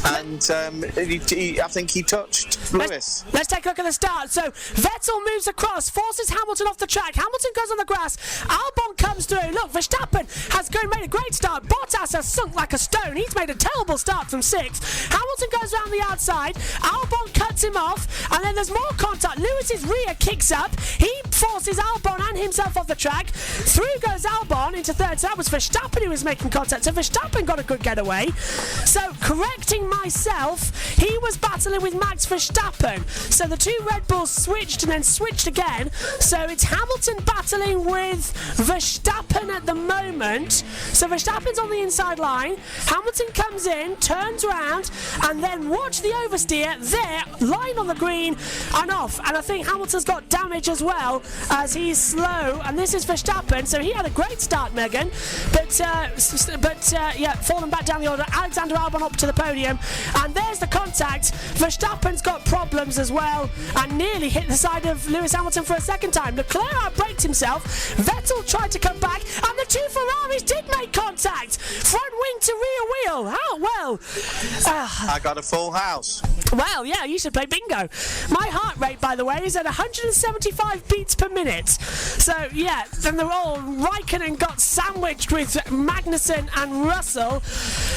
and I think he touched Lewis. Let's take a look at the start. So Vettel moves across, forces Hamilton off the track. Hamilton goes on the grass. Albon comes through. Look, Verstappen has made a great start. Bottas has sunk like a stone. He's made a terrible start from 6th. Hamilton goes around the outside. Albon cuts him off, and then there's more contact. Lewis's rear kicks up. He forces Albon and himself off the track. Through goes Albon into 3rd. So that was Verstappen who was making contact. So Verstappen got a good getaway. So correcting myself, he was battling with Max Verstappen. So the two Red Bulls switched and then switched again. So it's Hamilton battling with Verstappen at the moment. So Verstappen's on the inside line. Hamilton comes in, turns around, and then watch the oversteer there, line on the green and off. And I think Hamilton's got damage as well as he's slow. And this is Verstappen. So he had a great start, Megan. But yeah, falling back down the order. Alexander Albon up to the podium. And there's the contact. Verstappen's got problems as well and nearly hit the side of Lewis Hamilton for a second time. Leclerc outbraked himself. Vettel tried to come back, and the two Ferraris did make contact. Front wing to rear wheel. How well? I got a full house. Well, yeah, you should play bingo. My heart rate, by the way, is at 175 beats per minute. So, yeah, and they're all... Raikkonen got sandwiched with Magnussen and Russell.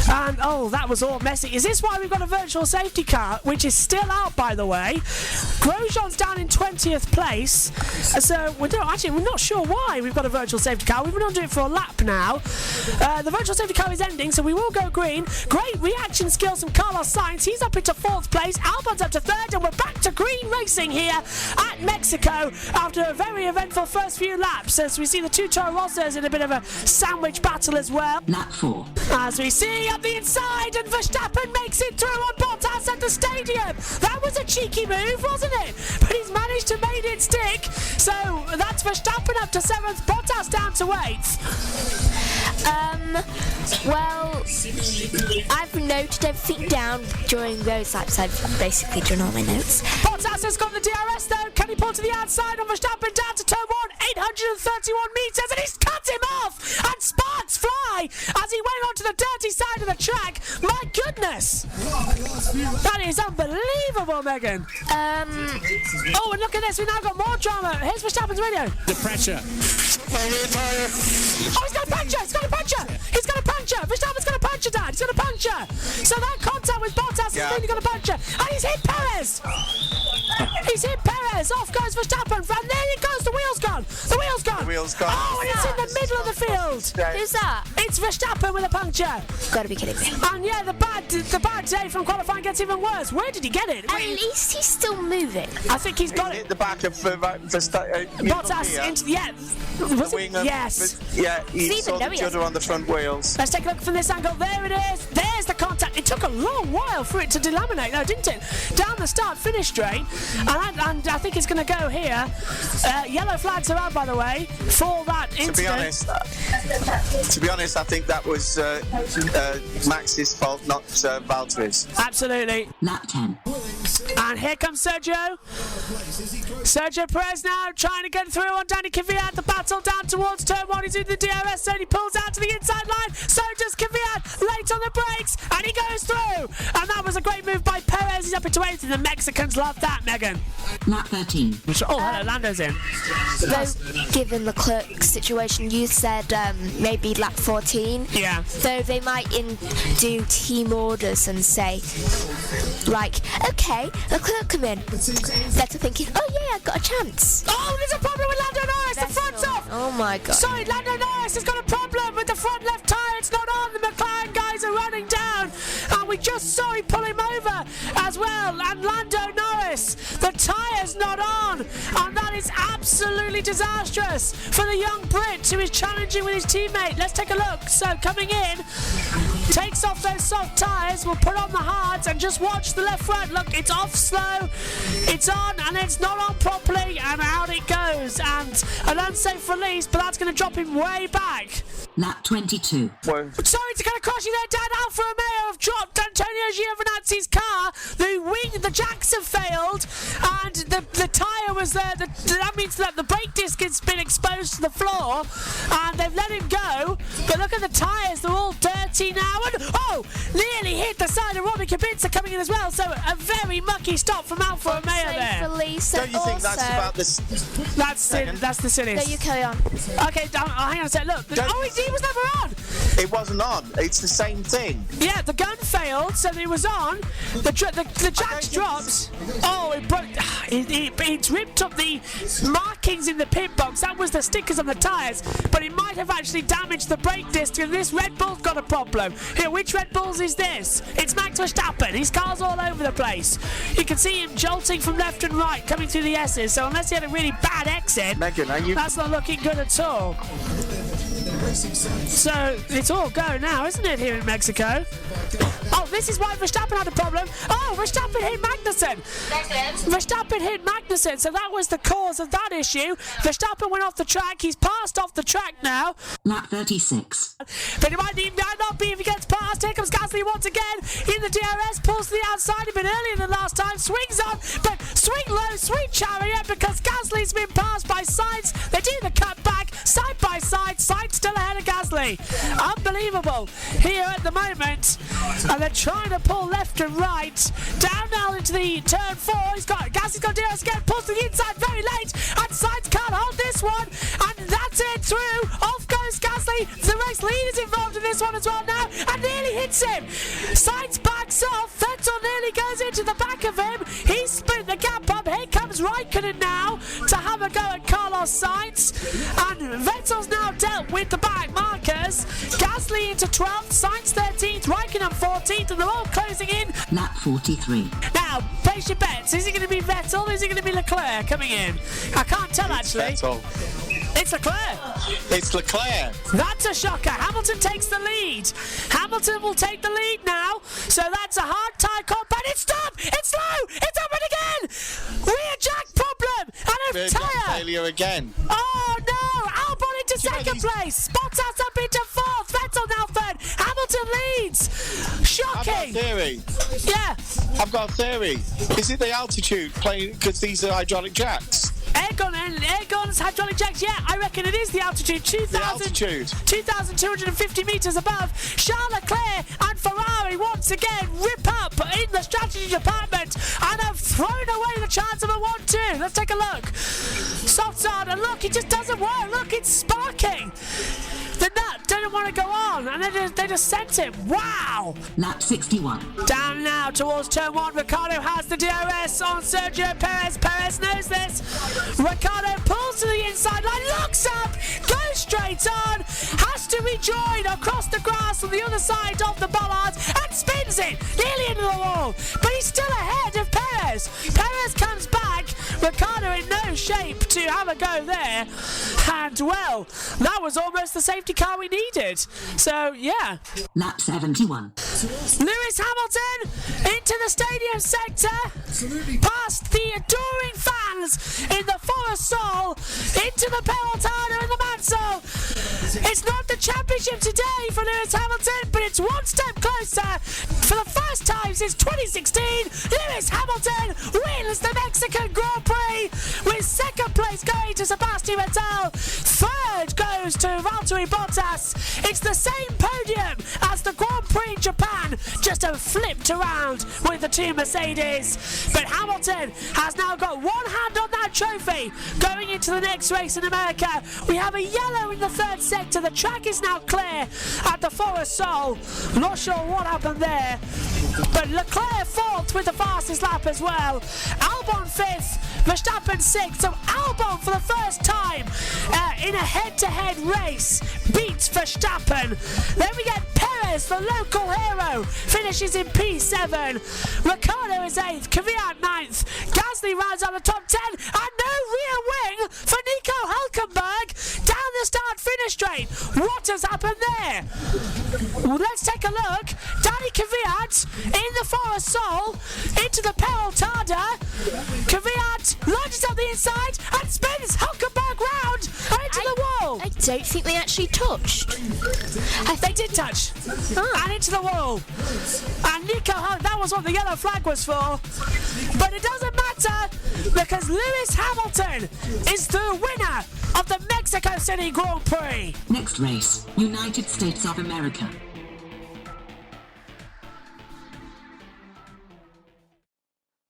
And, oh, that was all messy. Is this why we've got a virtual safety car, which is still out, by the way? Grosjean's down in 20th place. So, we're not sure why we've got a virtual safety car. We've been on doing it for a lap now. The virtual safety car is ending, so we will go green. Great reaction skills from Carlos Sainz. He's up into 4th place. Albon's up to 3rd, and we're back to green racing here at Mexico after a very eventful first few laps, as we see the two Toro Rossos in a bit of a sandwich battle as well. Lap 4. As we see up the inside, and Verstappen makes it through on Bottas at the stadium. That was a cheeky move, wasn't it? But he's managed to make it stick. So that's Verstappen up to 7th, Bottas down to 8th. Well, I've noted everything down during those laps. I've basically done all my notes. Bottas has got the DRS though. Can he pull to the outside on Verstappen down to turn 1? 831 metres, and he's cut him off! And sparks fly as he went onto the dirty side of the track. My goodness! That is unbelievable, Megan. Oh, and look at this. We've now got more drama. Here's Verstappen's radio. The pressure. Oh, he's got a puncture! He's got a puncture! He's got a puncture! Verstappen's got a puncture, Dad! He's got a puncture! So that contact with Bottas has really got a puncture! And he's hit Perez! He's hit Perez! Off goes Verstappen! And there he goes! The wheel's gone! The wheel's gone! The wheel's gone. Oh, and it's in the middle of the field! Who's that? It's Verstappen with a puncture! Gotta be kidding me. And yeah, the bad day from qualifying gets even worse. Where did he get it? At least he's still moving. I think he's got He it. hit the back of Bottas into... Yeah. Was it? Yes. Yeah, he Stephen, saw no, the he judder on the front wheels. Let's take a look from this angle. There it is. There's the contact. It took a long while for it to delaminate, though, didn't it? Down the start-finish straight. And I think it's going to go here. Yellow flags are out, by the way, for that incident. To be honest, I think that was Max's fault, not Valtteri's. Absolutely. Lap 10. And here comes Sergio. Sergio Perez now trying to get through on Danny Kvyat. The battle down towards turn 1. He's in the DRS zone. He pulls out to the inside line. So does Kvyat. Late on the brakes. And he goes through. And that was a great move by Perez. He's up into 8th. And the Mexicans love that, Megan. Lap 13. Oh, hello, Lando's in. Though, given the Leclerc situation, you said maybe lap 14. Yeah. So they might do team orders and say, like, okay, Leclerc come in. Vettel thinking, oh yeah, I've got a chance. Oh, there's a problem with Lando Norris. The front's off. Oh my god. Sorry, Lando Norris has got a problem with the front left tyre. It's not on. The McLaren guys are running down. And we just saw him pull him over as well. And Lando Norris, the tyre's not on. And that is absolutely disastrous for the young Brit who is challenging with his teammate. Let's take a look. So coming in, takes off those soft tyres, will put on the hards and just watch the left front. Look, it's off slow, it's on, and it's not on properly, and out it goes. And an unsafe release, but that's going to drop him way back. Lap 22. Well, Sorry to kind of cross you there, Dan. Alfa Romeo have dropped Antonio Giovinazzi's car. The jacks have failed, and the tyre was there. That means that the brake disc has been exposed to the floor, and they've let him go. But look at the tyres; they're all dirty now. And nearly hit the side of Robbie Kubica coming in as well. So a very mucky stop from Alfa Romeo there. Release, don't you think that's about this? That's the silliest. No, you carry on. Okay, hang on a sec. Look, he was never on. It wasn't on. It's the same thing. Yeah, the gun failed, so it was on. The jacks dropped. Oh, it ripped up the markings in the pit box. That was the stickers on the tyres, but it might have actually damaged the brake disc. And this Red Bull's got a problem. Here, which Red Bulls is this? It's Max Verstappen. His car's all over the place. You can see him jolting from left and right, coming through the S's. So unless he had a really bad exit, Megan, are you? that's not looking good at all. So it's all go now, isn't it, here in Mexico? Oh, this is why Verstappen had a problem. Oh, Verstappen hit Magnussen. Verstappen hit Magnussen, so that was the cause of that issue. Verstappen went off the track. He's passed off the track now. Lap 36. But it might not be if he gets past. Here comes Gasly once again in the DRS, pulls to the outside a bit earlier than last time, swings on, but swing low, sweet chariot, because Gasly's been passed by Sainz. They do the cut back, side by side, Sainz still ahead of Gasly. Unbelievable here at the moment. And they're trying to pull left and right. Down now into the turn 4. Gasly's got DRS again, pulls to the inside very late, and Sainz can't hold this one, and that's it through. Off goes Gasly. The race lead is involved in this one as well now, and nearly hits him. Sainz backs off. Vettel nearly goes into the back of him. He's split the gap up. Here comes Raikkonen now to have a go at Carlos Sainz, and Vettel's now dealt with the back markers. Gasly into 12th, Sainz 13th, Raikkonen 14th, and they're all closing in. Lap 43. Now, place your bets. Is it going to be Vettel? Is it going to be Leclerc coming in? I can't tell actually. Vettel. It's Leclerc. It's Leclerc. That's a shocker. Hamilton takes the lead. Hamilton will take the lead now. So that's a hard tyre combat. It's stopped. It's slow. It's happened again. Rear jack problem. And a tyre. Failure again. Oh no. Albon into second place. Bottas up into 4th. Vettel now 3rd. Hamilton leads. Shocking. I've got a theory. Yeah. I've got a theory. Is it the altitude playing because these are hydraulic jacks? Airgon's hydraulic jacks, yeah, I reckon it is the altitude. 2,250 metres above. Charles Leclerc and Ferrari once again rip up in the strategy department and have thrown away the chance of a 1-2. Let's take a look. Softs on, and look, it just doesn't work. Look, it's sparking. The nut didn't want to go on, and they just sent him. Wow! Lap 61. Down now towards turn 1. Ricciardo has the DRS on Sergio Perez. Perez knows this. Ricciardo pulls to the inside line, looks up, goes straight on, has to rejoin across the grass on the other side of the bollards, and spins it nearly into the wall. But he's still ahead of Perez. Perez comes back. Ricciardo in no shape to have a go there. And well, that was almost the safety car we needed. So yeah. Lap 71. Lewis Hamilton into the stadium sector, past the adoring fans in the Forest Sol, into the Pelotano and the Mansell. It's not the championship today for Lewis Hamilton, but it's one step closer. For the first time since 2016, Lewis Hamilton wins the Mexican Grand Prix, with second place going to Sebastian Vettel. Third goes to Valtteri Bottas. It's the same podium as the Grand Prix in Japan. just have flipped around with the two Mercedes. But Hamilton has now got one hand on that trophy going into the next race in America. We have a yellow in the third sector. The track is now clear at the Forest Sol. Not sure what happened there, but Leclerc fourth with the fastest lap as well. Albon fifth, Verstappen sixth. So Albon for the first time in a head-to-head race beats Verstappen. Then we get Perez, the local hero, finishes in P7. Ricciardo is 8th, Kvyat 9th. Gasly rounds out the top 10, and no rear wing for Nico Hülkenberg down the start-finish straight. What has happened there? Well, let's take a look. Danny Kvyat in the Forest Sol into the Peraltada. Kvyat lunges up the inside and spins Hülkenberg round and into the wall. I don't think they actually touched. They did touch. And into the wall. And Nico Hülkenberg, that was what the yellow flag was for. But it doesn't matter because Lewis Hamilton is the winner of the Mexico City Grand Prix. Next race, United States of America.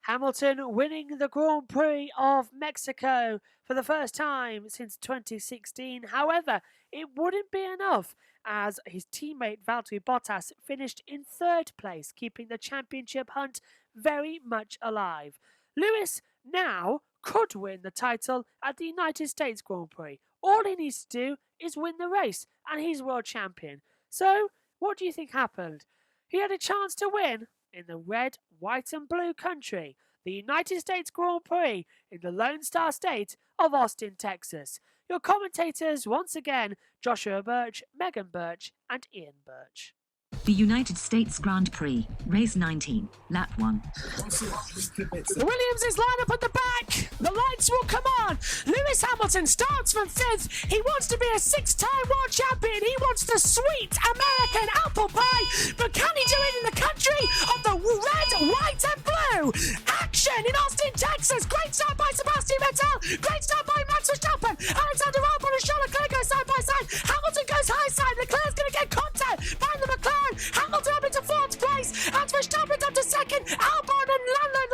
Hamilton winning the Grand Prix of Mexico for the first time since 2016. However, it wouldn't be enough as his teammate Valtteri Bottas finished in third place, keeping the championship hunt very much alive. Lewis now could win the title at the United States Grand Prix. All he needs to do is win the race and he's world champion. So, what do you think happened? He had a chance to win in the red, white and blue country, the United States Grand Prix in the Lone Star State of Austin, Texas. Your commentators once again, Joshua Birch, Megan Birch and Ian Birch. The United States Grand Prix, race 19, lap 1. Williams is lined up at the back. The lights will come on. Lewis Hamilton starts from 5th. He wants to be a 6-time world champion. He wants the sweet American apple pie. But can he do it in the country of the red, white and blue? Action in Austin, Texas. Great start by Sebastian Vettel. Great start by Max Verstappen. Alexander Albon and Charles Leclerc go side by side. Hamilton goes high side. Leclerc's going to get contact by the McLaren. Hamilton up into 4th place. And Verstappen up to 2nd. Albon and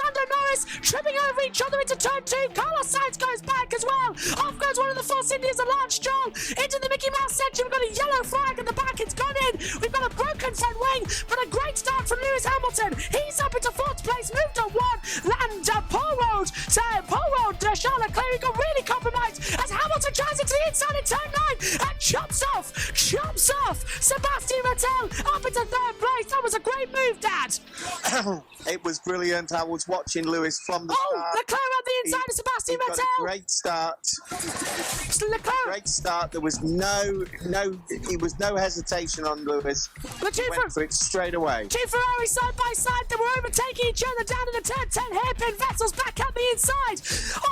Lando Norris tripping over each other into turn 2. Carlos Sainz goes back as well. Off goes one of the Force Indians, a large Stroll into the Mickey Mouse section. We've got a yellow flag at the back. It's gone in. We've got a broken front wing, but a great start from Lewis Hamilton. He's up into 4th place, moved to 1. And Paul Road, Charles Leclerc got really compromised as Hamilton tries it to the inside in turn 9 and chops off Sebastian Vettel up into 3rd place. That was a great move, Dad. It was brilliant. I was watching Lewis from the start. Leclerc on the inside of Sebastian He Vettel. got a great start. Leclerc. Great start. There was no hesitation on Lewis. He went for it straight away. Two Ferraris side by side. They were overtaking each other down in the turn 10 hairpin. Vettel's back at the inside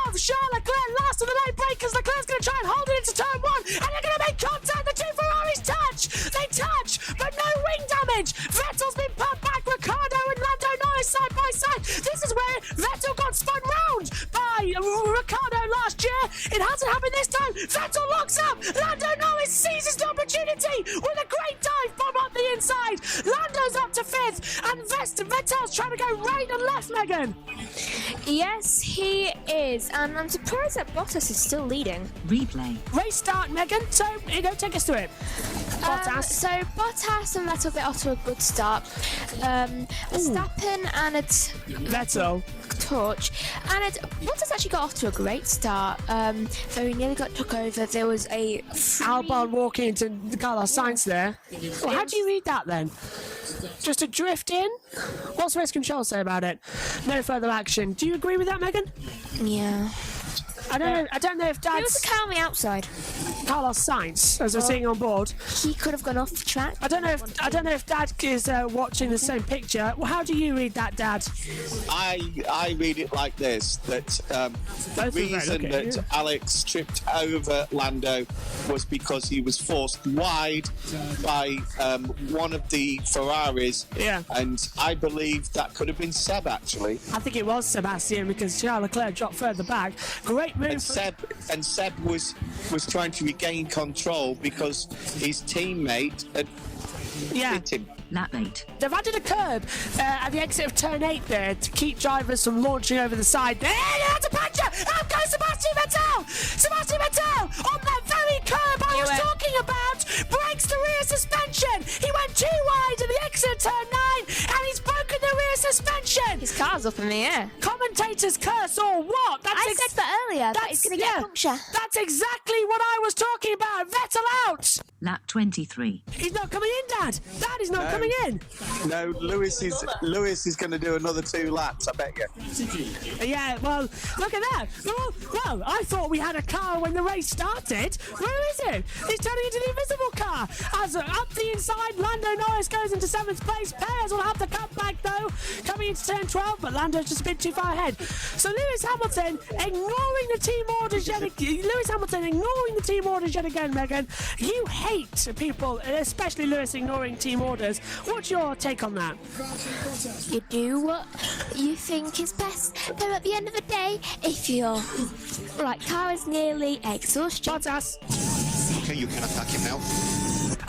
of Charles Leclerc. Last of the late breakers. Leclerc's going to try and hold it into turn 1, and they're going to make contact. The two Ferraris touch. They touch, but no wing damage. Vettel's been put back. Ricciardo and Lando Norris side by side. This is where Vettel got spun round by Ricciardo last year. It hasn't happened this time. Vettel locks up. Lando Norris seizes the opportunity with a great dive bomb up the inside. Lando's up to 5th, and Vettel's trying to go right and left, Megan. Yes, he is, and I'm surprised that Bottas is still leading. Replay. Race start, Megan. So, here you go, take us through it. Bottas. So Bottas and Vettel get off to a good start. Verstappen and Vettel. Torch, and Bottas actually got off to a great start. Though he nearly got took over. There was a Albon walking into Carlos Sainz there. Well, how do you read that then? Just a drift in? What's race control say about it? No further action. Do you agree with that, Megan? Yeah. I don't know if Dad's... There was a car on the outside. Carlos Sainz, as we're seeing on board. He could have gone off the track. I don't know if Dad is watching the same picture. Well, how do you read that, Dad? I read it like this: that the reason that Alex tripped over Lando was because he was forced wide by one of the Ferraris. Yeah. And I believe that could have been Seb, actually. I think it was Sebastian because Charles Leclerc dropped further back. Great move. And Seb was trying to regain control because his teammate had Yeah. Hit him. Lap 8. They've added a curb at the exit of turn 8 there to keep drivers from launching over the side. There, that's a puncture! Out goes Sebastian Vettel! Sebastian Vettel on that very curb I was talking about breaks the rear suspension. He went too wide at the exit of turn 9 and he's broken the rear suspension. His car's up in the air. Commentators curse or what? That's I said that earlier that he's going to get a puncture. That's exactly what I was talking about. Vettel out. Lap 23. He's not coming in, Dad. Dad is not coming in. No, Lewis is going to do another 2 laps, I bet you. Yeah, well, look at that. Well, I thought we had a car when the race started. Where is it? He's turning into the invisible car. As up the inside, Lando Norris goes into 7th place. Perez will have the cut back, though, coming into turn 12, but Lando's just a bit too far ahead. So Lewis Hamilton ignoring the team orders yet again, Megan. You hate people, especially Lewis ignoring team orders. What's your take on that? You do what you think is best. Though at the end of the day, if your car is nearly exhausted. Bottas. Okay, you can attack him now.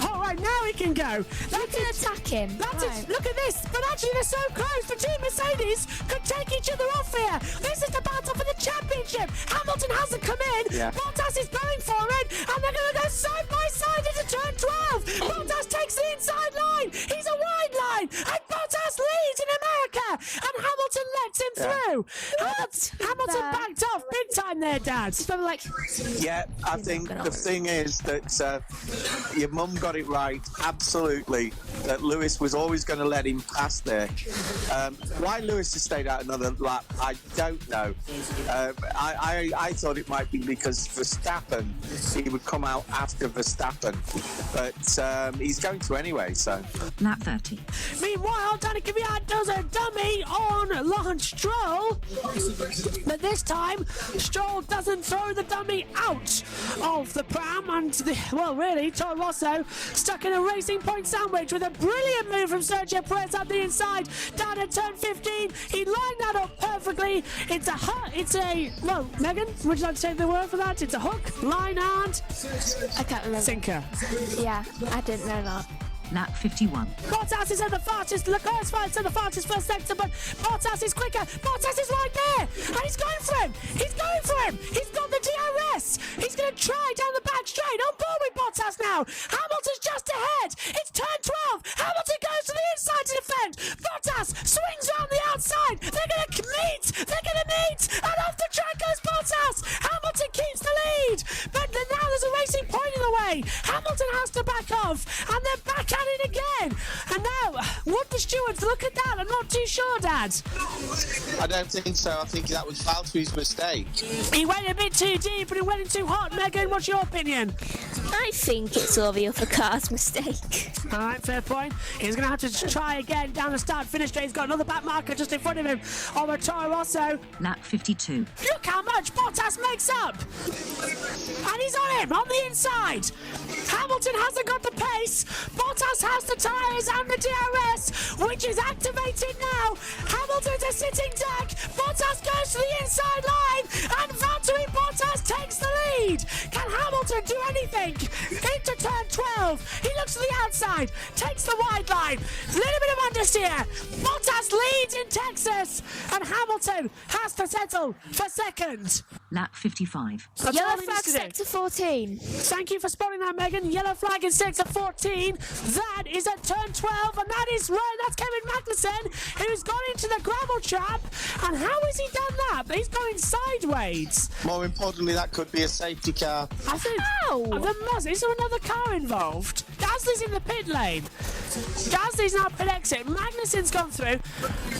All right, now he can go. You can attack him. Look at this. But actually, they're so close. The two Mercedes could take each other off here. This is the battle for the championship. Hamilton hasn't come in. Yeah. Bottas is going for it, and they're going to go side by side into turn 12. Bottas takes the inside line. He's a wide line, and Bottas leads in America, and Hamilton lets him through. Hamilton backed off big time there, Dad. It's probably like. Yeah, I think the thing is that your mum got it right, absolutely, that Lewis was always going to let him pass there. Why Lewis has stayed out another lap, I don't know. I thought it might be because Verstappen, he would come out after Verstappen, but he's going to anyway, so. Lap 30. Meanwhile, Danica Kvyat does a dummy on Lance Stroll, but this time Stroll doesn't throw the dummy out of the pram, and Toro Rosso stuck in a Racing Point sandwich with a brilliant move from Sergio Perez up the inside down at turn 15. He lined that up perfectly. Megan, would you like to take the word for that? It's a hook, line, and I can't remember. sinker. Yeah, I didn't know that. Lap 51. Bottas is at the fastest. Leclerc's fights at the fastest first sector, but Bottas is quicker. Bottas is right there, and he's going for him. He's got the DRS. He's going to try down the back straight. On board with Bottas now. Hamilton's just ahead. It's turn 12. Hamilton goes to the inside to defend. Bottas swings around the outside. They're going to meet. And off the track goes Bottas. Hamilton keeps the lead, but now there's a Racing Point in the way. Hamilton has to back off, and they're back at it again. And now, would the stewards look at that? I'm not too sure, Dad. I don't think so. I think that was Valtteri's mistake. He went a bit too deep and he went in too hot. Megan, what's your opinion? I think it's all the other car's mistake. All right, fair point. He's going to have to try again down the start-finish straight. He's got another back marker just in front of him on the Toro Rosso. Lap 52. Look how much Bottas makes up. And he's on him, on the inside. Hamilton hasn't got the pace. Bottas has the tyres and the DRS, which is activated now. Hamilton's a sitting duck. Bottas goes to the inside line, and Valtteri Bottas takes the lead. Can Hamilton do anything? Into turn 12. He looks to the outside, takes the wide line. Little bit of understeer. Bottas leads in Texas, and Hamilton has to settle for second. Lap 55. That's Yellow all he needs flag to do. sector 14. Thank you for spotting that, Megan. Yellow flag in sector 14. That is at turn 12, and that's Kevin Magnussen, who's gone into the gravel trap. And how has he done that? He's going sideways. More importantly, that could be a safety car. I think. Is there another car involved? Gasly's in the pit lane. Gasly's now pit exit. Magnussen's gone through,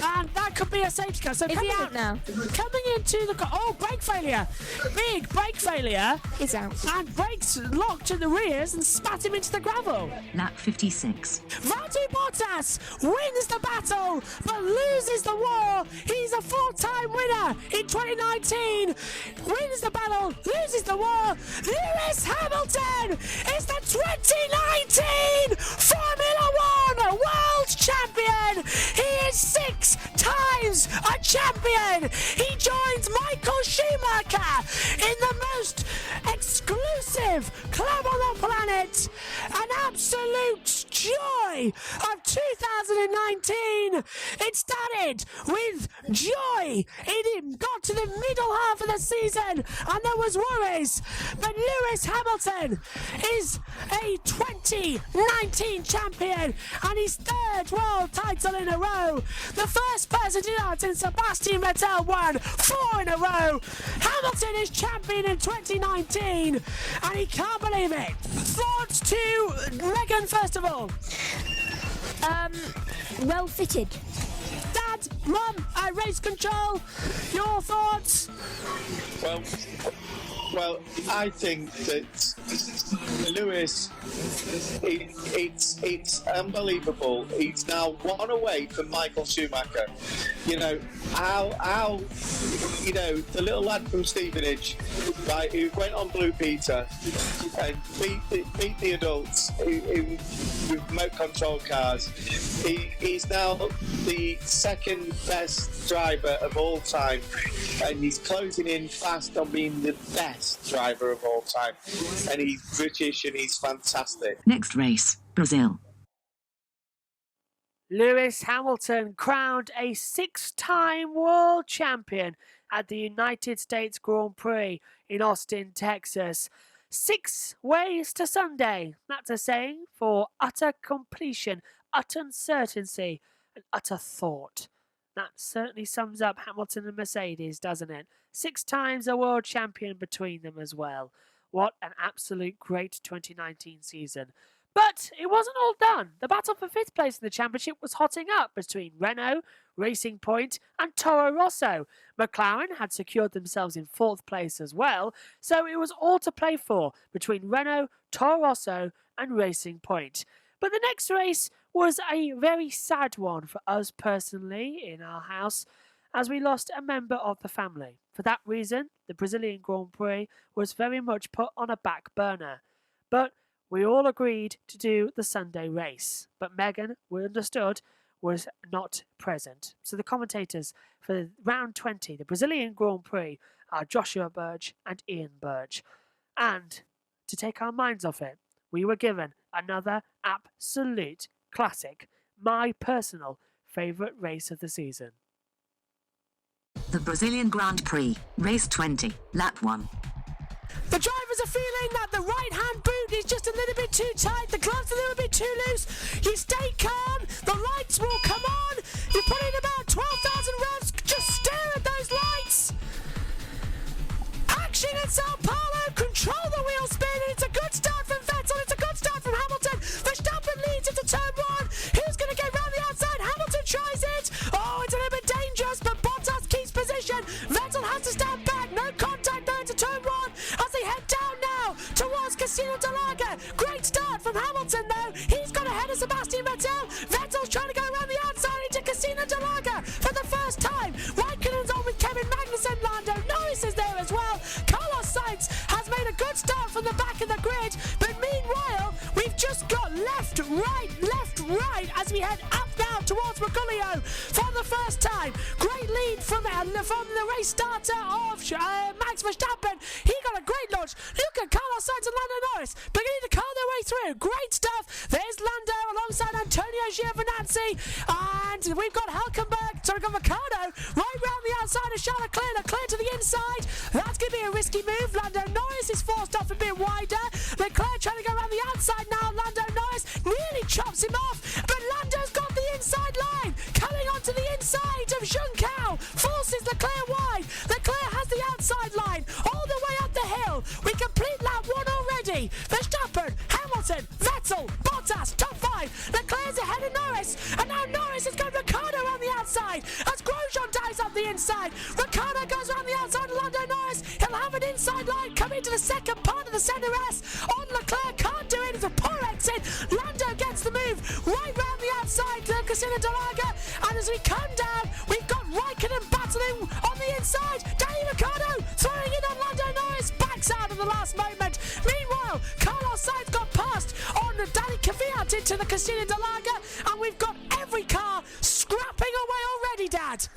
and that could be a safety car. So Is he out now? Coming into the brake failure. Big brake failure. He's out. And brakes locked in the rears and spat him into the gravel. Lap 56. Valtteri Bottas wins the battle but loses the war. He's a four-time winner in 2019. Wins the battle, loses the war. Lewis Hamilton is the 2019 Formula One World Champion. He is 6 times a champion. He joins Michael Schumacher in the most exclusive club on the planet. An absolute joy of 2019. It started with joy. It got to the middle half of the season and there was worries. But Lewis Hamilton is a 2019 champion and his third world title in a row. The first person to do that since Sebastian Vettel won 4 in a row. Hamilton is champion in 2019 and he can't believe it. Thoughts to Megan first of all? Well fitted. Dad, Mum, race control, your thoughts? Well, I think that Lewis, it's unbelievable. He's now 1 away from Michael Schumacher. You know, how the little lad from Stevenage, right, who went on Blue Peter and beat the adults with remote control cars. He's now the second best driver of all time, and he's closing in fast on being the best driver of all time. And he's British and he's fantastic. Next race, Brazil. Lewis Hamilton crowned a 6-time world champion at the United States Grand Prix in Austin, Texas. 6 ways to Sunday. That's a saying for utter completion, utter certainty, and utter thought. That certainly sums up Hamilton and Mercedes, doesn't it? 6 times a world champion between them as well. What an absolute great 2019 season. But it wasn't all done. The battle for 5th place in the championship was hotting up between Renault, Racing Point and Toro Rosso. McLaren had secured themselves in 4th place as well, so it was all to play for between Renault, Toro Rosso and Racing Point. But the next race was a very sad one for us personally in our house, as we lost a member of the family. For that reason, the Brazilian Grand Prix was very much put on a back burner. But we all agreed to do the Sunday race. But Megan, we understood, was not present. So the commentators for round 20, the Brazilian Grand Prix, are Joshua Birch and Ian Birch. And to take our minds off it, we were given another absolute classic, my personal favourite race of the season. The Brazilian Grand Prix, race 20, lap 1. The drivers are feeling that the right-hand boot is just a little bit too tight, the gloves a little bit too loose. You stay calm, the lights will come on. You put in about 12,000 revs, just stare at those lights. Action at Sao Paulo, control the wheel spin, and it's a good start from Vettel, it's a good start from Hamilton. Verstappen leads into turn 1. Who's going to get round the outside? Hamilton tries it. Oh, it's a little bit dangerous, but Bottas keeps position. Vettel has to stand back, no contact there to turn 1 as they head down now towards Casino del Lago. Great start from Hamilton though. He's got ahead of Sebastian Vettel. Vettel's trying to go around the outside into Casino del Lago for the first time. Raikkonen's on with Kevin Magnussen. Lando Norris is there as well. Carlos Sainz has made a good start from the back of the grid, but meanwhile we've just got left, right as we head up now towards Mugello for the first time. Great lead from the race starter of Max Verstappen. He got a great launch. Look at Carlos Sainz and Lando Norris beginning to car their way through. Great stuff. There's Lando alongside Antonio Giovinazzi, and we've got Ricciardo right round the outside of Charles Leclerc to the inside. That's going to be a risky move. Lando Norris is forced off a bit wider. Leclerc trying to go around the outside now. Lando Norris nearly chops him off, but Lando's got the inside line. Coming onto the inside of Juncao, forces Leclerc wide. Leclerc has the outside line all the way up the hill. We complete lap 1 already. Verstappen, Hamilton, Vettel, Bottas, top 5. Leclerc's ahead of Norris, and now Norris has got Ricciardo around the outside as Grosjean dives up the inside. Ricciardo goes around the outside of Lando Norris. He'll have an inside line coming to the second part of the centre S on Leclerc. Can't do it. It's a poor exit. Lando gets the move right round the outside to Casino del Lago, and as we come down, we've got Raikkonen battling on the inside. Danny Ricciardo throwing in on Lando Norris, backs out at the last moment. Meanwhile, Carlos Sainz got past on Danny Kvyat into the Casino del Lago, and we've got every car scrapping away already, Dad.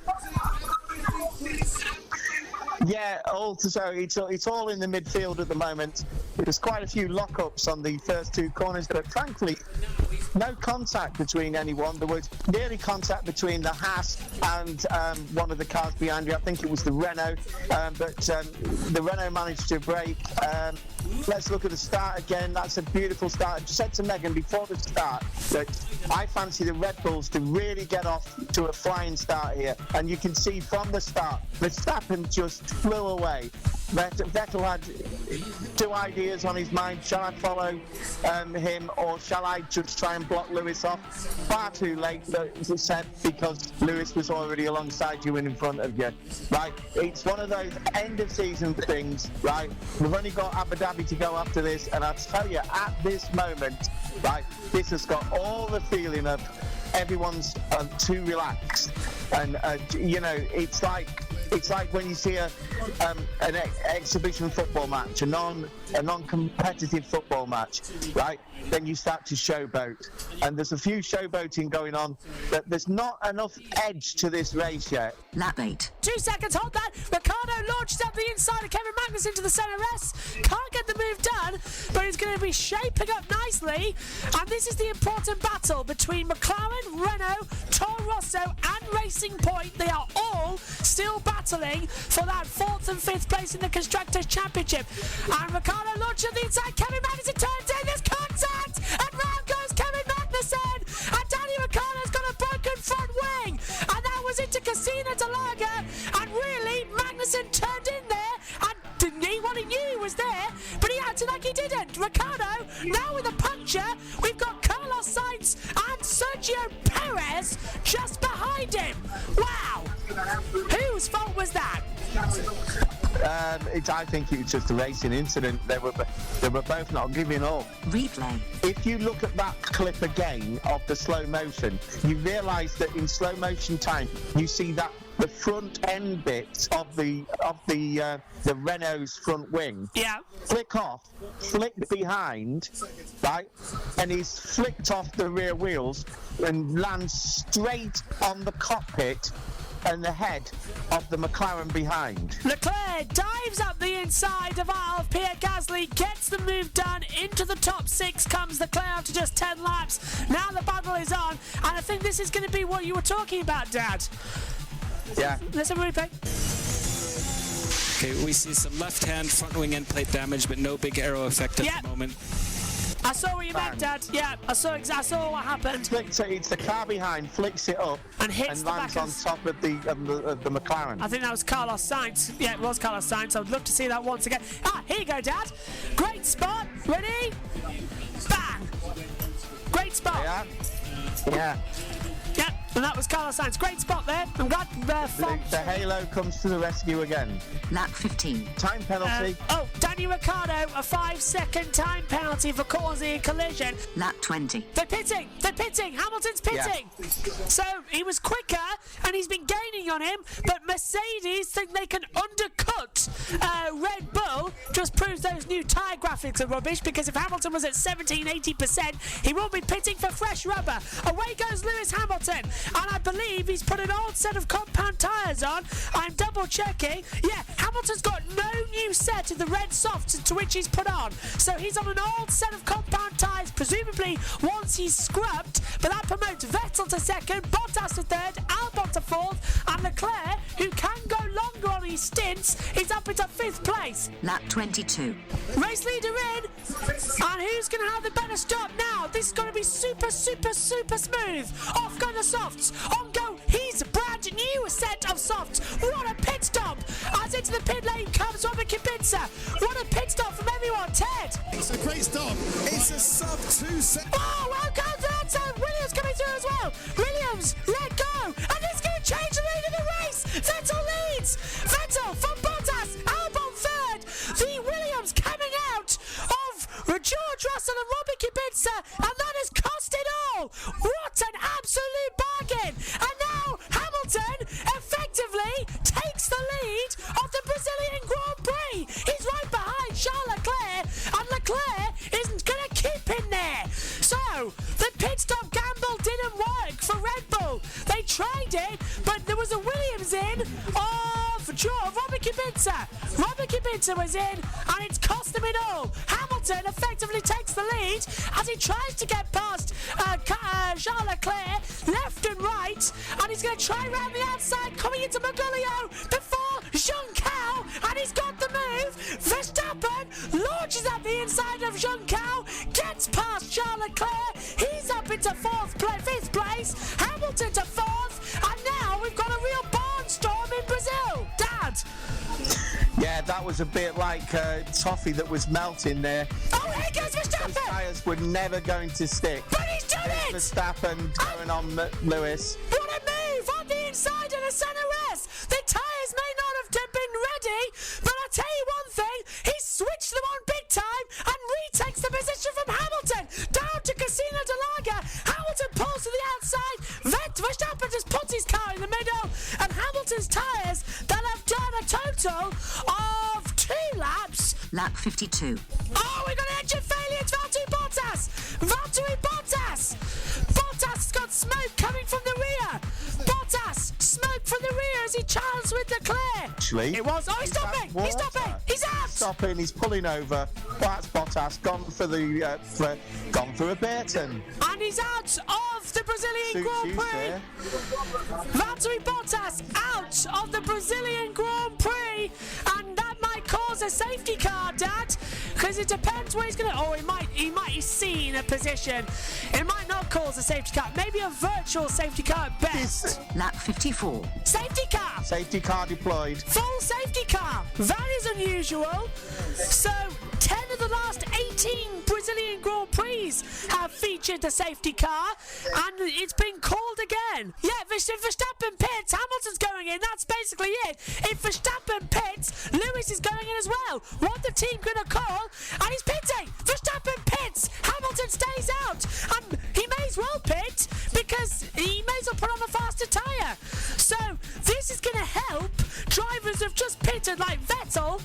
Yeah, all so it's all in the midfield at the moment. There's quite a few lockups on the first two corners, but frankly, no contact between anyone. There was nearly contact between the Haas and one of the cars behind you. I think it was the Renault, but the Renault managed to brake. Let's look at the start again. That's a beautiful start. I said to Megan before the start that I fancy the Red Bulls to really get off to a flying start here. And you can see from the start, Verstappen just flew away. Vettel had two ideas on his mind. Shall I follow him, or shall I just try and block Lewis off? Far too late, as I said, because Lewis was already alongside you and in front of you. Right, it's one of those end of season things, right? We've only got Abu Dhabi to go after this, and I'll tell you, at this moment, right, this has got all the feeling of everyone's too relaxed, and you know, it's like when you see an exhibition football match, a non-competitive football match, right? Then you start to showboat, and there's a few showboating going on, but there's not enough edge to this race yet. Lap 8. 2 seconds, hold that. Ricardo launches up the inside of Kevin Magnussen to the centre S. Can't get the move done, but he's going to be shaping up nicely. And this is the important battle between McLaren, Renault, Toro Rosso and Racing Point. They are all still battling for that 4th and 5th place in the Constructors' Championship. And Ricardo launches up the inside. Kevin Magnussen turns in. There's contact. And round goes Kevin Magnussen. And Danny Ricciardo's got a broken front wing. And that was into Casino de Lager. And really, Magnussen turned in there. And didn't he? Well, he knew he was there, but he acted like he didn't. Ricardo, now with a puncture. We've got Carlos Sainz and Sergio Perez just behind him. Wow. Whose fault was that? I think it was just a racing incident. They were both not giving up. Replay. If you look at that clip again of the slow motion, you realise that in slow motion time, you see that the front end bits of the Renault's front wing flick off, flick behind, right, and he's flicked off the rear wheels and lands straight on the cockpit and the head of the McLaren behind. Leclerc dives up the inside of Pierre Gasly, gets the move done. Into the top 6 comes Leclerc after just 10 laps. Now the battle is on, and I think this is going to be what you were talking about, Dad. Yeah. Let's have a replay. Okay, we see some left-hand front wing end plate damage, but no big aero effect at the moment. I saw what you meant, Dad. Yeah, I saw what happened. It's the car behind, flicks it up and hits the lands on top of the McLaren. I think that was Carlos Sainz. Yeah, it was Carlos Sainz. I would love to see that once again. Here you go, Dad. Great spot. Ready? Bang. Great spot. Yeah. Yeah, and that was Carlos Sainz. Great spot there. I'm glad the halo comes to the rescue again. Lap 15. Time penalty. Danny Ricciardo, a 5-second time penalty for causing a collision. Lap 20. They're pitting. Hamilton's pitting. Yeah. So he was quicker, and he's been gaining on him. But Mercedes think they can undercut Red Bull. Just proves those new tyre graphics are rubbish. Because if Hamilton was at 70-80%, he will be pitting for fresh rubber. Away goes Lewis Hamilton, and I believe he's put an old set of compound tyres on. I'm double checking. Yeah, Hamilton's got no new set of the red softs to which he's put on. So he's on an old set of compound tyres, presumably once he's scrubbed, but that promotes Vettel to second, Bottas to third, Albon to fourth, and Leclerc, who can go longer on his stints, is up into 5th place. Lap 22. Race leader in, and who's going to have the better stop now? This is going to be super, super, super smooth. Off go the softs, on go his brand new set of softs. What a pit stop! As into the pit lane comes Robert Kubica. What a pit stop from everyone, Ted! It's a great stop. It's a sub 2 second. Oh, welcome to that. Williams coming through as well. Williams, let go, and it's going to change the lead of the race. Vettel leads. Vettel from Bottas, Albon third. The Williams coming out of George Russell and Robert Kubica, and that has cost it all. What an absolute bargain! And now Hamilton effectively takes the lead of the Brazilian Grand Prix. He's right behind Charles Leclerc, and Leclerc isn't going to keep in there. So the pit stop gamble didn't work for Red Bull. They tried it, but there was a Williams in of Robert Kubica. Robert sprinter was in, and it's cost him it all. Hamilton effectively takes the lead as he tries to get past Charles Leclerc left and right, and he's going to try round the outside, coming into Magulio before Zhou, and he's got the move. Verstappen launches at the inside of Zhou, gets past Charles Leclerc. He's up into fifth place. Hamilton to fourth, and now we've got a real barnstorm in Brazil. Dad. Yeah, that was a bit like toffee that was melting there. Oh, here goes Verstappen! Those tyres were never going to stick. But he's done it! Verstappen going on Lewis. What a move on the inside of the CRS! The tyres may not have been ready, but I'll tell you one thing, he switched them on big time and retakes the position from Hamilton down to Casino de Laga. Hamilton pulls to the outside. Verstappen just puts his car in the middle, and Hamilton's tyres that have done a total of 2 laps. Lap 52. Oh, we got an engine failure. It's Valtteri Bottas. Valtteri Bottas. Bottas got smoke coming from the rear. Bottas, smoke from the rear as he challenged with Leclerc. Actually, it was. Oh, he's stopping. He's stopping. He's out. Stopping. He's pulling over. That's Bottas gone for the gone for a Burton. And he's out of the Brazilian Grand Prix. Valtteri Bottas out of the Brazilian Grand Prix, and that might cause a safety car, Dad, because it depends where he's going to. Oh, he might see in a position. It might not cause a safety car. Maybe a virtual safety car at best. Lap 54. Safety car. Safety car deployed. Full safety car. That is unusual. So 10 of the last 18 Brazilian Grand Prix have featured the safety car, and it's been called again. Yeah, if Verstappen pits, Hamilton's going in. That's basically it. If Verstappen pits, Lewis is going in as well. What the team going to call? And he's pitting. Verstappen pits. Hamilton stays out. And he may as well pit because he may as well put on a faster tyre. So this is going to help drivers who've just pitted like Vettel,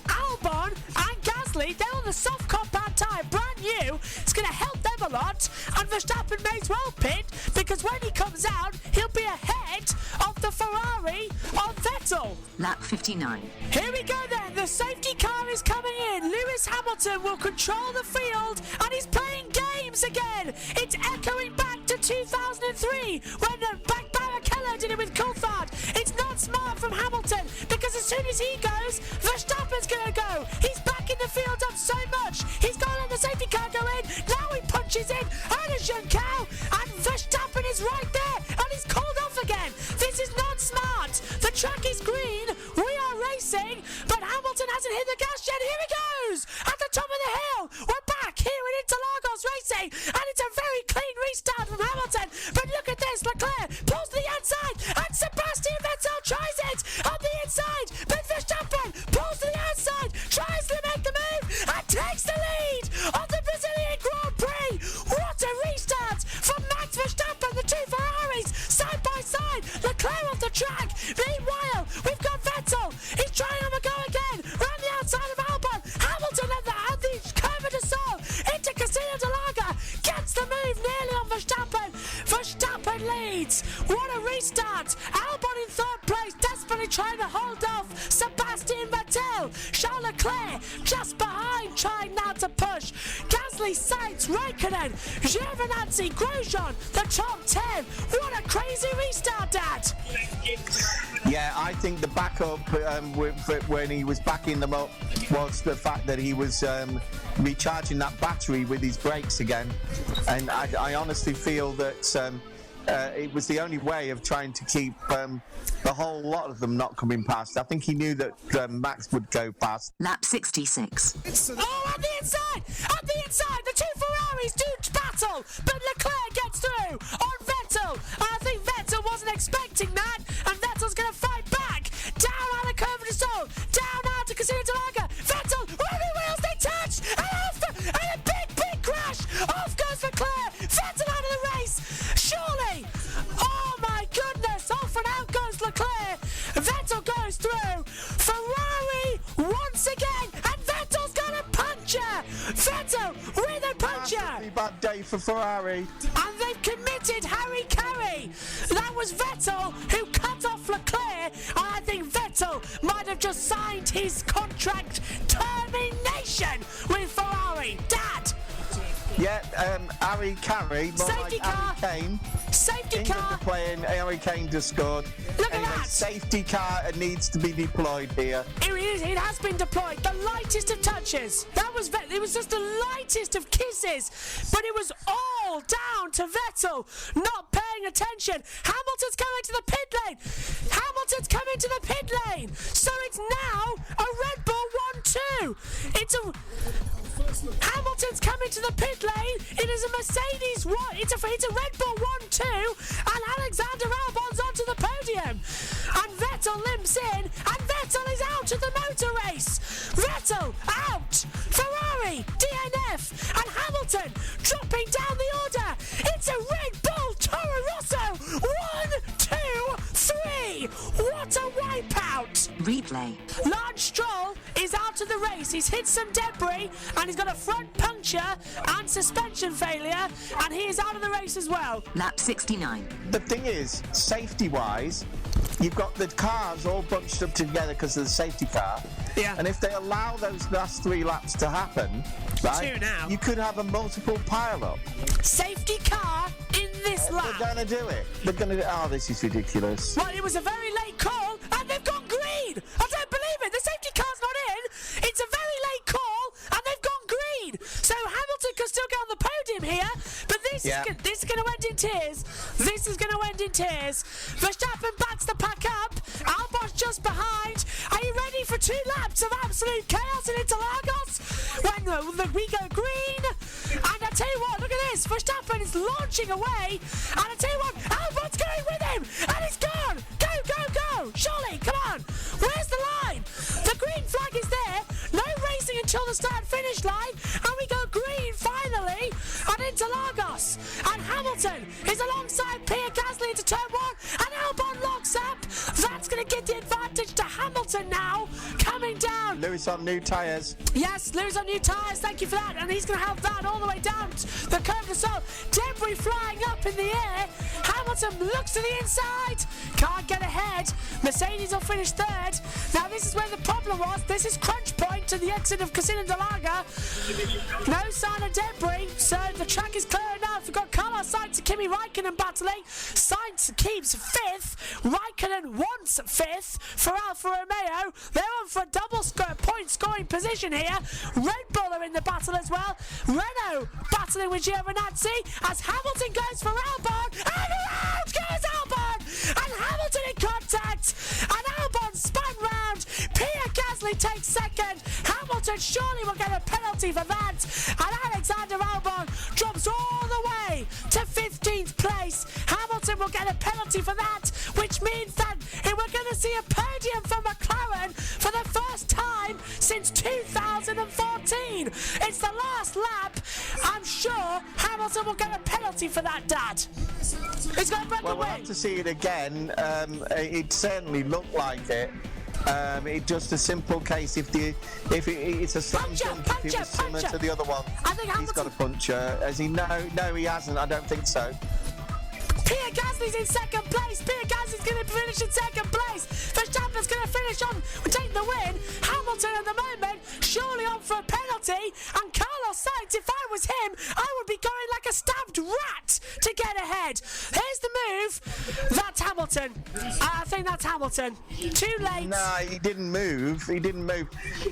Albon and Gasly. They're on the soft compound tyre, brand new. It's going to help them a lot. And Verstappen may as well pit because when he comes out, he'll be ahead of the Ferrari of Vettel. Lap 59. Here we go then. The safety car is coming in. Lewis Hamilton will control the field, and he's playing games again. It's echoing back to 2003 when Barrichello did it with Coulthard. It's not smart from Hamilton because as soon as he goes, Verstappen's going to go. He's backing the field up so much. He's going to let the safety car go in. Now he punches in. And a Zhou, and Verstappen is right there, and he's called off again. This is not smart. The track is green. We are racing, but Hamilton hasn't hit the gas yet. Here he goes at the top of the hill. We're back here in Interlagos racing, and it's a very clean restart from Hamilton. But look at this. Leclerc pulls to the outside, and Sebastian Vettel tries it on the inside, but Verstappen pulls to the outside, tries to make the move, and takes the lead of the Brazilian Grand Prix. What a restart from Max Verstappen. The two Ferraris side by side. Leclerc off the track. Meanwhile, we've got Vettel. He's trying on a go again round the outside of Albon. Hamilton at the curve de Sol into Casino de Laga. Gets the move nearly on Verstappen. Verstappen leads. What a restart. Albon in third place, desperately trying to hold off Sebastian Vettel. Charles Leclerc just behind, trying now to push. Gasly, Sainz, Raikkonen, Giovinazzi, Grosjean, the top 10. What a crazy restart, Dad. Yeah, I think the backup when he was backing them up was the fact that he was recharging that battery with his brakes again, and I honestly feel that it was the only way of trying to keep the whole lot of them not coming past. I think he knew that Max would go past. Lap 66. Oh, on the inside! On the inside! The two Ferraris do battle, but Leclerc gets through on Vettel. I think Vettel wasn't expecting that, and Vettel's going to fight back. Down out of Curve de Sol, down out to Casino de Laga. Vettel, wheelie wheels, they touch, and a big crash. Off goes Leclerc. Vettel out of the race. Surely. Oh my goodness, off and out goes Leclerc. Vettel goes through. Ferrari once again, and Vettel's got a puncher. Vettel with a puncher. Massively bad day for Ferrari. And they've committed Harry Carey. That was Vettel who cut off Leclerc, and I think Vettel might have just signed his contract termination with Ferrari. Dad! Yeah, Harry Carey, more Safety like car. Harry Kane. Safety England car. are playing, Harry Kane just scored. Look at Anyway, that. safety car needs to be deployed here. It has been deployed. The lightest of touches. It was just the lightest of kisses. But it was all down to Vettel not paying attention. Hamilton's coming to the pit lane. Hamilton's coming to the pit lane. So it's now a Red Bull 1-2. Hamilton's coming to the pit lane. It is a Mercedes 1. It's a Red Bull 1-2, and Alexander Albon's onto the podium. And Vettel limps in, and Vettel is out of the motor race. Vettel out. Ferrari, DNF, and Hamilton dropping down the order. It's a Red Bull Toro Rosso 1, 2, 3. What a wipeout! Replay. Lance Stroll is out of the race. He's hit some debris and he's got a front puncture and suspension failure, and he is out of the race as well. Lap 69. The thing is, safety-wise, you've got the cars all bunched up together because of the safety car. Yeah. And if they allow those last 3 laps to happen, right, 2 now. you could have a multiple pile-up. Safety car in this lap. They're going to do it. They're going to. Oh, this is ridiculous. Well, it was a very late call, and they've gone green. I don't believe it. The safety car's not in. It's a very late call, and they've gone green. So Hamilton can still get on the podium here, but this is going to end in tears. This is going to end in tears. Verstappen backs the pack up. Albon's just behind. Are you ready for 2 laps of absolute chaos in Interlagos? When we go green, and I tell you what, look at this. Verstappen is launching away, and I tell you what, Albon's going with him, and he's gone. Go, go, go. Surely, come on. Where's the line? The green flag is there. No racing until the start-finish line, and we go green finally on Interlagos. And Hamilton is alongside Pierre Gasly into turn 1, and Albon locks up. That's going to give the advantage to Hamilton now, coming down. Lewis on new tyres. Yes, Lewis on new tyres, thank you for that. And he's going to have that all the way down the Curve du Sol. Debris flying up in the air. Hamilton looks to the inside. Can't get ahead. Mercedes will finish 3rd. Now this is where the problem was. This is crunch point to the exit of Casino de Laga. No sign of debris, so the track is clear enough. We've got Carlos Sainz and Kimi Raikkonen battling. Sainz keeps 5th. Raikkonen wants 5th for Alfa Romeo. They're on for a double point scoring position here. Red Bull are in the battle as well. Renault battling with Giovinazzi as Hamilton goes for Albon, and around goes Albon, and Hamilton in contact, and Albon spun round. Pierre Gasly takes 2nd. Hamilton surely will get a penalty for that, and Alexander Albon drops all the way to 15th place. Hamilton will get a penalty for that, which means that we're going to see a podium for McLaren for the first time since 2014. It's the last lap. I'm sure Hamilton will get a penalty for that, Dad. He's going to break Well, the we'll win. have to see it again. It certainly looked like it. It's just a simple case if it's a slam dunk, if it was similar to the other one. I think He's got a puncher. Has he? No, he hasn't. I don't think so. Pierre Gasly's in 2nd place. Pierre Gasly's going to finish in 2nd place. Verstappen's going to finish on, take the win. Hamilton at the moment, surely on for a penalty. And Carlos Sainz, if I was him, I would be going like a stabbed rat to get ahead. Here's the move. That's Hamilton. I think that's Hamilton. Too late. No, he didn't move.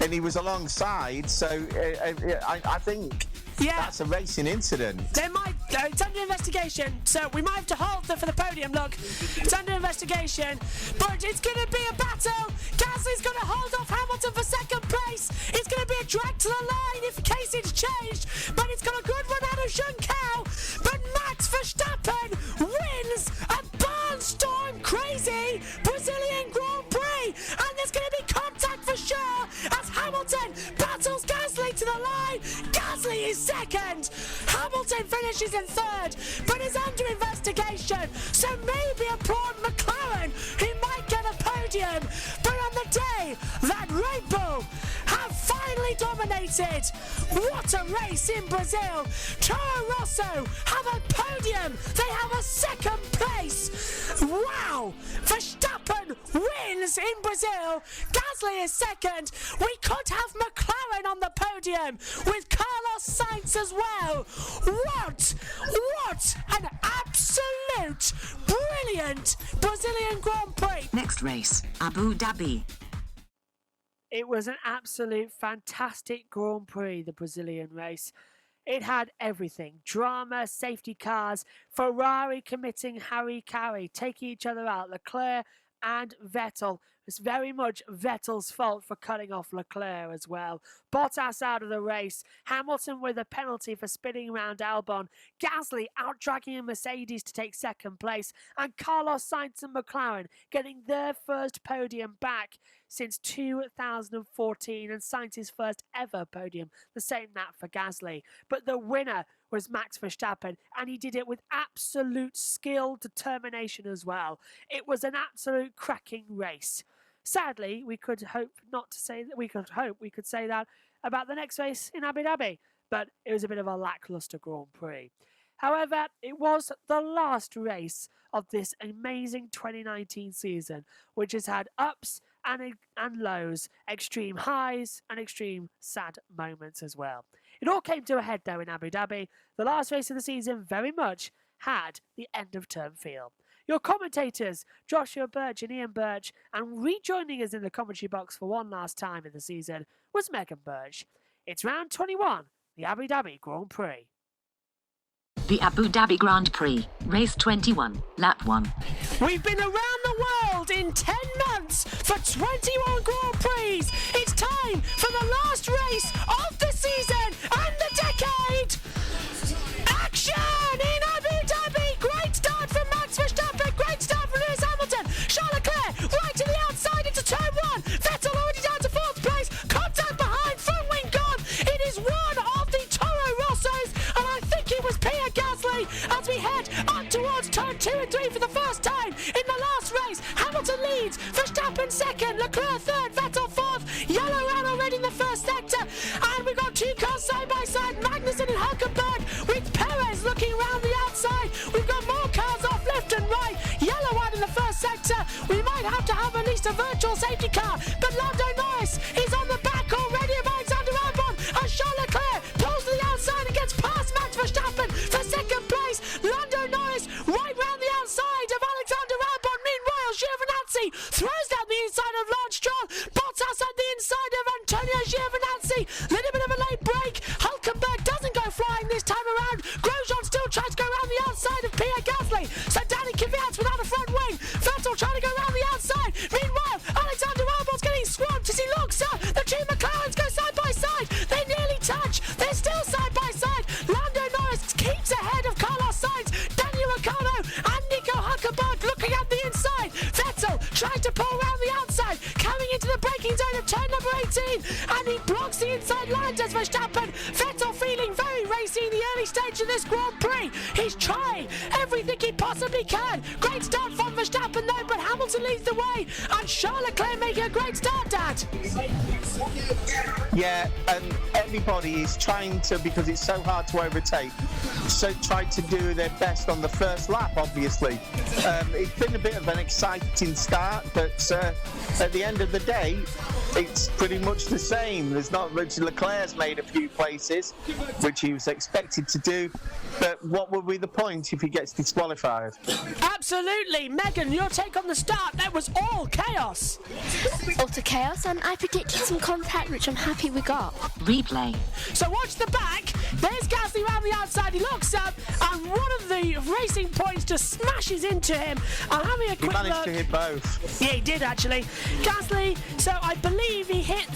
And he was alongside. So I think that's a racing incident. They might. It's under investigation, so we might have to halt for the podium. Look, it's under investigation, but it's going to be a battle. Gasly's going to hold off Hamilton for 2nd place. It's going to be a drag to the line in case it's changed, but it's got a good run out of Junção. But Max Verstappen wins a barnstorm crazy Brazilian Grand Prix, and there's going to be contact for sure as Hamilton battles Gasly to the line. Gasly is 2nd. Hamilton finishes in 3rd, but is under investigation. So maybe applaud McLaren, who might get a podium. But on the day that Red Bull have finally dominated. What a race in Brazil. Toro Rosso have a podium. They have a second place. Wow. Verstappen wins in Brazil. Gasly is second. We could have McLaren on the podium with Carlos Sainz as well. What an absolute brilliant Brazilian Grand Prix. Next race, Abu Dhabi. It was an absolute fantastic Grand Prix, the Brazilian race. It had everything. Drama, safety cars, Ferrari committing hara-kiri, taking each other out. Leclerc and Vettel. It's very much Vettel's fault for cutting off Leclerc as well. Bottas out of the race. Hamilton with a penalty for spinning around Albon. Gasly out-dragging a Mercedes to take second place. And Carlos Sainz and McLaren getting their first podium back since 2014 and Sainz's first ever podium. The same that for Gasly. But the winner was Max Verstappen, and he did it with absolute skill, determination as well. It was an absolute cracking race. Sadly, we could say that about the next race in Abu Dhabi, but it was a bit of a lackluster Grand Prix. However, it was the last race of this amazing 2019 season, which has had ups and lows, extreme highs and extreme sad moments as well. It all came to a head though in Abu Dhabi. The last race of the season very much had the end of term feel. Your commentators, Joshua Birch and Ian Birch, and rejoining us in the commentary box for one last time in the season was Megan Birch. It's round 21, the Abu Dhabi Grand Prix. The Abu Dhabi Grand Prix, race 21, lap 1. We've been around the world in 10 months for 21 Grand Prix. It's time for the last race of the season and the decade. Action in Abu Dhabi. Great start from Max Verstappen. Great start from Lewis Hamilton. Charles Leclerc right to the outside into turn 1. Vettel already down to 4th place. Contact behind, front wing gone. It is one of the Toro Rossos, and I think it was Pierre Gasly as we head up towards turn 2 and 3 for the first time in the last race. Hamilton leads, Verstappen second, Leclerc third, Vettel fourth. Yellow ran already in the first sector, and we've got two cars side by side, Magnussen and Hülkenberg, with Perez looking around the outside. We've got more cars off left and right. Yellow one in the first sector. We might have to have at least a virtual safety car, but Lando Norris is on the back already of Alexander Albon, and Charles Leclerc pulls to the outside and gets past Max Verstappen for second place. Lando Norris right round the outside of Alexander Albon. Meanwhile, Giovinazzi throws down the inside of Lance Stroll. Bottas at the inside of Antonio Giovinazzi. Little bit of a late break. Hülkenberg doesn't go flying this time around. Grosjean still tries to go around the outside of Pierre Gasly. So Danny Kvyat without a front wing. Vettel trying to go around the outside. Meanwhile, Alexander Albon's getting swamped as he looks up. The two McLarens go side by side. They nearly touch. They're still side by side. Lando Norris keeps ahead of Carlos Sainz, Daniel Ricciardo, and Nico Hülkenberg looking at the inside. Vettel tries to pull around the outside, coming into the braking zone of turn number 18, and he blocks the inside line, does Verstappen. Vettel feeling very racy in the early stage of this Grand Prix. He's trying everything he possibly can. Great start from Verstappen though, but Hamilton leads the way, and Charles Leclerc making a great start, Dad. Yeah, and everybody is trying to, because it's so hard to overtake, so try to do their best on the first lap, obviously. It's been a bit of an exciting start, but at the end of the day, it's pretty much the same. There's not much. Leclerc's made a few places, which he was expected to do, but what will be the point if he gets disqualified? Absolutely. Megan, your take on the start, that was all chaos. Utter chaos, and I predicted some contact, which I'm happy we got. Replay. So watch the back. There's Gasly around the outside. He looks up, and one of the racing points just smashes into him. I'm having a quick look. He managed to hit both. Yeah, he did actually. Gasly. So I believe he hit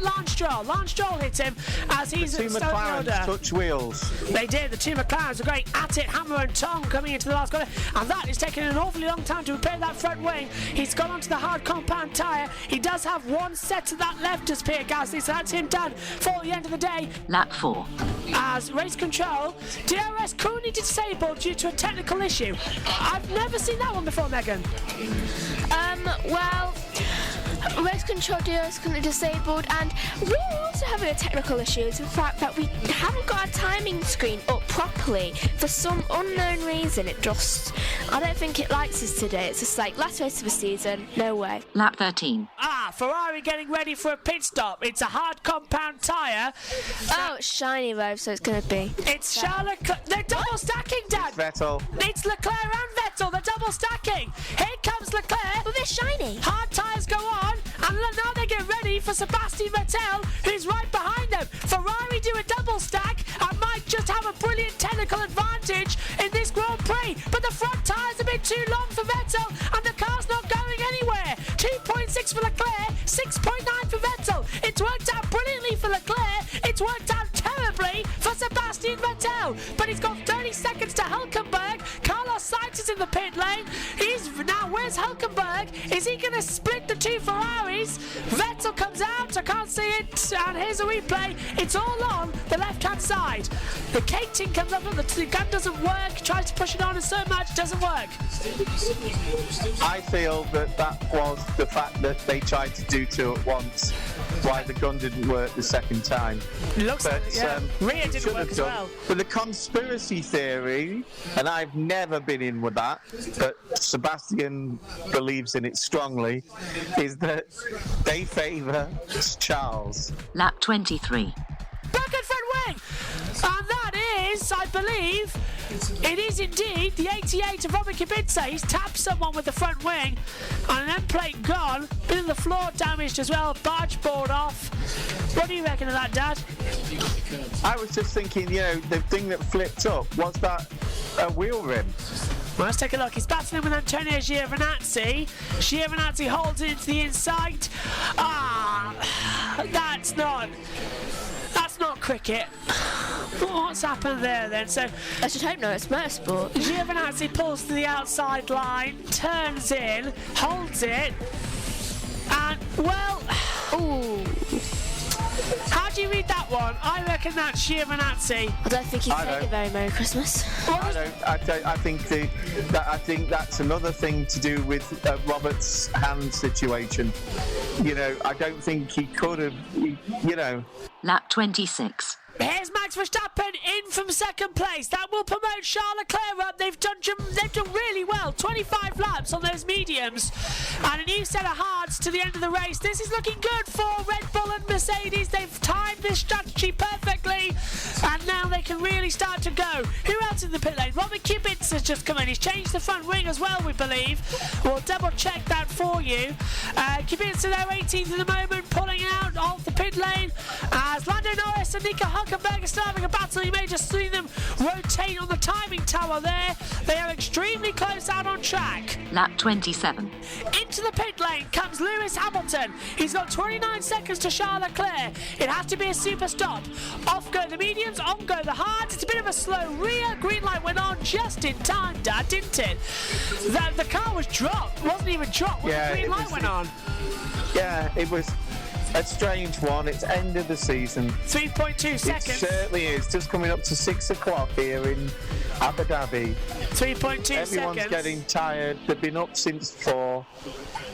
Lance Stroll. Lance Stroll hit him as he's the two McLarens touch wheels. They did. The two McLarens are great at it. Hammer and Tom coming into the last corner, and that is taking an awfully long time to repair that front wing. He's gone onto the hard compound tyre. He does have one set to that left as Pierre Gasly, so that's him done for the end of the day. Lap 4. As race control, DRS currently disabled due to a technical issue. I've never seen that one before, Megan. Well, Race control duo is currently disabled, and we're also having a technical issue. It's the fact that we haven't got our timing screen up properly. For some unknown reason, I don't think it likes us today. It's just like, last race of the season, no way. Lap 13. Ferrari getting ready for a pit stop. It's a hard compound tyre. Oh, it's shiny though, so it's going to be. It's Charles Leclerc. They're double stacking, Dad. Vettel. It's Leclerc and Vettel. They're double stacking. Here comes Leclerc. But they're shiny. Hard tyres go on, and now they get ready for Sebastian Vettel, who's right behind them. Ferrari do a double stack and might just have a brilliant technical advantage in this Grand Prix, but the front tyre's a bit too long for Vettel, and the car's not going anywhere. 2.6 for Leclerc, 6.9 for Vettel. It's worked out brilliantly for Leclerc. It's worked out terribly for Sebastian Vettel, but he's got 30 seconds to Hülkenberg. Carlos Sainz is in the pit lane. Where's Hülkenberg? Is he going to split the two Ferraris? Vettel comes out. I can't see it. And here's a replay. It's all on the left-hand side. The K-Ting comes up, but the gun doesn't work. Tries to push it on, and so much doesn't work. I feel that was the fact that they tried to do two at once, why the gun didn't work the second time. Looks like it, yeah. Rear didn't work as well. But the conspiracy theory, and I've never been in with that, but Sebastian believes in it strongly, is that they favour Charles. Lap 23. Back and front wing! And that is, I believe, it is indeed the 88 of Robin Kubica. He's tapped someone with the front wing, and an end plate gone. Bit of the floor damaged as well, barge board off. What do you reckon of that, Dad? I was just thinking, the thing that flipped up, was that a wheel rim? Well, let's take a look. He's battling with Antonio Giovinazzi. Giovinazzi holds it into the inside. That's not cricket. What's happened there then? So I should hope no, it's motorsport. Giovinazzi pulls to the outside line, turns in, holds it, and ooh. How do you read that one? I reckon that's Giovinazzi. I don't think he's saying a very Merry Christmas. I think that's another thing to do with Robert's hand situation. I don't think he could have, Lap 26. Here's Max Verstappen in from second place. That will promote Charles Leclerc up. They've done really well. 25 laps on those mediums. And a new set of hards to the end of the race. This is looking good for Red Bull and Mercedes. They've timed this strategy perfectly. And now they can really start to go. Who else in the pit lane? Robin Kubica has just come in. He's changed the front wing as well, we believe. We'll double check that for you. Kubica now 18th at the moment, pulling out of the pit lane. As Lando Norris and Nico Hülkenberg are still having a battle. You may just see them rotate on the timing tower there. They are extremely close out on track. Lap 27. Into the pit lane comes Lewis Hamilton. He's got 29 seconds to Charles Leclerc. It has to be a super stop. Off go the mediums, on go the hards. It's a bit of a slow rear. Green light went on just in time, Dad, didn't it? The car was dropped. It wasn't even dropped when the green light went on. Yeah, it was a strange one. It's end of the season. 3.2 seconds. It certainly is. Just coming up to 6 o'clock here in Abu Dhabi. 3.2 seconds. Everyone's getting tired. They've been up since 4.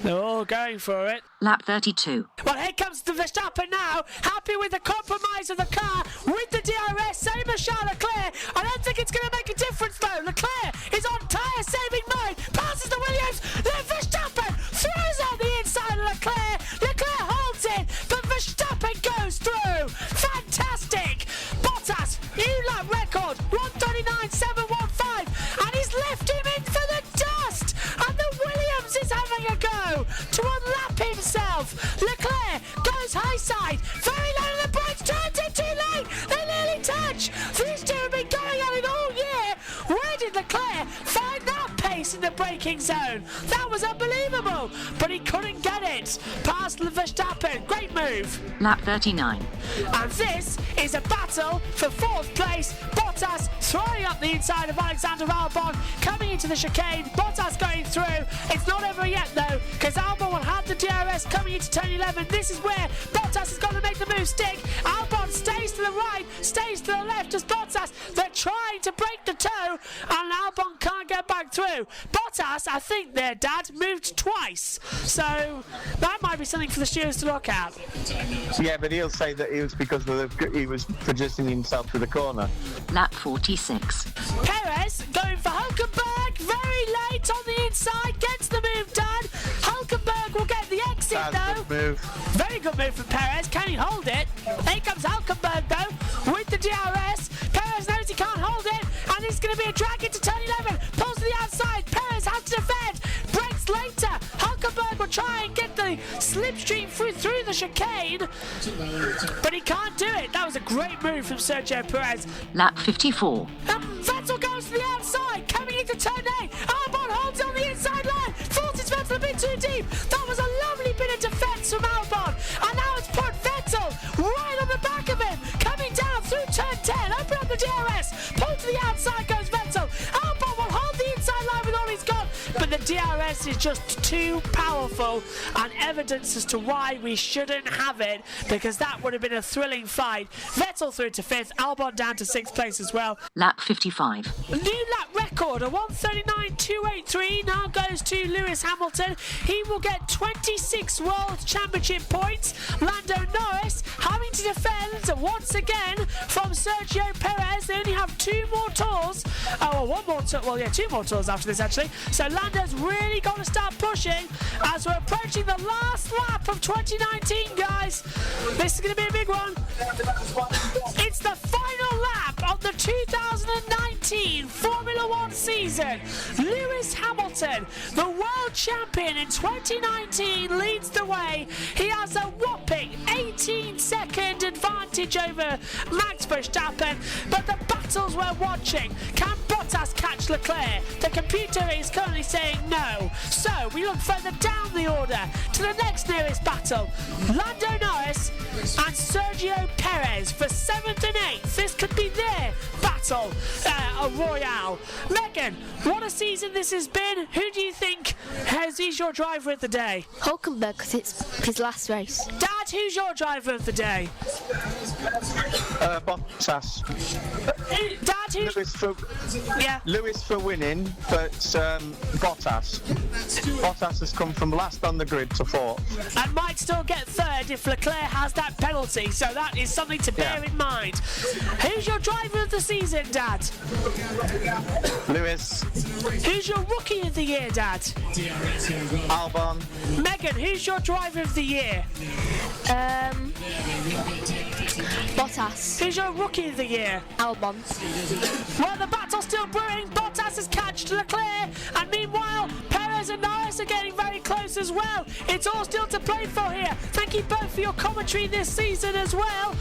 They're all going for it. Lap 32. Well, here comes the Verstappen now. Happy with the compromise of the car with the DRS. Same as Charles Leclerc. I don't think it's going to make a difference, though. Leclerc is on tyre-saving mode. Passes the Williams. Then Verstappen throws out the inside of Leclerc. Leclerc holds it, but Verstappen goes through. Fantastic. Bottas, new lap record. 1:39.715. And he's left him in for the dust. And the Williams is having a go to unlap himself. Leclerc goes high side, very low on the brakes, turns it too late. They nearly touch. These two have been going at it all year. Where did Leclerc find that pace in the braking zone? That was unbelievable, but he couldn't get it past Verstappen. Great move. Lap 39. And this is a battle for 4th place. Bottas throwing up the inside of Alexander Albon, coming into the chicane. Bottas going through. It's not over yet though, because Albon will have the DRS coming into turn 11. This is where Bottas has got to make the move stick. Albon stays to to the right, stays to the left as Bottas. They're trying to break the toe, and Albon can't get back through. Bottas, I think their dad moved twice, so that might be something for the stewards to look at. Yeah, but he'll say that it was because he was positioning himself to the corner. Lap 46. Perez going for Hulkenberg, very late on the inside, gets the move done. Hulkenberg will get the exit though. Good move. Very good move from Perez. Can he hold it? Here comes Hulkenberg though with the DRS. Perez knows he can't hold it, and it's going to be a drag into turn 11. Pulls to the outside. Perez has to defend. Breaks later. Hulkenberg will try and get the slipstream through the chicane, but he can't do it. That was a great move from Sergio Perez. Lap 54. Vettel goes to the outside, coming into turn 8. Albon holds on the inside line. Forces Vettel a bit too deep. That was a lovely bit of defence from Albon. And now it's put Vettel right on the back of him, coming down through turn 10. Open up the DRS. Pull to the outside goes Vettel. Albon will hold the inside line with all he's got, but the DRS is just too powerful, and evidence as to why we shouldn't have it, because that would have been a thrilling fight. Vettel through to 5th, Albon down to 6th place as well. Lap 55. A new lap record, a 1:39.283 now goes to Lewis Hamilton. He will get 26 World Championship points. Lando Norris having to defend once again from Sergio Perez. They only have 2 more tours. Two more tours after this actually. So Lando's really got to start pushing as we're approaching the last lap of 2019, guys. This is going to be a big one. It's the final lap of the 2019 Formula One season. Lewis Hamilton, the world champion in 2019, leads the way. He has a whopping 18-second advantage over Max Verstappen, but the battles we're watching, can Bottas catch Leclerc? The computer is currently saying no. So we look further down the order to the next nearest battle. Lando Norris and Sergio Perez for 7th and 8th. This could be their battle royale. Megan, what a season this has been. Who do you think is your driver of the day? Hulkenberg, because it's his last race. Dad, who's your driver of the day? Bottas. Dad, who's... Lewis for winning, but Bottas. Bottas has come from last on the grid to 4th. And might still get 3rd if Leclerc has that penalty, so that is something to bear in mind. Who's your driver of the season, Dad? Lewis. Who's your rookie of the year, Dad? Albon. Megan, who's your driver of the year? Bottas. Who's your rookie of the year? Albon. Well, the battle's still brewing. Bottas has catched Leclerc, and meanwhile, Perez and Norris are getting very close as well. It's all still to play for here. Thank you both for your commentary this season as well.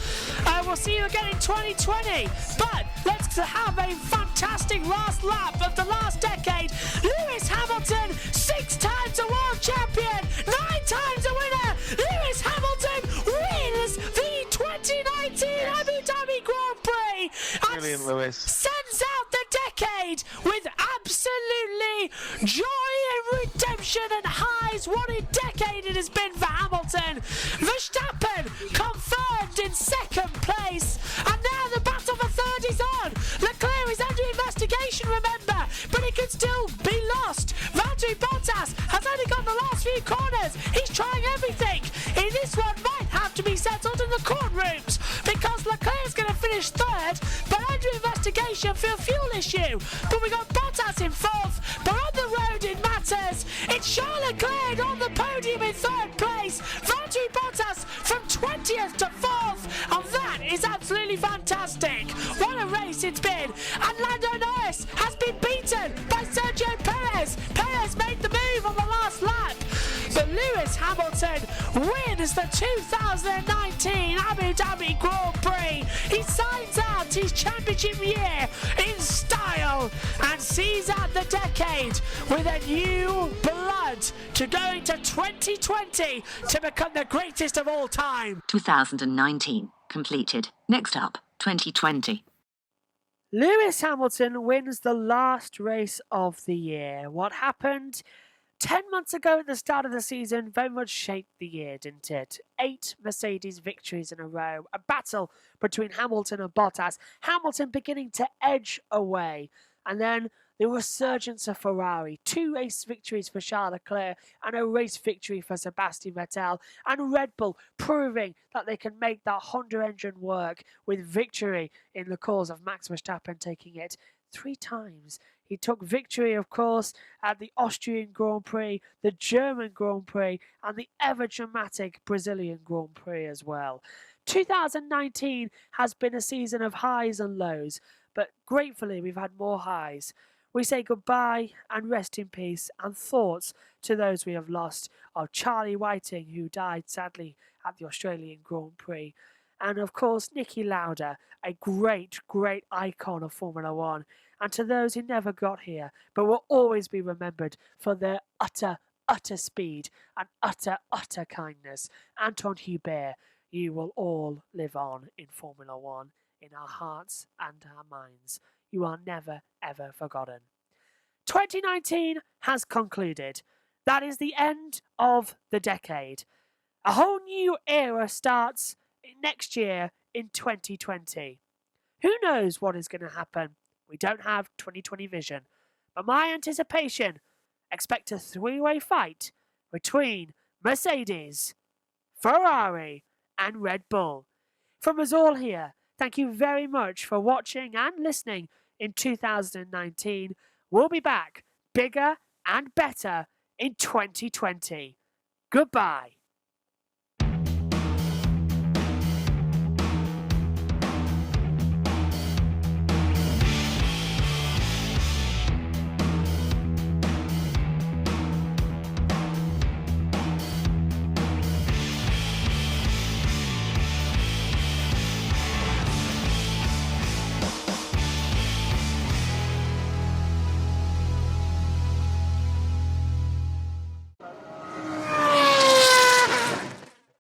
We'll see you again in 2020. But let's have a fantastic last lap of the last decade. Lewis Hamilton, 6 times a world champion, 9 times a winner. Lewis Hamilton wins the 2019 Abu Dhabi Grand Prix. Brilliant, Lewis. Sends out the decade with absolutely joy and redemption and highs. What a decade it has been for Hamilton. Verstappen confirmed in 2nd place, and now the battle for 3rd is on. Leclerc is under investigation, remember, but it could still be lost. Valtteri Bottas has only got the last few corners. He's trying everything. This one might have to be settled in the courtrooms because Leclerc's going to finish 3rd, but under investigation for a fuel issue. But we got Bottas in 4th, but on the road it matters. It's Charles Leclerc on the podium in 3rd place. Valtteri Bottas from 20th to 4th, and that is absolutely fantastic. What a race it's been. And Lando Norris has been beaten by Sergio Perez. Perez made the move on the last lap. But Lewis Hamilton wins the 2019 Abu Dhabi Grand Prix. He signs out his championship year in style and sees out the decade with a new blood to go into 2020 to become the greatest of all time. 2019 completed. Next up, 2020. Lewis Hamilton wins the last race of the year. What happened? 10 months ago at the start of the season very much shaped the year, didn't it? 8 Mercedes victories in a row, a battle between Hamilton and Bottas, Hamilton beginning to edge away, and then the resurgence of Ferrari, 2 race victories for Charles Leclerc and a race victory for Sebastian Vettel, and Red Bull proving that they can make that Honda engine work with victory in the cause of Max Verstappen taking it 3 times. He took victory, of course, at the Austrian Grand Prix, the German Grand Prix, and the ever-dramatic Brazilian Grand Prix as well. 2019 has been a season of highs and lows, but gratefully we've had more highs. We say goodbye and rest in peace and thoughts to those we have lost, of Charlie Whiting, who died sadly at the Australian Grand Prix, and of course Niki Lauda, a great icon of Formula One, and to those who never got here but will always be remembered for their utter speed and utter kindness. Anton Hubert, you will all live on in Formula One, in our hearts and our minds. You are never ever forgotten. 2019 has concluded. That is the end of the decade. A whole new era starts next year in 2020. Who knows what is going to happen? We don't have 2020 vision. But my anticipation, expect a 3-way fight between Mercedes, Ferrari and Red Bull. From us all here, thank you very much for watching and listening in 2019. We'll be back bigger and better in 2020. Goodbye.